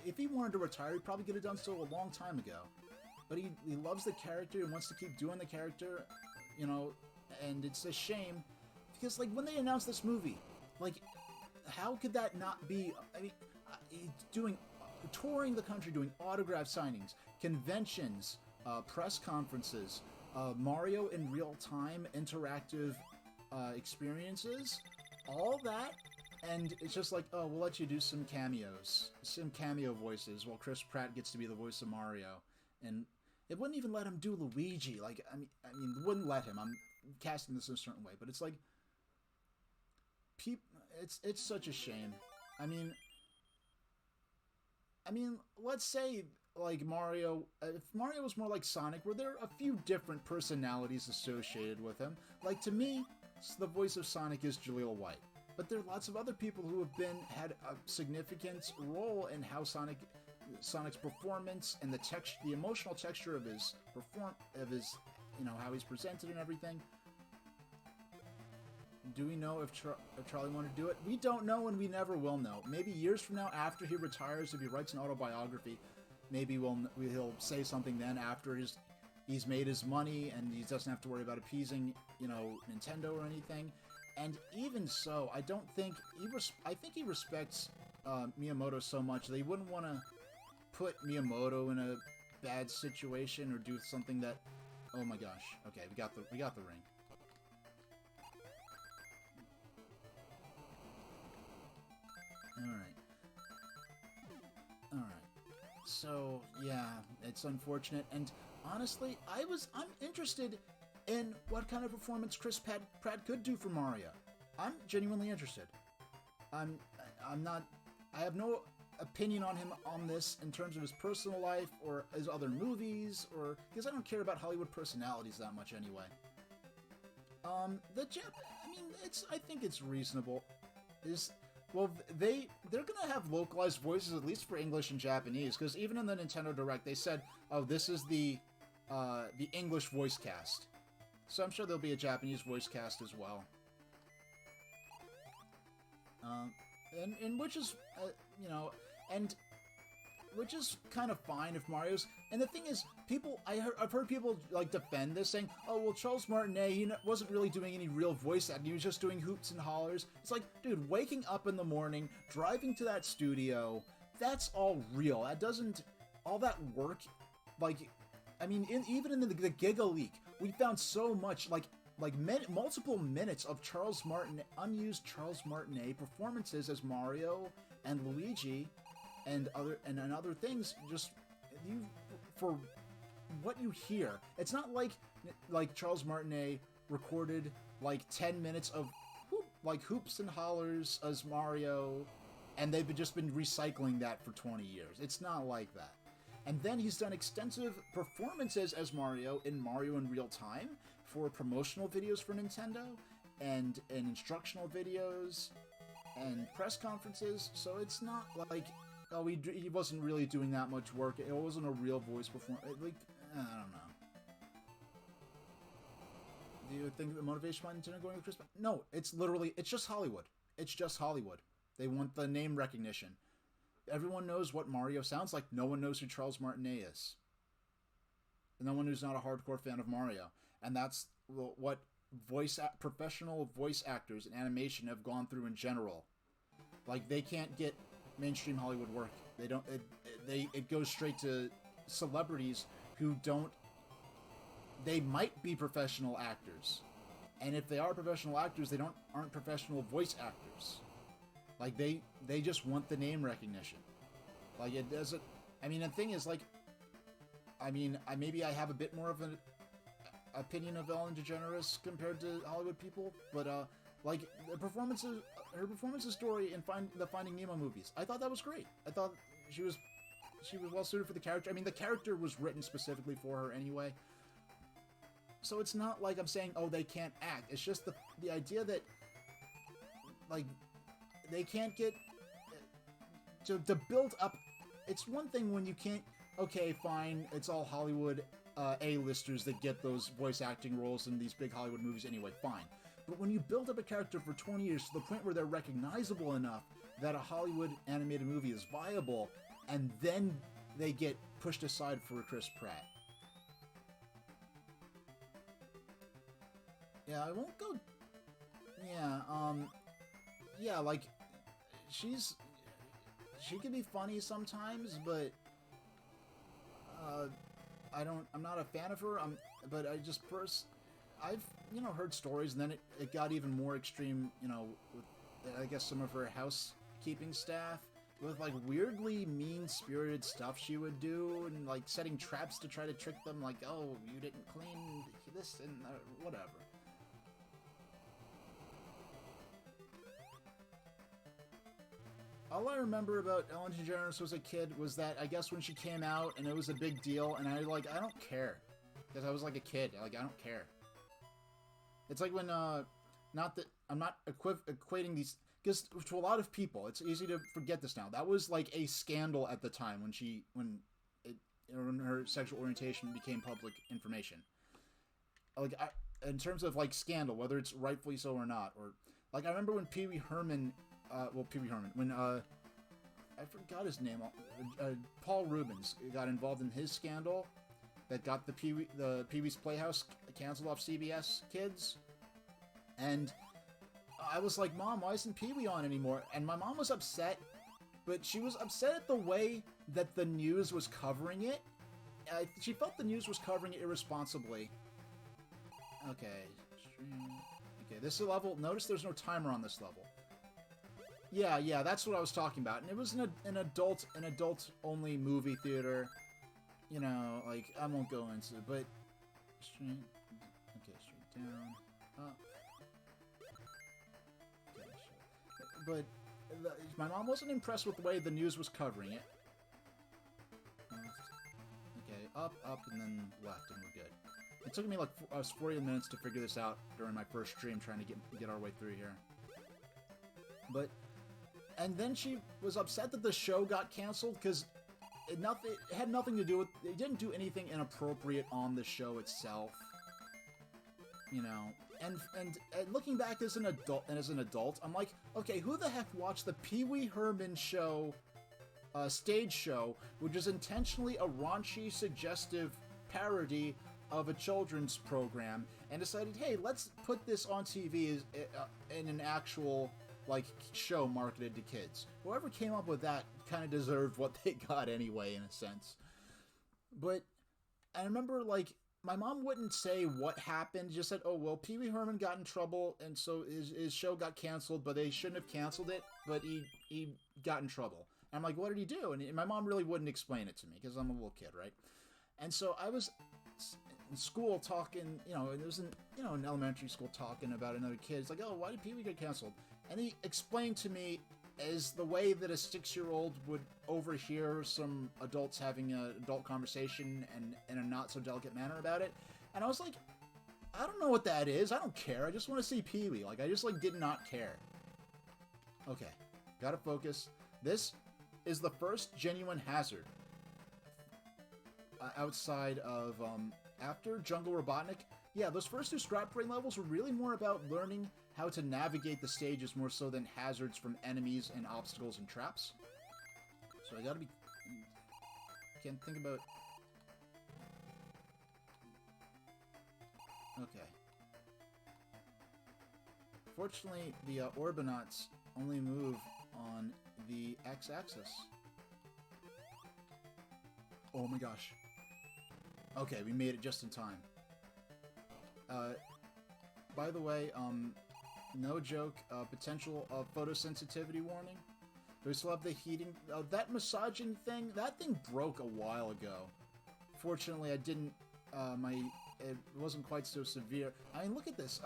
if he wanted to retire, he probably could have done so a long time ago. But he loves the character and wants to keep doing the character, you know, and it's a shame, because, like, when they announced this movie, like, how could that not be, I mean, touring the country, doing autograph signings, conventions, press conferences, Mario in real time interactive experiences, all that, and it's just like, oh, we'll let you do some cameos, some cameo voices, while Chris Pratt gets to be the voice of Mario, and it wouldn't even let him do Luigi. Like, I mean, it wouldn't let him. I'm casting this in a certain way, but it's like, it's such a shame. I mean, let's say, like, Mario, if Mario was more like Sonic, where there are a few different personalities associated with him. Like, to me, the voice of Sonic is Jaleel White. But there are lots of other people who have had a significant role in how Sonic's performance and the emotional texture of his you know, how he's presented and everything. Do we know if Charlie wanted to do it? We don't know, and we never will know. Maybe years from now, after he retires, if he writes an autobiography, maybe he'll say something then after he's made his money and he doesn't have to worry about appeasing, you know, Nintendo or anything. And even so, I don't think I think he respects Miyamoto so much that he wouldn't want to put Miyamoto in a bad situation or do something that. Oh my gosh! Okay, we got the ring. All right. So yeah, it's unfortunate, and honestly, I'm interested in what kind of performance Chris Pratt could do for Mario. I'm genuinely interested. I'm not. I have no opinion on him on this in terms of his personal life or his other movies, or because I don't care about Hollywood personalities that much anyway. I think it's reasonable. Well, they're gonna have localized voices at least for English and Japanese, because even in the Nintendo Direct they said, "Oh, this is the English voice cast." So I'm sure there'll be a Japanese voice cast as well. And which is, you know, and which is kind of fine if Mario's. And the thing is, I've heard people like defend this, saying, "Oh well, Charles Martinet, he wasn't really doing any real voice acting. He was just doing hoots and hollers." It's like, dude, waking up in the morning, driving to that studio, that's all real. That doesn't all that work. Like, I mean, even in the Giga leak, we found so much multiple minutes of unused Charles Martinet performances as Mario and Luigi. And other things, just for what you hear, it's not like Charles Martinet recorded like 10 minutes of hoops and hollers as Mario, and they've just been recycling that for 20 years. It's not like that. And then he's done extensive performances as Mario in Real Time for promotional videos for Nintendo and instructional videos and press conferences. So it's not like, oh, he wasn't really doing that much work. It wasn't a real voice performance. Like, I don't know. Do you think the motivation behind Nintendo going with Chris Pratt? No, it's just Hollywood. It's just Hollywood. They want the name recognition. Everyone knows what Mario sounds like. No one knows who Charles Martinet is. And no one who's not a hardcore fan of Mario. And that's what professional voice actors in animation have gone through in general. Like, they can't get mainstream Hollywood work. They don't. It goes straight to celebrities who don't. They might be professional actors, and if they are professional actors, they aren't professional voice actors. Like, they just want the name recognition. Like, it doesn't. I mean, the thing is, like, I mean, maybe I have a bit more of an opinion of Ellen DeGeneres compared to Hollywood people, but like her performance story in the Finding Nemo movies, I thought that was great. I thought she was well suited for the character. I mean, the character was written specifically for her anyway. So it's not like I'm saying, oh, they can't act. It's just the idea that, like, they can't get to build up. It's one thing when you can't. Okay, fine. It's all Hollywood A-listers that get those voice acting roles in these big Hollywood movies anyway. Fine. But when you build up a character for 20 years to the point where they're recognizable enough that a Hollywood animated movie is viable, and then they get pushed aside for Chris Pratt. Yeah, I won't go... Yeah, yeah, like, she can be funny sometimes, but I'm not a fan of her. But I just I've heard stories, and then it got even more extreme. With I guess some of her housekeeping staff with like weirdly mean-spirited stuff she would do, and like setting traps to try to trick them. Like, oh, you didn't clean this and whatever. All I remember about Ellen DeGeneres as a kid was that I guess when she came out and it was a big deal, and I don't care. Because I was like a kid. Like, I don't care. It's like when, not that, I'm not equating these, because to a lot of people, it's easy to forget this now. That was like a scandal at the time when her sexual orientation became public information. Like, in terms of like scandal, whether it's rightfully so or not, or, like, I remember when Pee-wee Herman, when, I forgot his name, Paul Rubens got involved in his scandal that got the Pee-wee's Playhouse canceled off CBS Kids, and I was like, Mom, why isn't Pee-wee on anymore? And my mom was upset, but she was upset at the way that the news was covering it. She felt the news was covering it irresponsibly. Okay, this level, notice there's no timer on this level. Yeah, that's what I was talking about. And it was an adult-only movie theater. Like, I won't go into it, but... straight down, up. Okay, but my mom wasn't impressed with the way the news was covering it. Okay, up, and then left, and we're good. It took me like 40 minutes to figure this out during my first stream, trying to get our way through here. And then she was upset that the show got canceled because it had nothing to do with... It didn't do anything inappropriate on the show itself. And looking back as an adult, I'm like, okay, who the heck watched the Pee-wee Herman show, stage show, which is intentionally a raunchy, suggestive parody of a children's program, and decided, hey, let's put this on TV in an actual... like, show marketed to kids. Whoever came up with that kind of deserved what they got anyway, in a sense. But I remember, like, my mom wouldn't say what happened, just said, oh, well, Pee-wee Herman got in trouble, and so his show got canceled, but they shouldn't have canceled it, but he got in trouble. And I'm like, what did he do? And my mom really wouldn't explain it to me, because I'm a little kid, right? And so I was in school talking, it was in elementary school talking about another kid. It's like, oh, why did Pee-wee get canceled? And he explained to me as the way that a 6-year-old would overhear some adults having an adult conversation and in a not-so-delicate manner about it. And I was like, I don't know what that is. I don't care. I just want to see Pee-wee. Like, I just, like, did not care. Okay. Gotta focus. This is the first genuine hazard. Outside of, after Jungle Robotnik. Yeah, those first two Scrap Brain levels were really more about learning how to navigate the stages more so than hazards from enemies and obstacles and traps. So I gotta be... Can't think about... Okay. Fortunately, the Orbinauts only move on the X-axis. Oh my gosh. Okay, we made it just in time. By the way, no joke, potential photosensitivity warning. We still have the heating, that massaging thing, that thing broke a while ago. fortunately, I didn't. It wasn't quite so severe. I mean, look at this.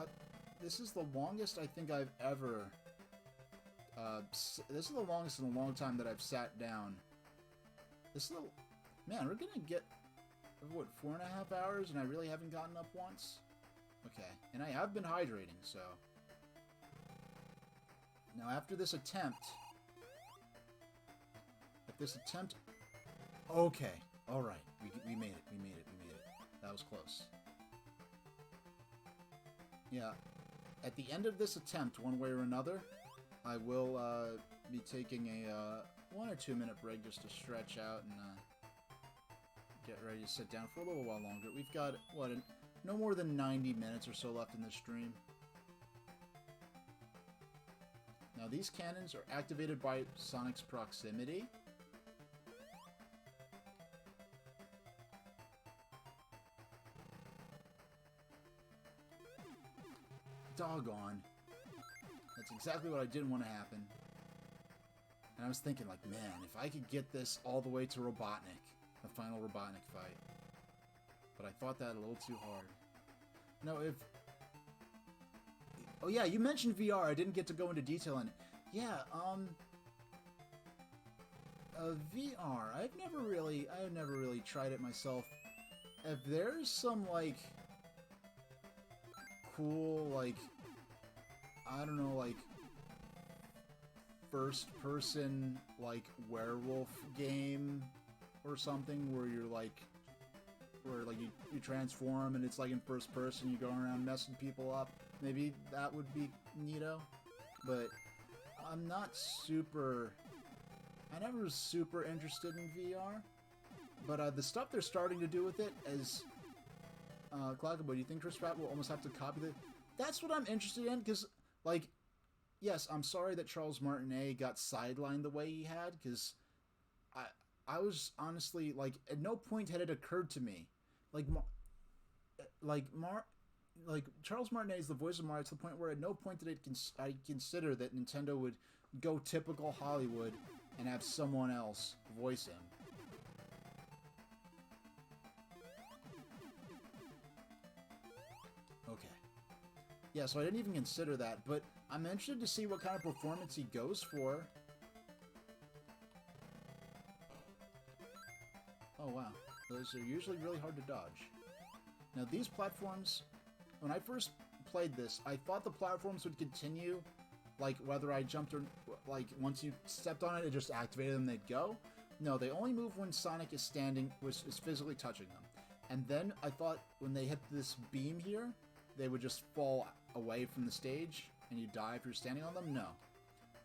This is the longest I think I've ever. This is the longest in a long time that I've sat down. This is the man. We're gonna get what 4.5 hours, and I really haven't gotten up once. Okay, and I have been hydrating, so. Now after this attempt. Okay, alright. We made it. We made it. That was close. Yeah. At the end of this attempt, one way or another, I will be taking a 1 or 2 minute break just to stretch out and get ready to sit down for a little while longer. We've got, what, no more than 90 minutes or so left in this stream. Now these cannons are activated by Sonic's proximity. Doggone. That's exactly what I didn't want to happen. And I was thinking, like, man, if I could get this all the way to Robotnik, the final Robotnik fight. But I thought that a little too hard. No, if... Oh yeah, you mentioned VR. I didn't get to go into detail on it. Yeah, VR. I've never really tried it myself. If there's some, like... cool, like, I don't know, like, first-person, like, werewolf game or something where you're, like, you transform and it's, like, in first person, you go around messing people up. Maybe that would be neato. But I'm not super... I never was super interested in VR. But the stuff they're starting to do with it as... Clockable, do you think Chris Pratt will almost have to copy the... That's what I'm interested in, because, like, yes, I'm sorry that Charles Martinet got sidelined the way he had, because I was honestly, like, at no point had it occurred to me, like Charles Martinet is the voice of Mario to the point where at no point did I consider that Nintendo would go typical Hollywood and have someone else voice him. Okay. Yeah, so I didn't even consider that, but I'm interested to see what kind of performance he goes for. Oh wow, those are usually really hard to dodge. Now these platforms, when I first played this, I thought the platforms would continue, like whether I jumped or, like once you stepped on it, it just activated them, they'd go. No, they only move when Sonic is standing, which is physically touching them. And then I thought when they hit this beam here, they would just fall away from the stage and you die if you're standing on them. No.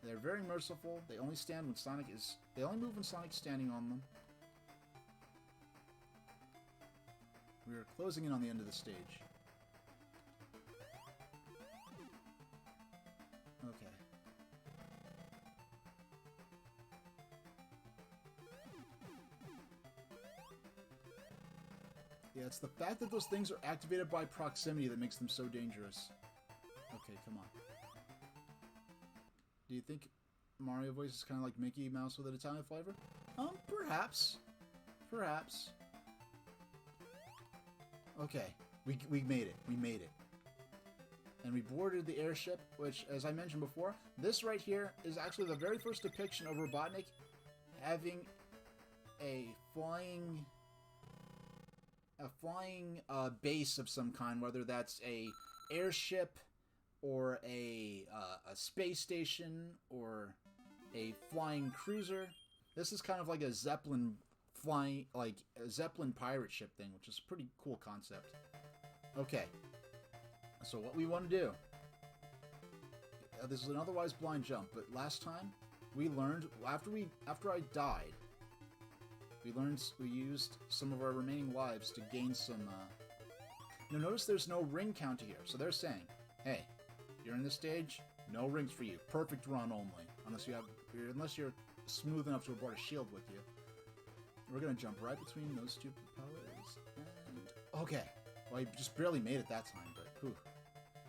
They're very merciful. They only stand when Sonic is... They only move when Sonic's standing on them. We are closing in on the end of the stage. Okay. Yeah, it's the fact that those things are activated by proximity that makes them so dangerous. Okay, come on. Do you think Mario voice is kind of like Mickey Mouse with an Italian flavor? Perhaps. Perhaps. Okay, we made it. We made it. And we boarded the airship, which, as I mentioned before, this right here is actually the very first depiction of Robotnik having a flying base of some kind, whether that's a airship or a space station or a flying cruiser. This is kind of like a Zeppelin flying, like a Zeppelin pirate ship thing, which is a pretty cool concept. Okay, so what we want to do, this is an otherwise blind jump, but last time we learned, after I died, we used some of our remaining lives to gain some, now notice there's no ring counter here, so they're saying, hey, you're in this stage, no rings for you, perfect run only, unless you're smooth enough to abort a shield with you. We're gonna jump right between those two propellers, and, okay, well, I just barely made it that time, but, whew.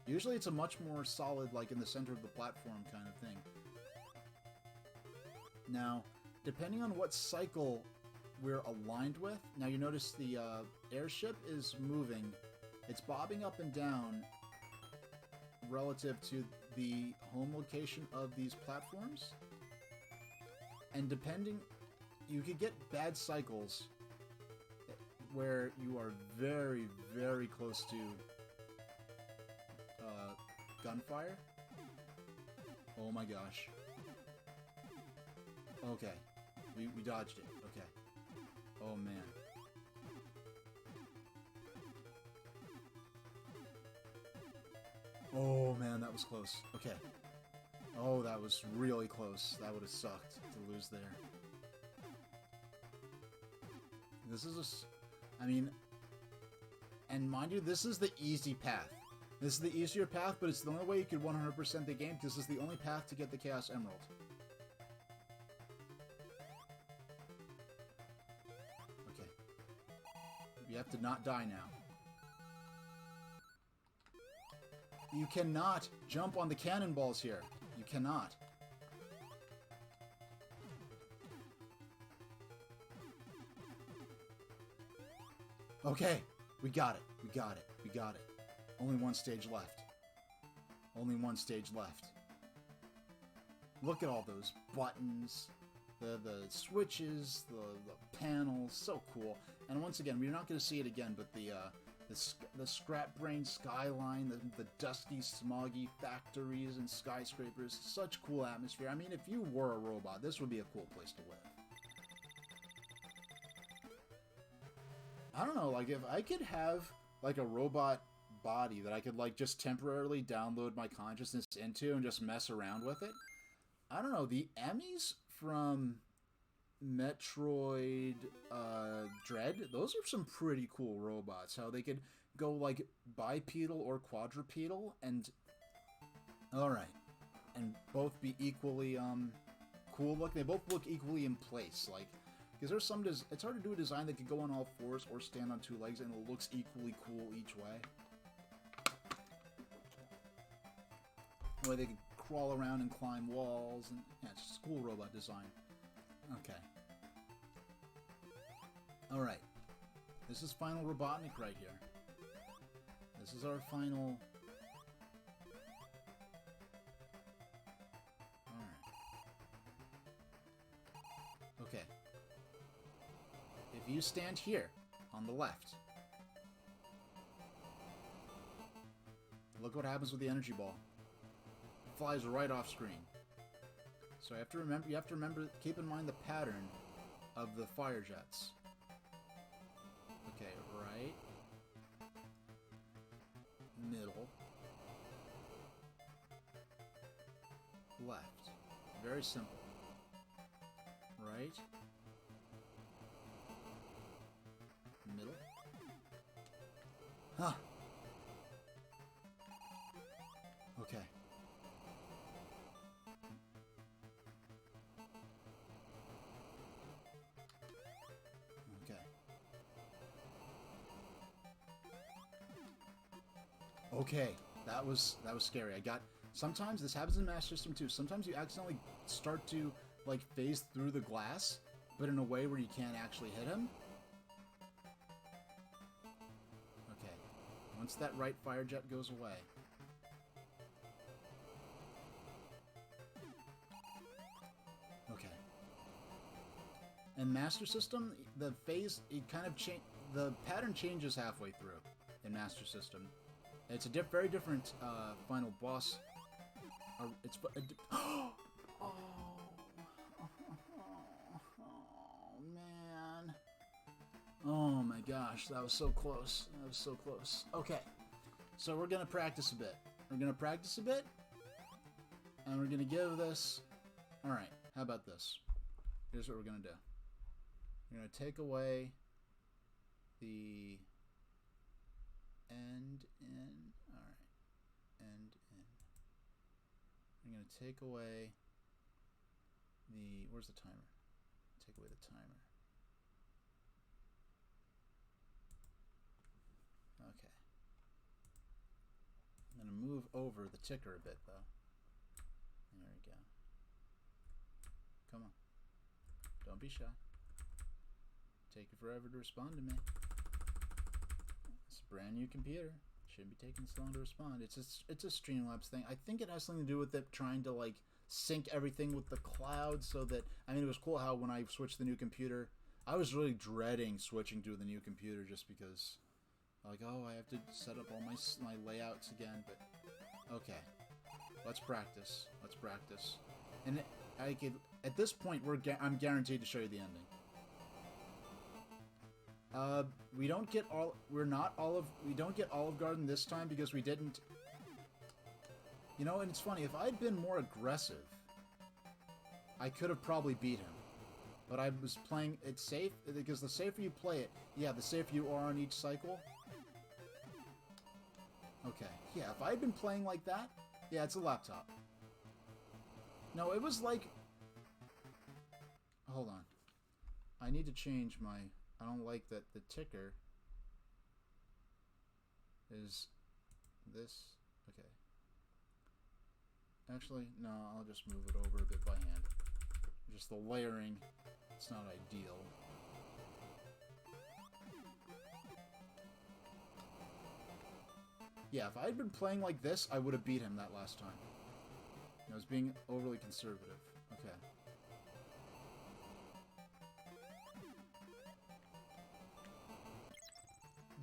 Usually it's a much more solid, like, in the center of the platform kind of thing. Now, depending on what cycle we're aligned with. Now you notice the airship is moving. It's bobbing up and down relative to the home location of these platforms. And depending, you could get bad cycles where you are very, very close to gunfire. Oh my gosh. Okay. We dodged it. Okay. Oh man. Oh man, that was close. Okay. Oh, that was really close. That would have sucked to lose there. This is I mean, and mind you, this is the easy path. This is the easier path, but it's the only way you could 100% the game, because this is the only path to get the Chaos Emerald. Okay. You have to not die now. You cannot jump on the cannonballs here. You cannot. Okay, we got it. We got it. We got it. Only one stage left. Only one stage left. Look at all those buttons, the switches, the panels, so cool. And once again, we're not going to see it again, but the scrap brain skyline, the dusty, smoggy factories and skyscrapers, such cool atmosphere. I mean, if you were a robot, this would be a cool place to live. I don't know, like, if I could have, like, a robot body that I could, like, just temporarily download my consciousness into and just mess around with it. I don't know, the Emmys from Metroid Dread, those are some pretty cool robots. How they could go, like, bipedal or quadrupedal and... Alright. And both be equally, cool look. They both look equally in place, like... Because there's some... It's hard to do a design that could go on all fours or stand on two legs and it looks equally cool each way. The way they can crawl around and climb walls, and yeah, it's just a cool robot design. Okay. Alright. This is final Robotnik right here. This is our final... Alright. Okay. If you stand here, on the left, look what happens with the energy ball. It flies right off screen. So you have to remember, keep in mind the pattern of the fire jets. Okay, right, middle, left. Very simple. Right, middle. Huh. Okay. Okay. Okay. That was scary. Sometimes this happens in Master System too. Sometimes you accidentally start to like phase through the glass, but in a way where you can't actually hit him. Okay. Once that right fire jet goes away. Okay. In Master System, the phase, the pattern changes halfway through in Master System. It's a very different final boss. Oh man. Oh my gosh, that was so close. That was so close. Okay, so we're gonna practice a bit. And we're gonna give this... Alright, how about this? Here's what we're gonna do. We're gonna take away the end in. Alright, end in. I'm gonna take away the... Where's the timer? Take away the timer. Okay. I'm gonna move over the ticker a bit though. There we go. Come on. Don't be shy. taking forever to respond to me. It's a brand new computer. Shouldn't be taking so long to respond. It's a Streamlabs thing. I think it has something to do with it trying to like sync everything with the cloud so that, I mean, it was cool how when I switched the new computer, I was really dreading switching to the new computer just because, like, oh, I have to set up all my layouts again. But okay, let's practice. Let's practice. And I could, at this point, I'm guaranteed to show you the ending. We don't get we don't get Olive Garden this time because we didn't. You know, and it's funny, if I'd been more aggressive, I could have probably beat him. But I was playing it safe, because the safer you play it, yeah, the safer you are on each cycle. Okay, yeah, if I had been playing like that, yeah, it's a laptop. No, it was like... Hold on. I need to change my... I don't like that the ticker is this. Okay. Actually, no, I'll just move it over a bit by hand. Just the layering, it's not ideal. Yeah, if I had been playing like this, I would have beat him that last time. I was being overly conservative. Okay.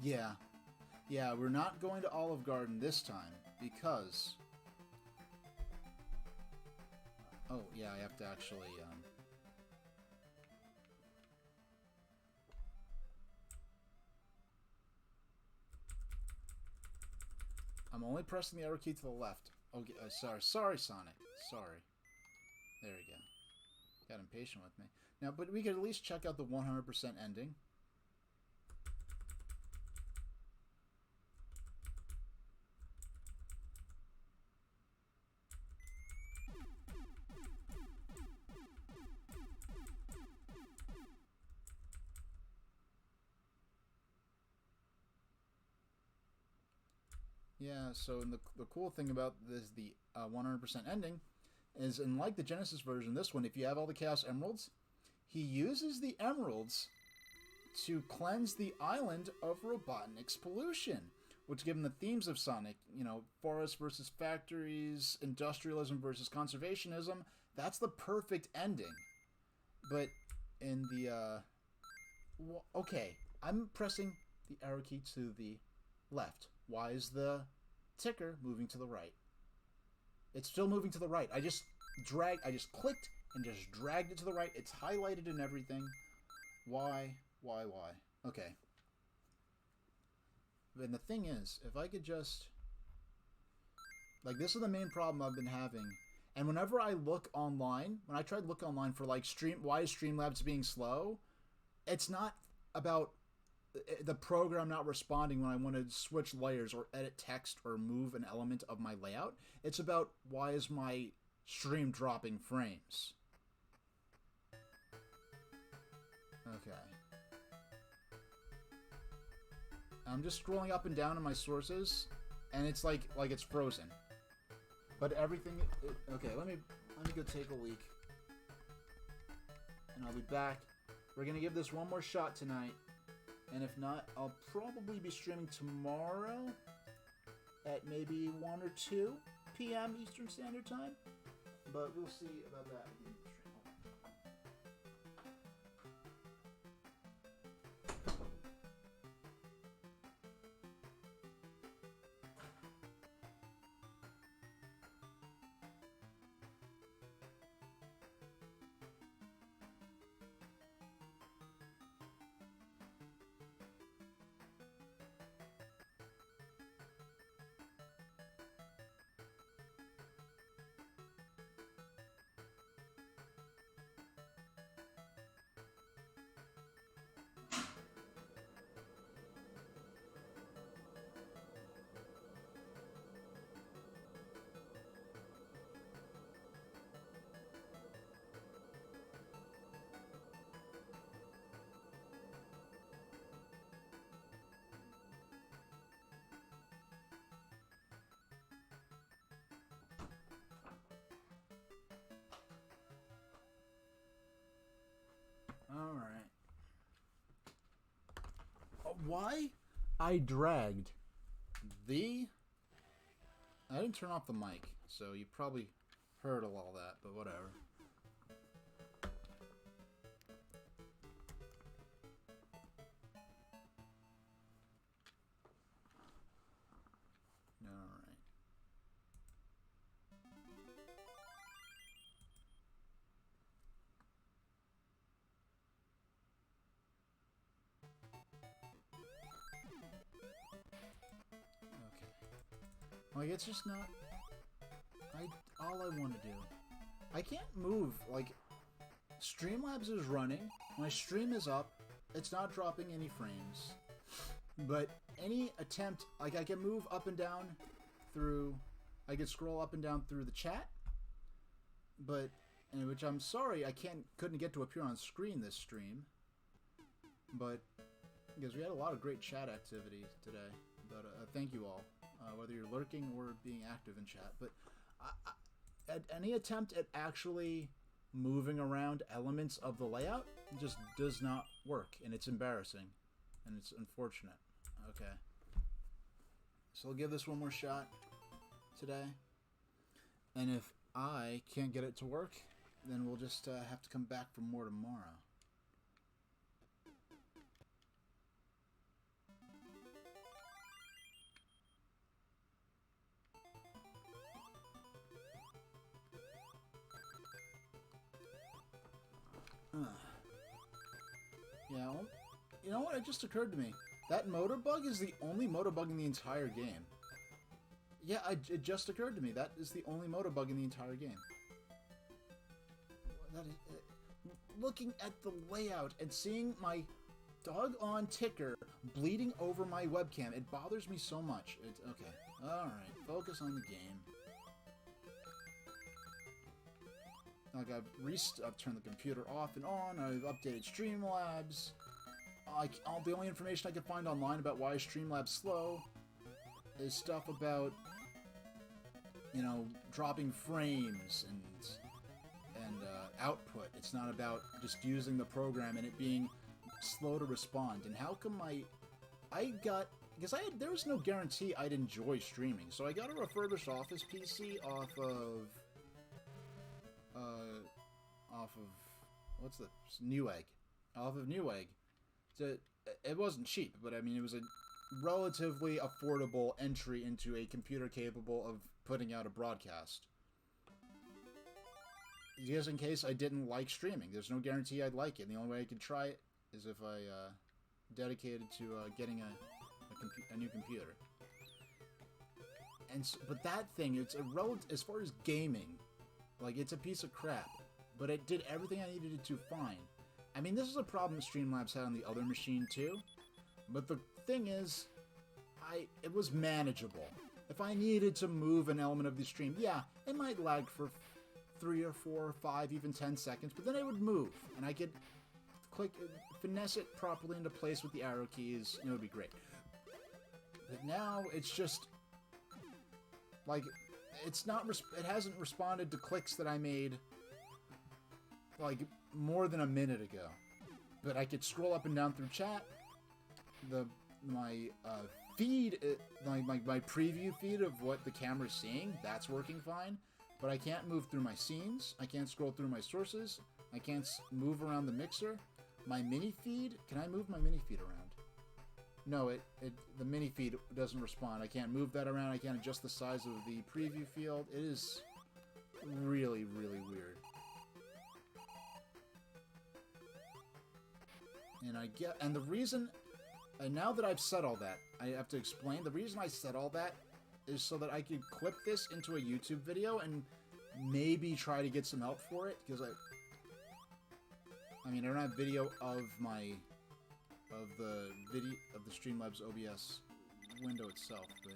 Yeah. Yeah, we're not going to Olive Garden this time because... Oh, yeah, I have to actually, I'm only pressing the arrow key to the left. Okay, sorry, Sonic. Sorry. There we go. Got impatient with me. Now, but we could at least check out the 100% ending. Yeah, so the cool thing about this, the 100% ending, is unlike the Genesis version, this one, if you have all the Chaos Emeralds, he uses the emeralds to cleanse the island of Robotnik's pollution, which, given the themes of Sonic, you know, forests versus factories, industrialism versus conservationism, that's the perfect ending. But in the, okay, I'm pressing the arrow key to the left. Why is the ticker moving to the right? It's still moving to the right. I just clicked and just dragged it to the right. It's highlighted and everything. Why? Okay. And the thing is, if I could just... Like, this is the main problem I've been having. And whenever I look online, when I tried to look online for, like, why is Streamlabs being slow? It's not about the program not responding when I want to switch layers or edit text or move an element of my layout. It's about why is my stream dropping frames. Okay. I'm just scrolling up and down in my sources, and it's like it's frozen. But everything... okay, let me go take a leak. And I'll be back. We're going to give this one more shot tonight. And if not, I'll probably be streaming tomorrow at maybe 1 or 2 p.m. Eastern Standard Time. But we'll see about that. Alright. why I dragged the... I didn't turn off the mic, so you probably heard of all that, but whatever. Alright. Like, it's just not... all I want to do. I can't move. Like, Streamlabs is running. My stream is up. It's not dropping any frames. But any attempt... Like, I can move up and down through... I can scroll up and down through the chat. But... And which I'm sorry I couldn't get to appear on screen this stream. But... Because we had a lot of great chat activity today. But thank you all. Whether you're lurking or being active in chat. But at any attempt at actually moving around elements of the layout just does not work, and it's embarrassing, and it's unfortunate. Okay. So I'll give this one more shot today. And if I can't get it to work, then we'll just have to come back for more tomorrow. Yeah, well, you know what? It just occurred to me. That motor bug is the only motor bug in the entire game. Yeah, it just occurred to me. That is the only motor bug in the entire game. That is, looking at the layout and seeing my doggone ticker bleeding over my webcam, it bothers me so much. It's okay. Alright, focus on the game. Like I've turned the computer off and on. I've updated Streamlabs. The only information I can find online about why Streamlabs slow is stuff about, you know, dropping frames and output. It's not about just using the program and it being slow to respond. And how come there was no guarantee I'd enjoy streaming, so I got a refurbished Office PC off of what's the Newegg? Off of Newegg. It wasn't cheap, but I mean it was a relatively affordable entry into a computer capable of putting out a broadcast. Just in case I didn't like streaming. There's no guarantee I'd like it. The only way I could try it is if I dedicated to getting a new computer. But that thing, it's as far as gaming, like, it's a piece of crap. But it did everything I needed it to fine. I mean, this is a problem Streamlabs had on the other machine too. But the thing is, it was manageable. If I needed to move an element of the stream, yeah, it might lag for 3 or 4 or 5, even 10 seconds, but then it would move, and I could finesse it properly into place with the arrow keys, and it would be great. But now, it's just, like, it hasn't responded to clicks that I made, like, more than a minute ago. But I could scroll up and down through chat. My feed, my preview feed of what the camera's seeing, that's working fine. But I can't move through my scenes. I can't scroll through my sources. I can't move around the mixer. My mini feed, can I move my mini feed around? No, the mini feed doesn't respond. I can't move that around. I can't adjust the size of the preview field. It is really, really weird. And the reason, and now that I've said all that, I have to explain, the reason I said all that is so that I could clip this into a YouTube video and maybe try to get some help for it, because I mean, I don't have video of the Streamlabs OBS window itself, but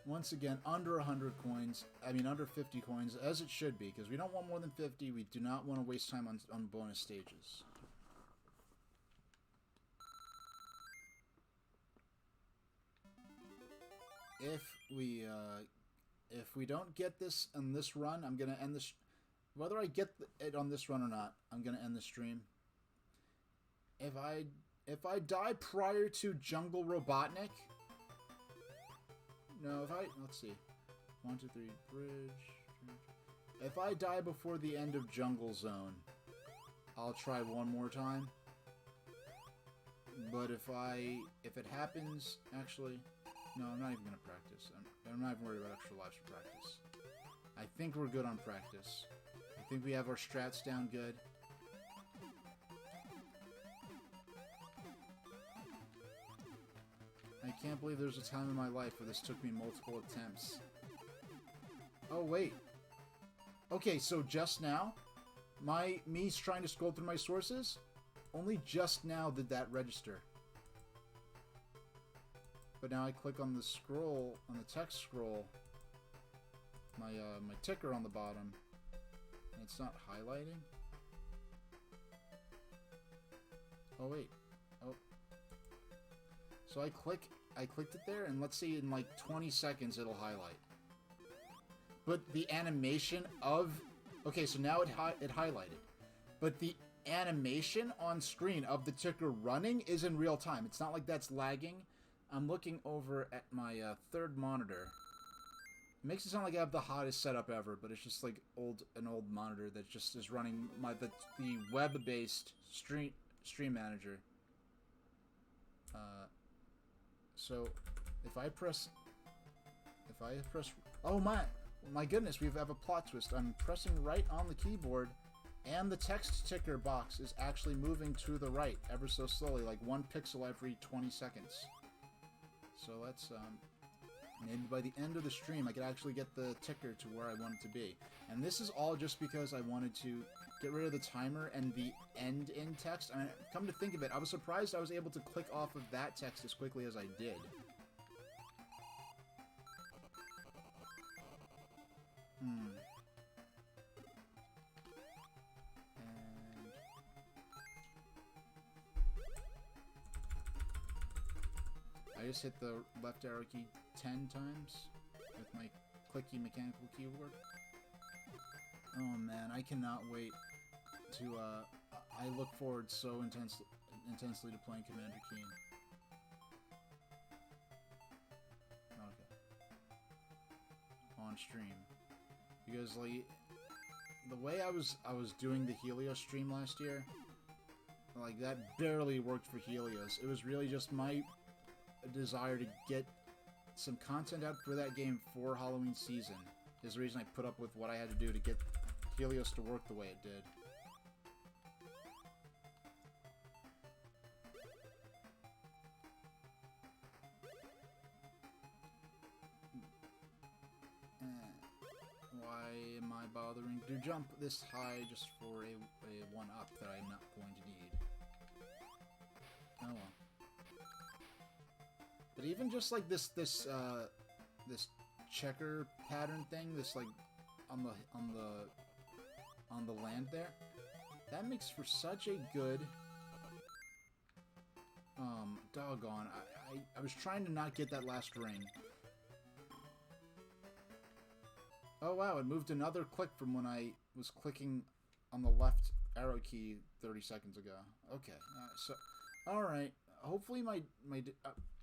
once again, under 100 coins, under 50 coins, as it should be, because we don't want more than 50, we do not want to waste time on bonus stages. If we don't get this on this run, I'm gonna end this. Whether I get it on this run or not, I'm gonna end the stream. If I If I die prior to Jungle Robotnik... No, if I... Let's see. 1, 2, 3, bridge... If I die before the end of Jungle Zone, I'll try one more time. But if it happens... Actually... No, I'm not even going to practice. I'm not even worried about extra lives for practice. I think we're good on practice. I think we have our strats down good. I can't believe there's a time in my life where this took me multiple attempts. Oh, wait. Okay, so just now, me trying to scroll through my sources, only just now did that register. But now I click on the scroll, on the text scroll, my ticker on the bottom, and it's not highlighting. Oh wait, oh. So I clicked it there, and let's see, in like 20 seconds it'll highlight. But the animation of, okay, so now it highlighted, but the animation on screen of the ticker running is in real time. It's not like that's lagging. I'm looking over at my third monitor. It makes it sound like I have the hottest setup ever, but it's just like an old monitor that just is running the web-based stream manager. So if I press, oh my goodness, we have a plot twist. I'm pressing right on the keyboard, and the text ticker box is actually moving to the right ever so slowly, like 1 pixel every 20 seconds. So let's, maybe by the end of the stream I could actually get the ticker to where I want it to be. And this is all just because I wanted to get rid of the timer and the end in text. I mean, come to think of it, I was surprised I was able to click off of that text as quickly as I did. I just hit the left arrow key 10 times with my clicky mechanical keyboard. Oh man, I cannot wait to, I look forward so intensely to playing Commander Keen. Okay. On stream. Because, like, the way I was doing the Helios stream last year, like, that barely worked for Helios. It was really just my desire to get some content out for that game for Halloween season is the reason I put up with what I had to do to get Helios to work the way it did. Why am I bothering to jump this high just for a 1-up that I'm not going to need? Oh well. But even just like this checker pattern thing, this like on the land there, that makes for such a good doggone. I was trying to not get that last ring. Oh wow, it moved another click from when I was clicking on the left arrow key 30 seconds ago. Okay, so alright. Hopefully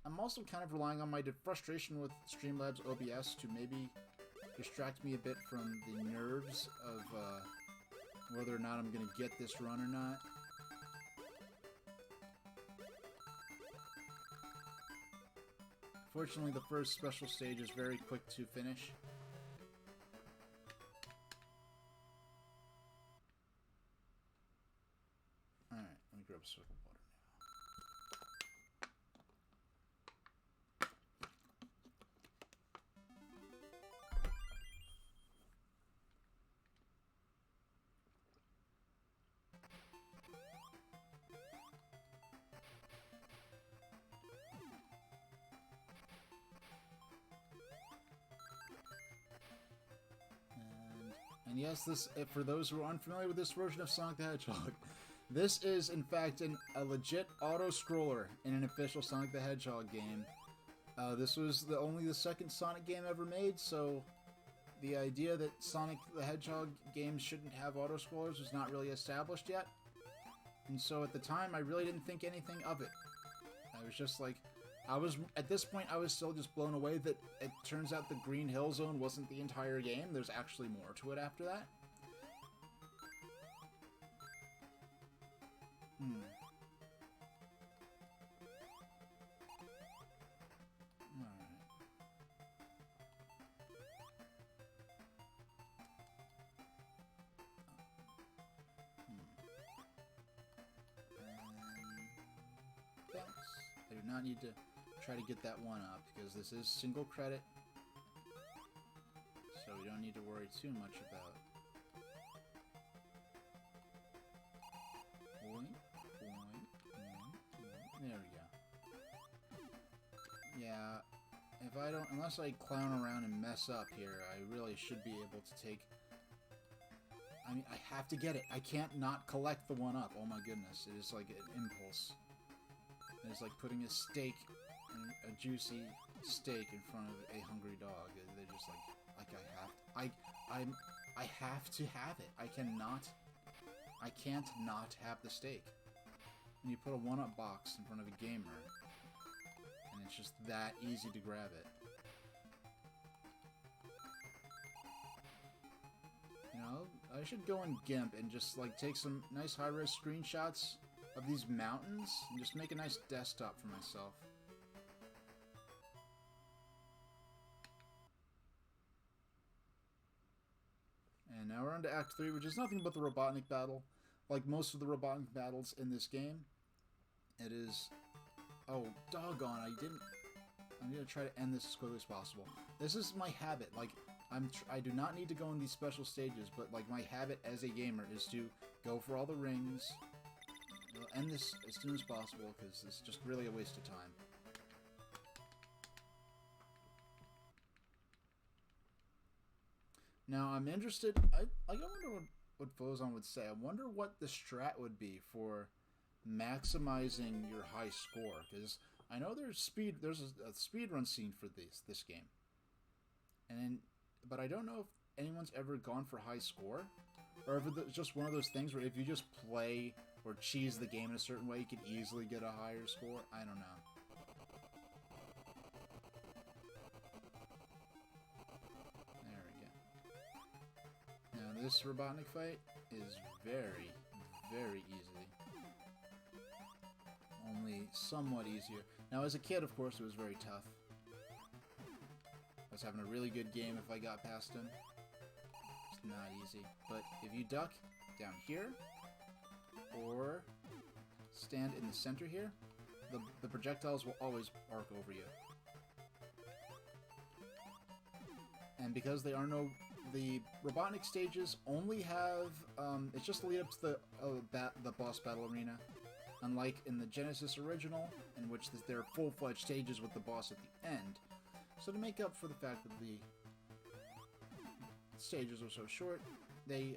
I'm also kind of relying on my frustration with Streamlabs OBS to maybe distract me a bit from the nerves of whether or not I'm going to get this run or not. Fortunately, the first special stage is very quick to finish. Alright, let me grab a circle water now. And yes, this, for those who are unfamiliar with this version of Sonic the Hedgehog, this is, in fact, a legit auto-scroller in an official Sonic the Hedgehog game. This was only the second Sonic game ever made, so the idea that Sonic the Hedgehog games shouldn't have auto-scrollers was not really established yet. And so at the time, I really didn't think anything of it. I was just like, at this point, I was still just blown away that it turns out the Green Hill Zone wasn't the entire game. There's actually more to it after that. I do not need to try to get that one up, because this is single credit, so we don't need to worry too much about. Oink, oink, oink, oink. There we go. Yeah, if I don't, unless I clown around and mess up here, I really should be able to take. I mean, I have to get it. I can't not collect the one up. Oh my goodness, it is like an impulse. It's like putting a steak, a juicy steak in front of a hungry dog. They're just like I have to have it. I can't not have the steak. And you put a one-up box in front of a gamer, and it's just that easy to grab it. You know, I should go in GIMP and just like take some nice high-res screenshots of these mountains and just make a nice desktop for myself. And now we're on to Act 3, which is nothing but the Robotnik battle. Like most of the Robotnik battles in this game, it is... Oh, doggone, I'm gonna try to end this as quickly as possible. This is my habit. Like, I do not need to go in these special stages, but like my habit as a gamer is to go for all the rings. We'll end this as soon as possible, because it's just really a waste of time. Now, I'm interested... I wonder what Fozon would say. I wonder what the strat would be for maximizing your high score, because I know there's a speedrun scene for this game. But I don't know if anyone's ever gone for high score, or if it's just one of those things where if you just play or cheese the game in a certain way, you can easily get a higher score. I don't know. There we go. Now this Robotnik fight is very, very easy. Only somewhat easier. Now as a kid, of course, it was very tough. I was having a really good game if I got past him. It's not easy. But if you duck down here, or stand in the center here, the projectiles will always arc over you. And because the Robotnik stages only have, it's just the lead up to the boss battle arena. Unlike in the Genesis original, in which there are full-fledged stages with the boss at the end. So to make up for the fact that the stages are so short, they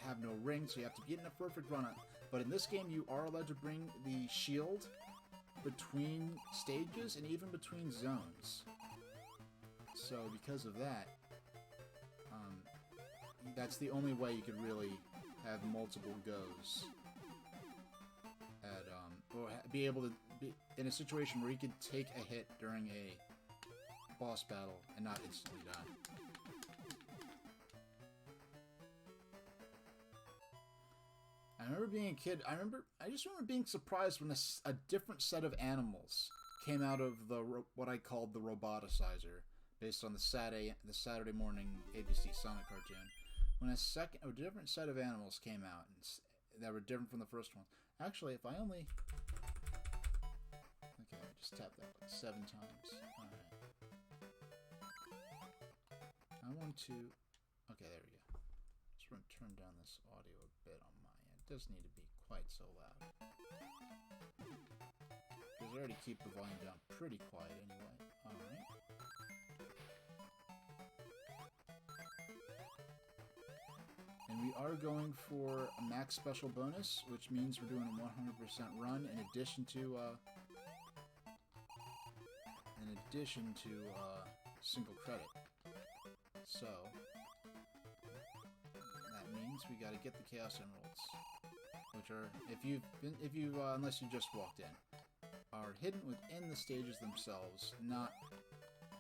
have no ring, so you have to get in a perfect run-up. But in this game, you are allowed to bring the shield between stages and even between zones. So because of that, that's the only way you could really have multiple goes at, or be able to be in a situation where you could take a hit during a boss battle and not instantly die. I remember being a kid. I just remember being surprised when a different set of animals came out of what I called the Roboticizer, based on the Saturday morning ABC Sonic cartoon. When a different set of animals came out that were different from the first one. Actually, if I only... Okay, I just tapped that like 7 times. Alright. I want to... Okay, there we go. Just want to turn down this audio a bit on my end. It doesn't need to be quite so loud. Because I already keep the volume down pretty quiet anyway. Alright. And we are going for a max special bonus, which means we're doing a 100% run in addition to single credit. So that means means we gotta get the Chaos Emeralds, which are, unless you just walked in, are hidden within the stages themselves, not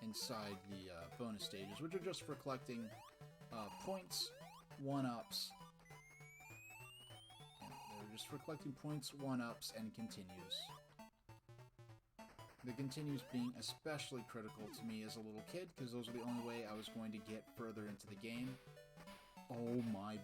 inside the bonus stages, which are just for collecting points, 1-ups. They're just for collecting points, 1-ups, and continues. The continues being especially critical to me as a little kid, because those are the only way I was going to get further into the game. Oh my...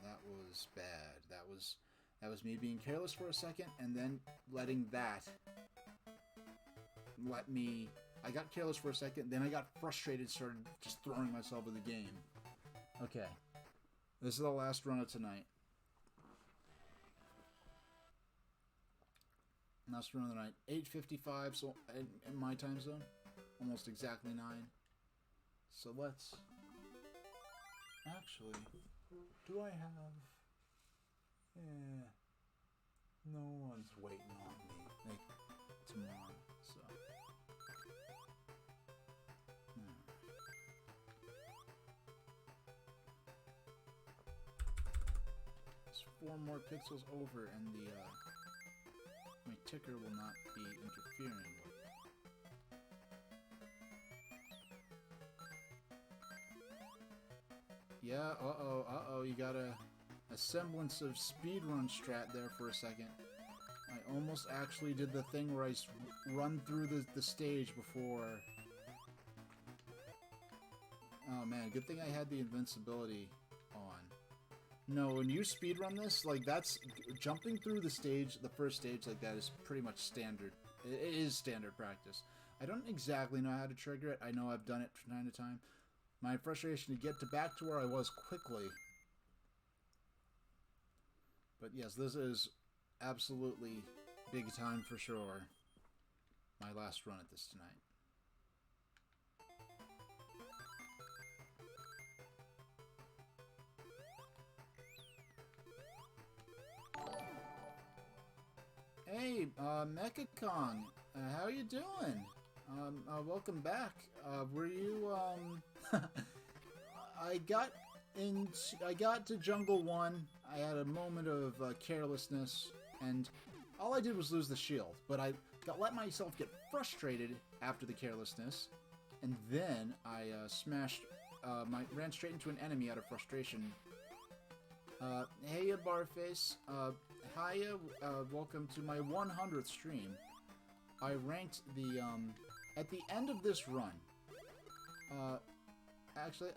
that was bad. That was me being careless for a second, and then letting that let me... I got careless for a second, then I got frustrated, started just throwing myself at the game. Okay. This is the last run of tonight. Last run of the night. 8:55, so in my time zone. Almost exactly 9. So let's... Actually, do I have... no one's waiting on me, like, tomorrow, so... There's 4 more pixels over, and the, my ticker will not be interfering with it. Yeah, you got a semblance of speedrun strat there for a second. I almost actually did the thing where I run through the stage before... Oh man, good thing I had the invincibility on. No, when you speedrun this, like, that's... Jumping through the stage, the first stage like that is pretty much standard. It is standard practice. I don't exactly know how to trigger it. I know I've done it from time to time. My frustration to get back to where I was quickly. But yes, this is absolutely big time for sure. My last run at this tonight. Hey, Mecha Kong, how you doing? Welcome back. Were you, I got to Jungle 1, I had a moment of carelessness, and all I did was lose the shield, but I let myself get frustrated after the carelessness, and then I ran straight into an enemy out of frustration. Heya Barface, hiya, welcome to my 100th stream. I ranked the, at the end of this run, actually,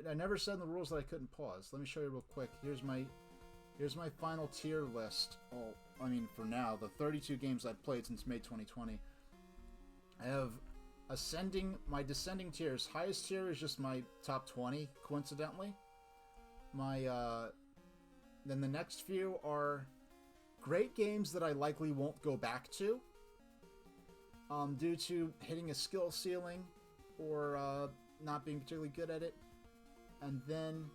I never said in the rules that I couldn't pause. Let me show you real quick. Here's my final tier list. Oh, I mean, for now, the 32 games I've played since May 2020. I have my descending tiers. Highest tier is just my top 20, coincidentally. Then the next few are great games that I likely won't go back to, due to hitting a skill ceiling, or, not being particularly good at it. And then,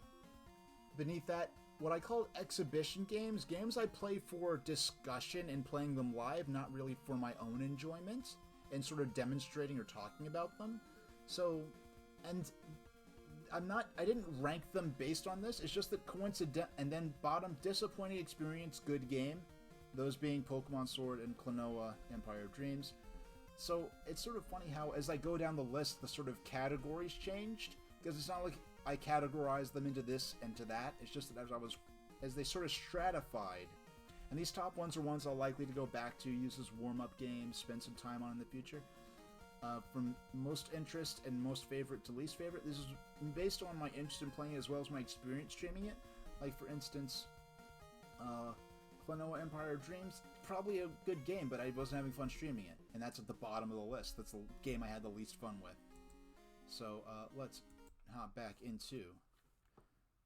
beneath that, what I call exhibition games. Games I play for discussion and playing them live, not really for my own enjoyment, and sort of demonstrating or talking about them. So, and I didn't rank them based on this, it's just that and then bottom, disappointing experience, good game. Those being Pokemon Sword and Klonoa Empire of Dreams. So, it's sort of funny how, as I go down the list, the sort of categories changed, because it's not like I categorized them into this and to that. It's just that as they sort of stratified, and these top ones are ones I'll likely to go back to, use as warm-up games, spend some time on in the future. From most interest and most favorite to least favorite, this is based on my interest in playing as well as my experience streaming it. Like, for instance, Klonoa Empire of Dreams, probably a good game, but I wasn't having fun streaming it. And that's at the bottom of the list. That's the game I had the least fun with. So, let's hop back into...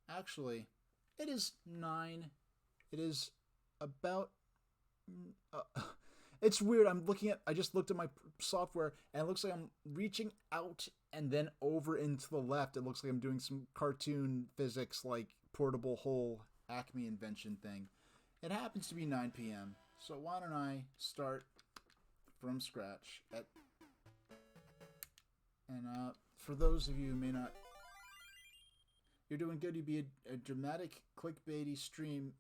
Actually, it is 9. It is about... it's weird. I just looked at my software, and it looks like I'm reaching out and then over into the left. It looks like I'm doing some cartoon physics, like portable whole Acme invention thing. It happens to be 9 p.m., so why don't I start from scratch at And for those of you who may not... You're doing good. You'd be a dramatic, clickbaity stream.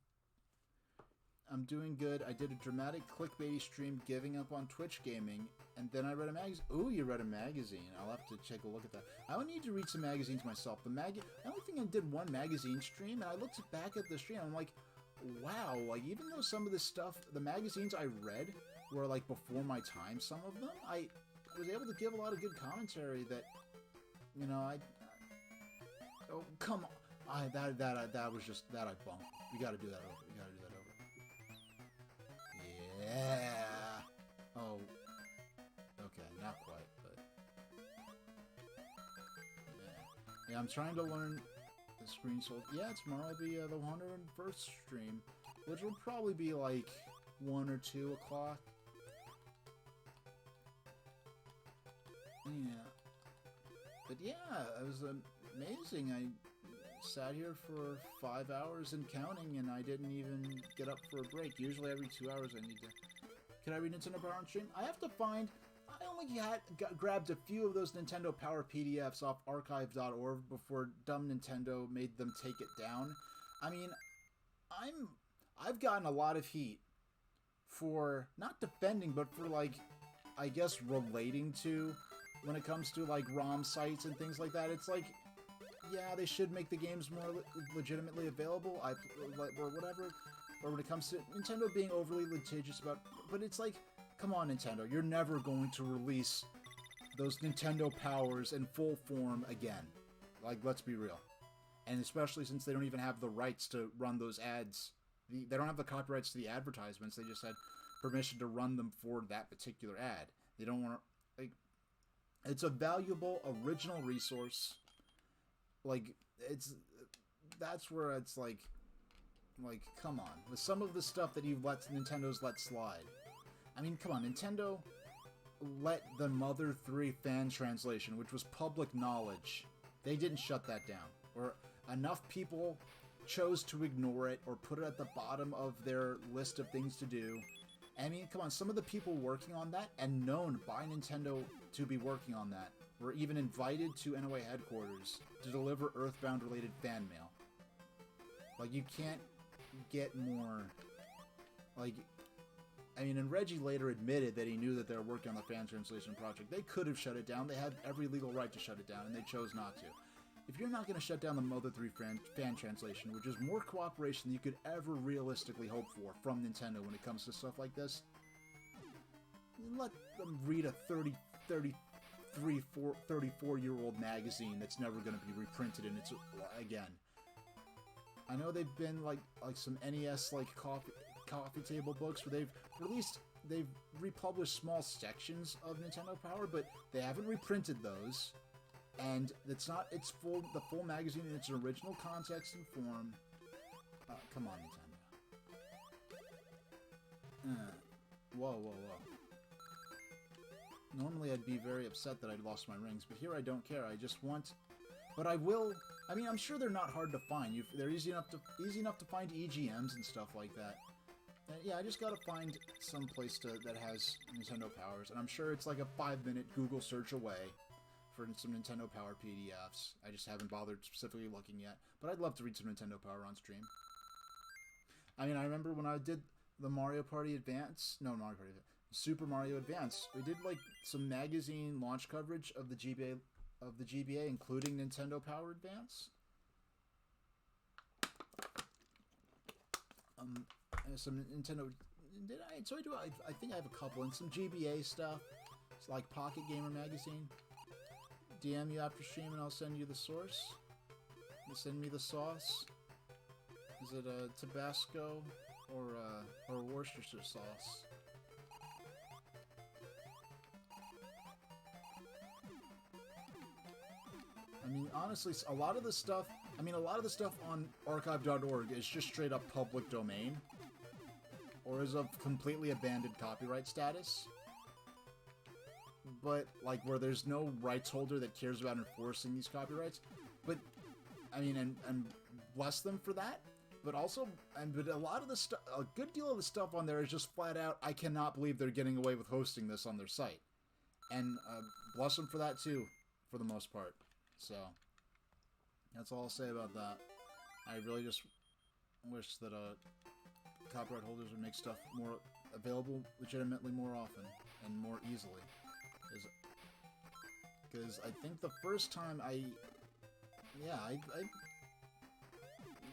I'm doing good. I did a dramatic, clickbaity stream giving up on Twitch gaming, and then I read a magazine. Ooh, you read a magazine. I'll have to take a look at that. I would need to read some magazines myself. I only think I did one magazine stream, and I looked back at the stream, and I'm like, wow, like, even though some of this stuff, the magazines I read were, like, before my time, some of them, I was able to give a lot of good commentary that, you know, oh, come on. That was just, that I bumped. We gotta do that over. We gotta do that over. Yeah. Oh. Okay, not quite, but... Yeah, I'm trying to learn the screen sold. Yeah, tomorrow will be the 101st stream, which will probably be like 1 or 2 o'clock. Yeah. But yeah, it was amazing. I sat here for 5 hours and counting, and I didn't even get up for a break. Usually every 2 hours I need to... Can I read Nintendo Power on stream? I have to find... I only grabbed a few of those Nintendo Power PDFs off archive.org before dumb Nintendo made them take it down. I mean, I've gotten a lot of heat for not defending, but for, like, I guess relating to when it comes to, like, ROM sites and things like that. It's like, yeah, they should make the games more legitimately available, or whatever. Or when it comes to Nintendo being overly litigious about... But it's like, come on, Nintendo. You're never going to release those Nintendo Powers in full form again. Like, let's be real. And especially since they don't even have the rights to run those ads. They don't have the copyrights to the advertisements. They just had permission to run them for that particular ad. They don't want to... Like, it's a valuable, original resource. Like, it's... That's where it's like... Like, come on. With some of the stuff that Nintendo's let slide. I mean, come on. Nintendo let the Mother 3 fan translation, which was public knowledge. They didn't shut that down. Or enough people chose to ignore it or put it at the bottom of their list of things to do. I mean, come on. Some of the people working on that and known by Nintendo to be working on that were even invited to NOA headquarters to deliver Earthbound-related fan mail. Like, you can't get more, like, I mean, and Reggie later admitted that he knew that they were working on the fan translation project. They could have shut it down. They had every legal right to shut it down, and they chose not to. If you're not going to shut down the Mother 3 fan translation, which is more cooperation than you could ever realistically hope for from Nintendo when it comes to stuff like this, let them read a 34-year-old magazine that's never going to be reprinted in its, again. I know they've been like some NES like coffee table books where they've republished small sections of Nintendo Power, but they haven't reprinted those, and it's not the full magazine in its original context and form. Come on, Nintendo. Whoa. Normally I'd be very upset that I'd lost my rings, but here I don't care. I just want... But I will... I mean, I'm sure they're not hard to find. They're easy enough to find EGMs and stuff like that. And yeah, I just gotta find some place that has Nintendo Powers, and I'm sure it's like a 5-minute Google search away for some Nintendo Power PDFs. I just haven't bothered specifically looking yet, but I'd love to read some Nintendo Power on stream. I mean, I remember when I did the Mario Party Advance... No, Mario Party Advance. Super Mario Advance. We did like some magazine launch coverage of the GBA, including Nintendo Power Advance. Some Nintendo. Did I? So I think I have a couple and some GBA stuff. It's like Pocket Gamer Magazine. DM you after stream and I'll send you the source. You send me the sauce. Is it a Tabasco or Worcestershire sauce? I mean, honestly, a lot of the stuff on archive.org is just straight up public domain, or is of completely abandoned copyright status. But, like, where there's no rights holder that cares about enforcing these copyrights. But, I mean, and bless them for that. But also, but a lot of the stuff, a good deal of the stuff on there is just flat out, I cannot believe they're getting away with hosting this on their site. And bless them for that too. for the most part. So that's all I'll say about that. I really just wish that copyright holders would make stuff more available legitimately more often and more easily. Because I think the first time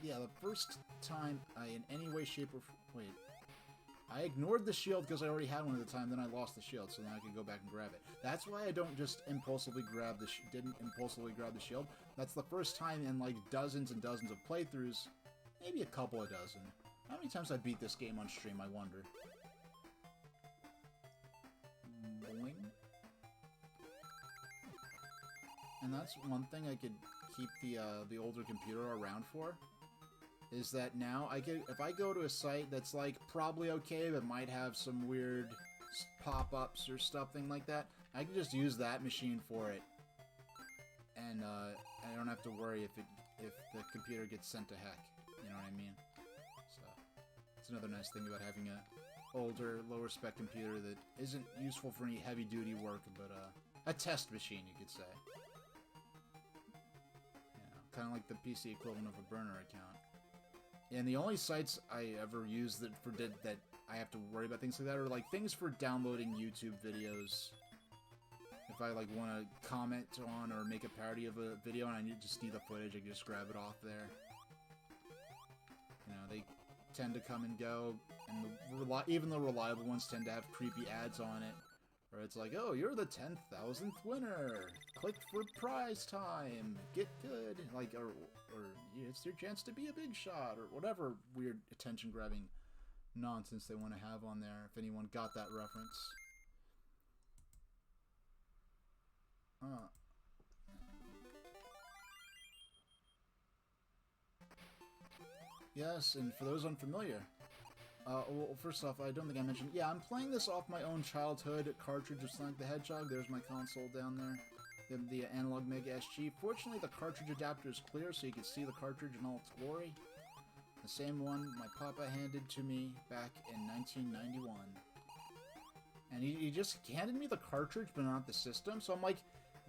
the first time I in any way, shape, or wait, I ignored the shield because I already had one at the time. Then I lost the shield, so then I could go back and grab it. That's why I don't just impulsively grab didn't impulsively grab the shield. That's the first time in like dozens and dozens of playthroughs, maybe a couple of dozen. How many times I beat this game on stream? I wonder. Boing. And that's one thing I could keep the older computer around for, is that now if I go to a site that's like probably okay but might have some weird pop-ups or something like that, I can just use that machine for it, and I don't have to worry if the computer gets sent to heck. You know what I mean? So it's another nice thing about having a older, lower spec computer that isn't useful for any heavy-duty work, but a test machine, you could say. Kind of like the PC equivalent of a burner account. And the only sites I ever use that I have to worry about things like that are like things for downloading YouTube videos. If I like want to comment on or make a parody of a video and I just need the footage, I can just grab it off there. You know, they tend to come and go, and even the reliable ones tend to have creepy ads on it. Or it's like, oh, you're the 10,000th winner. Click for prize time. Get good. Like, or it's your chance to be a big shot, or whatever weird attention-grabbing nonsense they want to have on there. If anyone got that reference. Yes, and for those unfamiliar. Well, first off, I don't think I mentioned... Yeah, I'm playing this off my own childhood cartridge of Sonic the Hedgehog. There's my console down there. The Analog Mega SG. Fortunately, the cartridge adapter is clear, so you can see the cartridge in all its glory. The same one my papa handed to me back in 1991. And he just handed me the cartridge, but not the system. So I'm like,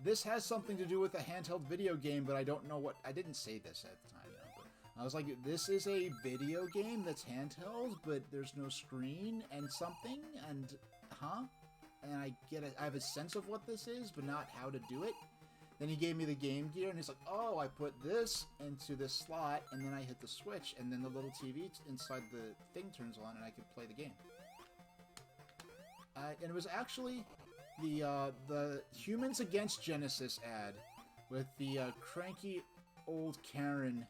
this has something to do with a handheld video game, but I don't know what... I didn't say this at the time. I was like, this is a video game that's handheld, but there's no screen and something, and and I have a sense of what this is, but not how to do it. Then he gave me the Game Gear, and he's like, oh, I put this into this slot, and then I hit the switch, and then the little TV inside the thing turns on, and I could play the game. And it was actually the Humans Against Genesis ad with the cranky old Karen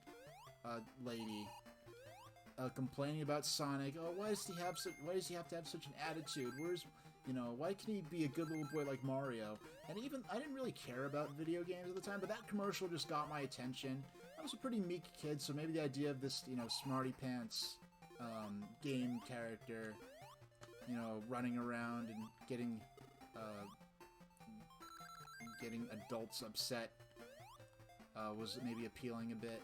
lady complaining about Sonic. Oh, why does he have to have such an attitude? Why can he be a good little boy like Mario? And even I didn't really care about video games at the time, but that commercial just got my attention. I was a pretty meek kid, so maybe the idea of this, smarty pants game character, running around and getting adults upset was maybe appealing a bit.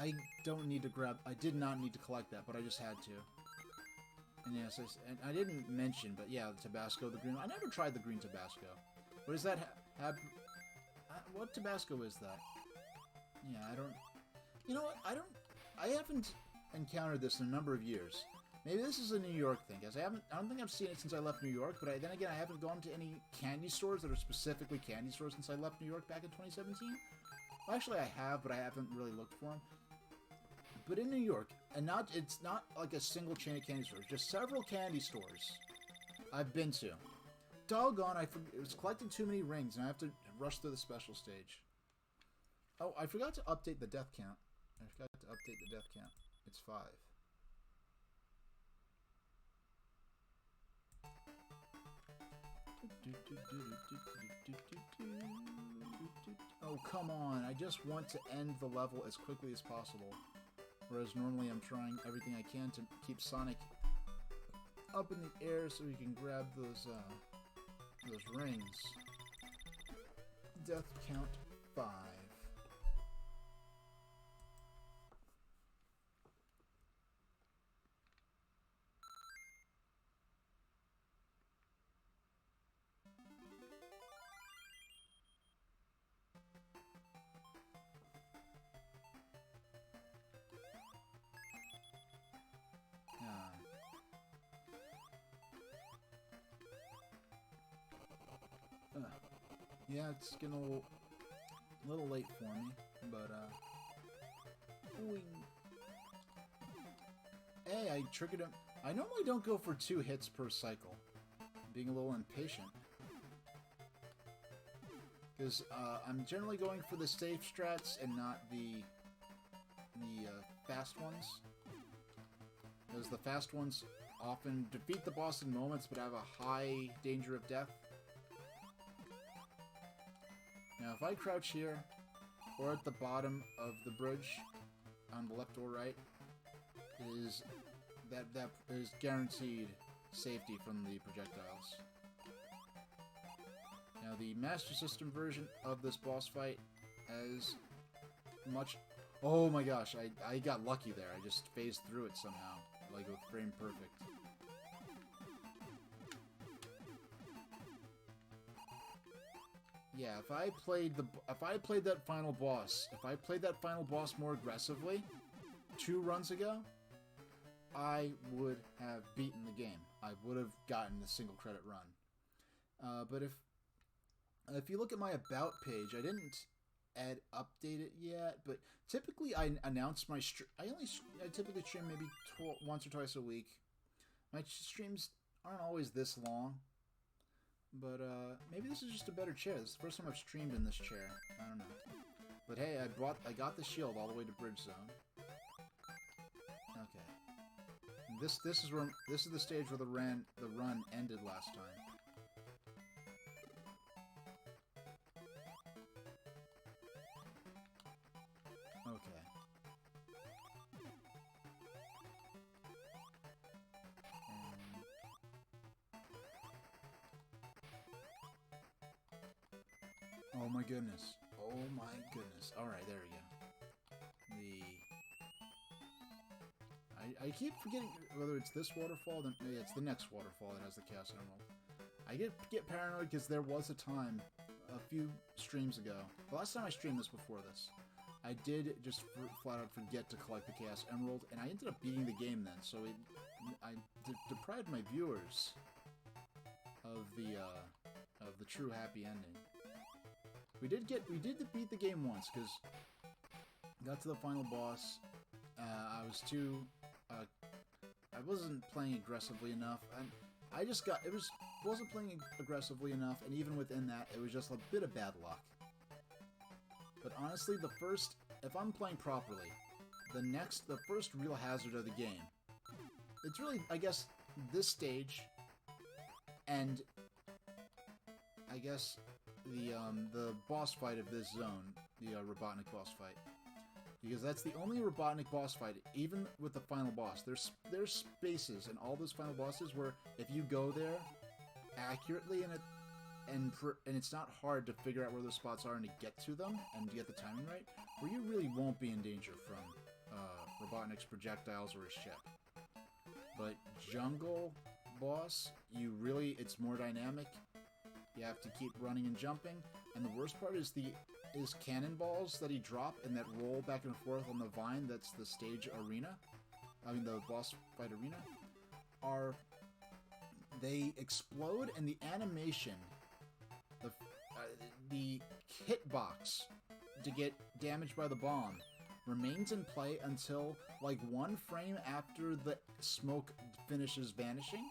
I did not need to collect that, but I just had to. And yes, I didn't mention, but yeah, the Tabasco, the green. I never tried the green Tabasco. What does that have? What Tabasco is that? Yeah, I don't. You know what? I haven't encountered this in a number of years. Maybe this is a New York thing, because I don't think I've seen it since I left New York. But then again, I haven't gone to any candy stores that are specifically candy stores since I left New York back in 2017. Well, actually, I have, but I haven't really looked for them. But in New York, and it's not like a single chain of candy stores, just several candy stores I've been to. Doggone, I was collecting too many rings, and I have to rush through the special stage. Oh, I forgot to update the death count. It's 5. Oh, come on. I just want to end the level as quickly as possible. Whereas normally I'm trying everything I can to keep Sonic up in the air so he can grab those rings. Death count 5. Yeah, it's getting a little late for me, but, Hey, I triggered him. I normally don't go for 2 hits per cycle. I'm being a little impatient. Because, I'm generally going for the safe strats and not the fast ones. Because the fast ones often defeat the boss in moments, but have a high danger of death. Now, if I crouch here, or at the bottom of the bridge, on the left or right, that is guaranteed safety from the projectiles. Now, the Master System version of this boss fight has much... Oh my gosh, I got lucky there. I just phased through it somehow, like with frame perfect. Yeah, if I played that final boss more aggressively 2 runs ago, I would have beaten the game. I would have gotten the single credit run. But if you look at my about page, I didn't update it yet. But typically, I announce my I typically stream maybe once or twice a week. My streams aren't always this long. But, maybe this is just a better chair. This is the first time I've streamed in this chair. I don't know. But hey, I got the shield all the way to Bridge Zone. Okay. And this is the stage where the run ended last time. Okay. Oh my goodness. Oh my goodness. Alright, there we go. I keep forgetting whether it's this waterfall, then maybe it's the next waterfall that has the Chaos Emerald. I get paranoid because there was a time, a few streams ago, the last time I streamed this before this, I did just flat out forget to collect the Chaos Emerald, and I ended up beating the game then, so I deprived my viewers of the true happy ending. We did beat the game once, because got to the final boss. I was too... I wasn't playing aggressively enough. Wasn't playing aggressively enough, and even within that, it was just a bit of bad luck. But honestly, if I'm playing properly, the first real hazard of the game, it's really, I guess, this stage, and I guess the boss fight of this zone, the Robotnik boss fight, because that's the only Robotnik boss fight. Even with the final boss, there's spaces in all those final bosses where if you go there accurately and it's not hard to figure out where those spots are and to get to them and to get the timing right, where you really won't be in danger from Robotnik's projectiles or his ship. But jungle boss, it's more dynamic. You have to keep running and jumping, and the worst part is his cannonballs that he dropped and that roll back and forth on the vine. That's the stage arena. I mean, the boss fight arena. They explode, and the animation, the hitbox to get damaged by the bomb remains in play until like 1 frame after the smoke finishes vanishing.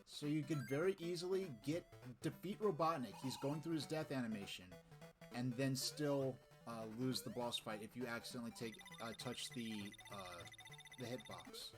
So you could very easily defeat Robotnik. He's going through his death animation, and then still lose the boss fight if you accidentally touch the hitbox.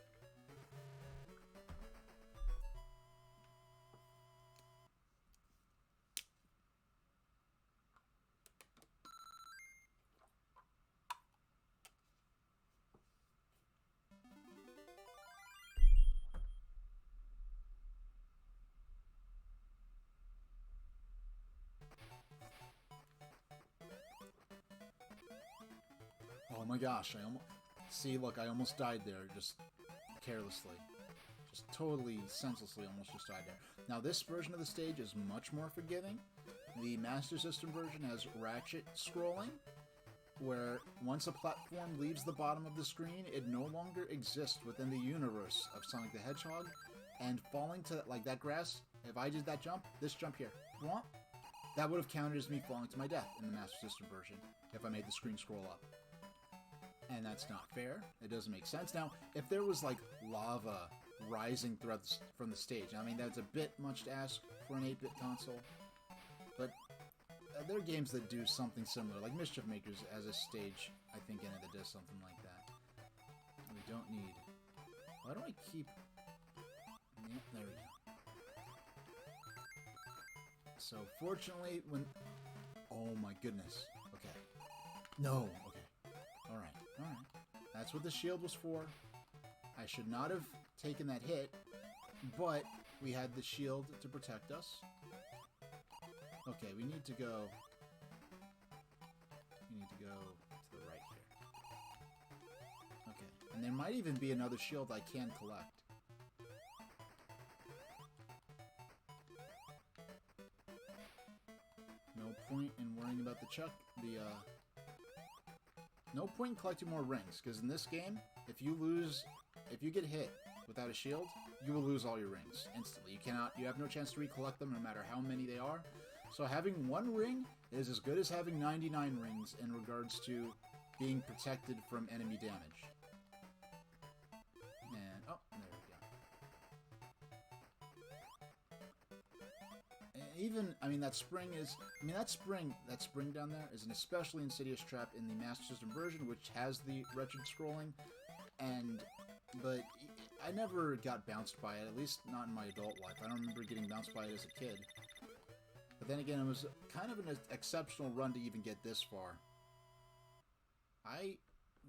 Oh my gosh, I almost died there, just carelessly. Just totally senselessly almost just died there. Now this version of the stage is much more forgiving. The Master System version has ratchet scrolling, where once a platform leaves the bottom of the screen, it no longer exists within the universe of Sonic the Hedgehog, and falling to, like, that grass, if I did that jump, this jump here, That would have counted as me falling to my death in the Master System version if I made the screen scroll up. And that's not fair. It doesn't make sense. Now, if there was like lava rising from the stage, I mean, that's a bit much to ask for an 8-bit console. But there are games that do something similar, like Mischief Makers has a stage, I think, in it that does something like that. We don't need... Why do I keep... Yeah, there we go. So, fortunately, when... Oh my goodness. Okay. No. Okay. Alright. Alright. That's what the shield was for. I should not have taken that hit, but we had the shield to protect us. Okay, we need to go... We need to go to the right here. Okay, and there might even be another shield I can collect. No point in worrying about no point in collecting more rings, because in this game, if you get hit without a shield, you will lose all your rings instantly. You have no chance to recollect them no matter how many they are. So having one ring is as good as having 99 rings in regards to being protected from enemy damage. And, oh, there we go. And even, I mean, that spring down there is an especially insidious trap in the Master System version, which has the wretched scrolling, but I never got bounced by it, at least not in my adult life. I don't remember getting bounced by it as a kid. But then again, it was kind of an exceptional run to even get this far. I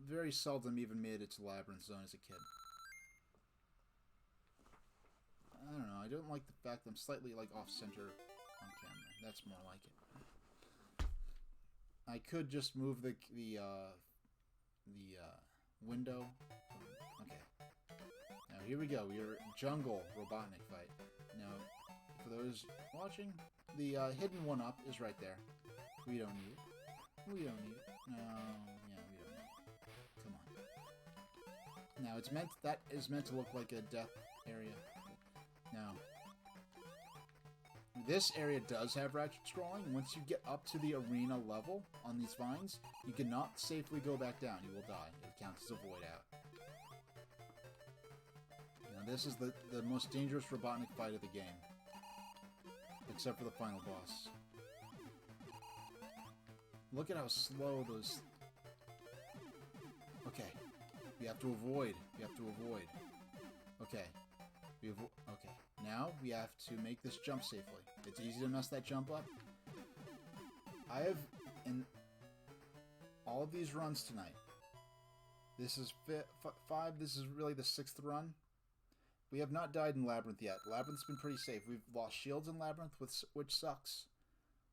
very seldom even made it to Labyrinth Zone as a kid. I don't know, I don't like the fact that I'm slightly, like, off-center on camera. That's more like it. I could just move the window. Okay. Now, here we go. We're jungle Robotnik fight. Now, for those watching, the hidden one-up is right there. We don't need it. We don't need it. No, yeah, we don't need it. Come on. Now, that is meant to look like a death area. Now, this area does have ratchet scrolling. Once you get up to the arena level on these vines, you cannot safely go back down. You will die. It counts as a void out. Now, this is the most dangerous Robotnik fight of the game. Except for the final boss. Look at how slow those... Okay. We have to avoid. We have to avoid. Okay. Okay. Now, we have to make this jump safely. It's easy to mess that jump up. I have, in all of these runs tonight, this is 5, this is really the 6th run. We have not died in Labyrinth yet. Labyrinth's been pretty safe. We've lost shields in Labyrinth, which sucks.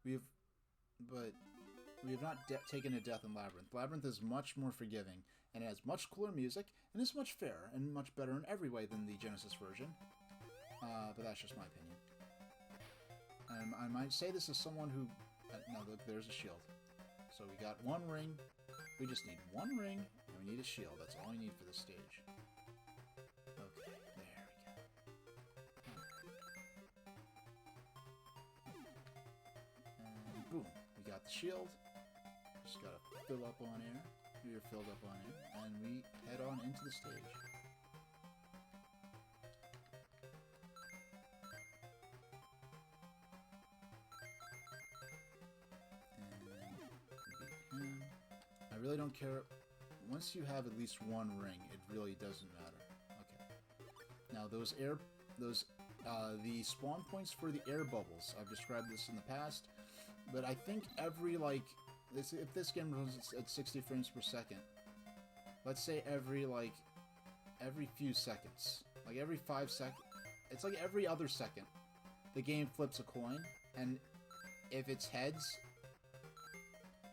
But we have not taken a death in Labyrinth. Labyrinth is much more forgiving, and it has much cooler music, and is much fairer, and much better in every way than the Genesis version. But that's just my opinion. I might say this as someone who... no, look, there's a shield. So we got one ring. We just need one ring, and we need a shield. That's all we need for this stage. Okay, there we go. And boom, we got the shield. Just gotta fill up on air. We are filled up on air, and we head on into the stage. I really don't care. Once you have at least one ring, it really doesn't matter. Okay. Now the spawn points for the air bubbles. I've described this in the past, but I think every if this game runs at 60 frames per second, let's say every few seconds, like every 5 seconds, it's like every other second, the game flips a coin, and if it's heads,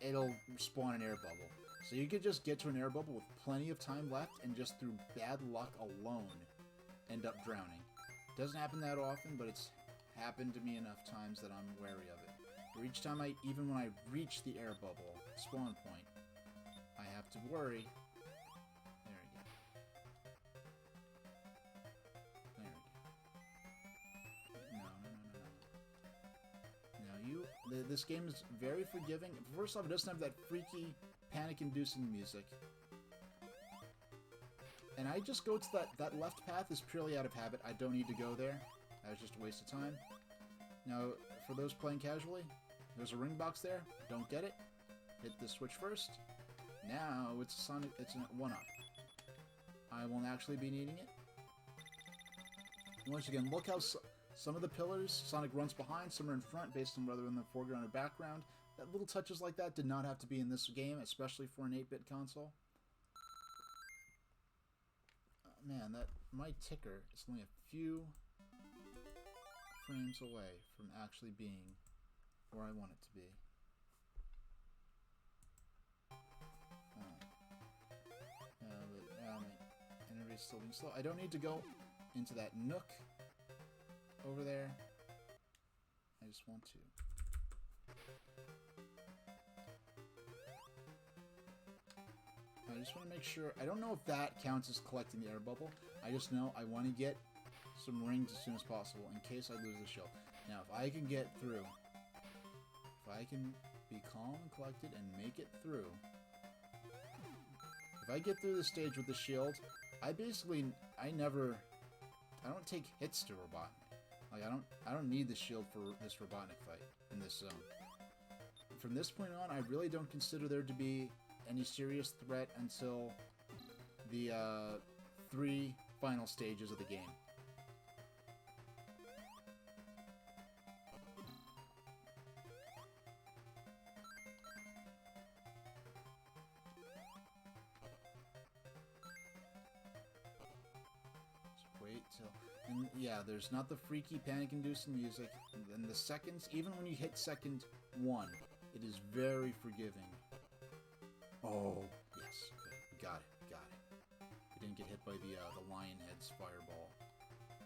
it'll spawn an air bubble. So you could just get to an air bubble with plenty of time left, and just through bad luck alone, end up drowning. Doesn't happen that often, but it's happened to me enough times that I'm wary of it. Where each time even when I reach the air bubble spawn point, I have to worry. There we go. There we go. No. This game is very forgiving. First off, it doesn't have that freaky, panic-inducing music. And I just go to that left path is purely out of habit. I don't need to go there. That was just a waste of time. Now, for those playing casually, there's a ring box there. Don't get it. Hit the switch first. Now it's a Sonic. It's a 1-up. I won't actually be needing it. And once again, look how some of the pillars Sonic runs behind, some are in front, based on whether in the foreground or background. That little touches like that did not have to be in this game, especially for an 8-bit console. Man, my ticker is only a few frames away from actually being where I want it to be. Interface still being slow. I don't need to go into that nook over there. I just want to. I just want to make sure. I don't know if that counts as collecting the air bubble. I just know I want to get some rings as soon as possible in case I lose the shield. Now, if I can get through, if I can be calm and collected and make it through, if I get through the stage with the shield, I don't take hits to Robotnik. Like, I don't need the shield for this Robotnik fight in this zone. From this point on, I really don't consider there to be any serious threat until the 3 final stages of the game. And yeah, there's not the freaky, panic-inducing music. And then the seconds, even when you hit second 1, it is very forgiving. Oh, yes. Good. Got it. We didn't get hit by the Lionhead's fireball.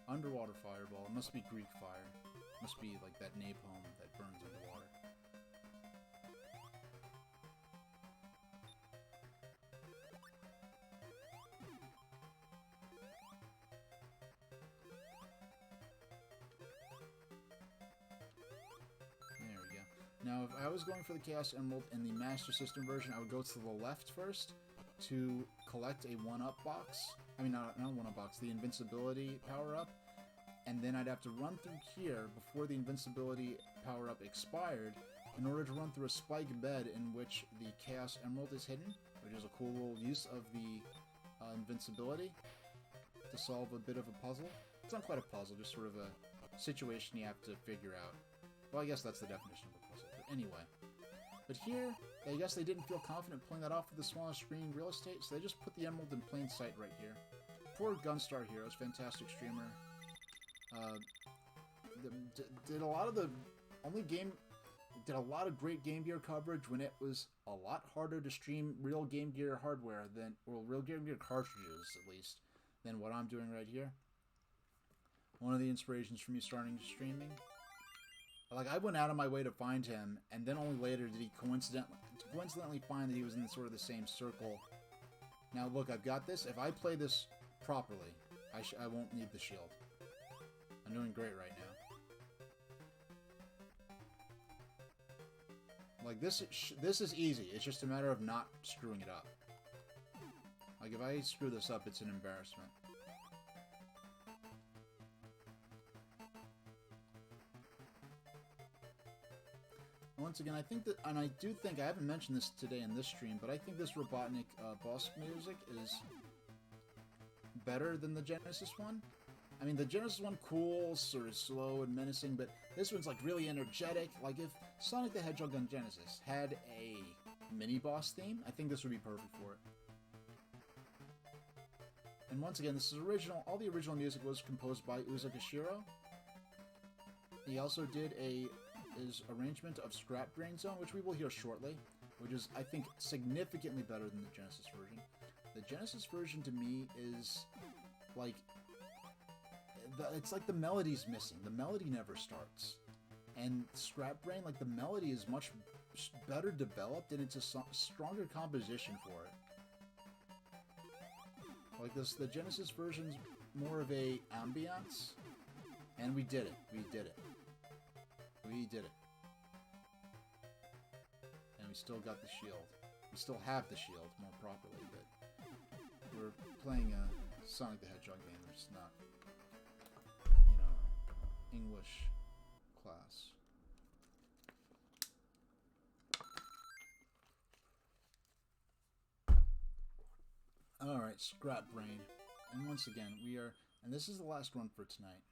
Underwater fireball. It must be Greek fire. It must be like that napalm that burns underwater. Now, if I was going for the Chaos Emerald in the Master System version, I would go to the left first to collect a 1-up box. I mean, not a 1-up box, the Invincibility power-up. And then I'd have to run through here before the Invincibility power-up expired in order to run through a spike bed in which the Chaos Emerald is hidden, which is a cool little use of the Invincibility to solve a bit of a puzzle. It's not quite a puzzle, just sort of a situation you have to figure out. Well, I guess that's the definition of a puzzle. Anyway, but here, I guess they didn't feel confident pulling that off with the smaller screen real estate, so they just put the emerald in plain sight right here. Poor Gunstar Heroes, fantastic streamer. Did a lot of great Game Gear coverage when it was a lot harder to stream real Game Gear hardware than, well, real Game Gear cartridges at least, than what I'm doing right here. One of the inspirations for me starting streaming. Like, I went out of my way to find him, and then only later did he coincidentally find that he was in sort of the same circle. Now, look, I've got this. If I play this properly, I won't need the shield. I'm doing great right now. Like, this is easy. It's just a matter of not screwing it up. Like, if I screw this up, it's an embarrassment. Once again, I think that, and I do think, I haven't mentioned this today in this stream, but I think this Robotnik boss music is better than the Genesis one. I mean, the Genesis one, cool, sort of slow and menacing, but this one's like really energetic. Like, if Sonic the Hedgehog on Genesis had a mini-boss theme, I think this would be perfect for it. And once again, this is original. All the original music was composed by Uzo Koshiro. He also did his arrangement of Scrap Brain Zone, which we will hear shortly, which is, I think, significantly better than the Genesis version. The Genesis version, to me, is like... it's like the melody's missing. The melody never starts. And Scrap Brain, like, the melody is much better developed, and it's a stronger composition for it. Like this, the Genesis version's more of a ambiance, and we did it. We did it. We did it. still got the shield. We still have the shield, more properly, but we're playing a Sonic the Hedgehog game. We're just not, you know, English class. Alright, Scrap Brain. And once again, we are... And this is the last one for tonight.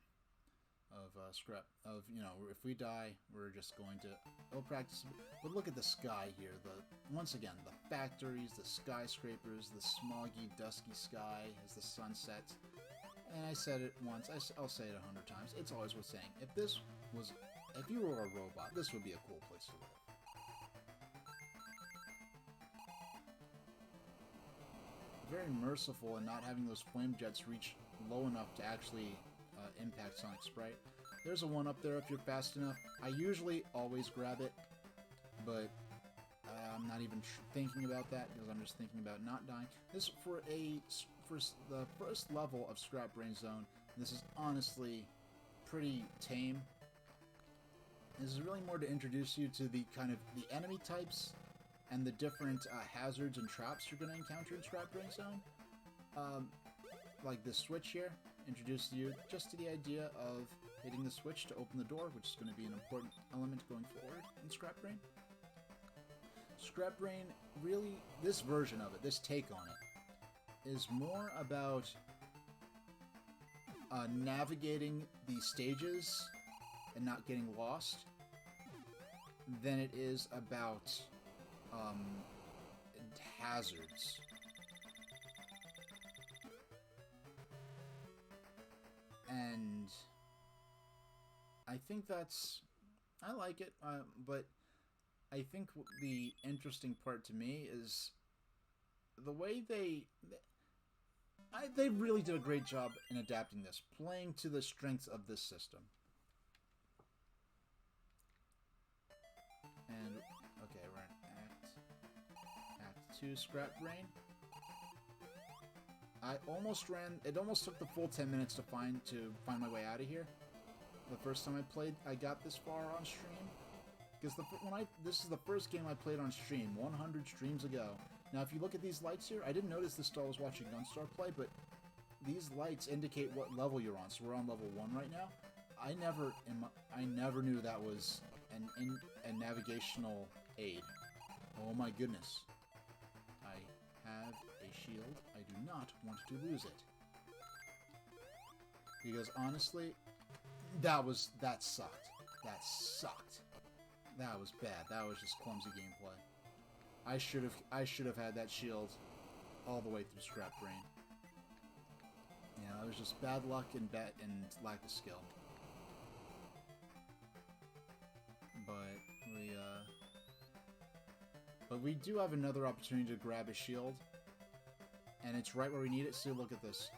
Of Scrap... Of, you know, if we die, we're just going to... We'll practice... But look at the sky here. Once again, the factories, the skyscrapers, the smoggy, dusky sky as the sun sets. And I said it once, I'll say it 100 times. It's always worth saying. If this was... If you were a robot, this would be a cool place to live. Very merciful in not having those flame jets reach low enough to actually impact Sonic Sprite. There's a one up there if you're fast enough. I usually always grab it, but I'm not even thinking about that because I'm just thinking about not dying. This for the first level of Scrap Brain Zone. This is honestly pretty tame. This is really more to introduce you to the kind of the enemy types and the different hazards and traps you're going to encounter in Scrap Brain Zone. Like this switch here introduces you just to the idea of hitting the switch to open the door, which is going to be an important element going forward in Scrap Brain. Scrap Brain, really, this version of it, this take on it, is more about navigating the stages and not getting lost than it is about hazards. And I think that's... I like it, but I think the interesting part to me is the way they really did a great job in adapting this, playing to the strengths of this system. And, okay, we're in Act 2, Scrap Brain. I almost ran... It almost took the full 10 minutes to find my way out of here. The first time I played, I got this far on stream. Because this is the first game I played on stream, 100 streams ago. Now, if you look at these lights here, I didn't notice this till I was watching Gunstar play, but these lights indicate what level you're on. So we're on level 1 right now. I never knew that was a navigational aid. Oh my goodness. I have a shield. I do not want to lose it. Because honestly, that sucked. That sucked. That was bad. That was just clumsy gameplay. I should have had that shield all the way through Scrap Brain. Yeah, it was just bad luck and lack of skill. But we do have another opportunity to grab a shield, and it's right where we need it. See, look at this.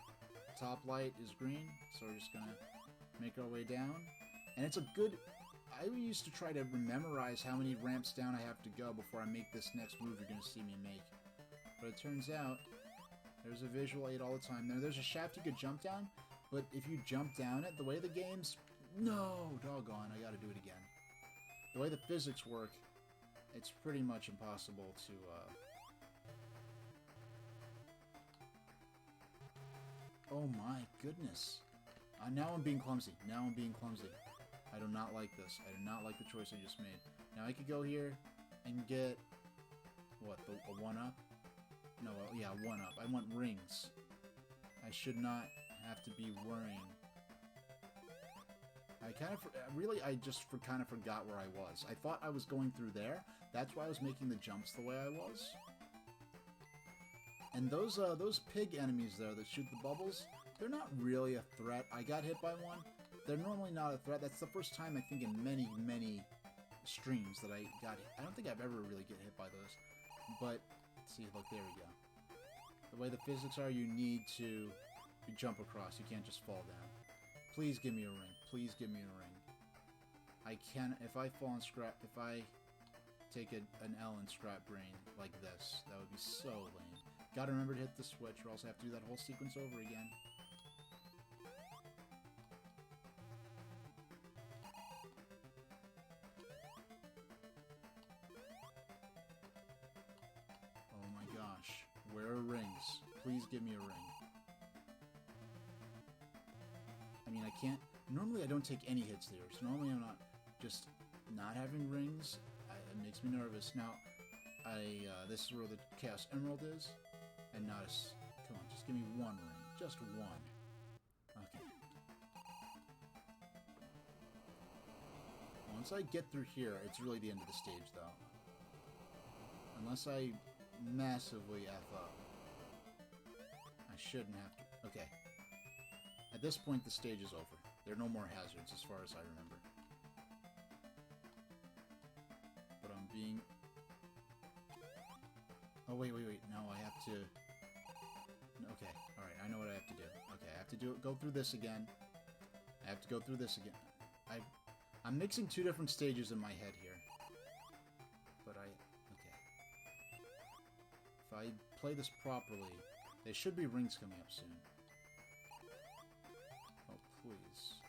Top light is green, so we're just gonna make our way down. And it's a good... I used to try to memorize how many ramps down I have to go before I make this next move you're gonna see me make. But it turns out there's a visual aid all the time. There's a shaft you could jump down, but if you jump down it, the way the game's... No! Doggone, I gotta do it again. The way the physics work, it's pretty much impossible to, Oh my goodness. Now I'm being clumsy. Now I'm being clumsy. I do not like this. I do not like the choice I just made. Now I could go here and get... What, a 1-up? No, yeah, 1-up. I want rings. I should not have to be worrying. I just kind of forgot where I was. I thought I was going through there. That's why I was making the jumps the way I was. And those pig enemies there that shoot the bubbles, they're not really a threat. I got hit by one. They're normally not a threat. That's the first time, I think, in many, many streams that I got hit. I don't think I've ever really get hit by those. But, see, look, there we go. The way the physics are, you need to jump across. You can't just fall down. Please give me a ring. Please give me a ring. I can... If I fall in Scrap... If I take an L in Scrap Brain like this, that would be so lame. Gotta remember to hit the switch, or else I have to do that whole sequence over again. please give me a ring. I mean, I can't... Normally, I don't take any hits here. So normally, I'm not... Just not having rings, it makes me nervous. Now, this is where the Chaos Emerald is. And not a... Come on, just give me one ring. Just one. Okay. Once I get through here, it's really the end of the stage, though. Unless I massively F up. I shouldn't have to... Okay. At this point, the stage is over. There are no more hazards, as far as I remember. But I'm being... Oh, wait. No, I have to... Okay, alright, I know what I have to do. Okay, I have to go through this again. I have to go through this again. I'm mixing two different stages in my head here. But okay. If I play this properly, there should be rings coming up soon. Oh, please.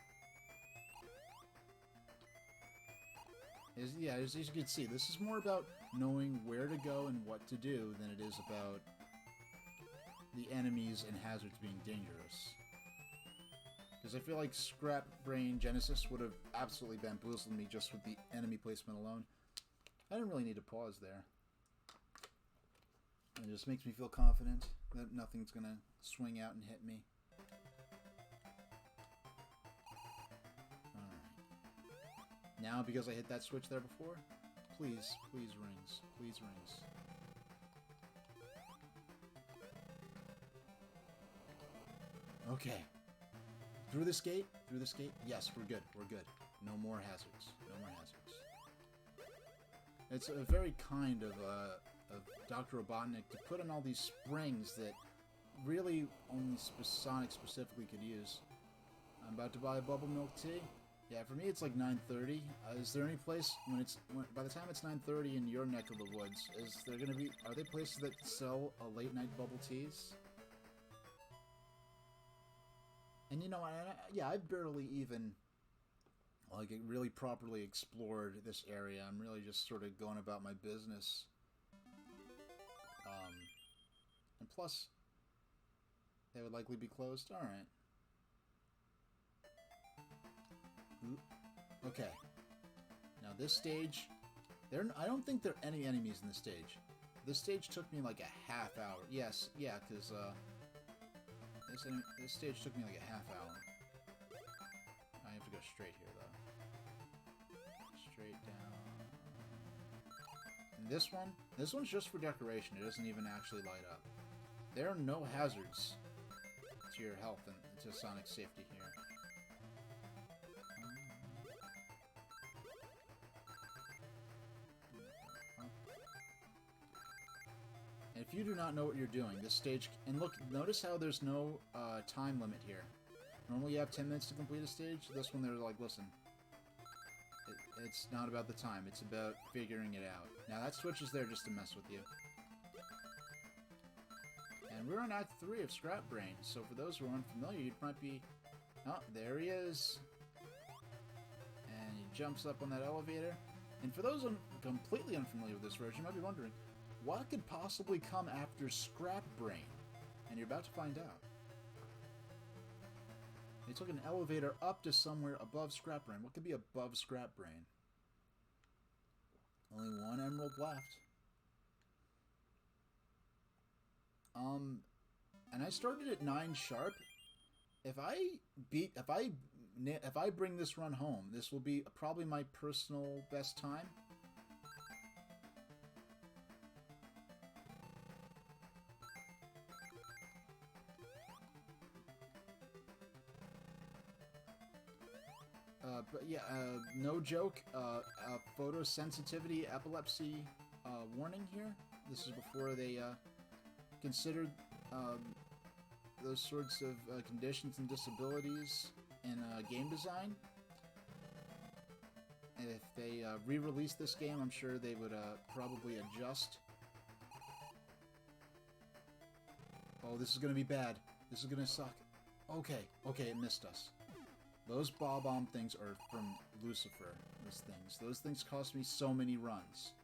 As you can see, this is more about knowing where to go and what to do than it is about the enemies and hazards being dangerous. Because I feel like Scrap Brain Genesis would have absolutely bamboozled me just with the enemy placement alone. I didn't really need to pause there. And it just makes me feel confident that nothing's going to swing out and hit me. Alright. Now, because I hit that switch there before, please rings. Please rings. Okay. Through this gate? Through this gate? Yes, we're good. We're good. No more hazards. No more hazards. It's a very kind of Dr. Robotnik to put in all these springs that really only Sonic specifically could use. I'm about to buy a bubble milk tea. Yeah, for me it's like 9:30. Is there any place by the time it's 9:30 in your neck of the woods, are there places that sell a late night bubble teas? And you know, I've barely even really properly explored this area. I'm really just sort of going about my business. And plus, they would likely be closed. All right. Okay. Now this stage, I don't think there are any enemies in this stage. This stage took me like a half hour. Yes, yeah, because this stage took me like a half hour. I have to go straight here, though. Straight down. And this one's just for decoration. It doesn't even actually light up. There are no hazards to your health and to Sonic's safety here. And if you do not know what you're doing, this stage... And look, notice how there's no time limit here. Normally you have 10 minutes to complete a stage. This one, they're like, listen, it's not about the time. It's about figuring it out. Now, that switch is there just to mess with you. And we're on Act 3 of Scrap Brain, so for those who are unfamiliar, you might be... Oh, there he is. And he jumps up on that elevator. And for those completely unfamiliar with this version, you might be wondering, what could possibly come after Scrap Brain? And you're about to find out. They took an elevator up to somewhere above Scrap Brain. What could be above Scrap Brain? Only one emerald left. And I started at 9 sharp. If I bring this run home, this will be probably my personal best time. But yeah, no joke, photosensitivity epilepsy warning here. This is before they considered those sorts of conditions and disabilities in game design. And if they re-release this game, I'm sure they would probably adjust. Oh, this is going to be bad. This is going to suck. Okay, it missed us. Those bomb things are from Lucifer, those things cost me so many runs.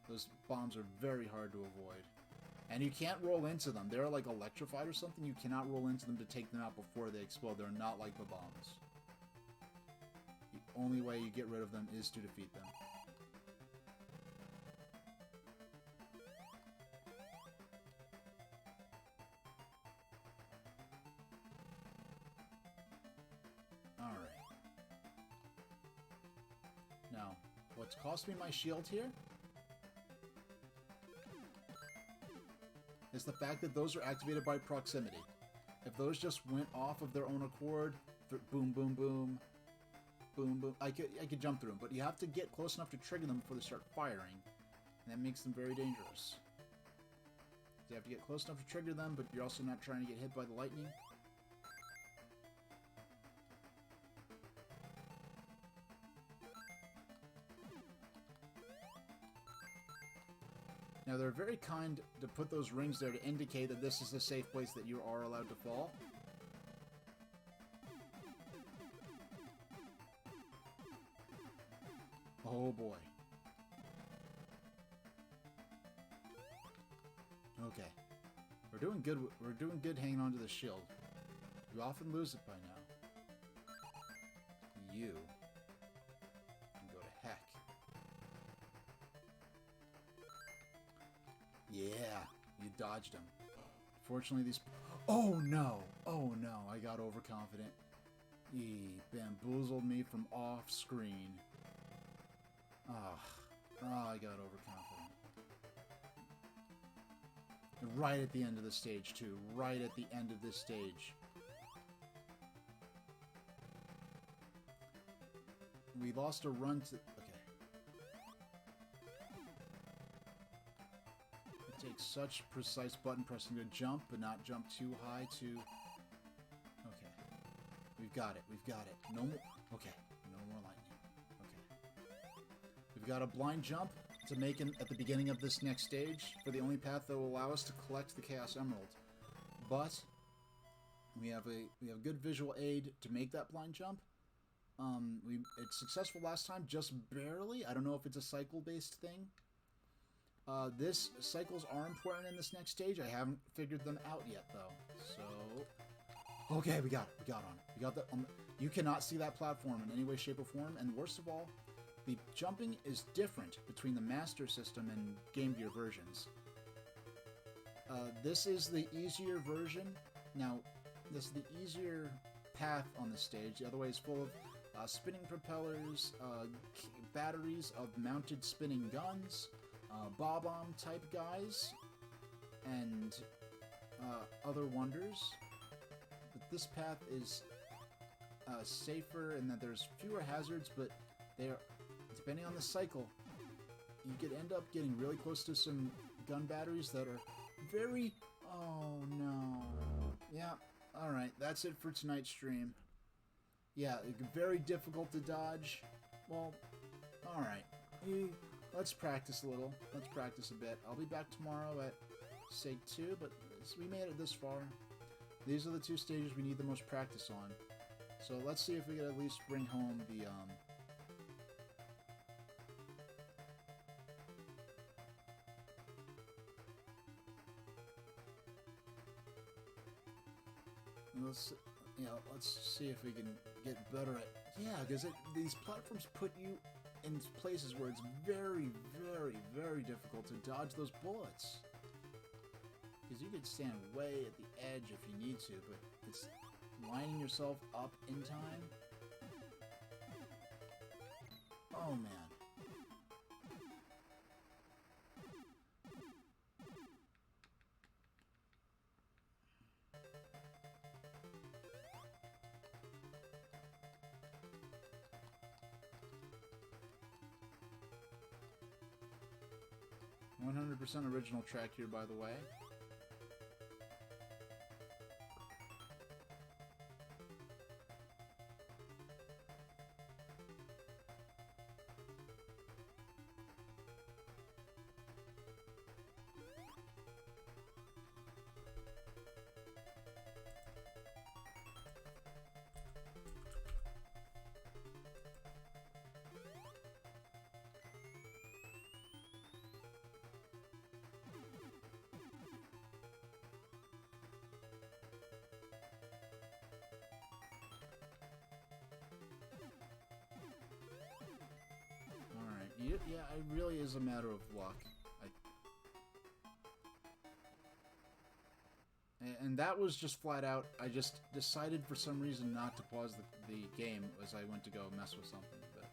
Those bombs are very hard to avoid. And you can't roll into them. They're like electrified or something. You cannot roll into them to take them out before they explode. They're not like the bombs. The only way you get rid of them is to defeat them. Alright. Now, what's cost me my shield here is the fact that those are activated by proximity. If those just went off of their own accord, boom, boom, boom, boom, boom, I could jump through them, but you have to get close enough to trigger them before they start firing, and that makes them very dangerous. You have to get close enough to trigger them, but you're also not trying to get hit by the lightning. Now, they're very kind to put those rings there to indicate that this is a safe place that you are allowed to fall. Oh boy. Okay. We're doing good. We're doing good hanging on to the shield. You often lose it by now. You can go to heck. Yeah, you dodged him. Fortunately, these... Oh, no! Oh, no, I got overconfident. He bamboozled me from off-screen. Oh, I got overconfident. Right at the end of the stage, too. Right at the end of this stage. We lost a run to... Takes such precise button pressing to jump, but not jump too high to... Okay. We've got it. We've got it. No more... Okay. No more lightning. Okay. We've got a blind jump to make at the beginning of this next stage for the only path that will allow us to collect the Chaos Emerald. But we have good visual aid to make that blind jump. It's successful last time, just barely. I don't know if it's a cycle-based thing. This cycles are important in this next stage. I haven't figured them out yet, though. So, okay, we got it. We got on it. We got that. You cannot see that platform in any way, shape, or form. And worst of all, the jumping is different between the Master System and Game Gear versions. This is the easier version. Now, this is the easier path on the stage. The other way is full of spinning propellers, batteries of mounted spinning guns, bomb type guys, and other wonders. But this path is safer in that there's fewer hazards, but they are, depending on the cycle, you could end up getting really close to some gun batteries that are very... Oh no. Yeah, alright, that's it for tonight's stream. Yeah, very difficult to dodge. Well, alright. Let's practice a little. Let's practice a bit. I'll be back tomorrow at Seg 2, but we made it this far. These are the two stages we need the most practice on. So let's see if we can at least bring home the, let's see if we can get better at... Yeah, because these platforms put you in places where it's very, very, very difficult to dodge those bullets. Because you could stand way at the edge if you need to, but it's lining yourself up in time. Oh, man. 100% original track here, by the way. Yeah, it really is a matter of luck. And that was just flat out, I just decided for some reason not to pause the game as I went to go mess with something. But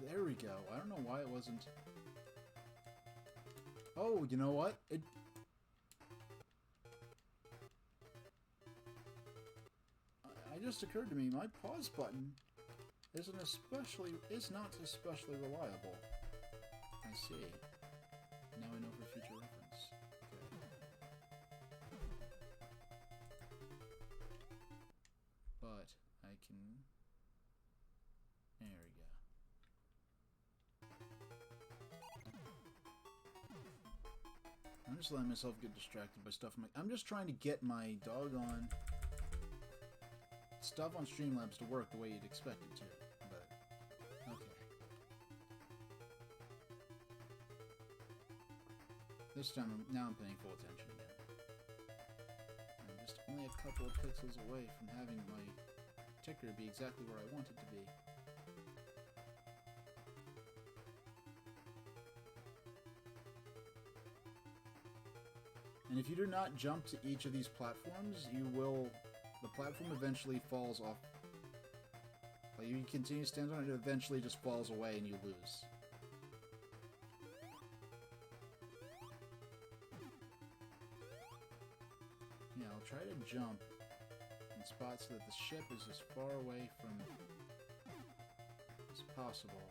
there we go. I don't know why it wasn't... Oh, you know what? It just occurred to me, my pause button is not especially reliable. I see. Now I know for future reference. Okay. But I can... There we go. I'm just letting myself get distracted by stuff. I'm just trying to get my doggone stuff on Streamlabs to work the way you'd expect it to. But, okay. This time, now I'm paying full attention again. I'm just only a couple of pixels away from having my ticker be exactly where I want it to be. And if you do not jump to each of these platforms, the platform eventually falls off. Like, you continue to stand on it, it eventually just falls away and you lose. Yeah, I'll try to jump in spots so that the ship is as far away from as possible.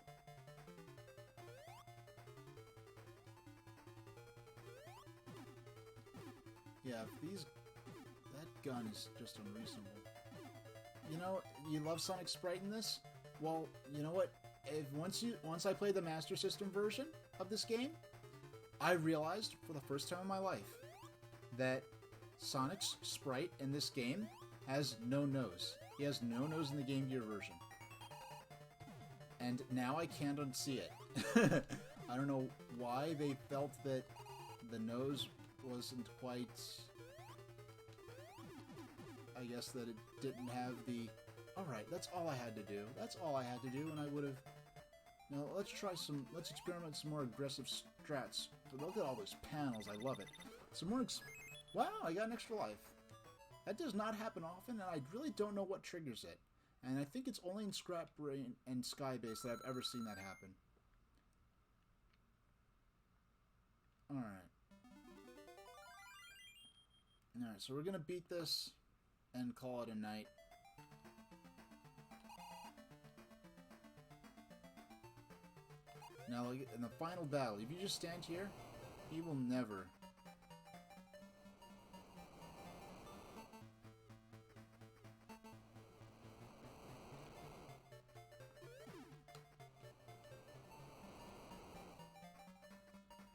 Yeah, that gun is just unreasonable. You know, you love Sonic Sprite in this? Well, you know what? Once I played the Master System version of this game, I realized for the first time in my life that Sonic's sprite in this game has no nose. He has no nose in the Game Gear version. And now I can't unsee it. I don't know why they felt that the nose wasn't quite... I guess that it didn't have the... Alright, that's all I had to do. That's all I had to do, and I would have... Now, let's experiment some more aggressive strats. Look at all those panels, I love it. Some more Wow, I got an extra life. That does not happen often, and I really don't know what triggers it. And I think it's only in Scrap Brain and Skybase that I've ever seen that happen. Alright. Alright, so we're gonna beat this and call it a night. Now, in the final battle, if you just stand here, he will never...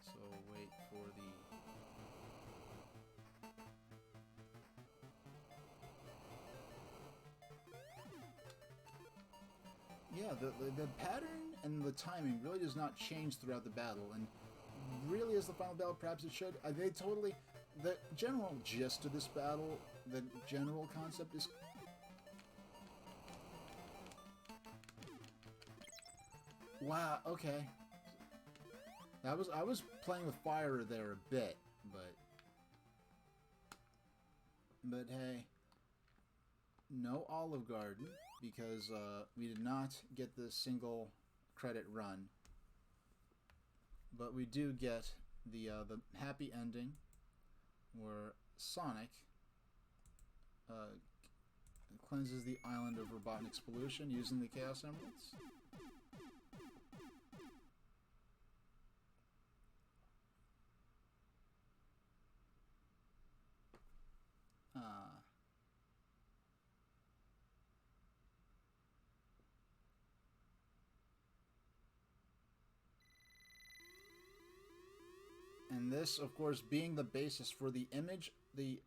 So, wait for the... Yeah, the pattern and the timing really does not change throughout the battle, and really as the final battle perhaps it should. The general gist of this battle, the general concept is... Wow, okay. I was playing with fire there a bit, but hey, no Olive Garden, because we did not get the single credit run But we do get the happy ending where Sonic cleanses the island of Robotnik's pollution using the Chaos Emeralds. And this, of course, being the basis for the image, the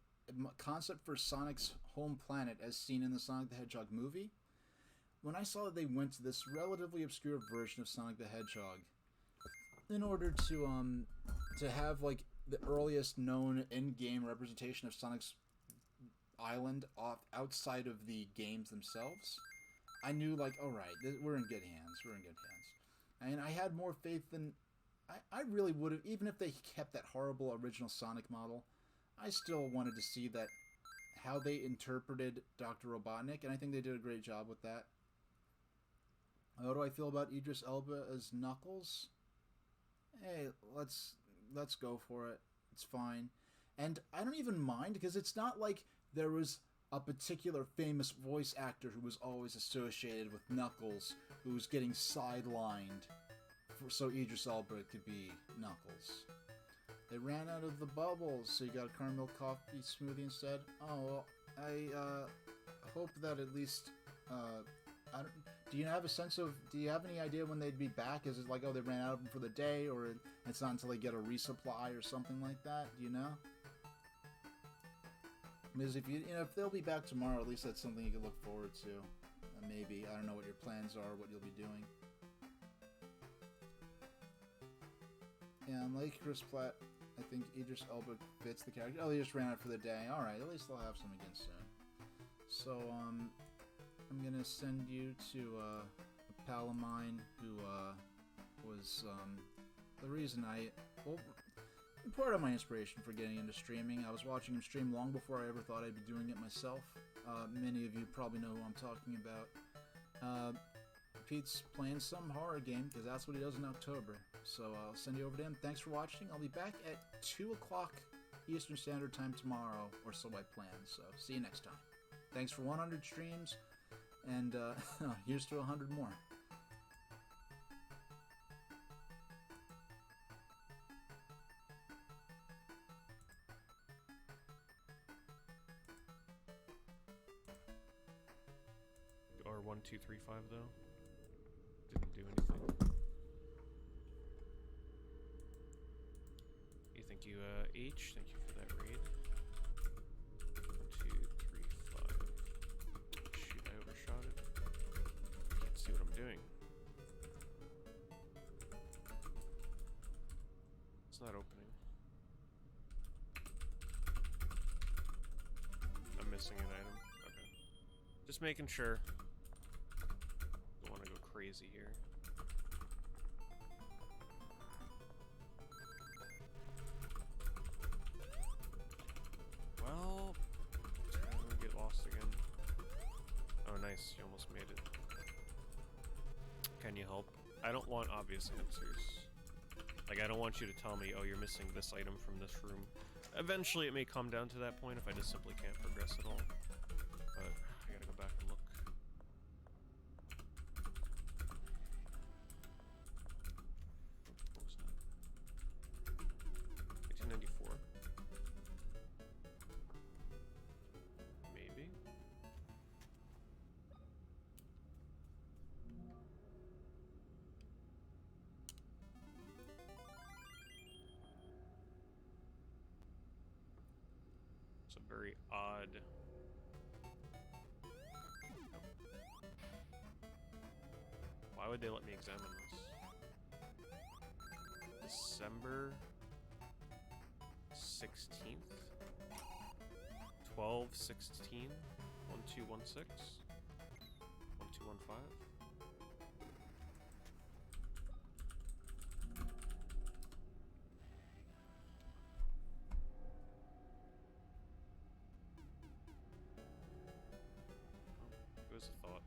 concept for Sonic's home planet as seen in the Sonic the Hedgehog movie. When I saw that they went to this relatively obscure version of Sonic the Hedgehog in order to have like the earliest known in-game representation of Sonic's island outside of the games themselves, I knew like, all right, we're in good hands. We're in good hands. And I had more faith than I really would have, even if they kept that horrible original Sonic model. I still wanted to see that how they interpreted Dr. Robotnik, and I think they did a great job with that. How do I feel about Idris Elba as Knuckles? Hey, let's go for it. It's fine. And I don't even mind, because it's not like there was a particular famous voice actor who was always associated with Knuckles who was getting sidelined so Idris Elba could be Knuckles. They ran out of the bubbles, so you got a caramel coffee smoothie instead. Oh, well, I hope that at least do you have a sense of, do you have any idea when they'd be back? Is it like, oh, they ran out of them for the day, or it's not until they get a resupply or something like that? Do you know? Because if if they'll be back tomorrow, at least that's something you can look forward to. Maybe. I don't know what your plans are, what you'll be doing. Yeah, unlike Chris Pratt, I think Idris Elba fits the character. Oh, they just ran out for the day. Alright, at least they'll have some again soon. So, I'm gonna send you to a pal of mine who was the reason part of my inspiration for getting into streaming. I was watching him stream long before I ever thought I'd be doing it myself. Many of you probably know who I'm talking about. Pete's playing some horror game, because that's what he does in October. So I'll send you over to him. Thanks for watching. I'll be back at 2 o'clock Eastern Standard Time tomorrow, or so I plan. So see you next time. Thanks for 100 streams, and here's to 100 more. R1235 though didn't do anything. You think you H? Thank you for that raid. 1235. Shoot, I overshot it. Can't see what I'm doing. It's not opening. I'm missing an item. Okay. Just making sure. Don't want to go crazy here. Well, I'm gonna get lost again. Oh, nice. You almost made it. Can you help? I don't want obvious answers. Like, I don't want you to tell me, oh, you're missing this item from this room. Eventually, it may come down to that point if I just simply can't progress at all. But I gotta go back and look. What was that? 1894. Maybe. It's a very odd. Why would they let me examine this? December 16th? 12/16? 1216? 1215? It was a thought.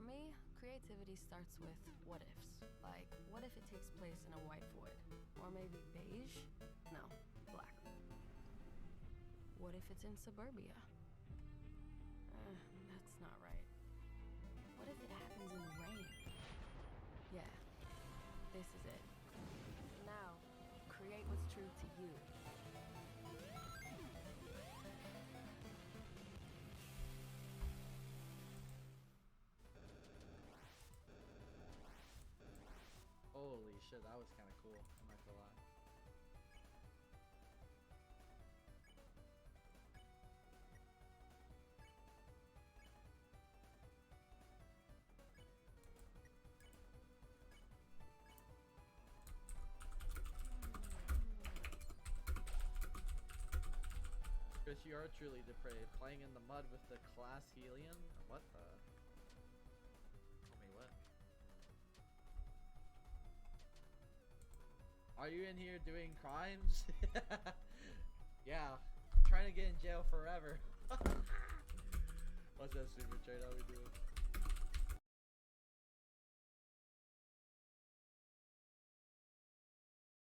me, creativity starts with what ifs. Like, what if it takes place in a white void? Or maybe beige? No, black. What if it's in suburbia? That's not right. What if it happens in the rain? Yeah, this is it. Now, create what's true to you. Holy shit, that was kind of cool. I'm not gonna lie. Chris, you are truly depraved. Playing in the mud with the class helium? What the? Tell me what? Are you in here doing crimes? Yeah. Trying to get in jail forever. What's that super trade? How we doing?